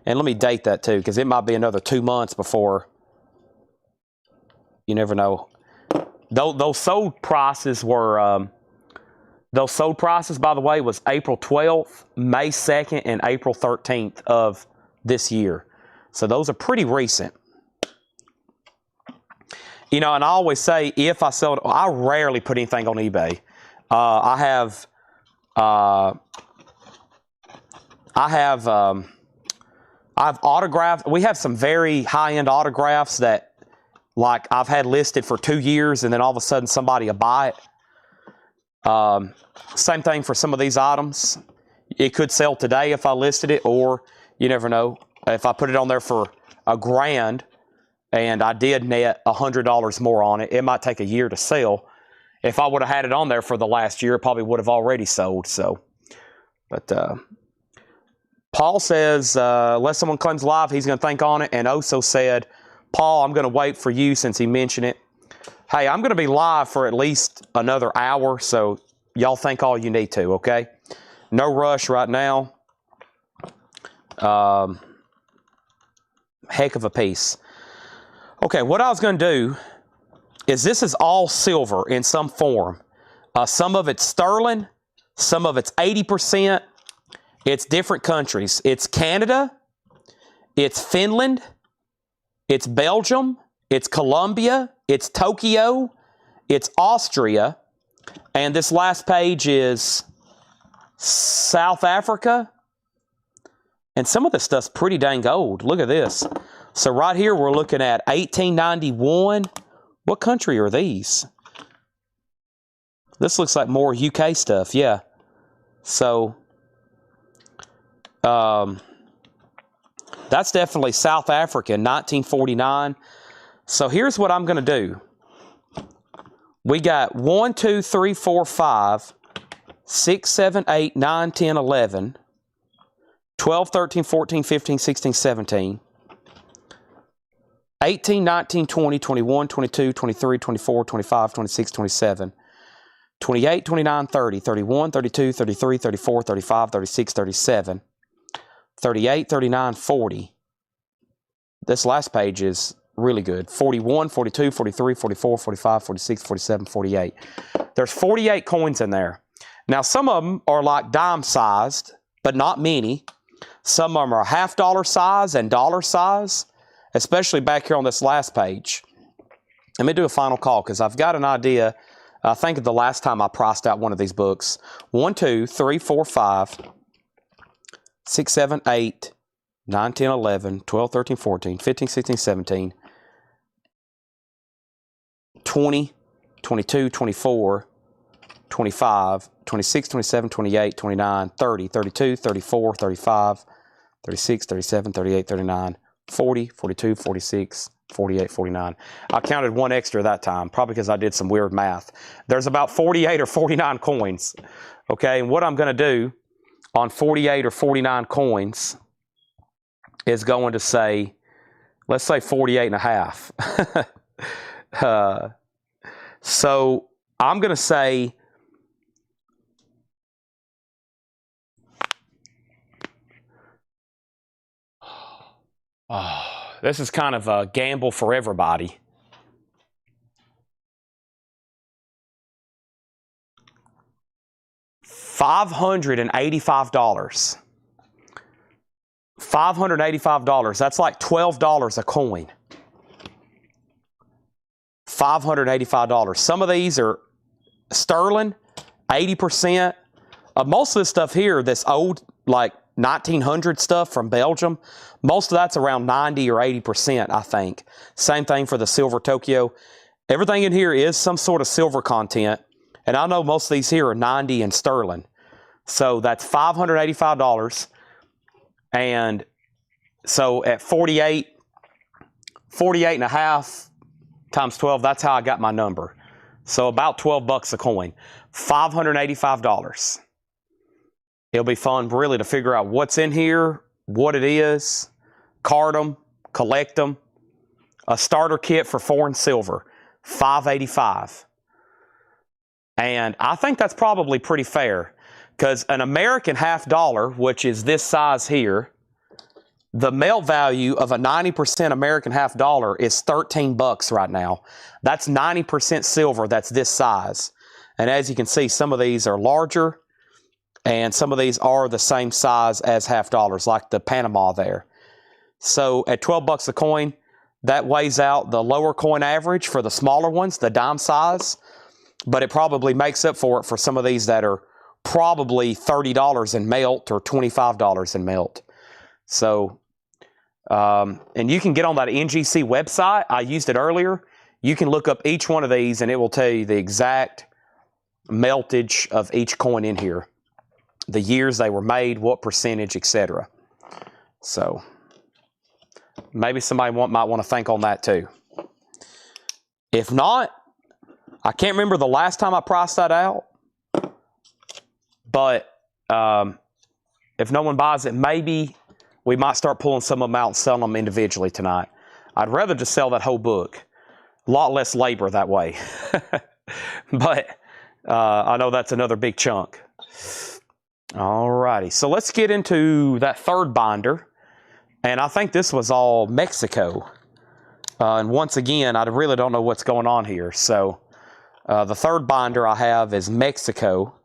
[SPEAKER 1] And let me date that too, because it might be another 2 months before. You never know. Those sold prices were, those sold prices, by the way, was April 12th, May 2nd, and April 13th of this year. So those are pretty recent. You know, and I always say if I sell it, I rarely put anything on eBay. I have autographed. We have some very high-end autographs that, like, I've had listed for 2 years, and then all of a sudden somebody will buy it. Same thing for some of these items. It could sell today if I listed it, or you never know. If I put it on there for $1,000 and I did net $100 more on it, it might take a year to sell. If I would have had it on there for the last year, it probably would have already sold. So, but Paul says, unless someone claims live, he's going to think on it. And Oso said, Paul, I'm going to wait for you since he mentioned it. Hey, I'm going to be live for at least another hour, so y'all think all you need to, okay? No rush right now. Heck of a piece. Okay, what I was going to do is this is all silver in some form. Some of it's sterling, some of it's 80%. It's different countries. It's Canada, it's Finland, it's Belgium, it's Colombia, it's Tokyo, it's Austria, and this last page is South Africa. And some of this stuff's pretty dang old. Look at this. So right here we're looking at 1891. What country are these? This looks like more UK stuff, yeah. So that's definitely South Africa, 1949. So here's what I'm going to do. We got 1, 2, 3, 4, 5, 6, 7, 8, 9, 10, 11, 12, 13, 14, 15, 16, 17, 18, 19, 20, 21, 22, 23, 24, 25, 26, 27, 28, 29, 30, 31, 32, 33, 34, 35, 36, 37, 38, 39, 40. This last page is really good. 41, 42, 43, 44, 45, 46, 47, 48. There's 48 coins in there. Now, some of them are like dime sized, but not many. Some of them are $half size and dollar size, especially back here on this last page. Let me do a final call because I've got an idea. I think of the last time I priced out one of these books. 1, 2, 3, 4, 5, 6, 7, 8, 9, 10, 11, 12, 13, 14, 15, 16, 17, 20, 22, 24, 25, 26, 27, 28, 29, 30, 32, 34, 35, 36, 37, 38, 39, 40, 42, 46, 48, 49. I counted one extra that time, probably because I did some weird math. There's about 48 or 49 coins. Okay, and what I'm going to do on 48 or 49 coins is going to say, let's say 48 and a half. So I'm going to say, this is kind of a gamble for everybody. $585. $585. That's like $12 a coin. $585. Some of these are sterling, 80%. Most of this stuff here, this old, like 1900 stuff from Belgium, most of that's around 90 or 80%, I think. Same thing for the silver Tokyo. Everything in here is some sort of silver content. And I know most of these here are 90 in sterling. So that's $585. And so at 48 and a half times 12, that's how I got my number. So about 12 bucks a coin. $585. It'll be fun really to figure out what's in here, what it is, card them, collect them. A starter kit for foreign silver, $585. And I think that's probably pretty fair because an American $half, which is this size here, the melt value of a 90% American $half is 13 bucks right now. That's 90% silver. That's this size. And as you can see, some of these are larger and some of these are the same size as $half, like the Panama there. So at 12 bucks a coin, that weighs out the lower coin average for the smaller ones, the dime size, but it probably makes up for it for some of these that are probably $30 in melt or $25 in melt. So, and you can get on that NGC website. I used it earlier. You can look up each one of these and it will tell you the exact meltage of each coin in here, the years they were made, what percentage, etc. So maybe somebody might want to think on that too. If not, I can't remember the last time I priced that out, but if no one buys it, maybe we might start pulling some of them out and selling them individually tonight. I'd rather just sell that whole book. A lot less labor that way. But I know that's another big chunk. Alrighty, so let's get into that third binder. And I think this was all Mexico. And once again, I really don't know what's going on here. So the third binder I have is Mexico.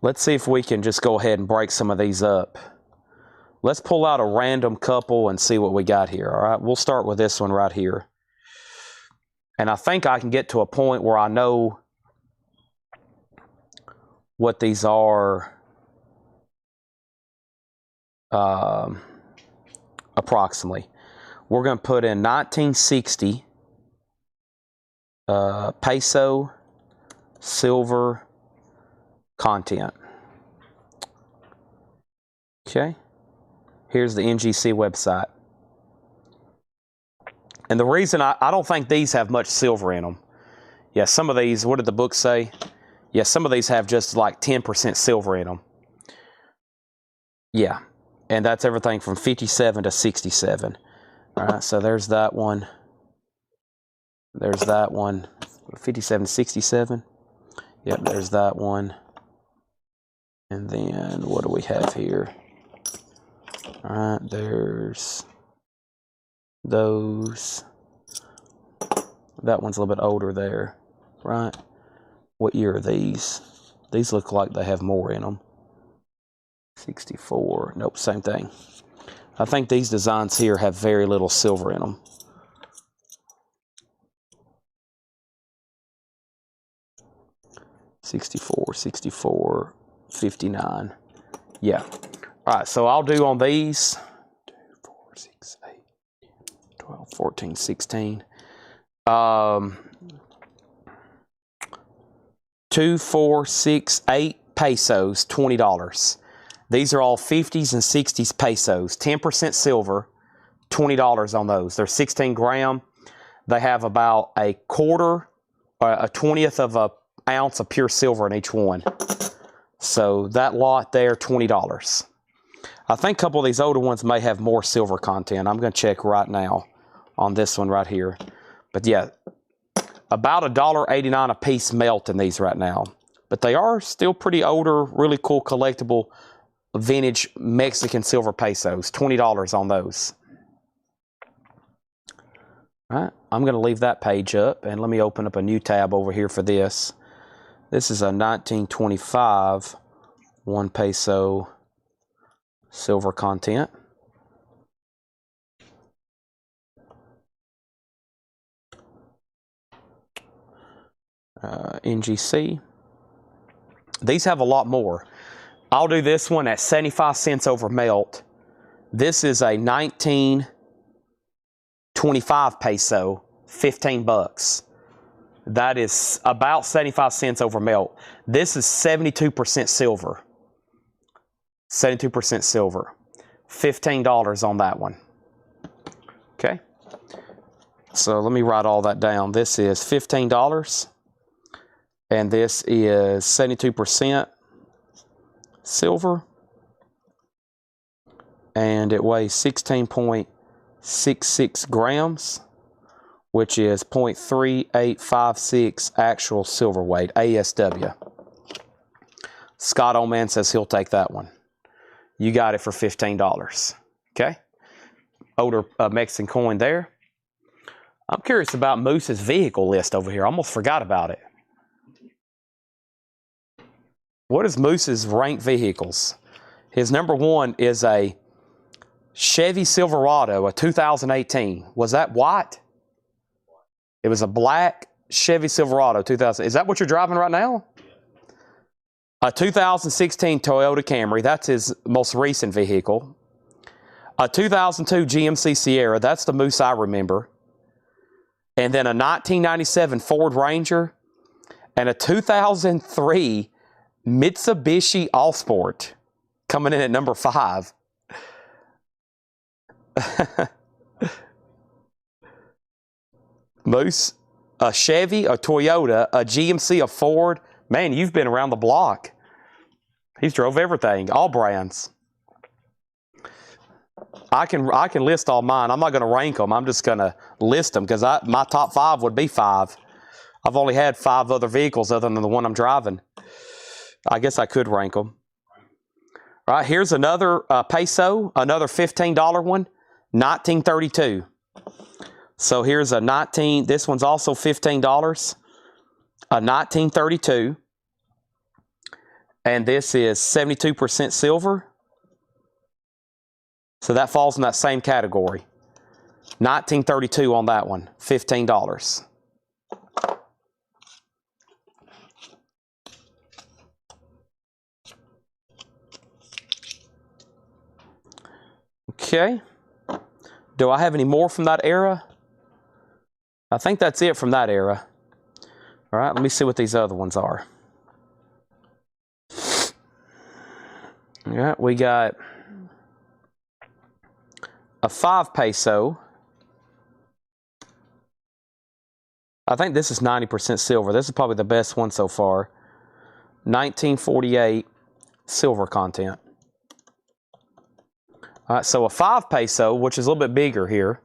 [SPEAKER 1] Let's see if we can just go ahead and break some of these up. Let's pull out a random couple and see what we got here. All right, we'll start with this one right here. And I think I can get to a point where I know what these are approximately. We're going to put in 1960 peso silver content. Okay. Here's the NGC website. And the reason I don't think these have much silver in them. Yeah, some of these, what did the book say? Yeah, some of these have just like 10% silver in them. Yeah, and that's everything from 57 to 67. All right, so there's that one. There's that one. 57 to 67. Yep, there's that one. And then what do we have here? All right, there's those. That one's a little bit older there, right? What year are these? These look like they have more in them. 64. Nope, same thing. I think these designs here have very little silver in them. $64, $64, $59. Yeah. All right, so I'll do on these 2, 4, 6, 8, 12, 14, 16. 2, 4, 6, 8 pesos, $20. These are all 50s and 60s pesos, 10% silver, $20 on those. They're 16 gram. They have about a quarter, or a 20th of an ounce of pure silver in each one. So that lot there, $20. I think a couple of these older ones may have more silver content. I'm going to check right now on this one right here. But yeah, about $1.89 a piece melt in these right now. But they are still pretty older, really cool collectible vintage Mexican silver pesos. $20 on those. All right, I'm going to leave that page up, and let me open up a new tab over here for this. This is a 1925 1 peso silver content. NGC. These have a lot more. I'll do this one at 75 cents over melt. This is a 1925 peso, 15 bucks. That is about 75 cents over melt. This is 72% silver. 72% silver. $15 on that one. Okay. So let me write all that down. This is $15. And this is 72% silver. And it weighs 16.66 grams, which is 0.3856 actual silver weight, ASW. Scott Oman says he'll take that one. You got it for $15. Okay? Older Mexican coin there. I'm curious about Moose's vehicle list over here. I almost forgot about it. What is Moose's ranked vehicles? His number one is a Chevy Silverado, a 2018. Was that white? It was a black Chevy Silverado 2000. Is that what you're driving right now? A 2016 Toyota Camry. That's his most recent vehicle. A 2002 GMC Sierra. That's the Moose I remember. And then a 1997 Ford Ranger. And a 2003 Mitsubishi All-Sport. Coming in at number 5. Moose, a Chevy, a Toyota, a GMC, a Ford. Man, you've been around the block. He's drove everything, all brands. I can list all mine. I'm not going to rank them. I'm just going to list them because my top 5 would be 5. I've only had 5 other vehicles other than the one I'm driving. I guess I could rank them. All right, here's another peso, another $15 one, 1932. So here's a 19, this one's also $15, a 1932. And this is 72% silver. So that falls in that same category. 1932 on that one, $15. Okay. Do I have any more from that era? I think that's it from that era. All right, let me see what these other ones are. All right, we got a 5 peso. I think this is 90% silver. This is probably the best one so far. 1948 silver content. All right, so a 5 peso, which is a little bit bigger here.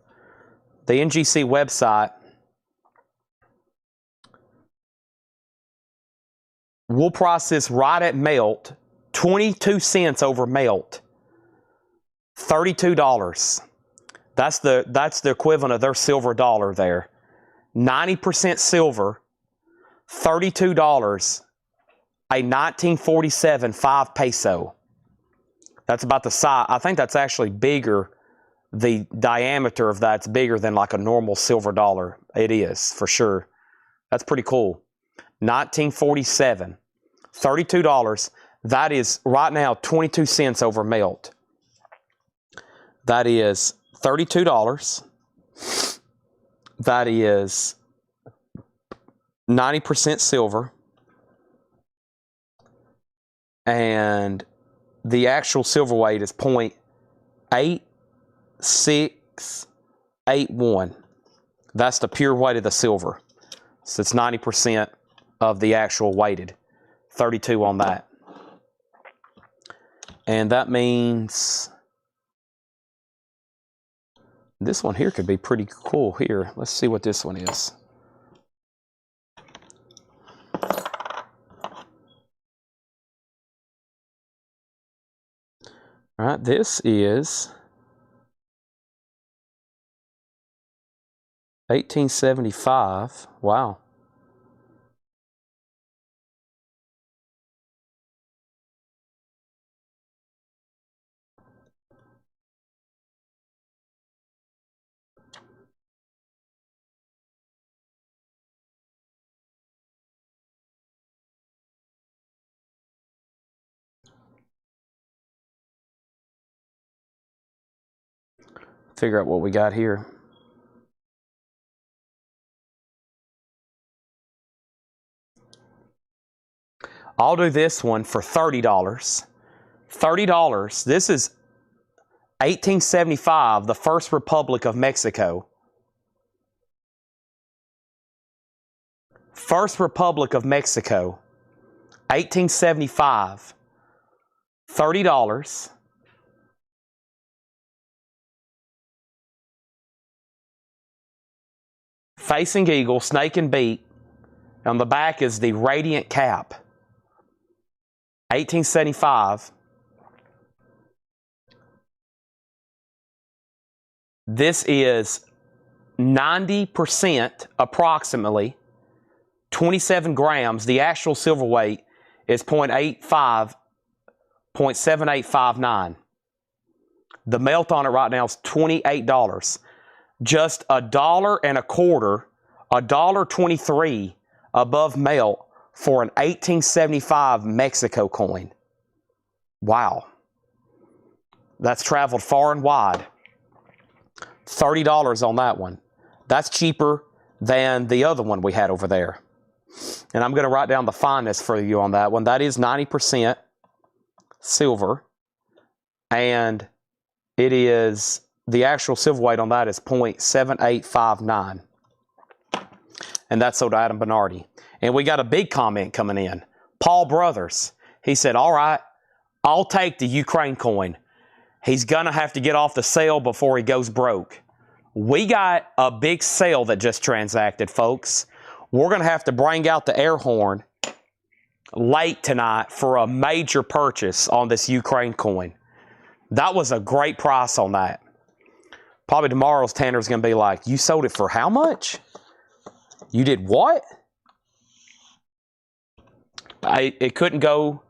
[SPEAKER 1] The NGC website will price this right at melt, 22 cents over melt, $32. That's the equivalent of their silver dollar there. 90% silver, $32, a 1947 5 peso. That's about the size. I think that's actually bigger. The diameter of that's bigger than like a normal silver dollar. It is, for sure. That's pretty cool. 1947, $32. That is right now 22 cents over melt. That is $32. That is 90% silver. And the actual silver weight is 0.8681. That's the pure weight of the silver. So it's 90% of the actual weighted. 32 on that. And that means this one here could be pretty cool here. Let's see what this one is. All right, this is 1875. Wow. Figure out what we got here. I'll do this one for $30. $30. This is 1875, the First Republic of Mexico. First Republic of Mexico. 1875. $30. Facing eagle, snake and beak. On the back is the radiant cap. 1875. This is 90% approximately, 27 grams. The actual silver weight is 0.7859. The melt on it right now is $28. Just $1.25, $1.23 above melt for an 1875 Mexico coin. Wow. That's traveled far and wide. $30 on that one. That's cheaper than the other one we had over there. And I'm going to write down the fineness for you on that one. That is 90% silver. And it is, the actual silver weight on that is 0.7859. And that's sold to Adam Bernardi. And we got a big comment coming in. Paul Brothers. He said, all right, I'll take the Ukraine coin. He's going to have to get off the sale before he goes broke. We got a big sale that just transacted, folks. We're going to have to bring out the air horn late tonight for a major purchase on this Ukraine coin. That was a great price on that. Probably tomorrow's Tanner's going to be like, you sold it for how much? You did what? It couldn't go.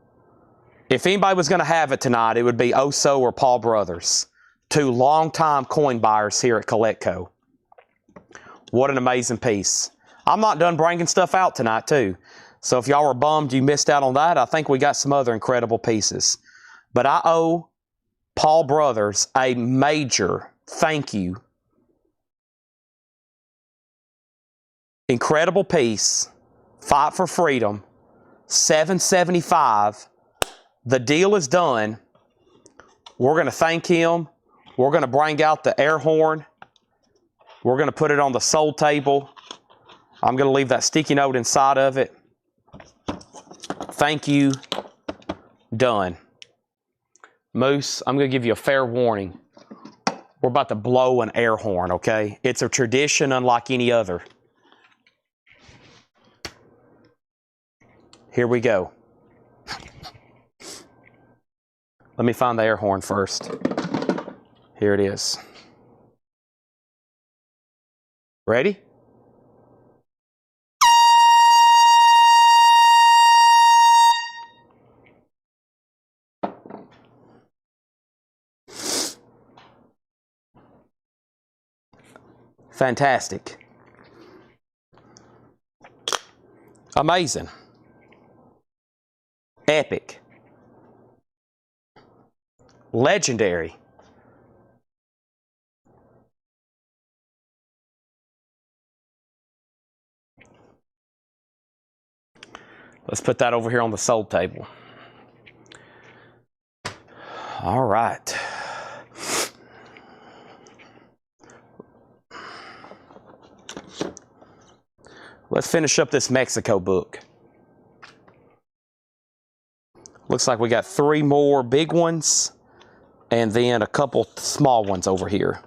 [SPEAKER 1] If anybody was going to have it tonight, it would be Oso or Paul Brothers. Two longtime coin buyers here at Collectco. What an amazing piece. I'm not done bringing stuff out tonight, too. So if y'all were bummed you missed out on that, I think we got some other incredible pieces. But I owe Paul Brothers a major thank you. Incredible piece. Fight for freedom. $775. The deal is done. We're going to thank him. We're going to bring out the air horn. We're going to put it on the sold table. I'm going to leave that sticky note inside of it. Thank you. Done. Moose, I'm going to give you a fair warning. We're about to blow an air horn, okay? It's a tradition unlike any other. Here we go. Let me find the air horn first. Here it is. Ready? Fantastic. Amazing. Epic. Legendary. Let's put that over here on the sold table. All right. Let's finish up this Mexico book. Looks like we got 3 more big ones and then a couple small ones over here.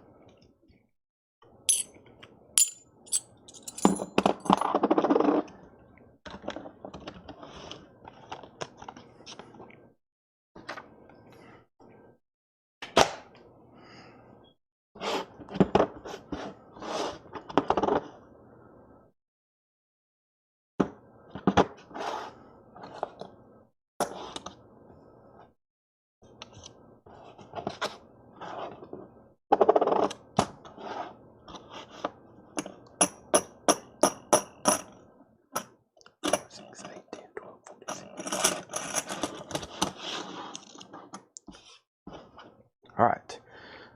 [SPEAKER 1] All right,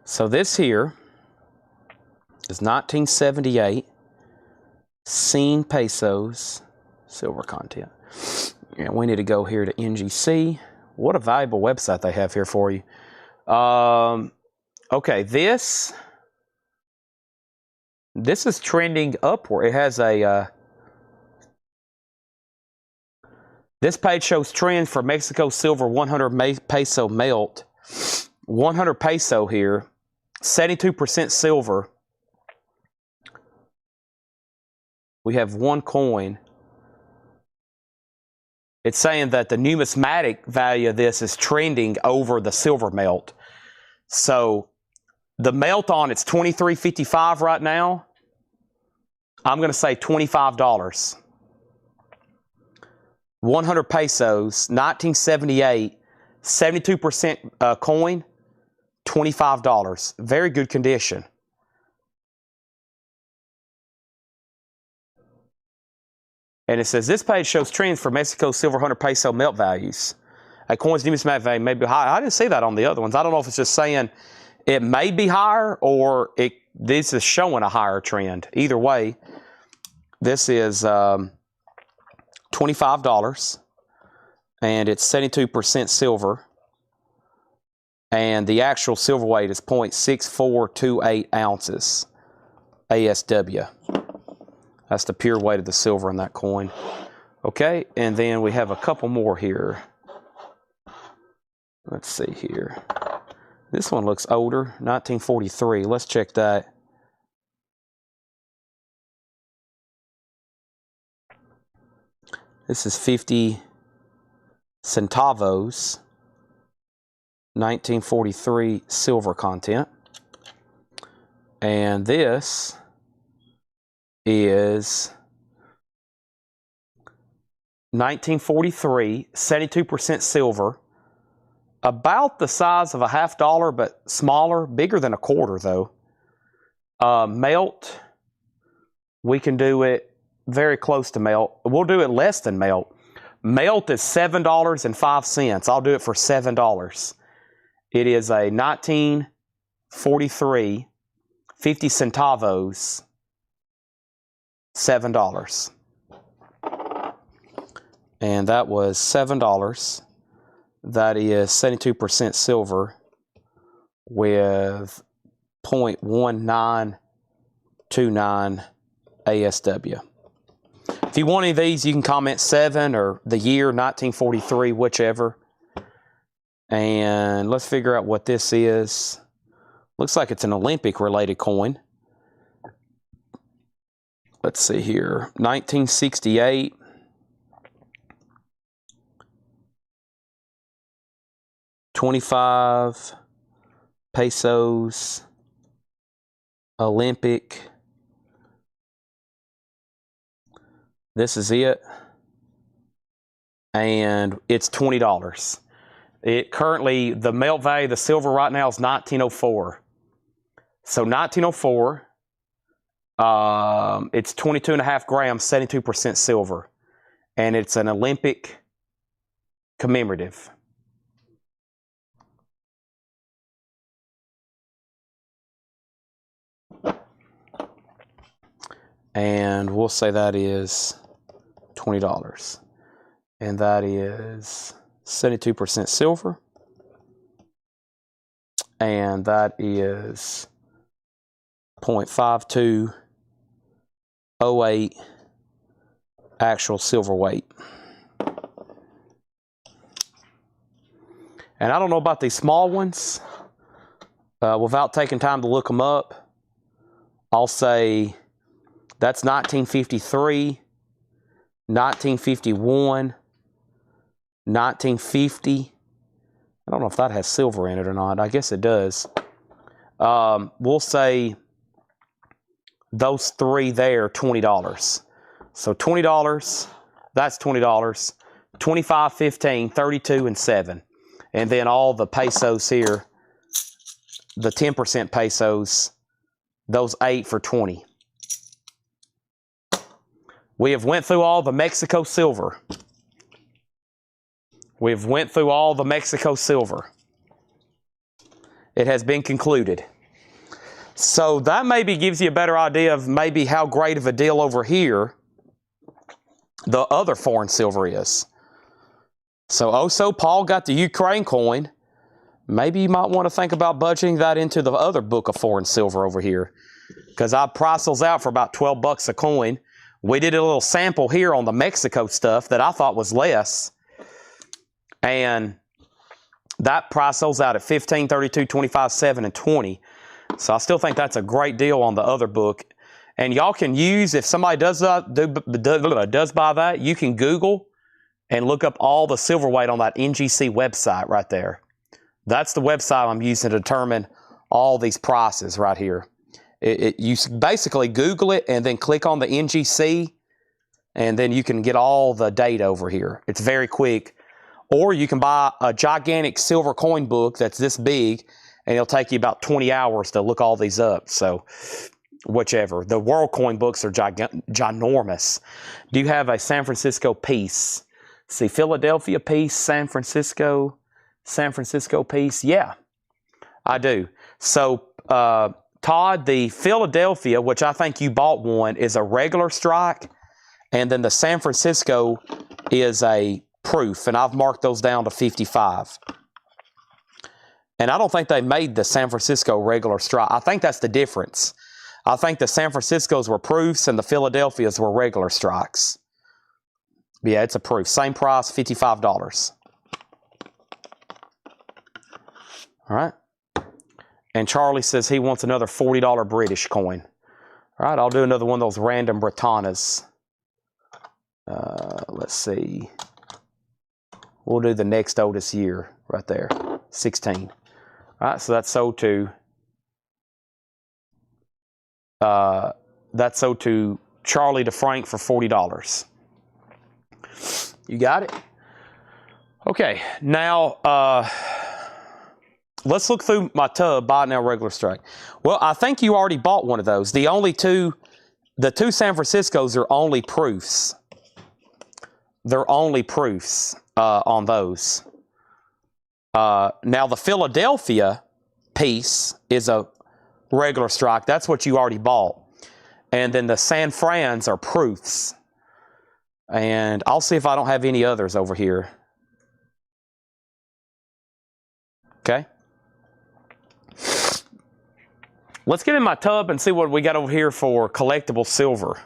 [SPEAKER 1] so this here is 1978 Scene Pesos silver content. And we need to go here to NGC. What a valuable website they have here for you. Okay, this is trending upward. It has a this page shows trends for Mexico silver 100 peso melt. 100 peso here, 72% silver. We have one coin. It's saying that the numismatic value of this is trending over the silver melt. So the melt on it's $23.55 right now. I'm going to say $25. 100 pesos, 1978, 72% coin, $25. Very good condition. And it says, this page shows trends for Mexico silver 100 peso melt values. A coin's numismatic value may be high. I didn't see that on the other ones. I don't know if it's just saying it may be higher or this is showing a higher trend. Either way, this is $25 and it's 72% silver. And the actual silver weight is 0.6428 ounces ASW. That's the pure weight of the silver in that coin. Okay, and then we have a couple more here. Let's see here. This one looks older, 1943. Let's check that. This is 50 centavos, 1943 silver content. And this is 1943, 72% silver, about the size of a $50, but smaller, bigger than a quarter though. Melt, we can do it very close to melt. We'll do it less than melt. Melt is $7.05. I'll do it for $7. It is a 1943, 50 centavos, $7. And that was $7. That is 72% silver with 0.1929 ASW. If you want any of these, you can comment 7 or the year 1943, whichever. And let's figure out what this is. Looks like it's an Olympic related coin. Let's see here. 1968. $25 pesos Olympic. This is it. And it's $20. It currently, the melt value of the silver right now is 1904. So 1904, it's 22.5 grams, 72% silver. And it's an Olympic commemorative. And we'll say that is $20. And that is 72% silver. And that is 0.5208 actual silver weight. And I don't know about these small ones. Without taking time to look them up, I'll say that's 1953, 1951, 1950. I don't know if that has silver in it or not. I guess it does. We'll say those three there, $20. So $20, that's $20. 25, 15, 32, and 7. And then all the pesos here, the 10% pesos, those 8 for 20. We have went through all the Mexico silver. We have went through all the Mexico silver. It has been concluded. So that maybe gives you a better idea of maybe how great of a deal over here the other foreign silver is. So Paul got the Ukraine coin. Maybe you might want to think about budgeting that into the other book of foreign silver over here, because I priced those out for about $12 a coin. We did a little sample here on the Mexico stuff that I thought was less. And that price sells out at 15, 32, 25, 7, and 20. So I still think that's a great deal on the other book. And y'all can use, if somebody does buy that, you can Google and look up all the silver weight on that NGC website right there. That's the website I'm using to determine all these prices right here. You basically Google it and then click on the NGC, and then you can get all the data over here. It's very quick. Or you can buy a gigantic silver coin book that's this big, and it'll take you about 20 hours to look all these up. So whichever. The World Coin books are ginormous. Do you have a San Francisco piece? See, Philadelphia piece, San Francisco piece. Yeah, I do. So, Todd, the Philadelphia, which I think you bought one, is a regular strike. And then the San Francisco is a proof. And I've marked those down to 55. And I don't think they made the San Francisco regular strike. I think that's the difference. I think the San Franciscos were proofs and the Philadelphias were regular strikes. Yeah, it's a proof. Same price, $55. All right. And Charlie says he wants another $40 British coin. All right, I'll do another one of those random Britannias. Let's see. We'll do the next oldest year right there, 16. All right, so that's sold to Charlie DeFrank for $40. You got it? Okay, now let's look through my tub, buy now regular strike. Well, I think you already bought one of those. The two San Franciscos are only proofs. They're only proofs on those. Now the Philadelphia piece is a regular strike. That's what you already bought. And then the San Frans are proofs. And I'll see if I don't have any others over here. Okay. Let's get in my tub and see what we got over here for collectible silver.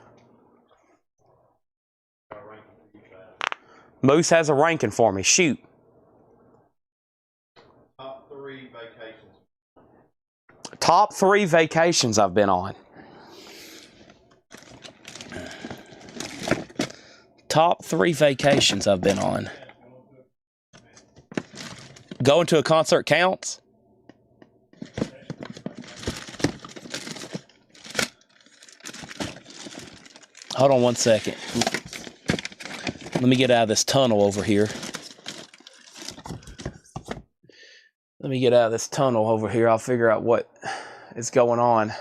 [SPEAKER 1] Moose has a ranking for me. Shoot.
[SPEAKER 2] Top 3 vacations.
[SPEAKER 1] Top 3 vacations I've been on. Top 3 vacations I've been on. Going to a concert counts? Hold on one second. Let me get out of this tunnel over here. Let me get out of this tunnel over here. I'll figure out what is going on.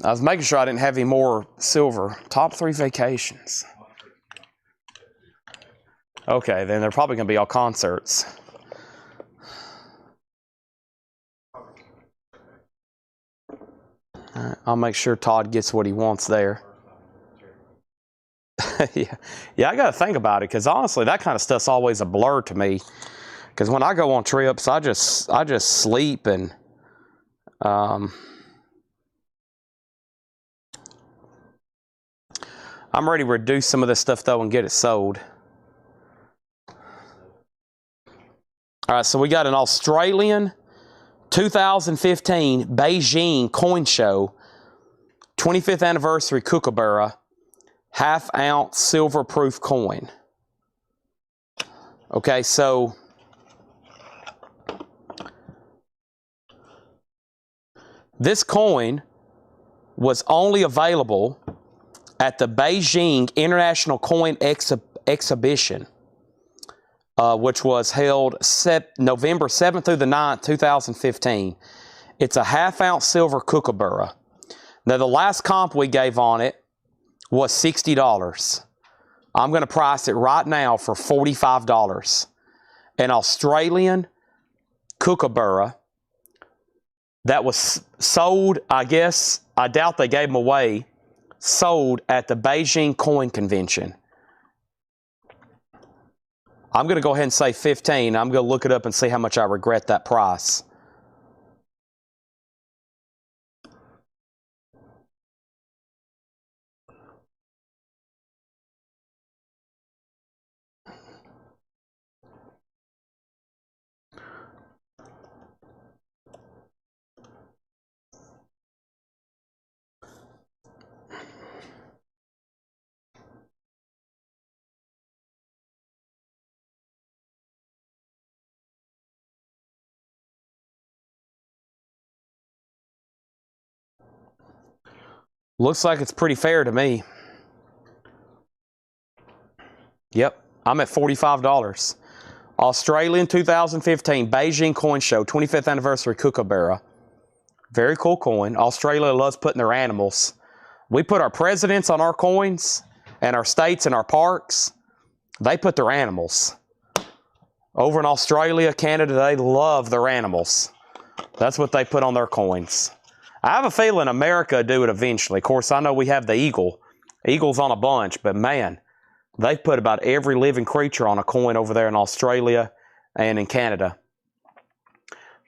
[SPEAKER 1] I was making sure I didn't have any more silver. Top 3 vacations. Okay, then they're probably going to be all concerts. All right, I'll make sure Todd gets what he wants there. Yeah, I got to think about it because honestly, that kind of stuff's always a blur to me. Because when I go on trips, I just sleep and I'm ready to reduce some of this stuff though and get it sold. All right, so we got an Australian 2015 Beijing coin show, 25th anniversary kookaburra, half-ounce silver-proof coin. Okay, so this coin was only available at the Beijing International Coin Exhibition, which was held November 7th through the 9th, 2015. It's a half-ounce silver kookaburra. Now, the last comp we gave on it was $60. I'm going to price it right now for $45. An Australian kookaburra that was sold, I guess, I doubt they gave them away, sold at the Beijing Coin Convention. I'm going to go ahead and say 15. I'm going to look it up and see how much I regret that price. Looks like it's pretty fair to me. Yep, I'm at $45. Australian 2015 Beijing Coin Show, 25th anniversary Kookaburra. Very cool coin. Australia loves putting their animals. We put our presidents on our coins and our states and our parks. They put their animals. Over in Australia, Canada, they love their animals. That's what they put on their coins. I have a feeling America will do it eventually. Of course, I know we have the eagle. Eagle's on a bunch, but man, they've put about every living creature on a coin over there in Australia and in Canada.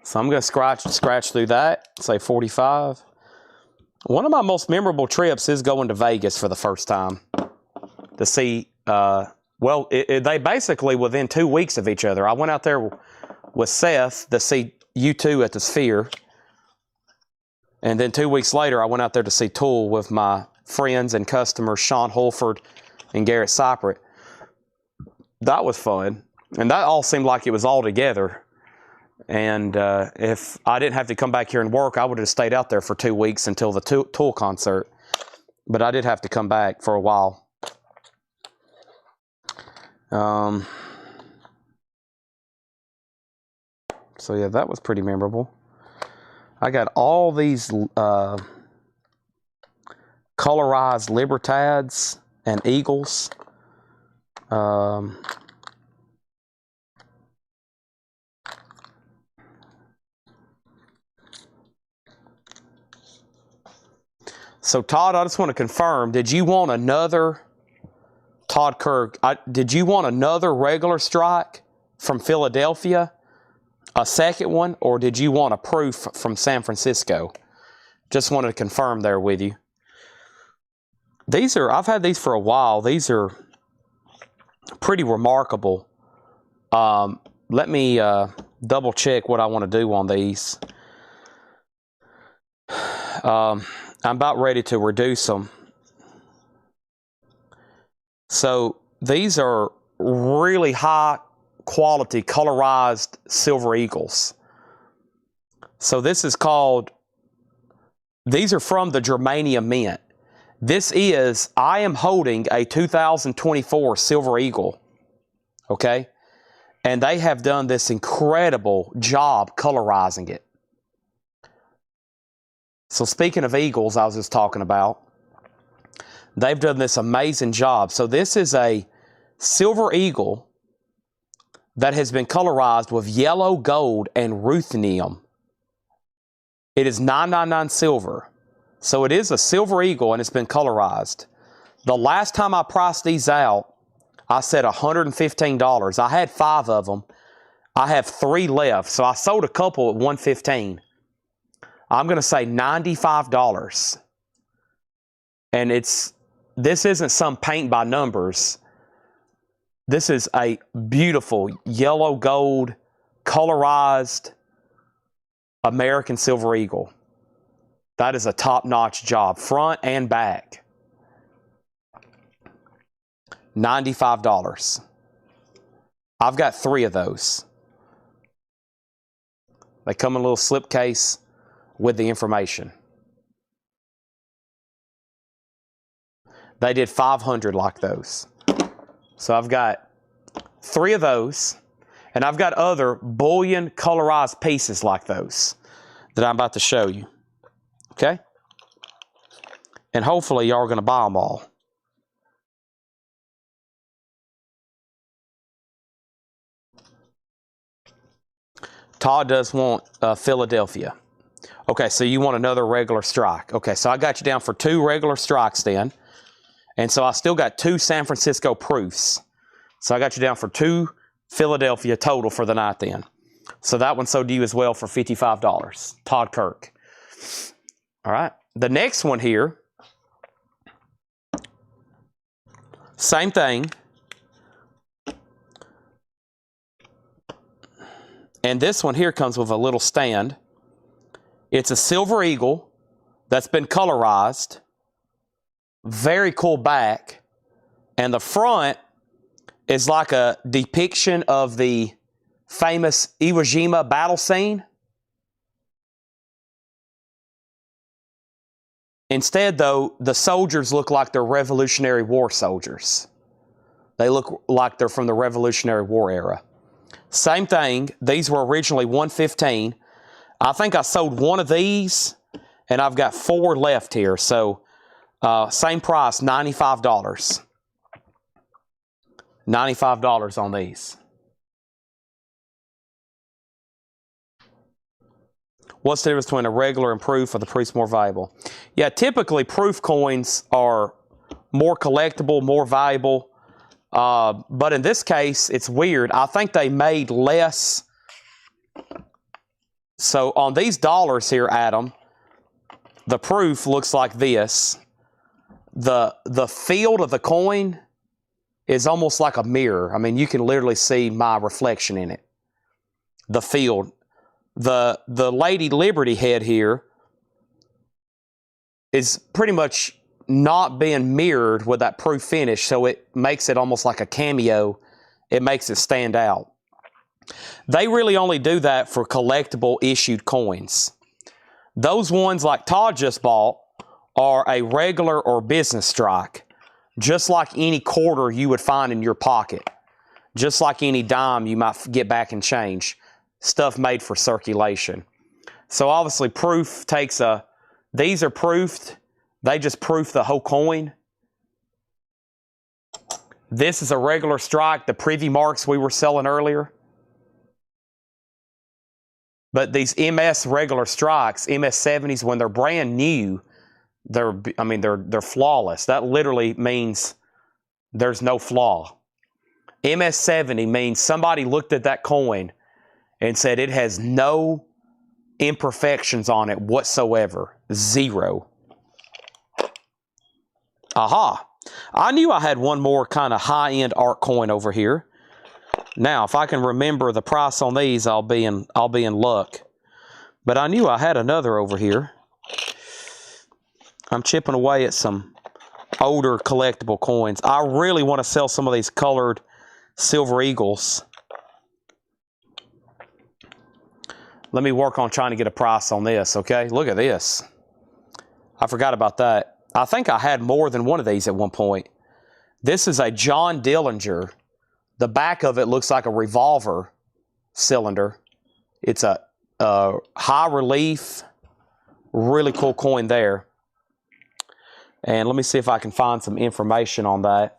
[SPEAKER 1] So I'm going to scratch through that, say 45. One of my most trips is going to Vegas for the first time to see, they basically within 2 weeks of each other. I went out there with Seth to see U2 at the Sphere. And then 2 weeks later, I went out there to see Tool with my friends and customers, Sean Holford and Garrett Cyprit. That was fun. And that all seemed like it was all together. And if I didn't have to come back here and work, I would have stayed out there for 2 weeks until the Tool concert. But I did have to come back for a while. So yeah, that was pretty memorable. I got all these colorized Libertads and Eagles. So Todd, I just want to confirm, did you want another, Todd Kirk, did you want another regular strike from Philadelphia? A second one, or did you want a proof from San Francisco? Just wanted to confirm there with you. These are, I've had these for a while. These are pretty remarkable. Let me double check what I want to do on these. I'm about ready to reduce them. So these are really high quality colorized silver eagles. So this is called, these are from the Germania Mint. This is, I am holding a 2024 Silver Eagle, okay? And they have done this incredible job colorizing it. So speaking of eagles, I was just talking about, they've done this amazing job. So this is a Silver Eagle that has been colorized with yellow gold and ruthenium. It is 999 silver. So it is a Silver Eagle and it's been colorized. The last time I priced these out, I said $115. I had 5 of them. I have 3 left. So I sold a couple at $115. I'm going to say $95. And this isn't some paint by numbers. This is a beautiful yellow gold colorized American Silver Eagle. That is a top-notch job, front and back. $95. I've got 3 of those. They come in a little slipcase with the information. They did 500 like those. So I've got 3 of those, and I've got other bullion colorized pieces like those that I'm about to show you. Okay? And hopefully y'all are going to buy them all. Todd does want Philadelphia. Okay, so you want another regular strike. Okay, so I got you down for 2 regular strikes then. And so I still got 2 San Francisco proofs. So I got you down for 2 Philadelphia total for the night then. So that one sold to you as well for $55. Todd Kirk. All right. The next one here, same thing. And this one here comes with a little stand. It's a Silver Eagle that's been colorized. Very cool back. And the front is like a depiction of the famous Iwo Jima battle scene. Instead, though, the soldiers look like they're Revolutionary War soldiers. They look like they're from the Revolutionary War era. Same thing. These were originally $115. I think I sold one of these, and I've got 4 left here. So, same price, $95. $95 on these. What's the difference between a regular and proof? Or the proof's more valuable? Yeah, typically proof coins are more collectible, more valuable. But in this case, it's weird. I think they made less. So on these dollars here, Adam, the proof looks like this. The field of the coin is almost like a mirror. I mean, you can literally see my reflection in it. The field. The Lady Liberty head here is pretty much not being mirrored with that proof finish, so it makes it almost like a cameo. It makes it stand out. They really only do that for collectible issued coins. Those ones like Todd just bought are a regular or business strike, just like any quarter you would find in your pocket, just like any dime you might get back in change. Stuff made for circulation. So obviously proof takes these are proofed. They just proof the whole coin. This is a regular strike, the privy marks we were selling earlier. But these MS regular strikes, MS 70s, when they're brand new, they're flawless. That literally means there's no flaw. MS 70 means somebody looked at that coin and said it has no imperfections on it whatsoever. 0. Aha. I knew I had one more kind of high-end art coin over here. Now, if I can remember the price on these, I'll be in luck. But I knew I had another over here. I'm chipping away at some older collectible coins. I really want to sell some of these colored Silver Eagles. Let me work on trying to get a price on this, okay? Look at this. I forgot about that. I think I had more than one of these at one point. This is a John Dillinger. The back of it looks like a revolver cylinder. It's a high relief, really cool coin there. And let me see if I can find some information on that.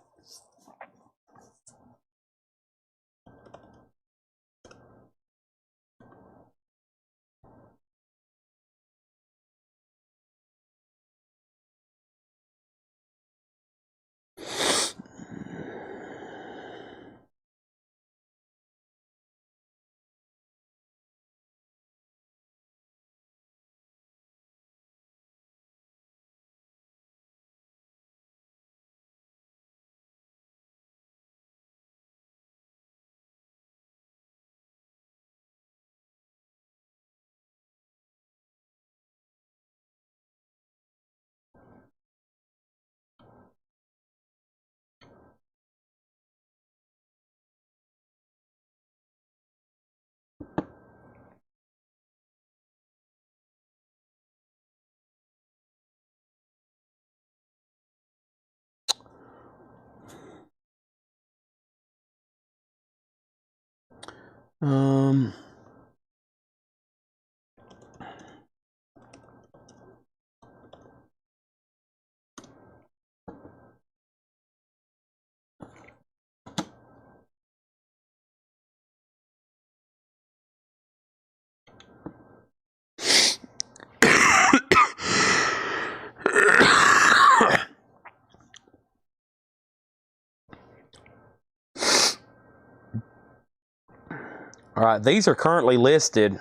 [SPEAKER 1] All right, these are currently listed.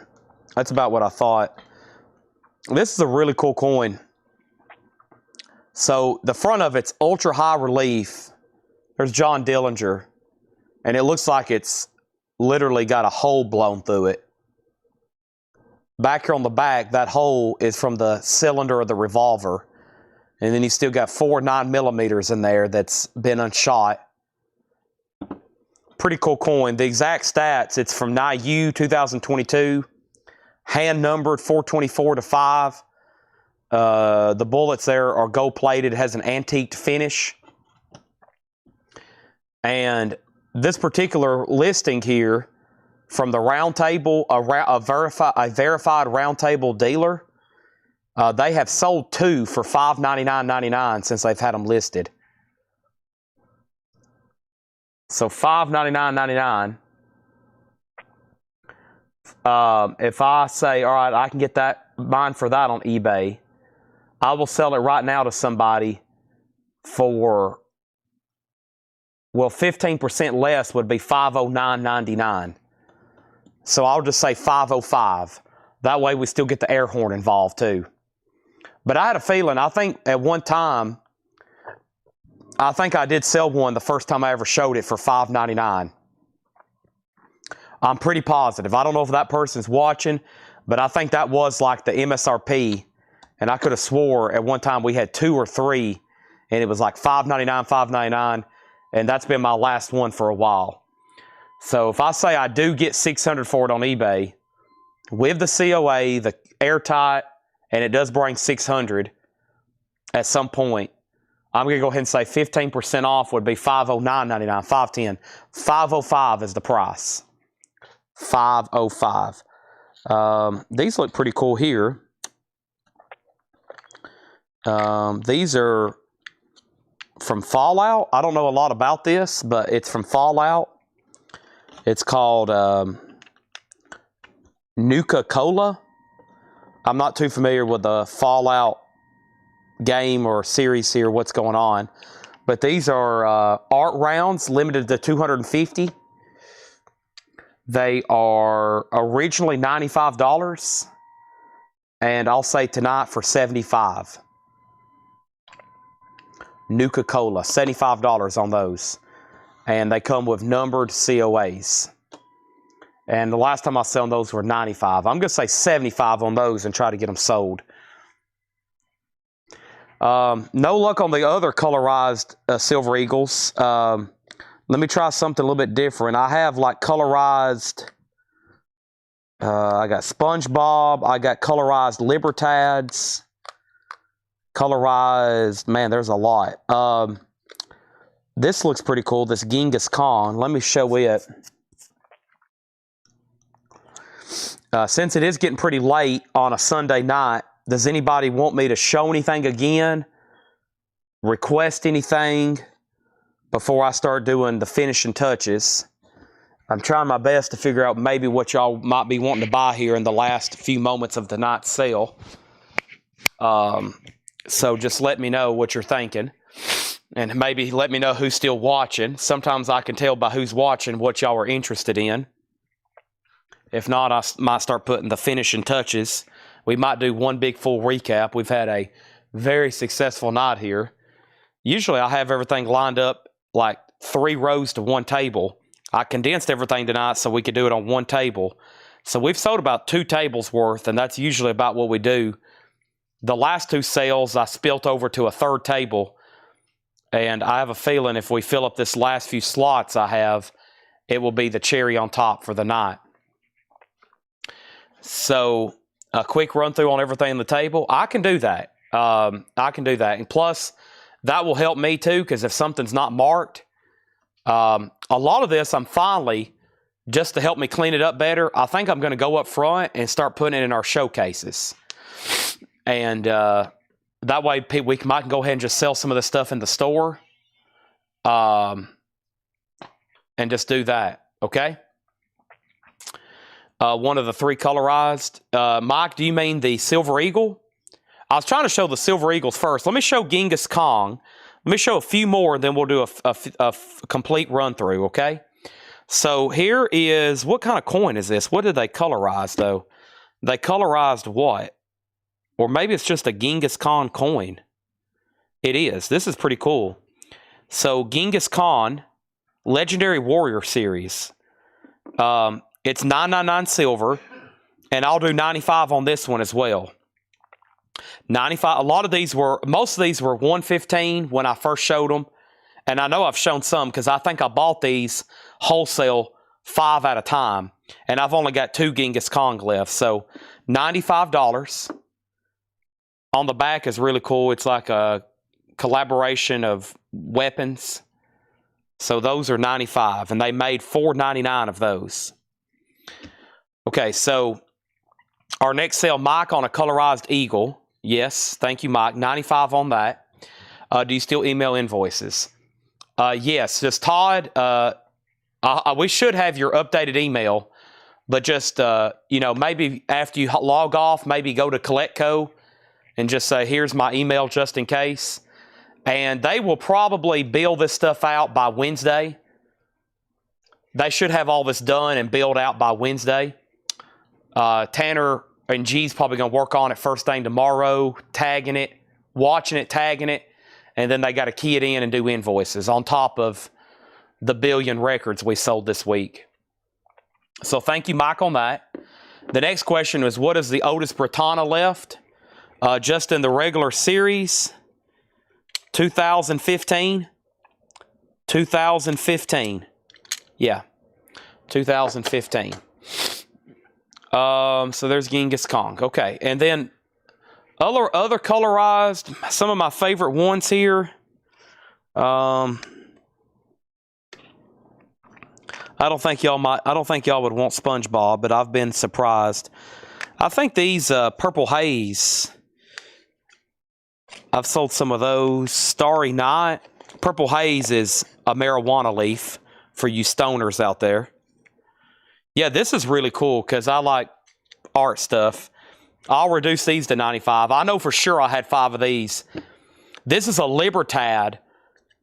[SPEAKER 1] That's about what I thought. This is a really cool coin. So the front of it's ultra high relief. There's John Dillinger. And it looks like it's literally got a hole blown through it. Back here on the back, that hole is from the cylinder of the revolver. And then you still got 4 9mm in there that's been unshot. Pretty cool coin. The exact stats, it's from NIU 2022. Hand numbered 424 to 5. The bullets there are gold plated. It has an antiqued finish. And this particular listing here from the Round Table, a verified Round Table dealer, they have sold 2 for $599.99 since they've had them listed. So $599.99. If I say, all right, I can get mine for that on eBay, I will sell it right now to somebody for, well, 15% less would be $509.99. So I'll just say $505. That way we still get the air horn involved too. But I had a feeling, I think at one time, I think I did sell one the first time I ever showed it for $599. I'm pretty positive. I don't know if that person's watching, but I think that was like the MSRP. And I could have swore at one time we had 2 or 3, and it was like $599, $599, and that's been my last one for a while. So if I say I do get $600 for it on eBay, with the COA, the airtight, and it does bring $600 at some point, I'm going to go ahead and say 15% off would be $509.99, $510. $505 is the price. $505. These look pretty cool here. These are from Fallout. I don't know a lot about this, but it's from Fallout. It's called Nuka-Cola. I'm not too familiar with the Fallout game or series here, what's going on. But these are art rounds, limited to 250. They are originally $95, and I'll say tonight for $75. Nuka-Cola, $75 on those. And they come with numbered COAs. And the last time I sold those were $95. I'm going to say $75 on those and try to get them sold. No luck on the other colorized Silver Eagles. Let me try something a little bit different. I have like colorized, I got SpongeBob, I got colorized Libertads, colorized, man, there's a lot. This looks pretty cool, this Genghis Khan. Let me show it. Since it is getting pretty late on a Sunday night, does anybody want me to show anything again? Request anything before I start doing the finishing touches? I'm trying my best to figure out maybe what y'all might be wanting to buy here in the last few moments of the night sale. So just let me know what you're thinking. And maybe let me know who's still watching. Sometimes I can tell by who's watching what y'all are interested in. If not, I might start putting the finishing touches. We might do one big full recap. We've had a very successful night here. Usually I have everything lined up like 3 rows to 1 table. I condensed everything tonight so we could do it on 1 table. So we've sold about 2 tables worth, and that's usually about what we do. The last 2 sales I spilt over to a 3rd table, and I have a feeling if we fill up this last few slots I have, it will be the cherry on top for the night. So a quick run through on everything on the table. I can do that. I can do that. And plus, that will help me too, because if something's not marked, a lot of this I'm finally, just to help me clean it up better, I think I'm going to go up front and start putting it in our showcases. And that way we might go ahead and just sell some of the stuff in the store. And just do that, okay? One of the 3 colorized. Mike, do you mean the Silver Eagle? I was trying to show the Silver Eagles first. Let me show Genghis Khan. Let me show a few more, then we'll do a complete run-through, okay? So here is, what kind of coin is this? What did they colorize, though? They colorized what? Or maybe it's just a Genghis Khan coin. It is. This is pretty cool. So Genghis Khan, Legendary Warrior Series. It's $9.99 silver, and I'll do $95 on this one as well. $95. A lot of these were, most of these were $115 when I first showed them, and I know I've shown some because I think I bought these wholesale 5 at a time, and I've only got 2 Genghis Khan left. So $95. on the back is really cool. It's like a collaboration of weapons. So those are $95, and they made $4.99 of those. Okay, so our next sale, Mike, on a colorized eagle. Yes, thank you, Mike. $95 on that. Do you still email invoices? Yes, just Todd. We should have your updated email, but just maybe after you log off, maybe go to Collectco and just say, "Here's my email," just in case. And they will probably bill this stuff out by Wednesday. They should have all this done and billed out by Wednesday. Tanner and G's probably going to work on it first thing tomorrow, tagging it, watching it, tagging it, and then they got to key it in and do invoices on top of the billion records we sold this week. So thank you, Mike, on that. The next question was, what is the Otis Britannia left? Just in the regular series, 2015. 2015. Yeah, 2015. So there's Genghis Khan. Okay, and then other colorized, some of my favorite ones here. I don't think y'all would want SpongeBob, but I've been surprised. I think these Purple Haze, I've sold some of those. Starry Night. Purple Haze is a marijuana leaf for you stoners out there. Yeah, this is really cool because I like art stuff. I'll reduce these to $95. I know for sure I had 5 of these. This is a Libertad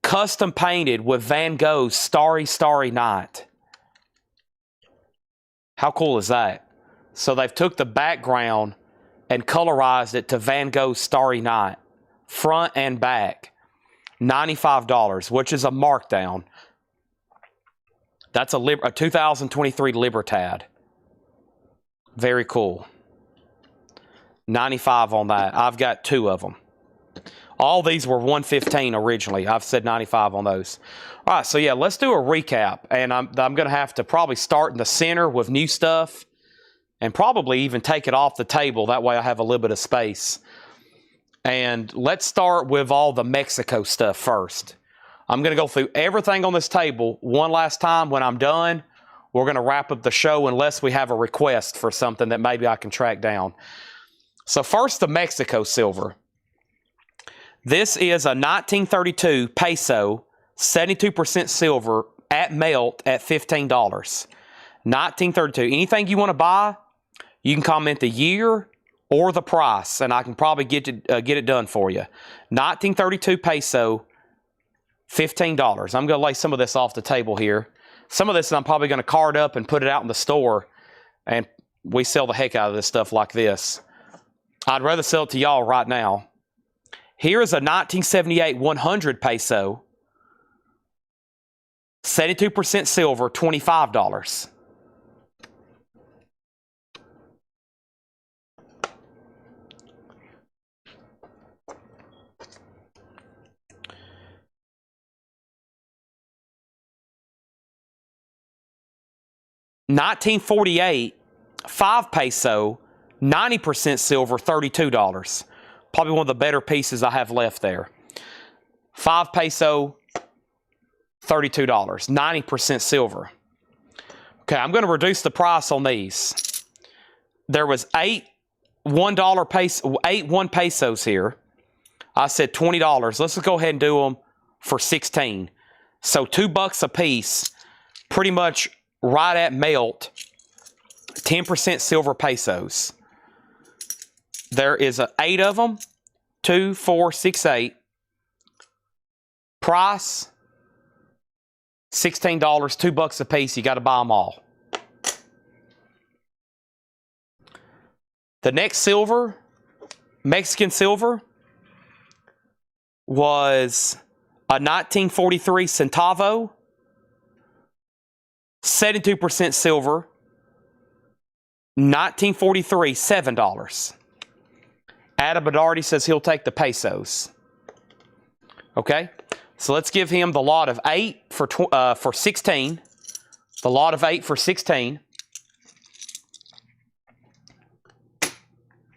[SPEAKER 1] custom painted with Van Gogh's Starry, Starry Night. How cool is that? So they've took the background and colorized it to Van Gogh's Starry Night, front and back. $95, which is a markdown. That's a 2023 Libertad. Very cool. $95 on that. I've got 2 of them. All these were $115 originally. I've said $95 on those. All right, so yeah, let's do a recap. And I'm going to have to probably start in the center with new stuff and probably even take it off the table. That way I have a little bit of space. And let's start with all the Mexico stuff first. I'm going to go through everything on this table one last time. When I'm done, we're going to wrap up the show unless we have a request for something that maybe I can track down. So first, the Mexico silver. This is a 1932 peso, 72% silver at melt at $15. 1932. Anything you want to buy, you can comment the year or the price, and I can probably get it done for you. 1932 peso, $15. I'm going to lay some of this off the table here. Some of this I'm probably going to card up and put it out in the store, and we sell the heck out of this stuff like this. I'd rather sell it to y'all right now. Here is a 1978 100 peso, 72% silver, $25. $1948, 5 peso, 90% silver, $32. Probably one of the better pieces I have left there. 5 peso, $32, 90% silver. Okay, I'm going to reduce the price on these. There was 8 1 pesos here. I said $20. Let's just go ahead and do them for 16. So $2 a piece, pretty much right at melt, 10% silver pesos. There is 8 of them, 2, 4, 6, 8. Price, $16, $2 a piece. You got to buy them all. The next silver, Mexican silver, was a 1943 centavo, 72% silver, 1943, $7. Adam Bedardi says he'll take the pesos. Okay, so let's give him the lot of 8 for 16. The lot of 8 for 16.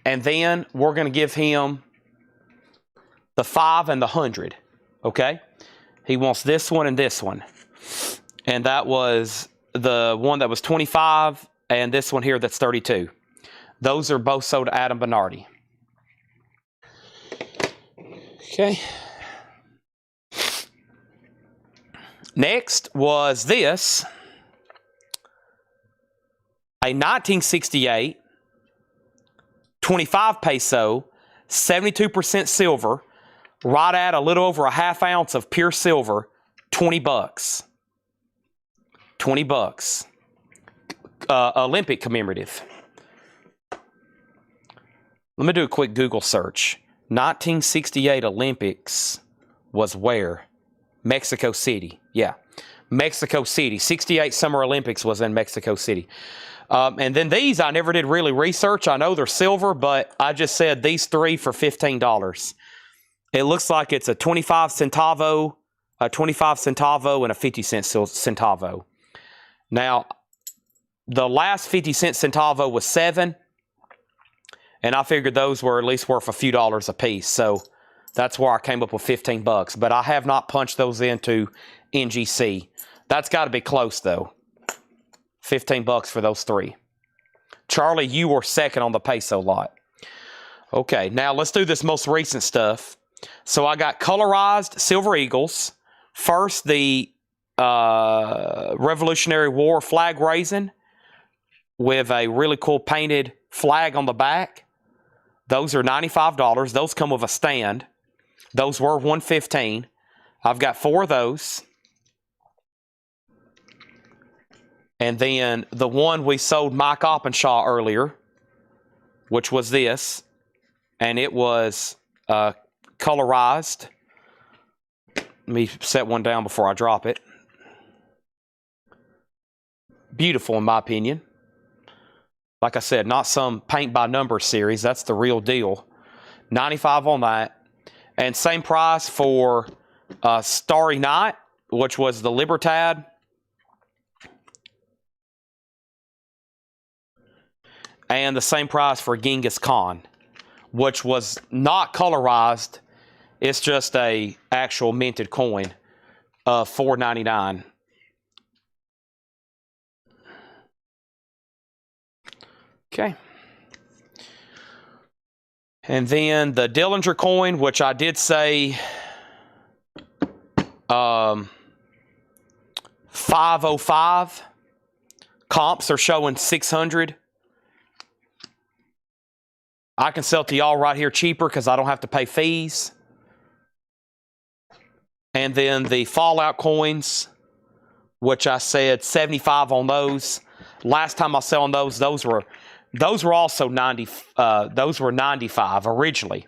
[SPEAKER 1] And then we're going to give him the 5 and the 100. Okay? He wants this one and this one. And that was the one that was 25 and this one here that's 32. Those are both sold to Adam Bernardi. Okay. Next was this. A 1968 25 peso, 72% silver, right at a little over a half ounce of pure silver, $20. $20. Olympic commemorative. Let me do a quick Google search. 1968 Olympics was where? Mexico City. Yeah. Mexico City. 68 Summer Olympics was in Mexico City. And then these I never did really research. I know they're silver, but I just said these three for $15. It looks like it's a 25 centavo, and a 50-cent centavo. Now, the last 50-cent centavo was 7, and I figured those were at least worth a few dollars a piece. So that's where I came up with $15. But I have not punched those into NGC. That's got to be close, though. $15 for those three. Charlie, you were second on the peso lot. Okay, now let's do this most recent stuff. So I got colorized Silver Eagles. First, the Revolutionary War flag raising with a really cool painted flag on the back. Those are $95. Those come with a stand. Those were $115. I've got 4 of those. And then the one we sold Mike Oppenshaw earlier, which was this, and it was colorized. Let me set one down before I drop it. Beautiful in my opinion. Like I said, not some paint by number series. That's the real deal. 95 on that. And same price for Starry Night, which was the Libertad. And the same price for Genghis Khan, which was not colorized. It's just a actual minted coin of $4.99. Okay. And then the Dillinger coin, which I did say 505. Comps are showing 600. I can sell to y'all right here cheaper because I don't have to pay fees. And then the Fallout coins, which I said 75 on those. Last time I was selling those were also 90. Those were 95 originally.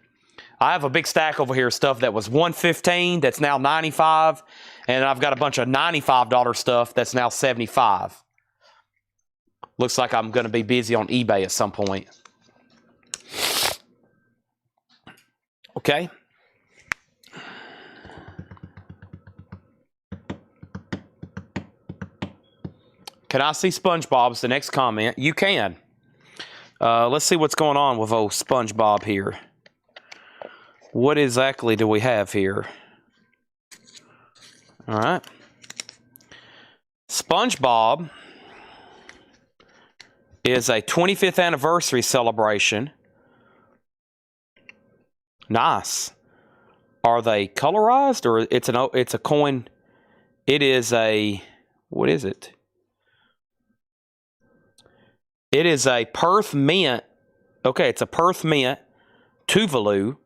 [SPEAKER 1] I have a big stack over here of stuff that was $115 that's now 95, and I've got a bunch of $95 stuff that's now 75. Looks like I'm going to be busy on eBay at some point. Okay. Can I see SpongeBob's the next comment? You can. Let's see what's going on with old SpongeBob here. What exactly do we have here? All right. SpongeBob is a 25th anniversary celebration. Nice. Are they colorized or it's a coin? It is a, what is it? It is a Perth Mint. Okay, it's a Perth Mint Tuvalu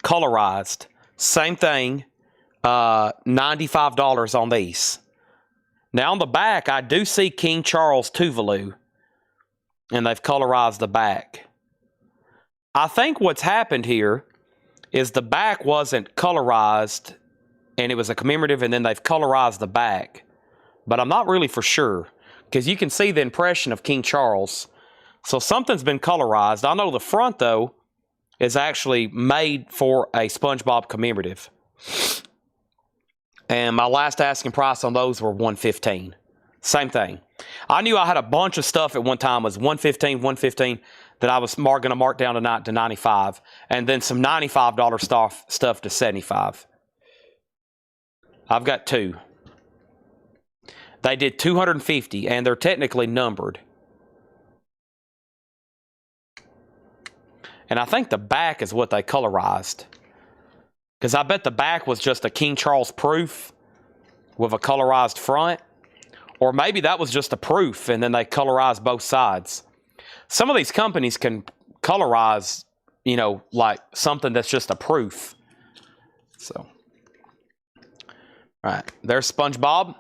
[SPEAKER 1] colorized. Same thing. $95 on these. Now on the back, I do see King Charles Tuvalu, and they've colorized the back. I think what's happened here is the back wasn't colorized, and it was a commemorative, and then they've colorized the back. But I'm not really for sure, because you can see the impression of King Charles. So something's been colorized. I know the front, though, is actually made for a SpongeBob commemorative. And my last asking price on those were $115. Same thing. I knew I had a bunch of stuff at one time. It was $115, $115. that I was going to mark down tonight to $95, and then some $95 stuff to $75. I've got two. They did 250, and they're technically numbered. And I think the back is what they colorized. Because I bet the back was just a King Charles proof with a colorized front. Or maybe that was just a proof and then they colorized both sides. Some of these companies can colorize, you know, like something that's just a proof. So, all right, there's SpongeBob.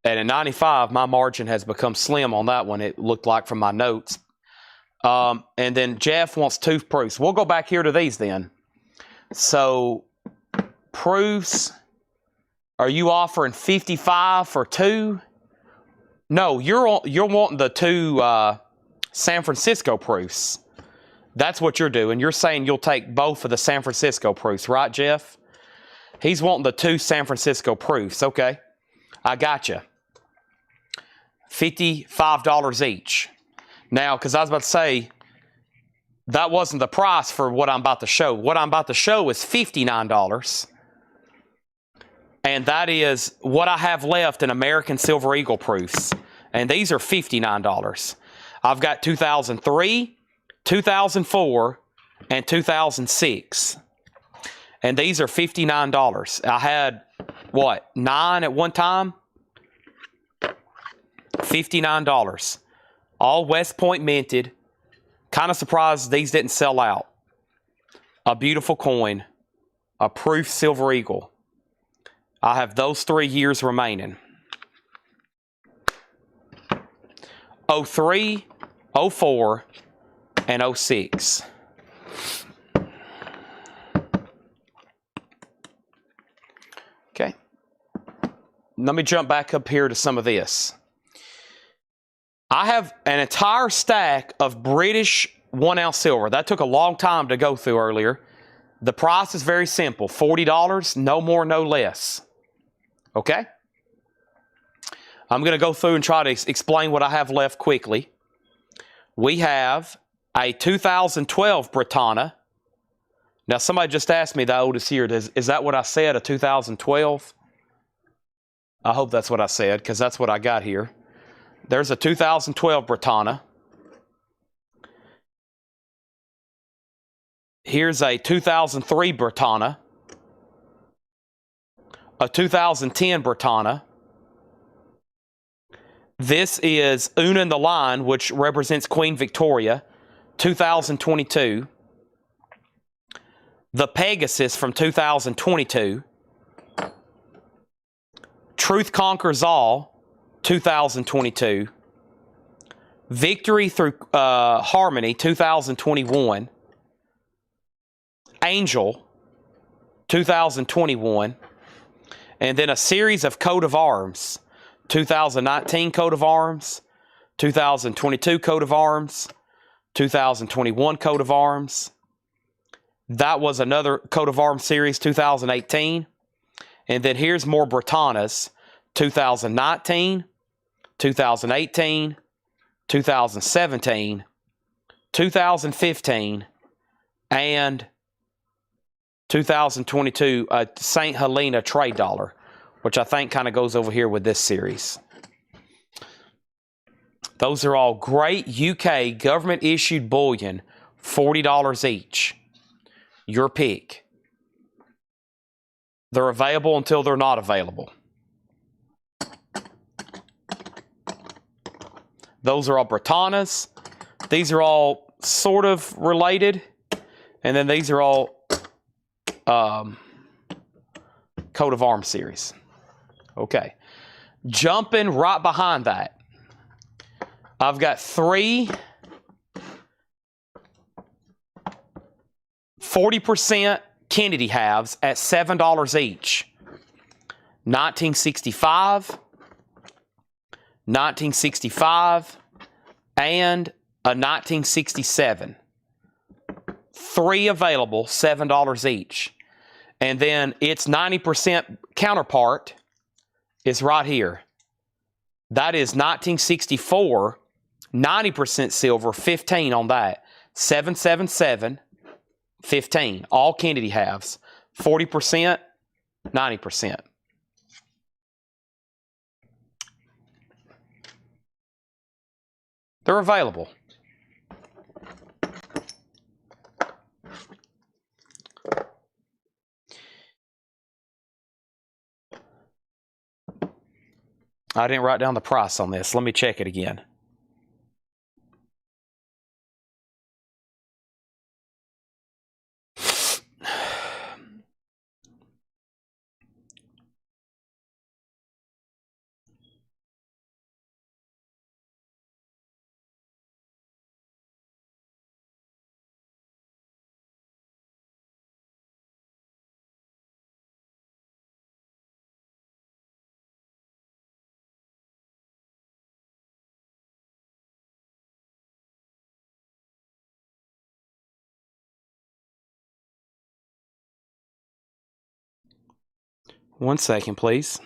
[SPEAKER 1] And at 95, my margin has become slim on that one, it looked like from my notes. And then Jeff wants two proofs. We'll go back here to these then. So, proofs, are you offering 55 for two? No, you're wanting the two San Francisco proofs. That's what you're doing. You're saying you'll take both of the San Francisco proofs, right, Jeff? He's wanting the two San Francisco proofs. Okay, I got you. $55 each. Now, because I was about to say, that wasn't the price for what I'm about to show. What I'm about to show is $59. And that is what I have left in American Silver Eagle proofs. And these are $59. I've got 2003, 2004, and 2006. And these are $59. I had, what, 9 at one time? $59. All West Point minted. Kind of surprised these didn't sell out. A beautiful coin. A proof Silver Eagle. I have those 3 years remaining. 03, 04, and 06. Okay. Let me jump back up here to some of this. I have an entire stack of British 1 ounce silver. That took a long time to go through earlier. The price is very simple. $40, no more, no less. Okay? I'm going to go through and try to explain what I have left quickly. We have a 2012 Britannia. Now, somebody just asked me the oldest here. Is that what I said, a 2012? I hope that's what I said, because that's what I got here. There's a 2012 Britannia. Here's a 2003 Britannia. A 2010 Britannia. This is Una in the Line, which represents Queen Victoria, 2022. The Pegasus from 2022. Truth Conquers All, 2022. Victory Through Harmony, 2021. Angel, 2021. And then a series of coat of arms. 2019 coat of arms. 2022 coat of arms. 2021 coat of arms. That was another coat of arms series, 2018. And then here's more Britannias. 2019, 2018, 2017, 2015, and 2022 St. Helena trade dollar, which I think kind of goes over here with this series. Those are all great UK government issued bullion, $40 each. Your pick. They're available until they're not available. Those are all Britannias. These are all sort of related. And then these are all coat of arms series. Okay. Jumping right behind that. I've got 3 40% Kennedy halves at $7 each. 1965, 1965, and a 1967. 3 available, $7 each. And then its 90% counterpart is right here. That is 1964 90% silver, 15 on that. 777, 15. All Kennedy halves. 40%, 90%. They're available. I didn't write down the price on this. Let me check it again. One second, please.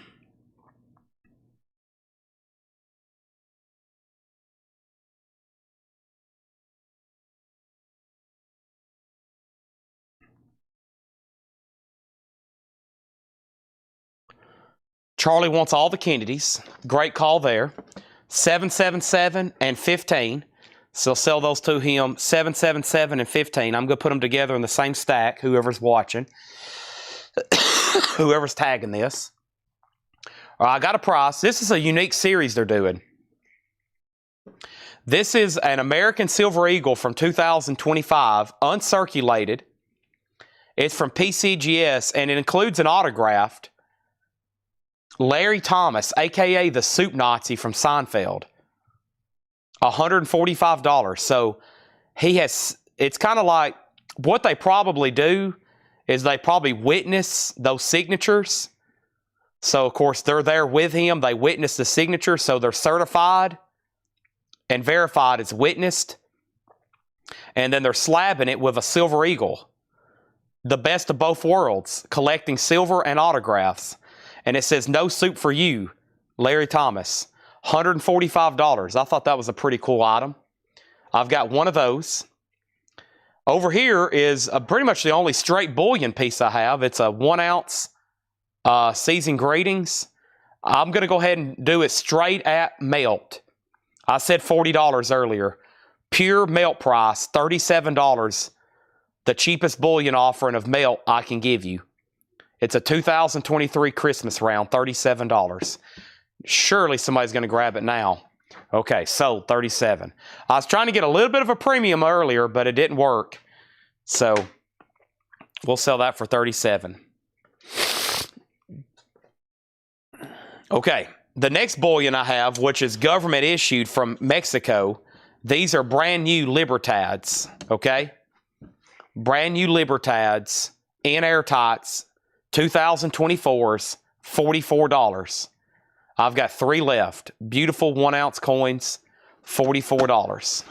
[SPEAKER 1] Charlie wants all the Kennedys. Great call there. 777 and 15. So sell those to him. 777 and 15. I'm going to put them together in the same stack, whoever's watching. Whoever's tagging this. All right, I got a price. This is a unique series they're doing. This is an American Silver Eagle from 2025, uncirculated. It's from PCGS, and it includes an autographed Larry Thomas, a.k.a. the Soup Nazi from Seinfeld. $145. So he has, it's kind of like, what they probably do is they probably witness those signatures. So, of course, they're there with him. They witness the signature, so they're certified and verified as witnessed. And then they're slabbing it with a Silver Eagle. The best of both worlds, collecting silver and autographs. And it says, "No soup for you, Larry Thomas." $145. I thought that was a pretty cool item. I've got one of those. Over here is pretty much the only straight bullion piece I have. It's a 1 ounce seasoned greetings. I'm going to go ahead and do it straight at melt. I said $40 earlier. Pure melt price, $37. The cheapest bullion offering of melt I can give you. It's a 2023 Christmas round, $37. Surely somebody's going to grab it now. Okay, sold, $37. I was trying to get a little bit of a premium earlier, but it didn't work. So we'll sell that for $37. Okay, the next bullion I have, which is government issued from Mexico, these are brand new Libertads, okay? Brand new Libertads in airtights, 2024s, $44. I've got 3 left. Beautiful 1 ounce coins, $44.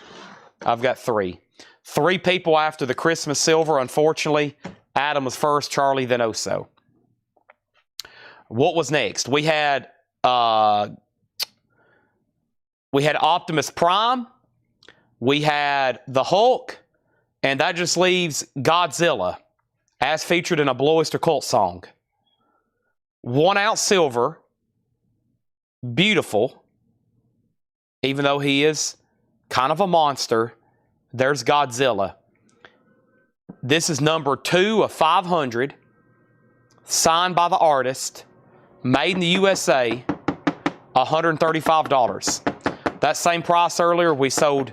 [SPEAKER 1] I've got 3. 3 people after the Christmas silver, unfortunately. Adam was first, Charlie then Oso. What was next? We had Optimus Prime. We had the Hulk. And that just leaves Godzilla, as featured in a Blue Oyster Cult song. 1 ounce silver. Beautiful. Even though he is kind of a monster. There's Godzilla. This is number 2 of 500. Signed by the artist. Made in the USA. $135. That same price earlier, we sold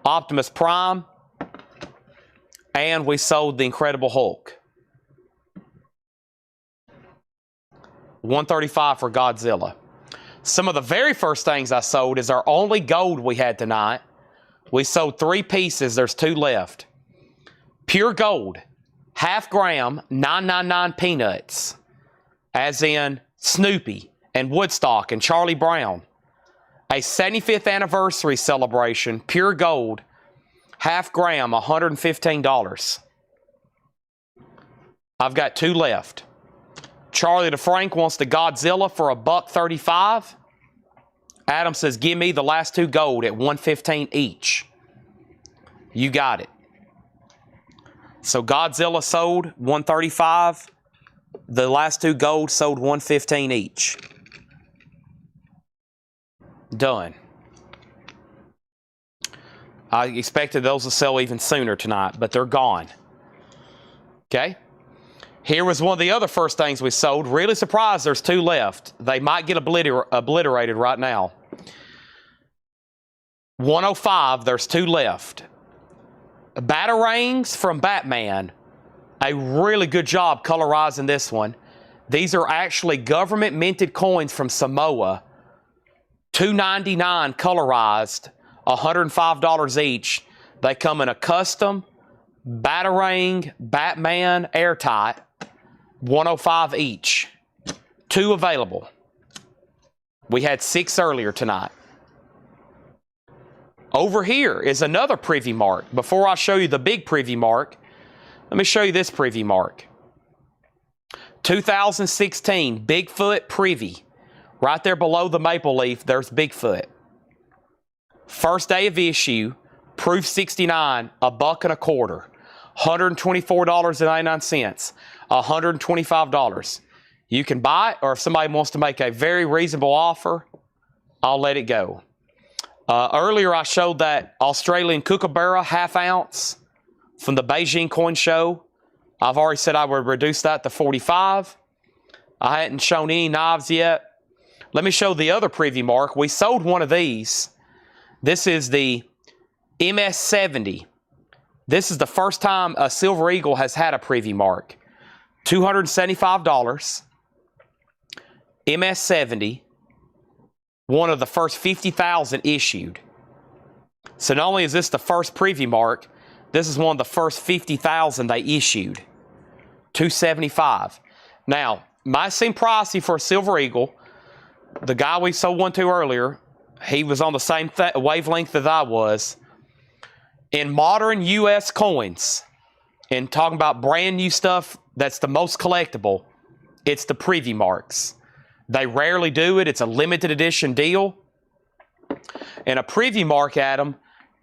[SPEAKER 1] Optimus Prime. And we sold the Incredible Hulk. $135 for Godzilla. Some of the very first things I sold is our only gold we had tonight. We sold 3 pieces. There's 2 left. Pure gold. Half gram, 999 peanuts. As in Snoopy and Woodstock and Charlie Brown. A 75th anniversary celebration. Pure gold. Half gram, $115. I've got 2 left. Charlie DeFrank wants the Godzilla for $135. Adam says, give me the last two gold at $115 each. You got it. So Godzilla sold $135. The last two gold sold $115 each. Done. I expected those to sell even sooner tonight, but they're gone. Okay. Here was one of the other first things we sold. Really surprised there's two left. They might get obliterated right now. 105, there's two left. Batarangs from Batman. A really good job colorizing this one. These are actually government minted coins from Samoa. $2.99 colorized, $105 each. They come in a custom Batarang Batman airtight, $105 each. Two available. We had 6 earlier tonight. Over here is another privy mark. Before I show you the big privy mark, let me show you this privy mark. 2016 Bigfoot privy. Right there below the maple leaf, there's Bigfoot. First day of issue, proof 69, $1.25. $124.99, $125. You can buy it, or if somebody wants to make a very reasonable offer, I'll let it go. Earlier I showed that Australian kookaburra half ounce from the Beijing Coin Show. I've already said I would reduce that to 45. I hadn't shown any knives yet. Let me show the other privy mark. We sold one of these. This is the MS-70. This is the first time a Silver Eagle has had a privy mark. $275. MS-70. One of the first 50,000 issued. So not only is this the first privy mark, this is one of the first 50,000 they issued. $275. Now, might seem pricey for a Silver Eagle. The guy we sold one to earlier, he was on the same wavelength as I was. In modern U.S. coins, and talking about brand new stuff that's the most collectible, it's the privy marks. They rarely do it. It's a limited edition deal. And a privy mark, Adam,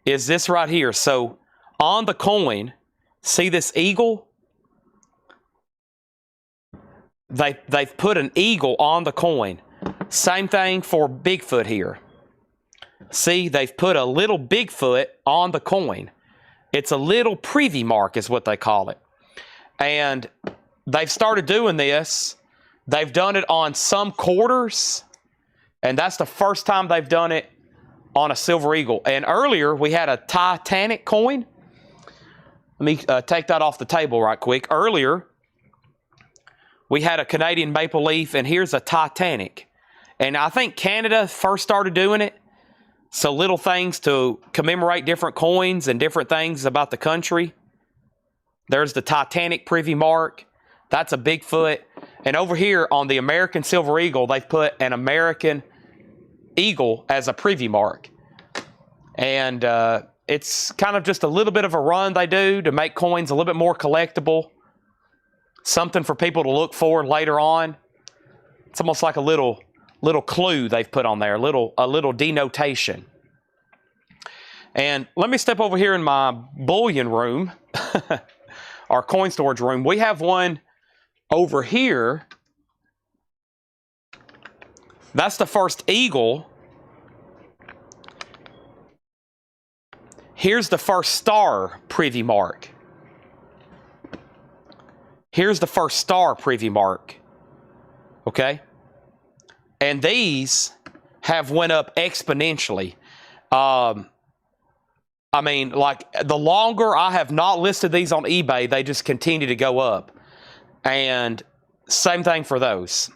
[SPEAKER 1] is this right here. So on the coin, see this eagle? They've put an eagle on the coin. Same thing for Bigfoot here. See, they've put a little Bigfoot on the coin. It's a little privy mark is what they call it. And they've started doing this. They've done it on some quarters. And that's the first time they've done it on a Silver Eagle. And earlier, we had a Titanic coin. Let me take that off the table right quick. Earlier, we had a Canadian maple leaf, and here's a Titanic. And I think Canada first started doing it. So little things to commemorate different coins and different things about the country. There's the Titanic privy mark. That's a Bigfoot. And over here on the American Silver Eagle, they've put an American eagle as a privy mark. And it's kind of just a little bit of a run they do to make coins a little bit more collectible. Something for people to look for later on. It's almost like a little clue they've put on there, a little denotation. And let me step over here in my bullion room, our coin storage room. We have one over here. That's the first eagle. Here's the first star privy mark. Here's the first star privy mark. Okay? And these have went up exponentially. I mean, like, the longer I have not listed these on eBay, they just continue to go up. And same thing for those.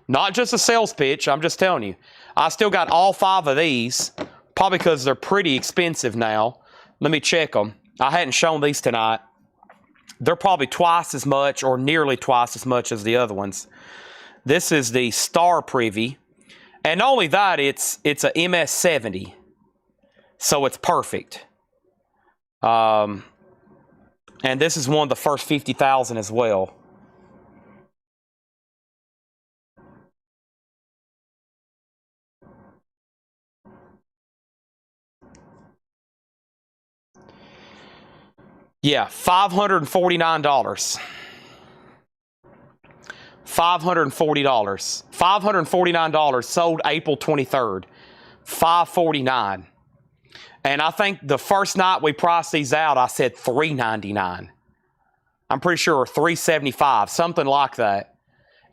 [SPEAKER 1] Not just a sales pitch, I'm just telling you. I still got all 5 of these, probably because they're pretty expensive now. Let me check them. I hadn't shown these tonight. They're probably twice as much or nearly twice as much as the other ones. This is the Star Privy. And not only that, it's a MS-70. So it's perfect. And this is one of the first 50,000 as well. Yeah, $549. $540. $549 sold April 23rd. $549. And I think the first night we priced these out, I said $399. I'm pretty sure $375, something like that.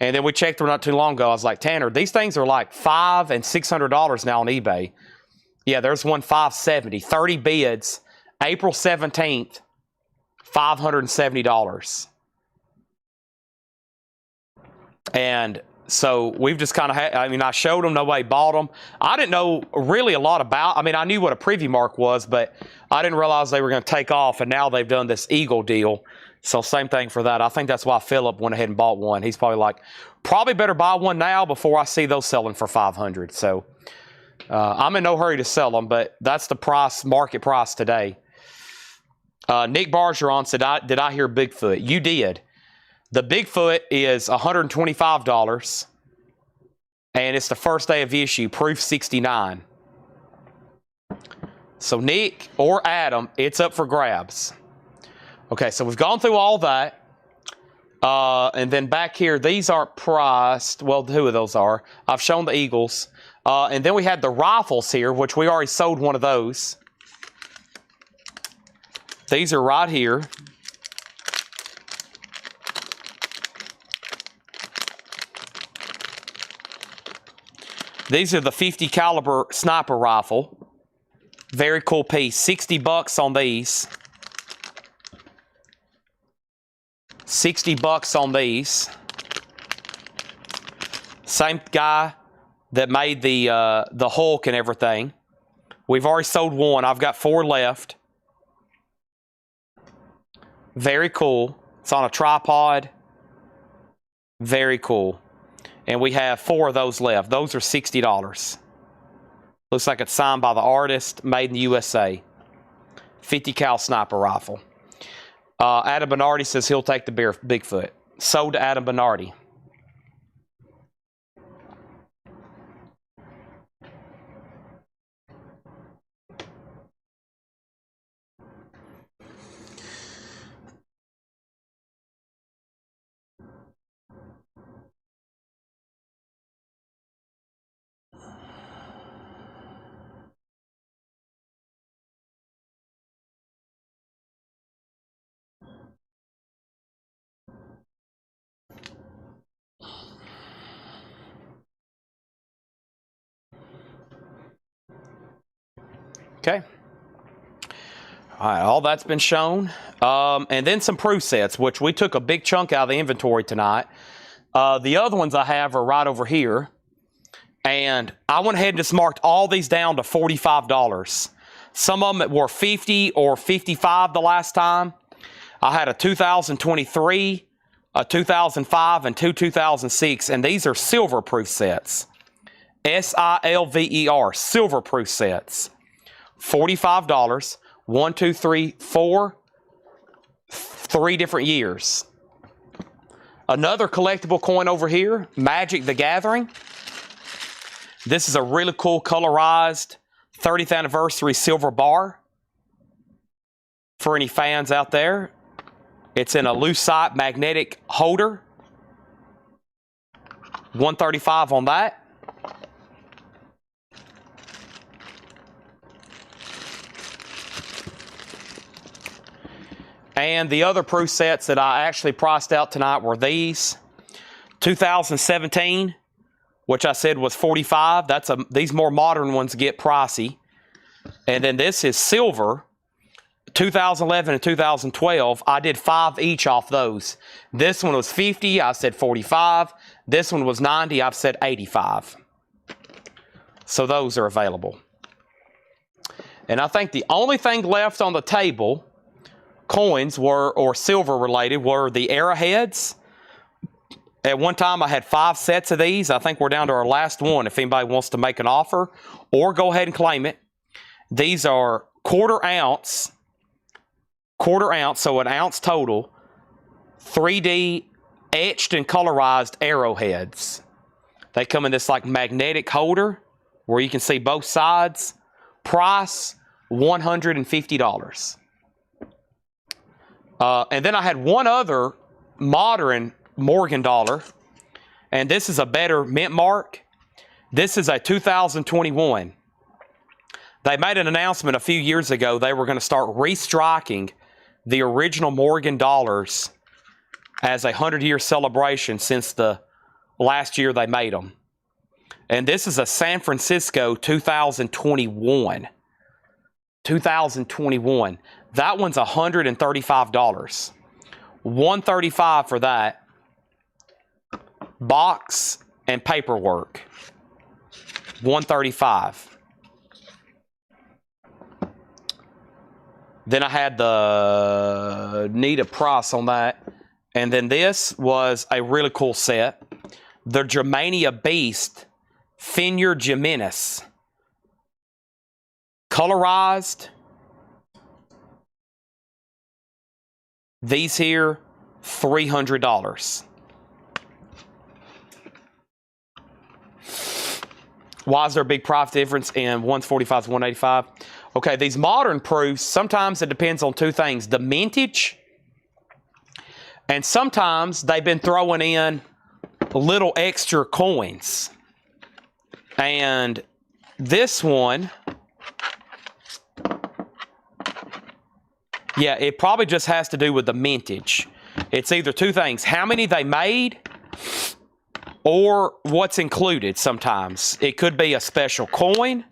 [SPEAKER 1] And then we checked them not too long ago. I was like, Tanner, these things are like $500 and $600 now on eBay. Yeah, there's one $570. 30 bids, April 17th, $570. And so we've just kind of had, I mean, I showed them, nobody bought them. I didn't know really a lot about, I mean, I knew what a preview mark was, but I didn't realize they were going to take off, and now they've done this Eagle deal. So same thing for that. I think that's why Philip went ahead and bought one. He's probably like, probably better buy one now before I see those selling for $500. So I'm in no hurry to sell them, but that's the price, market price today. Nick Bargeron said, did I hear Bigfoot? You did. The Bigfoot is $125, and it's the first day of issue, proof 69. So Nick or Adam, it's up for grabs. Okay, so we've gone through all that. And then back here, these aren't priced. Well, who of those are? I've shown the Eagles. And then we had the rifles here, which we already sold one of those. These are right here. These are the 50 caliber sniper rifle. Very cool piece. $60 on these. $60 on these. Same guy that made the Hulk and everything. We've already sold one. I've got 4 left. Very cool. It's on a tripod. Very cool. And we have 4 of those left. Those are $60. Looks like it's signed by the artist, made in the USA. 50 cal sniper rifle. Adam Bernardi says he'll take the Bigfoot. Sold to Adam Bernardi. Okay. All right, all that's been shown. And then some proof sets, which we took a big chunk out of the inventory tonight. The other ones I have are right over here. And I went ahead and just marked all these down to $45. Some of them were $50 or $55 the last time. I had a 2023, a 2005, and 2 2006. And these are silver proof sets. SILVER, silver proof sets. $45. 1, 2, 3, 4. 3 different years. Another collectible coin over here, Magic the Gathering. This is a really cool colorized 30th anniversary silver bar. For any fans out there, it's in a lucite magnetic holder. $135 on that. And the other proof sets that I actually priced out tonight were these. 2017, which I said was $45. These more modern ones get pricey. And then this is silver. 2011 and 2012, I did 5 each off those. This one was $50, I said $45. This one was $90, I've said $85. So those are available. And I think the only thing left on the table, coins were, or silver related, were the arrowheads. At one time I had 5 sets of these. I think we're down to our last one if anybody wants to make an offer or go ahead and claim it. These are quarter ounce, so an ounce total, 3D etched and colorized arrowheads. They come in this like magnetic holder where you can see both sides. Price, $150. And then I had one other modern Morgan dollar, and this is a better mint mark. This is a 2021. They made an announcement a few years ago they were going to start restriking the original Morgan dollars as a 100-year celebration since the last year they made them. And this is a San Francisco 2021. 2021. That one's $135. $135 for that. Box and paperwork. $135. Then I had the need a price on that. And then this was a really cool set. The Germania Beast Finier Jimenez. Colorized. These here, $300. Why is there a big profit difference in 145 to 185? Okay, these modern proofs, sometimes it depends on two things. The mintage, and sometimes they've been throwing in little extra coins. And this one, yeah, it probably just has to do with the mintage. It's either two things, how many they made or what's included sometimes. It could be a special coin.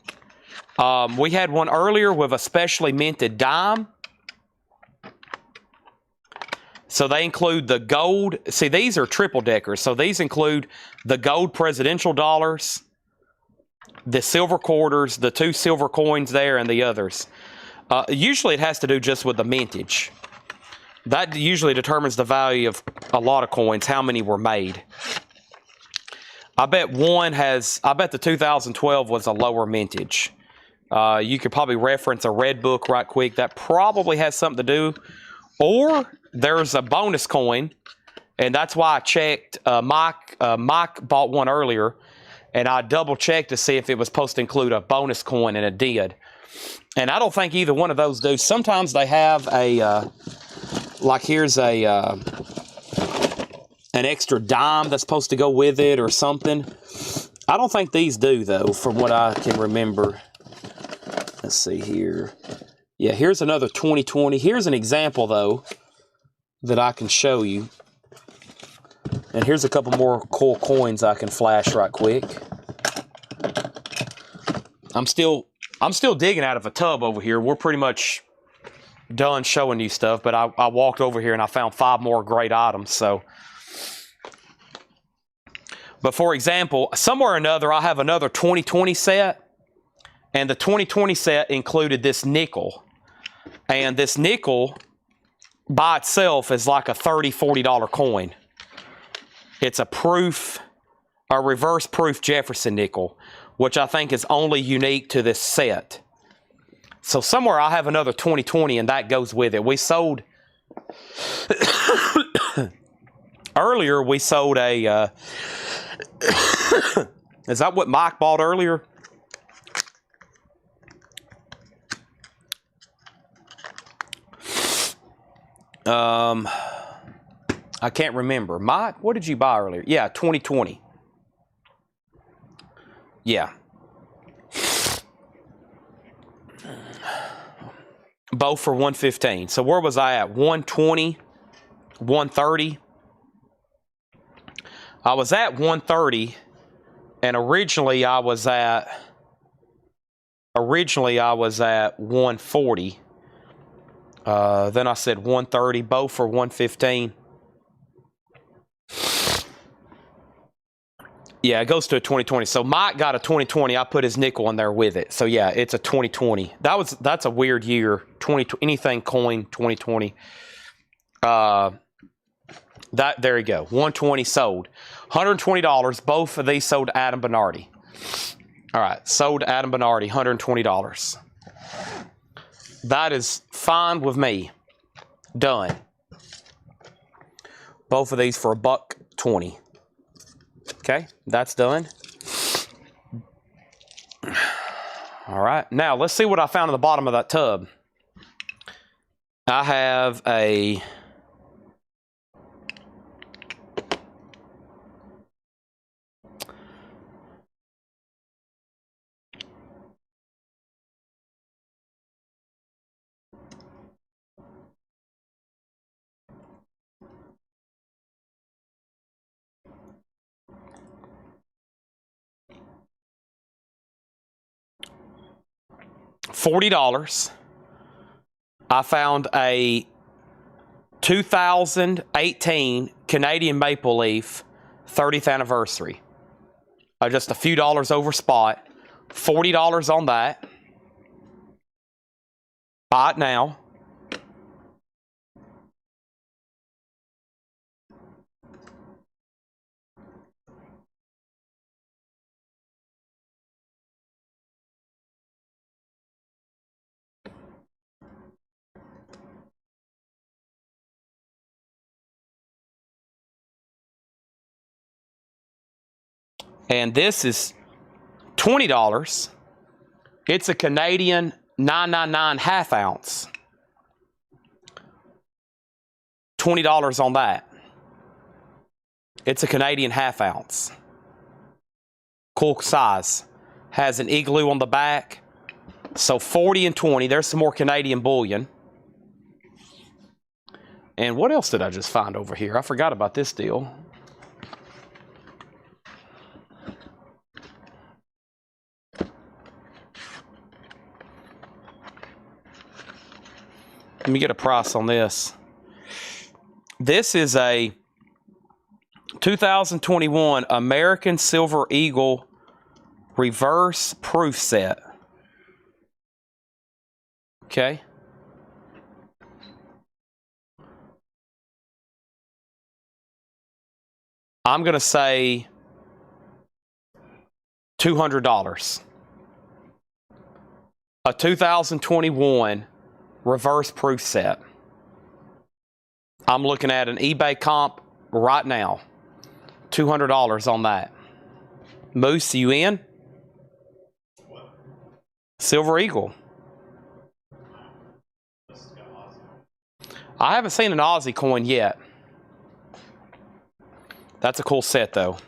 [SPEAKER 1] We had one earlier with a specially minted dime. So they include the gold. See, these are triple deckers. So these include the gold presidential dollars, the silver quarters, the 2 silver coins there, and the others. Usually it has to do just with the mintage. That usually determines the value of a lot of coins, how many were made. I bet the 2012 was a lower mintage. You could probably reference a red book right quick. That probably has something to do. Or there's a bonus coin, and that's why I checked. Mike bought one earlier, and I double-checked to see if it was supposed to include a bonus coin, and it did. And I don't think either one of those do. Sometimes they have a, like here's a an extra dime that's supposed to go with it or something. I don't think these do, though, from what I can remember. Let's see here. Yeah, here's another 2020. Here's an example, though, that I can show you. And here's a couple more cool coins I can flash right quick. I'm still digging out of a tub over here. We're pretty much done showing you stuff, but I walked over here and I found 5 more great items. So, but for example, somewhere or another, I have another 2020 set. And the 2020 set included this nickel. And this nickel by itself is like a $30, $40 coin. It's a reverse proof Jefferson nickel, which I think is only unique to this set. So somewhere I have another 2020 and that goes with it. We sold, earlier we sold a, is that what Mike bought earlier? I can't remember. Mike, what did you buy earlier? Yeah, 2020. Yeah. Both for 115. So where was I at? 120, 130. I was at 130, and originally I was at 140. Then I said 130, both for 115. Yeah, it goes to a 2020. So Mike got a 2020. I put his nickel in there with it. So yeah, it's a 2020. That's a weird year. Anything coin 2020. There you go. 120 sold. $120. Both of these sold to Adam Bernardi. All right, sold to Adam Bernardi, $120. That is fine with me. Done. Both of these for $1.20. Okay, that's done. All right, now let's see what I found at the bottom of that tub. I have a $40. I found a 2018 Canadian Maple Leaf 30th anniversary. Just a few dollars over spot. $40 on that. Buy it now. And this is $20. It's a Canadian 999 half ounce. $20 on that. It's a Canadian half ounce. Cool size. Has an igloo on the back. So 40 and 20. There's some more Canadian bullion. And what else did I just find over here? I forgot about this deal. Let me get a price on this. This is a 2021 American Silver Eagle reverse proof set. Okay. I'm going to say $200. A 2021 reverse proof set. I'm looking at an eBay comp right now. $200 on that. Moose, you in?
[SPEAKER 2] What?
[SPEAKER 1] Silver Eagle.
[SPEAKER 2] This has got Aussie.
[SPEAKER 1] I haven't seen an Aussie coin yet. That's a cool set though.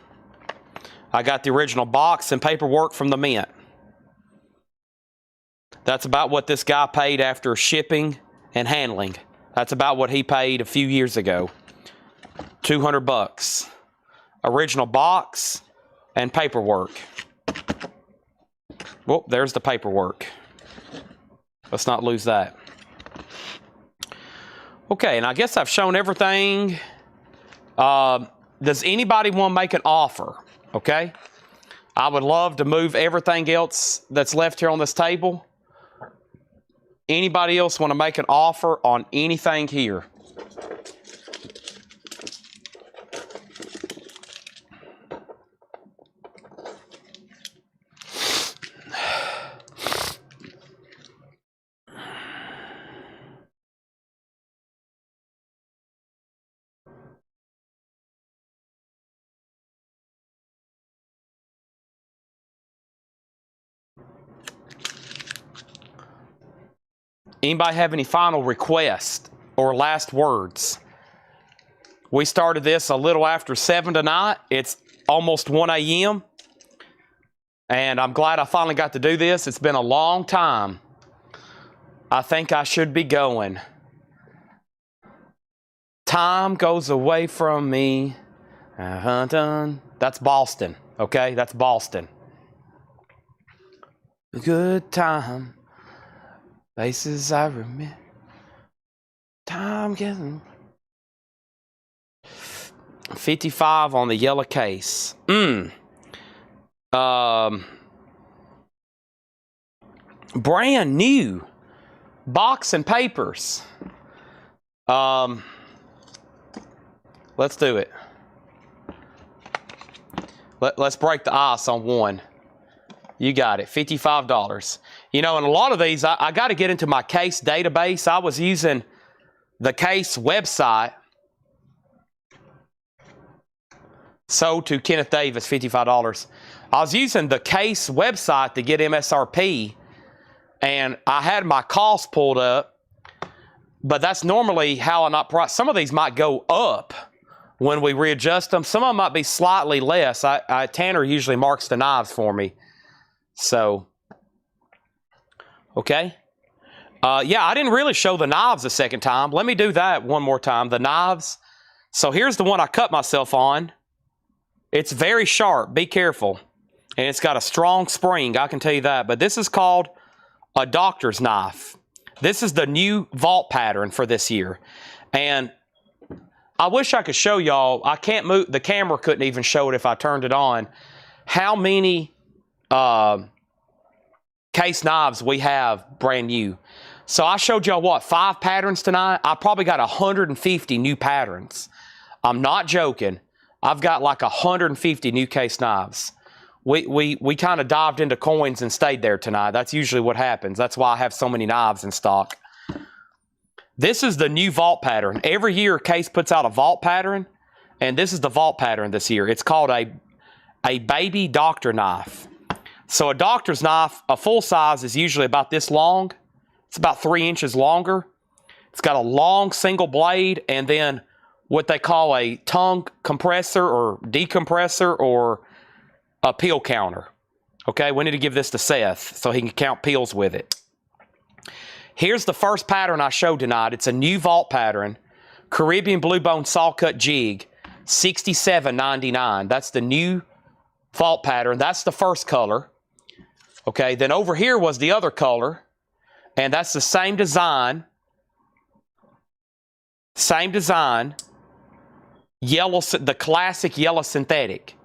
[SPEAKER 1] I got the original box and paperwork from the mint. That's about what this guy paid after shipping and handling. That's about what he paid a few years ago. $200. Original box and paperwork. Well, there's the paperwork. Let's not lose that. Okay, and I guess I've shown everything. Does anybody want to make an offer? Okay. I would love to move everything else that's left here on this table. Anybody else want to make an offer on anything here? Anybody have any final requests or last words? We started this a little after 7 tonight. It's almost 1 a.m. And I'm glad I finally got to do this. It's been a long time. I think I should be going. Time goes away from me. That's Boston, okay? That's Boston. A good time. Places I remember. Time getting 55 on the yellow case. Brand new box and papers. Let's do it. Let's break the ice on one. You got it, $55. You know, and a lot of these, I got to get into my case database. I was using the case website. Sold to Kenneth Davis, $55. I was using the case website to get MSRP, and I had my cost pulled up, but that's normally how I not price. Some of these might go up when we readjust them. Some of them might be slightly less. Tanner usually marks the knives for me. So, okay. Yeah, I didn't really show the knives the second time. Let me do that one more time. The knives. So here's the one I cut myself on. It's very sharp. Be careful. And it's got a strong spring. I can tell you that. But this is called a doctor's knife. This is the new vault pattern for this year. And I wish I could show y'all. I can't move. The camera couldn't even show it if I turned it on. How many case knives we have brand new. So I showed y'all, what, 5 patterns tonight? I probably got 150 new patterns. I'm not joking. I've got like 150 new case knives. We kind of dived into coins and stayed there tonight. That's usually what happens. That's why I have so many knives in stock. This is the new vault pattern. Every year, Case puts out a vault pattern, and this is the vault pattern this year. It's called a baby doctor knife. So a doctor's knife, a full size, is usually about this long. It's about 3 inches longer. It's got a long single blade and then what they call a tongue compressor or decompressor or a peel counter. Okay, we need to give this to Seth so he can count peels with it. Here's the first pattern I showed tonight. It's a new vault pattern. Caribbean Blue Bone Saw Cut Jig, $67.99. That's the new vault pattern. That's the first color. Okay, then over here was the other color. And that's the same design. Same design. Yellow, the classic yellow synthetic.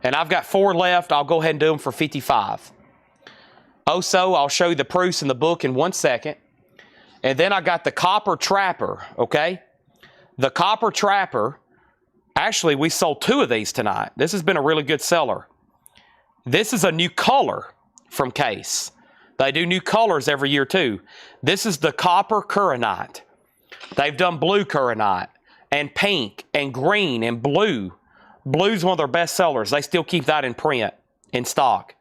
[SPEAKER 1] And I've got 4 left. I'll go ahead and do them for $55. Also, I'll show you the proofs in the book in 1 second. And then I got the copper trapper, okay? The copper trapper, actually, we sold 2 of these tonight. This has been a really good seller. This is a new color from Case. They do new colors every year too. This is the copper Kuranite. They've done blue Kuranite and pink and green and blue. Blue's one of their best sellers. They still keep that in print, in stock.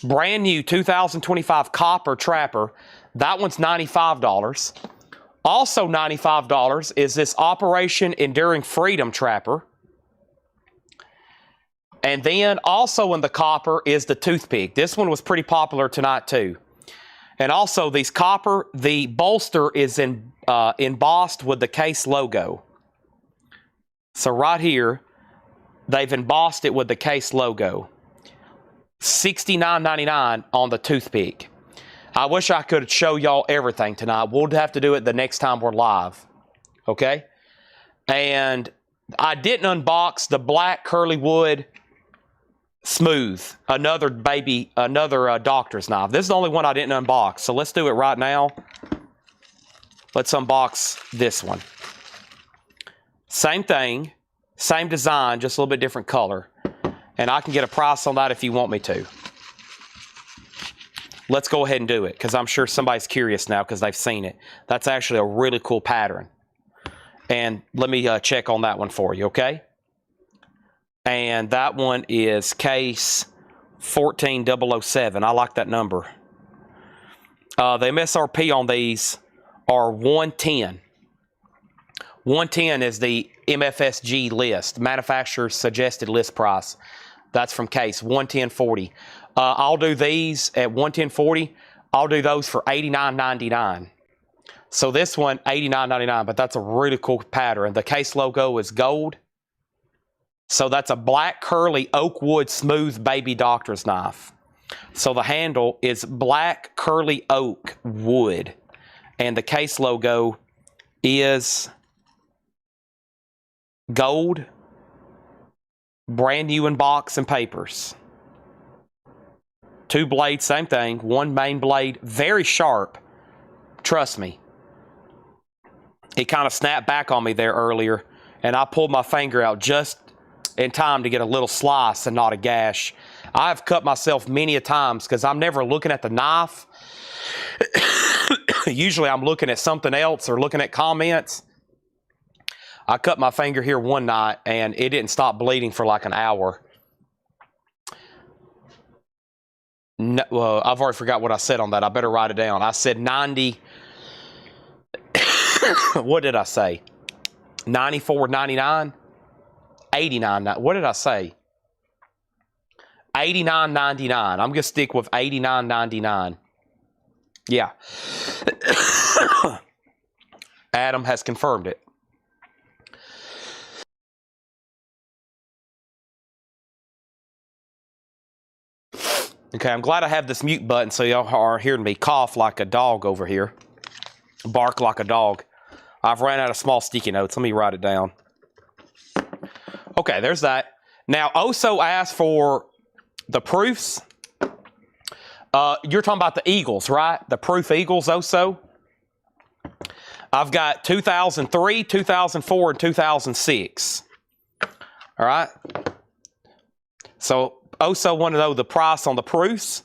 [SPEAKER 1] Brand new 2025 copper trapper. That one's $95. Also $95 is this Operation Enduring Freedom trapper. And then also in the copper is the toothpick. This one was pretty popular tonight too. And also these copper, the bolster is embossed with the Case logo. So right here, they've embossed it with the Case logo. $69.99 on the toothpick. I wish I could show y'all everything tonight. We'll have to do it the next time we're live. Okay? And I didn't unbox the black curly wood smooth, another doctor's knife. This is the only one I didn't unbox, so let's do it right now. Let's unbox this one. Same thing, same design, just a little bit different color. And I can get a price on that if you want me to. Let's go ahead and do it, because I'm sure somebody's curious now because they've seen it. That's actually a really cool pattern. And let me check on that one for you, okay? And that one is Case 14007. I like that number. The MSRP on these are $110. $110 is the MFSG list, manufacturer's suggested list price. That's from Case, $110.40. I'll do these at $110.40. I'll do those for $89.99. So this one, $89.99, but that's a really cool pattern. The Case logo is gold. So that's a black curly oak wood smooth baby doctor's knife. So the handle is black curly oak wood. And the Case logo is gold, brand new in box and papers. 2 blades, same thing. 1 main blade, very sharp. Trust me. It kind of snapped back on me there earlier, and I pulled my finger out just in time to get a little slice and not a gash. I've cut myself many a times because I'm never looking at the knife. Usually I'm looking at something else or looking at comments. I cut my finger here one night and it didn't stop bleeding for like an hour. No, I've already forgot what I said on that. I better write it down. I said 90. What did I say? 94.99? 89. What did I say? $89.99. I'm going to stick with $89.99. Yeah. Adam has confirmed it. Okay, I'm glad I have this mute button so y'all are hearing me cough like a dog over here. Bark like a dog. I've ran out of small sticky notes. Let me write it down. Okay, there's that. Now, Oso asked for the proofs. You're talking about the Eagles, right? The proof Eagles, Oso. I've got 2003, 2004, and 2006. All right. So, Oso want to know the price on the proofs.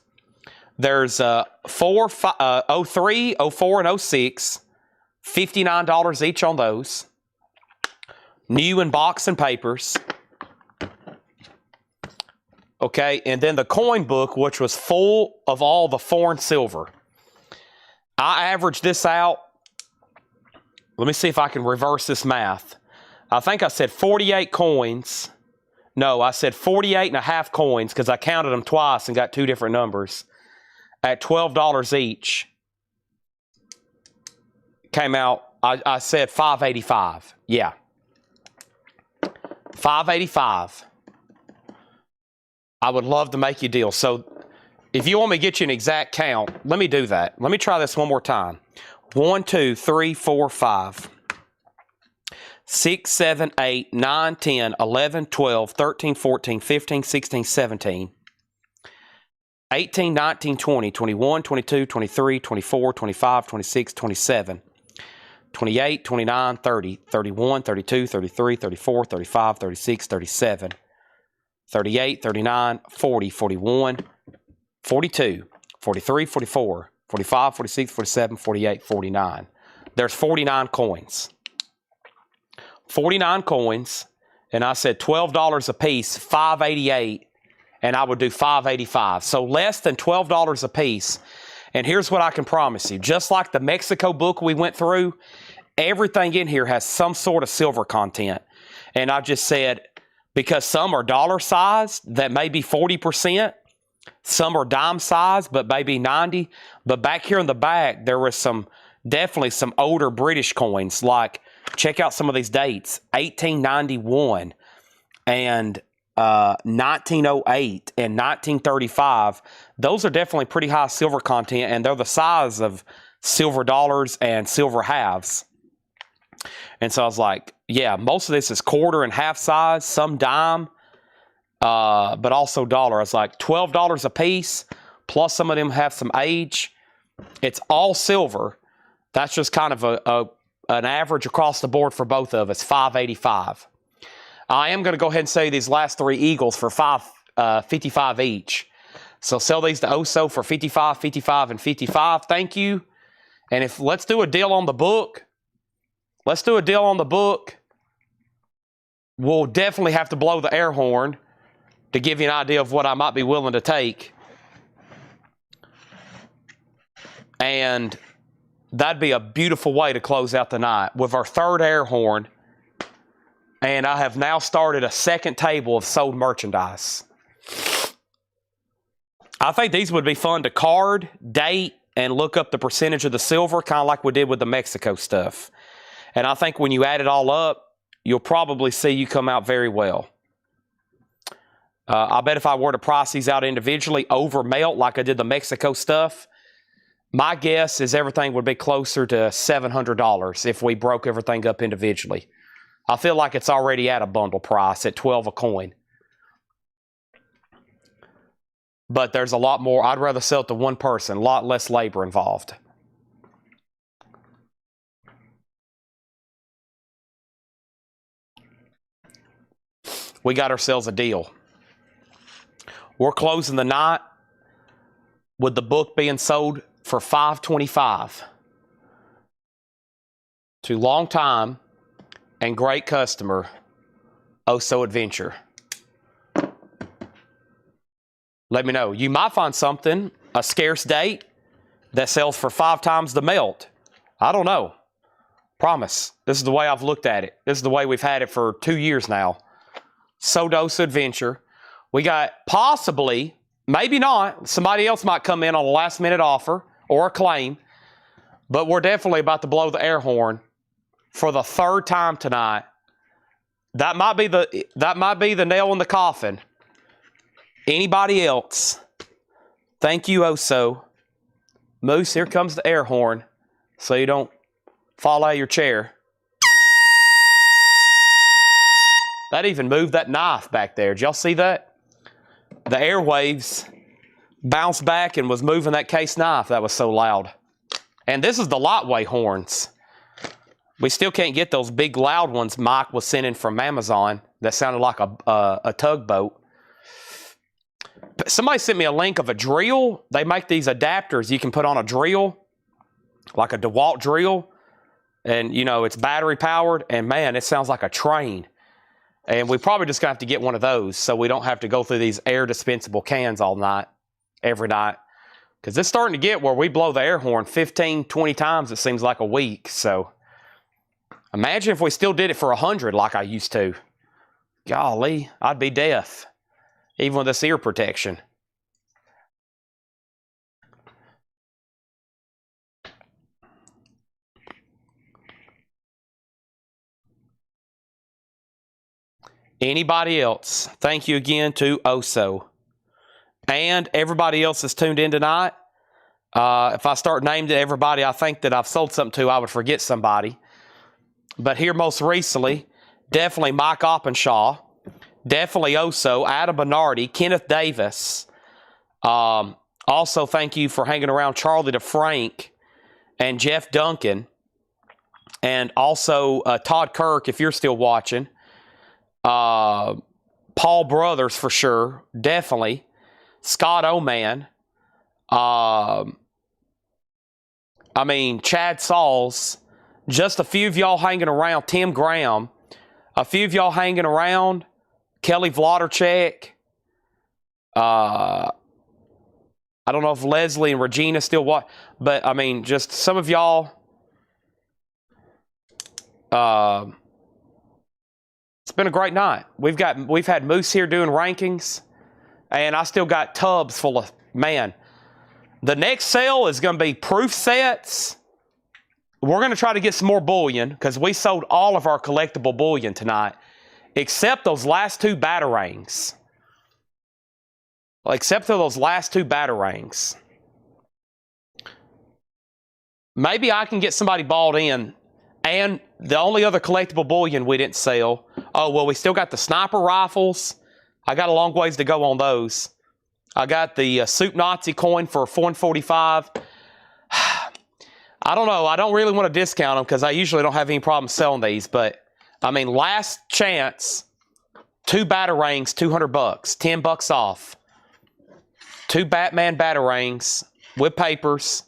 [SPEAKER 1] There's 03, 04, and 06. $59 each on those. New in box and papers. Okay, and then the coin book, which was full of all the foreign silver. I averaged this out. Let me see if I can reverse this math. I think I said 48 coins. No, I said 48 and a half coins because I counted them twice and got two different numbers. At $12 each. Came out, I said $585. Yeah. $585. I would love to make you a deal. So if you want me to get you an exact count, let me do that. Let me try this one more time. 1, 2, 3, 4, 5, 6, 7, 8, 9, 10, 11, 12, 13, 14, 15, 16, 17, 18, 19, 20, 21, 22, 23, 24, 25, 26, 27, 28, 29, 30, 31, 32, 33, 34, 35, 36, 37, 38, 39, 40, 41, 42, 43, 44, 45, 46, 47, 48, 49. There's 49 coins. 49 coins, and I said $12 a piece, $588, and I would do $585. So less than $12 a piece. And here's what I can promise you. Just like the Mexico book we went through, everything in here has some sort of silver content. And I just said, because some are dollar sized, that may be 40%. Some are dime sized, but maybe 90. But back here in the back, there was definitely some older British coins. Like, check out some of these dates. 1891 and 1908 and 1935. Those are definitely pretty high silver content, and they're the size of silver dollars and silver halves. And so I was like, yeah, most of this is quarter and half size, some dime, but also dollar. I was like, $12 a piece, plus some of them have some age. It's all silver. That's just kind of an average across the board for both of us, $585. I am going to go ahead and say these last three Eagles for $55 each. So sell these to Oso for $55, $55, and $55. Thank you. And let's do a deal on the book. Let's do a deal on the book. We'll definitely have to blow the air horn to give you an idea of what I might be willing to take. And that'd be a beautiful way to close out the night with our third air horn. And I have now started a second table of sold merchandise. I think these would be fun to card, date, and look up the percentage of the silver, kind of like we did with the Mexico stuff. And I think when you add it all up, you'll probably see you come out very well. I bet if I were to price these out individually over melt like I did the Mexico stuff, my guess is everything would be closer to $700 if we broke everything up individually. I feel like it's already at a bundle price at $12 a coin. But there's a lot more. I'd rather sell it to one person, a lot less labor involved. We got ourselves a deal. We're closing the night with the book being sold for $525 to long time and great customer, Oso Adventure. Let me know. You might find something, a scarce date, that sells for 5 times the melt. I don't know. Promise. This is the way I've looked at it. This is the way we've had it for 2 years now. Oso Adventure. We got possibly, maybe not, somebody else might come in on a last minute offer or a claim, but we're definitely about to blow the air horn for the third time tonight. That might be the nail in the coffin. Anybody else Thank you, Oso. Moose, here comes the air horn, so you don't fall out of your chair. That even moved that knife back there. Did y'all see that? The airwaves bounced back and was moving that case knife. That was so loud. And this is the lightweight horns. We still can't get those big loud ones Mike was sending from Amazon that sounded like a tugboat. Somebody sent me a link of a drill. They make these adapters you can put on a drill, like a DeWalt drill. And, you know, it's battery powered. And, man, it sounds like a train. And we probably just going to have to get one of those so we don't have to go through these air dispensable cans all night, every night. Because it's starting to get where we blow the air horn 15, 20 times, it seems like a week. So imagine if we still did it for 100 like I used to. Golly, I'd be deaf, even with this ear protection. Anybody else? Thank you again to Oso. And everybody else that's tuned in tonight. If I start naming everybody I think that I've sold something to, I would forget somebody. But here most recently, definitely Mike Oppenshaw, definitely Oso, Adam Bernardi, Kenneth Davis. Also, thank you for hanging around Charlie DeFrank and Jeff Duncan. And also Todd Kirk, if you're still watching. Paul Brothers for sure, definitely. Scott Oman. I mean, Chad Sauls. Just a few of y'all hanging around. Tim Graham. A few of y'all hanging around. Kelly Vlodarchek. I don't know if Leslie and Regina still watch. But, I mean, just some of y'all. It's been a great night. We've had Moose here doing rankings. And I still got tubs full of, man. The next sale is going to be proof sets. We're going to try to get some more bullion because we sold all of our collectible bullion tonight, except those last two batarangs. Except for those last two batarangs. Maybe I can get somebody bought in. And the only other collectible bullion we didn't sell. Oh, well, we still got the sniper rifles. I got a long ways to go on those. I got the Soup Nazi coin for $145. I don't know. I don't really want to discount them because I usually don't have any problem selling these. But, I mean, last chance, two batarangs, $200, $10 off. Two Batman batarangs with papers,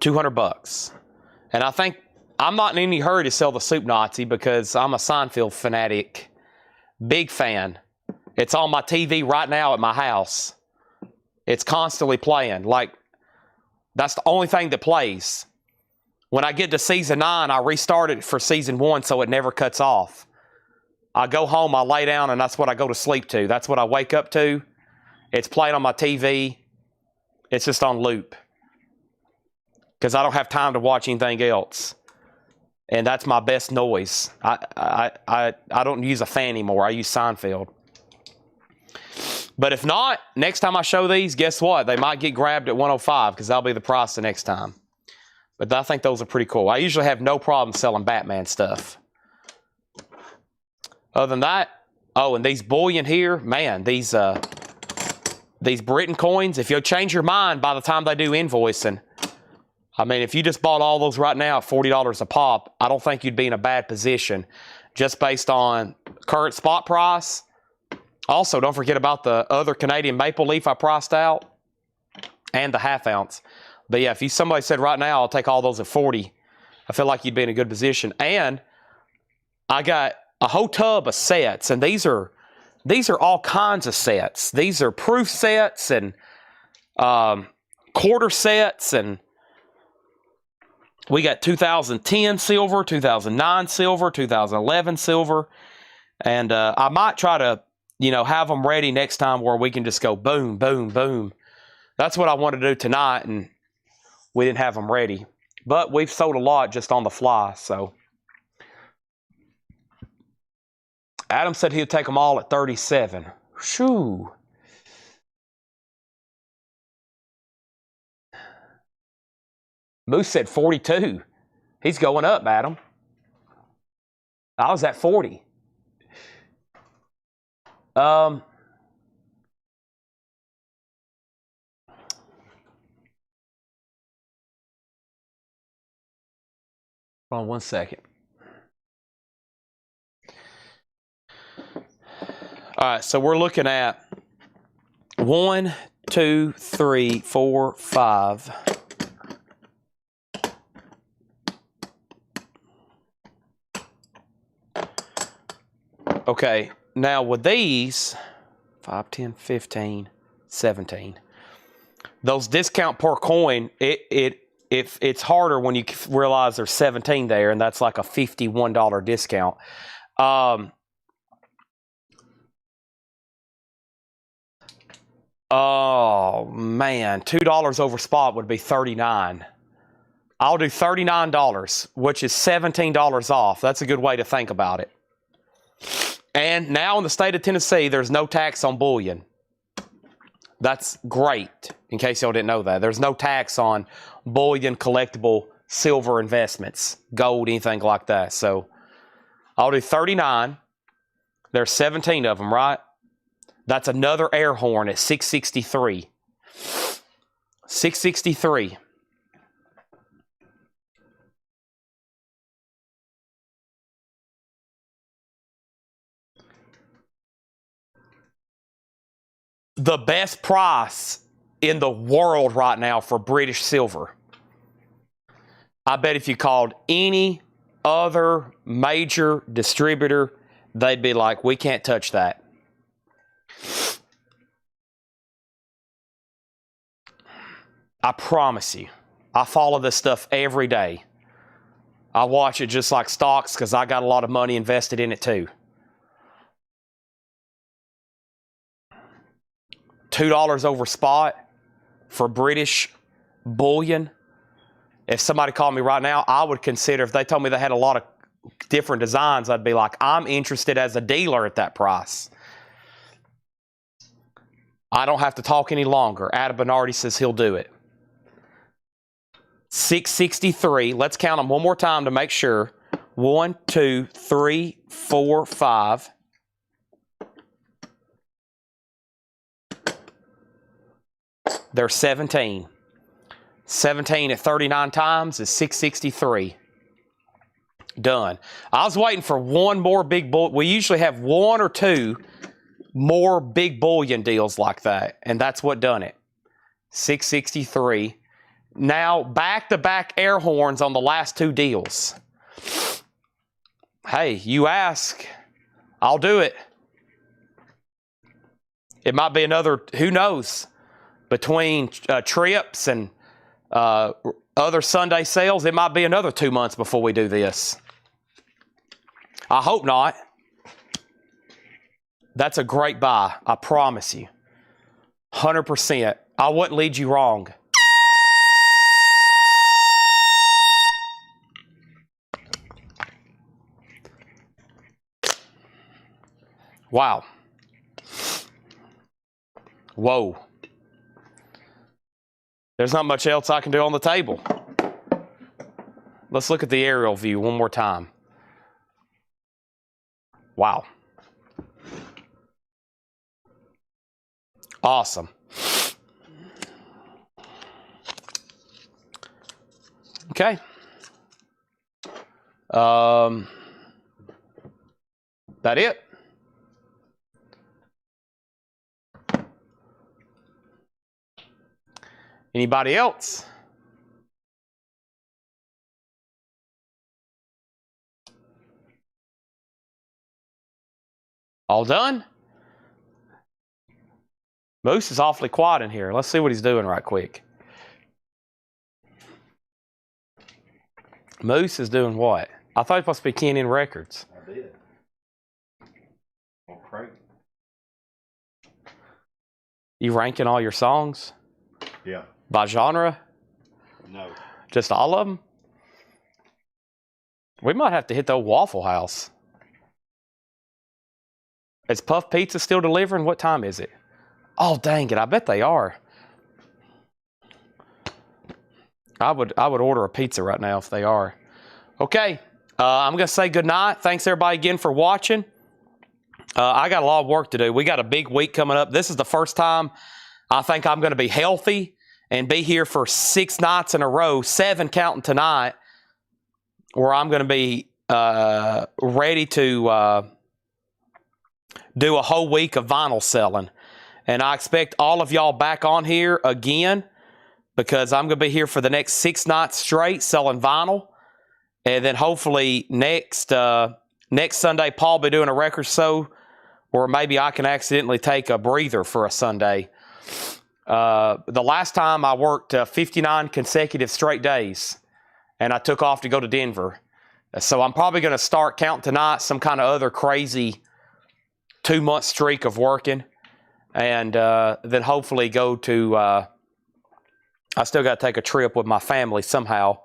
[SPEAKER 1] $200. And I think I'm not in any hurry to sell the Soup Nazi because I'm a Seinfeld fanatic. Big fan. It's on my TV right now at my house. It's constantly playing. Like, that's the only thing that plays. When I get to season 9, I restart it for season 1 so it never cuts off. I go home, I lay down, and that's what I go to sleep to. That's what I wake up to. It's playing on my TV. It's just on loop. Because I don't have time to watch anything else. And that's my best noise. I don't use a fan anymore. I use Seinfeld. But if not, next time I show these, guess what? They might get grabbed at 105 because that'll be the price the next time. But I think those are pretty cool. I usually have no problem selling Batman stuff. Other than that, oh, and these bullion here, man, these Britain coins, if you change your mind by the time they do invoicing, I mean, if you just bought all those right now at $40 a pop, I don't think you'd be in a bad position just based on current spot price. Also, don't forget about the other Canadian maple leaf I priced out and the half ounce. But yeah, if somebody said right now, I'll take all those at 40, I feel like you'd be in a good position. And I got a whole tub of sets, and these are all kinds of sets. These are proof sets and quarter sets, and we got 2010 silver, 2009 silver, 2011 silver, and I might try to, have them ready next time where we can just go boom, boom, boom. That's what I want to do tonight, and we didn't have them ready. But we've sold a lot just on the fly, so. Adam said he'd take them all at 37. Shoo. Moose said 42. He's going up, Adam. I was at 40. Hold on one second. All right, so we're looking at 1, 2, 3, 4, 5. Okay, now with these, 5, 10, 15, 17. Those discount per coin, it's harder when you realize there's 17 there, and that's like a $51 discount. Oh man, $2 over spot would be $39. I'll do $39, which is $17 off. That's a good way to think about it. And now in the state of Tennessee, there's no tax on bullion. That's great, in case y'all didn't know that. There's no tax on bullion, collectible, silver investments, gold, anything like that. So I'll do 39. There's 17 of them, right? That's another air horn at 663. 663. The best price in the world right now for British silver. I bet if you called any other major distributor, they'd be like, we can't touch that. I promise you, I follow this stuff every day. I watch it just like stocks because I got a lot of money invested in it too. $2 over spot for British bullion. If somebody called me right now, I would consider, if they told me they had a lot of different designs, I'd be like, I'm interested as a dealer at that price. I don't have to talk any longer. Adam Bernardi says he'll do it. 663. Let's count them one more time to make sure. 1, 2, 3, 4, 5. They're 17. 17 at 39 times is 663. Done. I was waiting for one more big bull. We usually have 1 or 2 more big bullion deals like that, and that's what done it. 663. Now, back-to-back air horns on the last 2 deals. Hey, you ask, I'll do it. It might be another, who knows, between trips and other Sunday sales, it might be another 2 months before we do this. I hope not. That's a great buy, I promise you. 100%. I wouldn't lead you wrong. Wow. Whoa. There's not much else I can do on the table. Let's look at the aerial view one more time. Wow. Awesome. Okay. That it? Anybody else? All done? Moose is awfully quiet in here. Let's see what he's doing right quick. Moose is doing what? I thought he was supposed to be keying in records.
[SPEAKER 2] I did. Oh, great.
[SPEAKER 1] You ranking all your songs?
[SPEAKER 2] Yeah.
[SPEAKER 1] By genre?
[SPEAKER 2] No.
[SPEAKER 1] Just all of them? We might have to hit the old Waffle House. Is Puff Pizza still delivering? What time is it? Oh, dang it. I bet they are. I would order a pizza right now if they are. Okay, I'm going to say goodnight. Thanks, everybody, again for watching. I got a lot of work to do. We got a big week coming up. This is the first time I think I'm going to be healthy and be here for 6 nights in a row, 7 counting tonight, where I'm going to be ready to do a whole week of vinyl selling. And I expect all of y'all back on here again, because I'm going to be here for the next 6 nights straight selling vinyl. And then hopefully next Sunday, Paul will be doing a record show, or maybe I can accidentally take a breather for a Sunday. The last time I worked 59 consecutive straight days, and I took off to go to Denver. So I'm probably going to start counting tonight some kind of other crazy 2-month streak of working, and then hopefully go to, I still got to take a trip with my family somehow,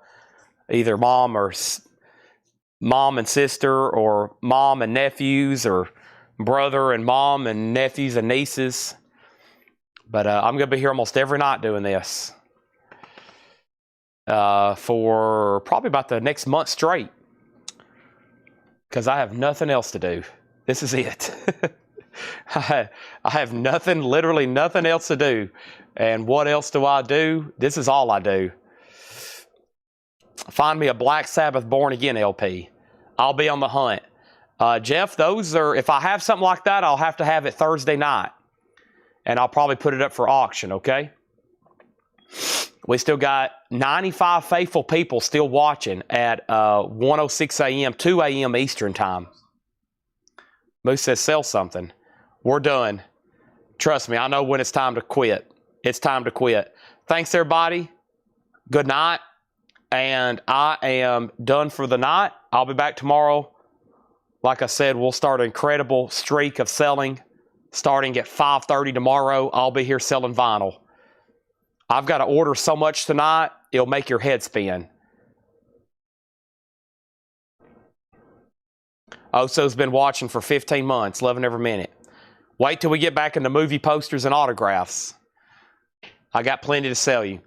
[SPEAKER 1] either mom and sister, or mom and nephews, or brother and mom and nephews and nieces. But I'm going to be here almost every night doing this for probably about the next month straight, because I have nothing else to do. This is it. I have nothing, literally nothing else to do. And what else do I do? This is all I do. Find me a Black Sabbath Born Again LP. I'll be on the hunt. Jeff, those are, if I have something like that, I'll have to have it Thursday night. And I'll probably put it up for auction, okay? We still got 95 faithful people still watching at 1:06 a.m., 2 a.m. Eastern time. Moose says, sell something. We're done. Trust me, I know when it's time to quit. It's time to quit. Thanks, everybody. Good night. And I am done for the night. I'll be back tomorrow. Like I said, we'll start an incredible streak of selling. Starting at 5:30 tomorrow, I'll be here selling vinyl. I've got to order so much tonight, it'll make your head spin. Oso's been watching for 15 months, loving every minute. Wait till we get back into movie posters and autographs. I got plenty to sell you.